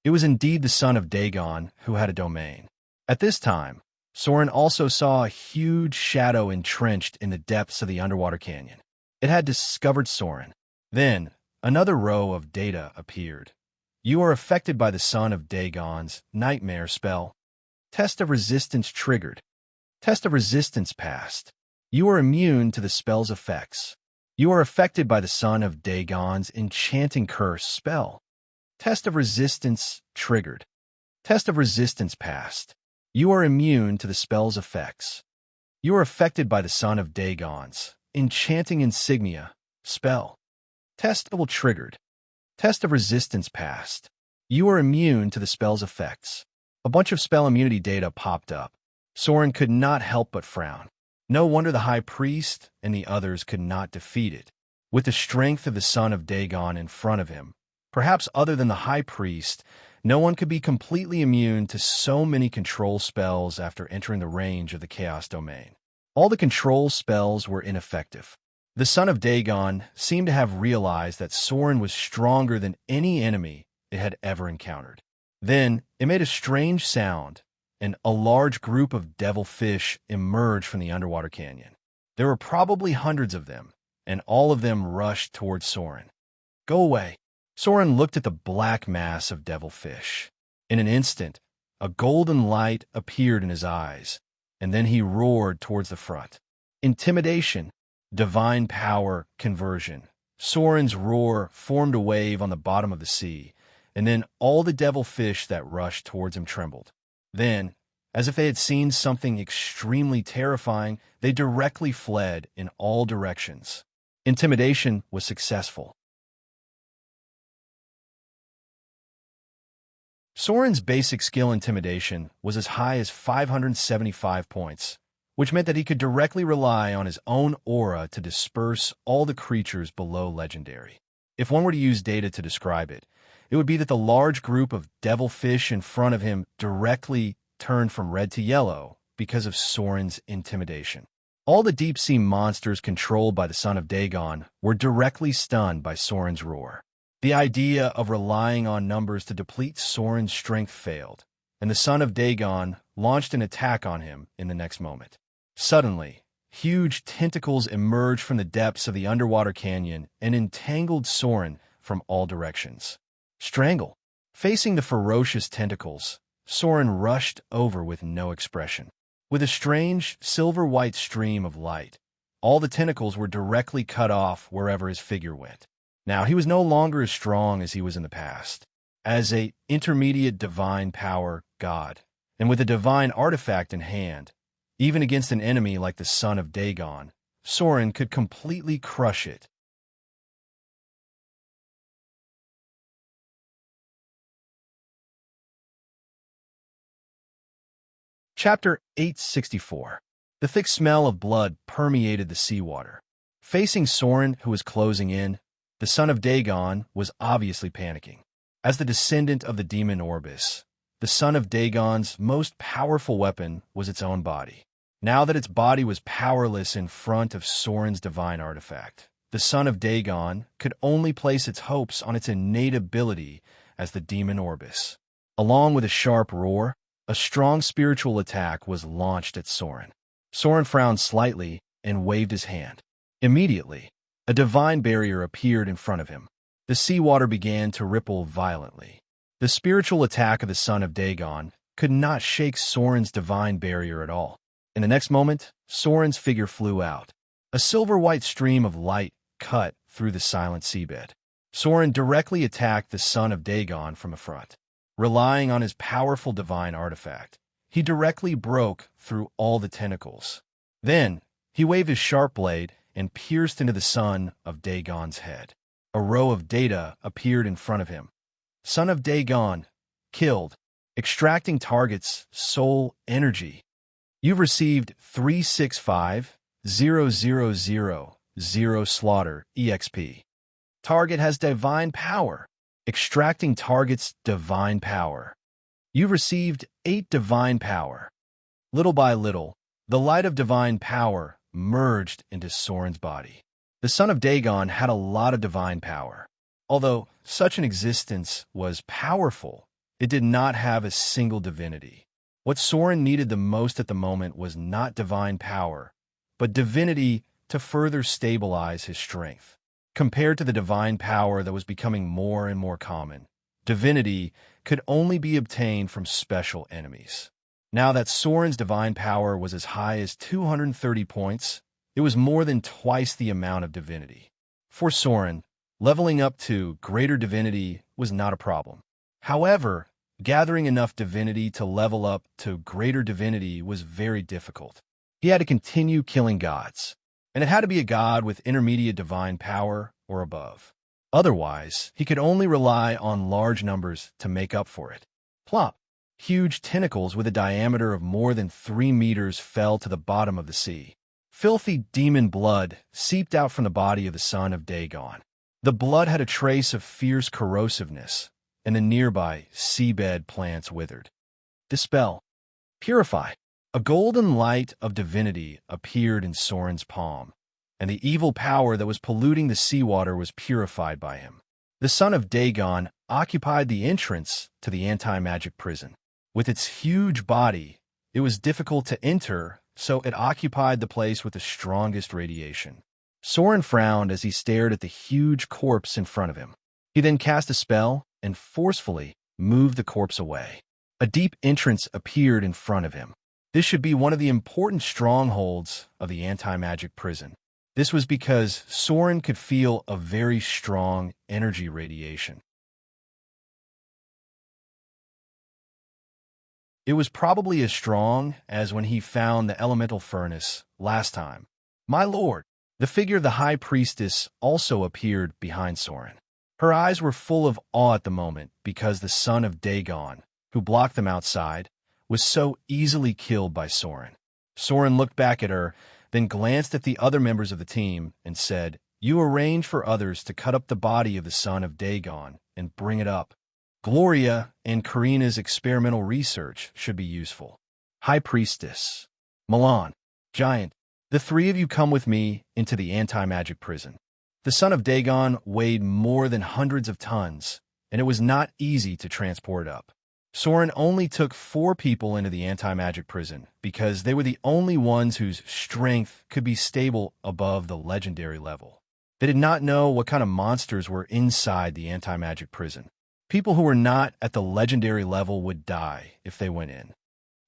It was indeed the son of Dagon who had a domain. At this time, Soren also saw a huge shadow entrenched in the depths of the underwater canyon. It had discovered Soren. Then, another row of data appeared. You are affected by the son of Dagon's nightmare spell. Test of resistance triggered. Test of resistance passed. You are immune to the spell's effects. You are affected by the son of Dagon's enchanting curse spell. Test of resistance triggered. Test of resistance passed. You are immune to the spell's effects. You are affected by the son of Dagon's enchanting insignia spell. Test level triggered. Test of resistance passed. You are immune to the spell's effects. A bunch of spell immunity data popped up. Soren could not help but frown. No wonder the high priest and the others could not defeat it. With the strength of the son of Dagon in front of him, perhaps other than the high priest, no one could be completely immune to so many control spells after entering the range of the chaos domain. All the control spells were ineffective. The son of Dagon seemed to have realized that Soren was stronger than any enemy it had ever encountered. Then it made a strange sound, and a large group of devil fish emerged from the underwater canyon. There were probably hundreds of them, and all of them rushed towards Soren. Go away. Soren looked at the black mass of devil fish. In an instant, a golden light appeared in his eyes, and then he roared towards the front. Intimidation, divine power, conversion. Soren's roar formed a wave on the bottom of the sea, and then all the devil fish that rushed towards him trembled. Then, as if they had seen something extremely terrifying, they directly fled in all directions. Intimidation was successful. Soren's basic skill intimidation was as high as 575 points, which meant that he could directly rely on his own aura to disperse all the creatures below legendary. If one were to use data to describe it, it would be that the large group of devil fish in front of him directly turned from red to yellow because of Soren's intimidation. All the deep-sea monsters controlled by the son of Dagon were directly stunned by Soren's roar. The idea of relying on numbers to deplete Soren's strength failed, and the son of Dagon launched an attack on him in the next moment. Suddenly, huge tentacles emerged from the depths of the underwater canyon and entangled Soren from all directions. Strangle. Facing the ferocious tentacles, Soren rushed over with no expression. With a strange, silver-white stream of light, all the tentacles were directly cut off wherever his figure went. Now, he was no longer as strong as he was in the past. As a intermediate divine power god, and with a divine artifact in hand, even against an enemy like the son of Dagon, Soren could completely crush it. Chapter 864. The thick smell of blood permeated the seawater. Facing Soren, who was closing in, the son of Dagon was obviously panicking. As the descendant of the demon Orbis, the son of Dagon's most powerful weapon was its own body. Now that its body was powerless in front of Soren's divine artifact, the son of Dagon could only place its hopes on its innate ability as the demon Orbis. Along with a sharp roar, a strong spiritual attack was launched at Soren. Soren frowned slightly and waved his hand. Immediately, a divine barrier appeared in front of him. The seawater began to ripple violently. The spiritual attack of the son of Dagon could not shake Soren's divine barrier at all. In the next moment, Soren's figure flew out. A silver-white stream of light cut through the silent seabed. Soren directly attacked the son of Dagon from a front. Relying on his powerful divine artifact, he directly broke through all the tentacles. Then, he waved his sharp blade and pierced into the son of Dagon's head. A row of data appeared in front of him. Son of Dagon, killed, extracting target's soul energy. You've received 365000 slaughter EXP. Target has divine power, extracting target's divine power. You've received 8 divine power. Little by little, the light of divine power merged into Soren's body. The son of Dagon had a lot of divine power. Although such an existence was powerful, it did not have a single divinity. What Soren needed the most at the moment was not divine power, but divinity to further stabilize his strength. Compared to the divine power that was becoming more and more common, divinity could only be obtained from special enemies. Now that Soren's divine power was as high as 230 points, it was more than twice the amount of divinity. For Soren, leveling up to greater divinity was not a problem. However, gathering enough divinity to level up to greater divinity was very difficult. He had to continue killing gods, and it had to be a god with intermediate divine power or above. Otherwise, he could only rely on large numbers to make up for it. Plop! Huge tentacles with a diameter of more than 3 meters fell to the bottom of the sea. Filthy demon blood seeped out from the body of the son of Dagon. The blood had a trace of fierce corrosiveness, and the nearby seabed plants withered. Dispel. Purify. A golden light of divinity appeared in Soren's palm, and the evil power that was polluting the seawater was purified by him. The son of Dagon occupied the entrance to the anti-magic prison. With its huge body, it was difficult to enter, so it occupied the place with the strongest radiation. Soren frowned as he stared at the huge corpse in front of him. He then cast a spell and forcefully moved the corpse away. A deep entrance appeared in front of him. This should be one of the important strongholds of the anti-magic prison. This was because Soren could feel a very strong energy radiation. It was probably as strong as when he found the elemental furnace last time. My lord! The figure of the high priestess also appeared behind Soren. Her eyes were full of awe at the moment because the son of Dagon, who blocked them outside, was so easily killed by Soren. Soren looked back at her, then glanced at the other members of the team and said, "You arrange for others to cut up the body of the son of Dagon and bring it up. Gloria and Karina's experimental research should be useful. High Priestess, Milan, Giant, the 3 of you come with me into the anti-magic prison." The son of Dagon weighed more than hundreds of tons, and it was not easy to transport up. Soren only took 4 people into the anti-magic prison because they were the only ones whose strength could be stable above the legendary level. They did not know what kind of monsters were inside the anti-magic prison. People who were not at the legendary level would die if they went in.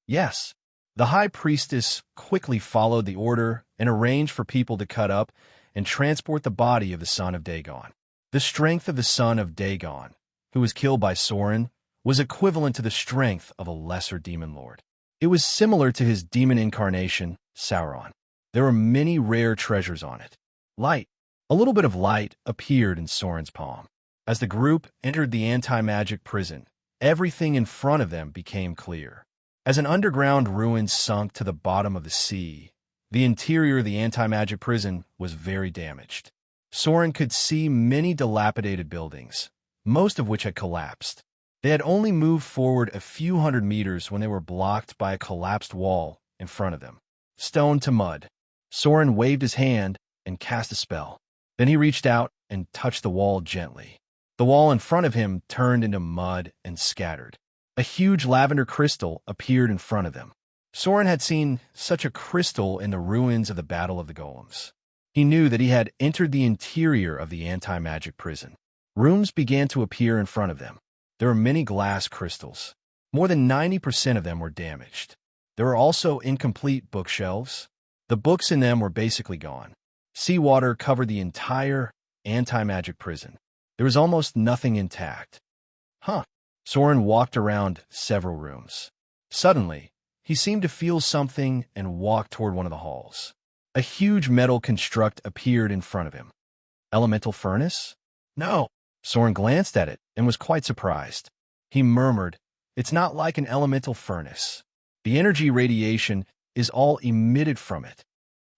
Yes, the high priestess quickly followed the order and arranged for people to cut up and transport the body of the son of Dagon. The strength of the son of Dagon, who was killed by Soren, was equivalent to the strength of a lesser demon lord. It was similar to his demon incarnation, Sauron. There were many rare treasures on it. Light. A little bit of light appeared in Soren's palm. As the group entered the anti-magic prison, everything in front of them became clear. As an underground ruin sunk to the bottom of the sea, the interior of the anti-magic prison was very damaged. Soren could see many dilapidated buildings, most of which had collapsed. They had only moved forward a few hundred meters when they were blocked by a collapsed wall in front of them. Stone to mud. Soren waved his hand and cast a spell. Then he reached out and touched the wall gently. The wall in front of him turned into mud and scattered. A huge lavender crystal appeared in front of them. Soren had seen such a crystal in the ruins of the Battle of the Golems. He knew that he had entered the interior of the anti-magic prison. Rooms began to appear in front of them. There were many glass crystals. More than 90% of them were damaged. There were also incomplete bookshelves. The books in them were basically gone. Seawater covered the entire anti-magic prison. There was almost nothing intact. Soren walked around several rooms. Suddenly, he seemed to feel something and walked toward one of the halls. A huge metal construct appeared in front of him. Elemental furnace? No. Soren glanced at it and was quite surprised. He murmured, "It's not like an elemental furnace. The energy radiation is all emitted from it.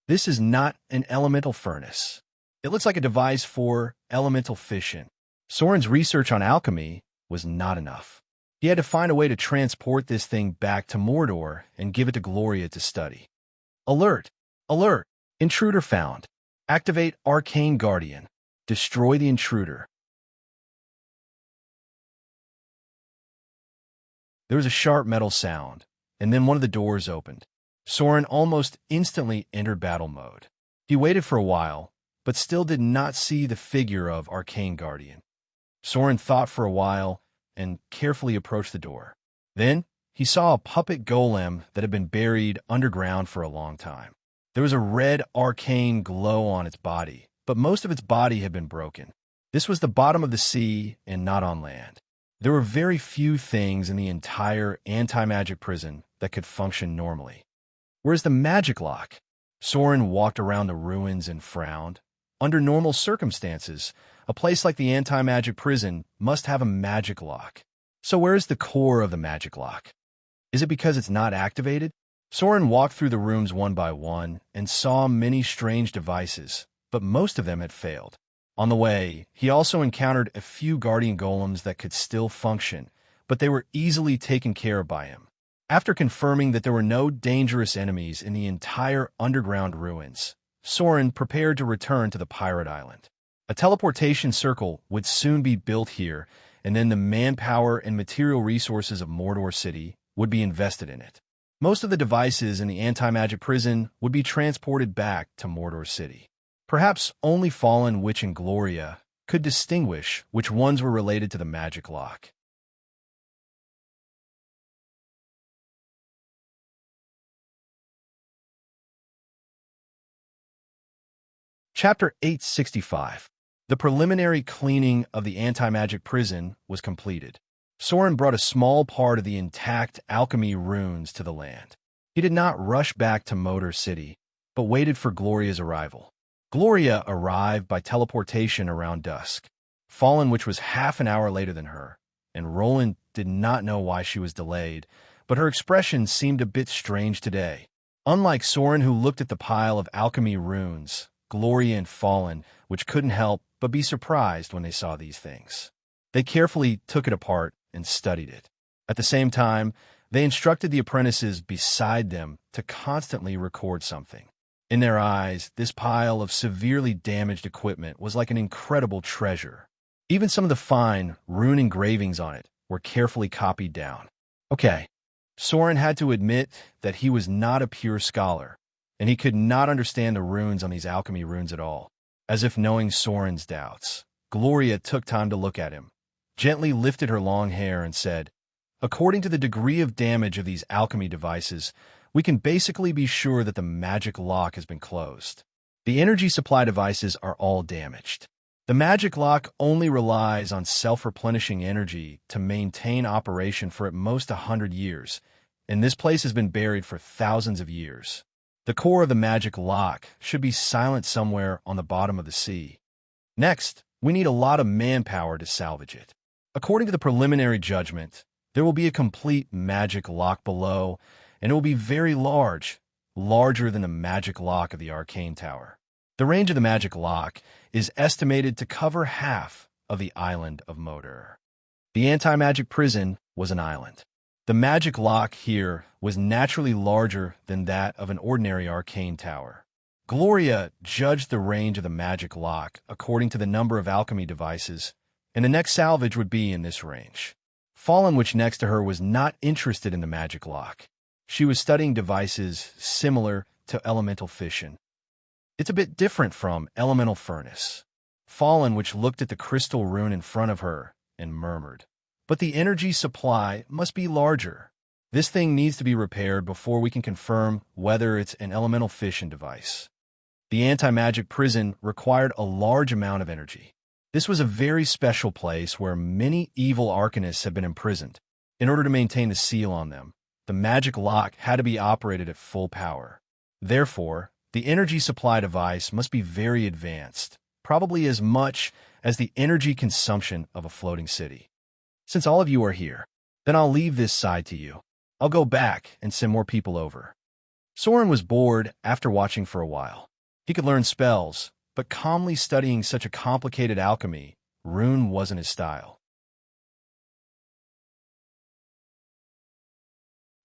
This is not an elemental furnace. It looks like a device for elemental fission." Soren's research on alchemy was not enough. He had to find a way to transport this thing back to Mordor and give it to Gloria to study. Alert! Alert! Intruder found. Activate Arcane Guardian. Destroy the intruder. There was a sharp metal sound, and then one of the doors opened. Soren almost instantly entered battle mode. He waited for a while, but still did not see the figure of Arcane Guardian. Soren thought for a while and carefully approached the door. Then, he saw a puppet golem that had been buried underground for a long time. There was a red arcane glow on its body, but most of its body had been broken. This was the bottom of the sea and not on land. There were very few things in the entire anti-magic prison that could function normally. Where's the magic lock? Soren walked around the ruins and frowned. Under normal circumstances, a place like the anti-magic prison must have a magic lock. So where is the core of the magic lock? Is it because it's not activated? Soren walked through the rooms one by one and saw many strange devices, but most of them had failed. On the way, he also encountered a few guardian golems that could still function, but they were easily taken care of by him. After confirming that there were no dangerous enemies in the entire underground ruins, Soren prepared to return to the pirate island. A teleportation circle would soon be built here, and then the manpower and material resources of Mordor City would be invested in it. Most of the devices in the anti-magic prison would be transported back to Mordor City. Perhaps only Fallen Witch and Gloria could distinguish which ones were related to the magic lock. Chapter 865. The preliminary cleaning of the anti-magic prison was completed. Soren brought a small part of the intact alchemy runes to the land. He did not rush back to Mordor City, but waited for Gloria's arrival. Gloria arrived by teleportation around dusk. Fallen Witch was half an hour later than her, and Roland did not know why she was delayed, but her expression seemed a bit strange today. Unlike Soren, who looked at the pile of alchemy runes, Gloria and Fallen Witch couldn't help but be surprised when they saw these things. They carefully took it apart and studied it. At the same time, they instructed the apprentices beside them to constantly record something. In their eyes, this pile of severely damaged equipment was like an incredible treasure. Even some of the fine, rune engravings on it were carefully copied down. Okay, Soren had to admit that he was not a pure scholar, and he could not understand the runes on these alchemy runes at all. As if knowing Soren's doubts, Gloria took time to look at him, gently lifted her long hair and said, "According to the degree of damage of these alchemy devices, we can basically be sure that the magic lock has been closed. The energy supply devices are all damaged. The magic lock only relies on self-replenishing energy to maintain operation for at most 100 years, and this place has been buried for thousands of years. The core of the magic lock should be silent somewhere on the bottom of the sea. Next, we need a lot of manpower to salvage it. According to the preliminary judgment, there will be a complete magic lock below, and it will be very large, larger than the magic lock of the Arcane Tower. The range of the magic lock is estimated to cover half of the island of Mordor. The anti-magic prison was an island. The magic lock here was naturally larger than that of an ordinary arcane tower. Gloria judged the range of the magic lock according to the number of alchemy devices, and the next salvage would be in this range. Fallen, which next to her, was not interested in the magic lock. She was studying devices similar to elemental fission. It's a bit different from elemental furnace. Fallen, which looked at the crystal rune in front of her and murmured, "But the energy supply must be larger. This thing needs to be repaired before we can confirm whether it's an elemental fission device." The anti-magic prison required a large amount of energy. This was a very special place where many evil arcanists had been imprisoned. In order to maintain the seal on them, the magic lock had to be operated at full power. Therefore, the energy supply device must be very advanced, probably as much as the energy consumption of a floating city. Since all of you are here, then I'll leave this side to you. I'll go back and send more people over. Soren was bored after watching for a while. He could learn spells, but calmly studying such a complicated alchemy, rune wasn't his style.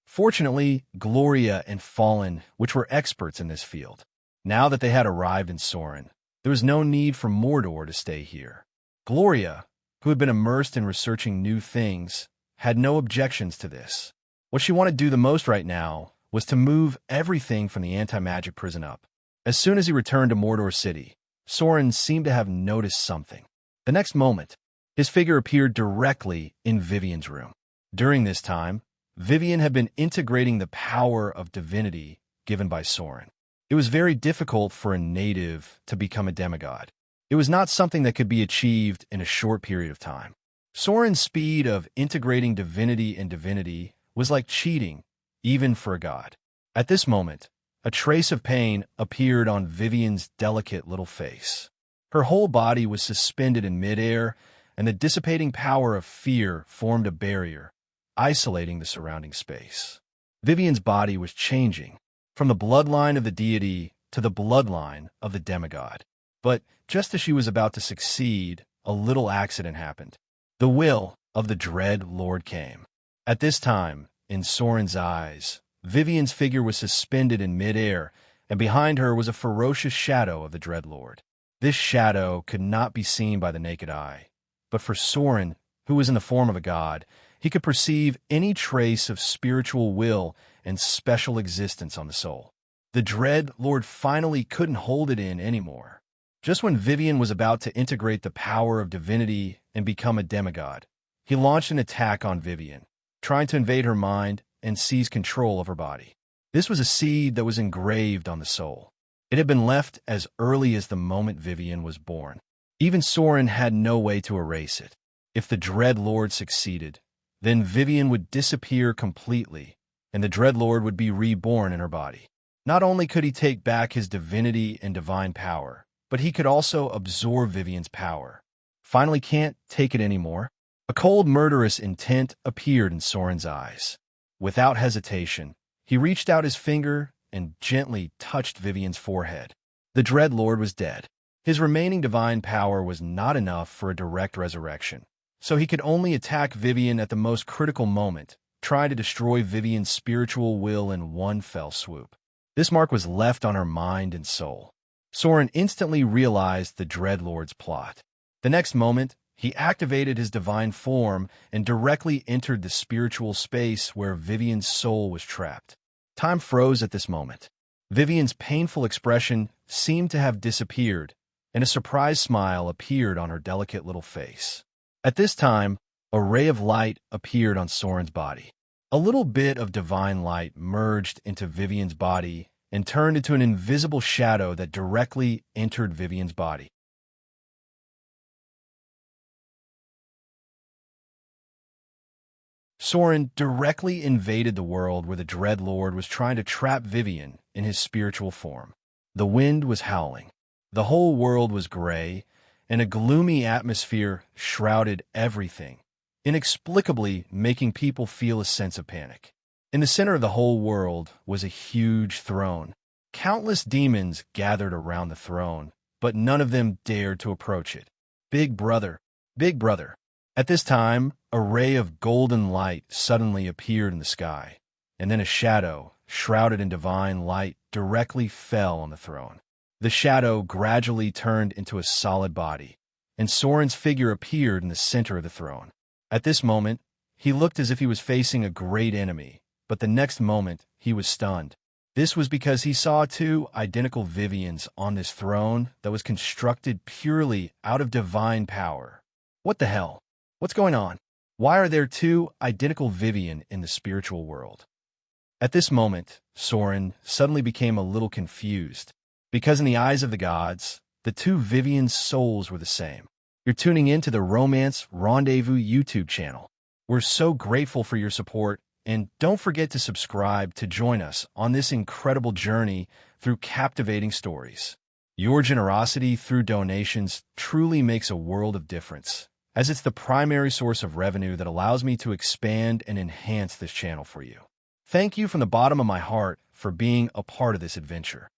Fortunately, Gloria and Fallen, which were experts in this field, now that they had arrived in Soren, there was no need for Mordor to stay here. Gloria, who had been immersed in researching new things, had no objections to this. What she wanted to do the most right now was to move everything from the anti-magic prison up. As soon as he returned to Mordor City, Soren seemed to have noticed something. The next moment, his figure appeared directly in Vivian's room. During this time, Vivian had been integrating the power of divinity given by Soren. It was very difficult for a native to become a demigod. It was not something that could be achieved in a short period of time. Soren's speed of integrating divinity and divinity was like cheating, even for a god. At this moment, a trace of pain appeared on Vivian's delicate little face. Her whole body was suspended in midair, and the dissipating power of fear formed a barrier, isolating the surrounding space. Vivian's body was changing, from the bloodline of the deity to the bloodline of the demigod. But just as she was about to succeed, a little accident happened. The will of the Dread Lord came. At this time, in Soren's eyes, Vivian's figure was suspended in midair, and behind her was a ferocious shadow of the Dread Lord. This shadow could not be seen by the naked eye, but for Soren, who was in the form of a god, he could perceive any trace of spiritual will and special existence on the soul. The Dread Lord finally couldn't hold it in anymore. Just when Vivian was about to integrate the power of divinity and become a demigod, he launched an attack on Vivian, trying to invade her mind and seize control of her body. This was a seed that was engraved on the soul. It had been left as early as the moment Vivian was born. Even Soren had no way to erase it. If the Dread Lord succeeded, then Vivian would disappear completely, and the Dread Lord would be reborn in her body. Not only could he take back his divinity and divine power, but he could also absorb Vivian's power. Finally can't take it anymore. A cold, murderous intent appeared in Soren's eyes. Without hesitation, he reached out his finger and gently touched Vivian's forehead. The Dread Lord was dead. His remaining divine power was not enough for a direct resurrection, so he could only attack Vivian at the most critical moment, trying to destroy Vivian's spiritual will in one fell swoop. This mark was left on her mind and soul. Soren instantly realized the Dread Lord's plot. The next moment, he activated his divine form and directly entered the spiritual space where Vivian's soul was trapped. Time froze at this moment. Vivian's painful expression seemed to have disappeared, and a surprised smile appeared on her delicate little face. At this time, a ray of light appeared on Soren's body. A little bit of divine light merged into Vivian's body and turned into an invisible shadow that directly entered Vivian's body. Soren directly invaded the world where the Dread Lord was trying to trap Vivian in his spiritual form. The wind was howling. The whole world was gray, and a gloomy atmosphere shrouded everything, inexplicably making people feel a sense of panic. In the center of the whole world was a huge throne. Countless demons gathered around the throne, but none of them dared to approach it. Big brother, big brother. At this time, a ray of golden light suddenly appeared in the sky, and then a shadow, shrouded in divine light, directly fell on the throne. The shadow gradually turned into a solid body, and Soren's figure appeared in the center of the throne. At this moment, he looked as if he was facing a great enemy, but the next moment, he was stunned. This was because he saw two identical Vivians on this throne that was constructed purely out of divine power. What the hell? What's going on? Why are there two identical Vivian in the spiritual world? At this moment, Soren suddenly became a little confused, because in the eyes of the gods, the two Vivian's souls were the same. You're tuning in to the Romance Rendezvous YouTube channel. We're so grateful for your support, and don't forget to subscribe to join us on this incredible journey through captivating stories. Your generosity through donations truly makes a world of difference, as it's the primary source of revenue that allows me to expand and enhance this channel for you. Thank you from the bottom of my heart for being a part of this adventure.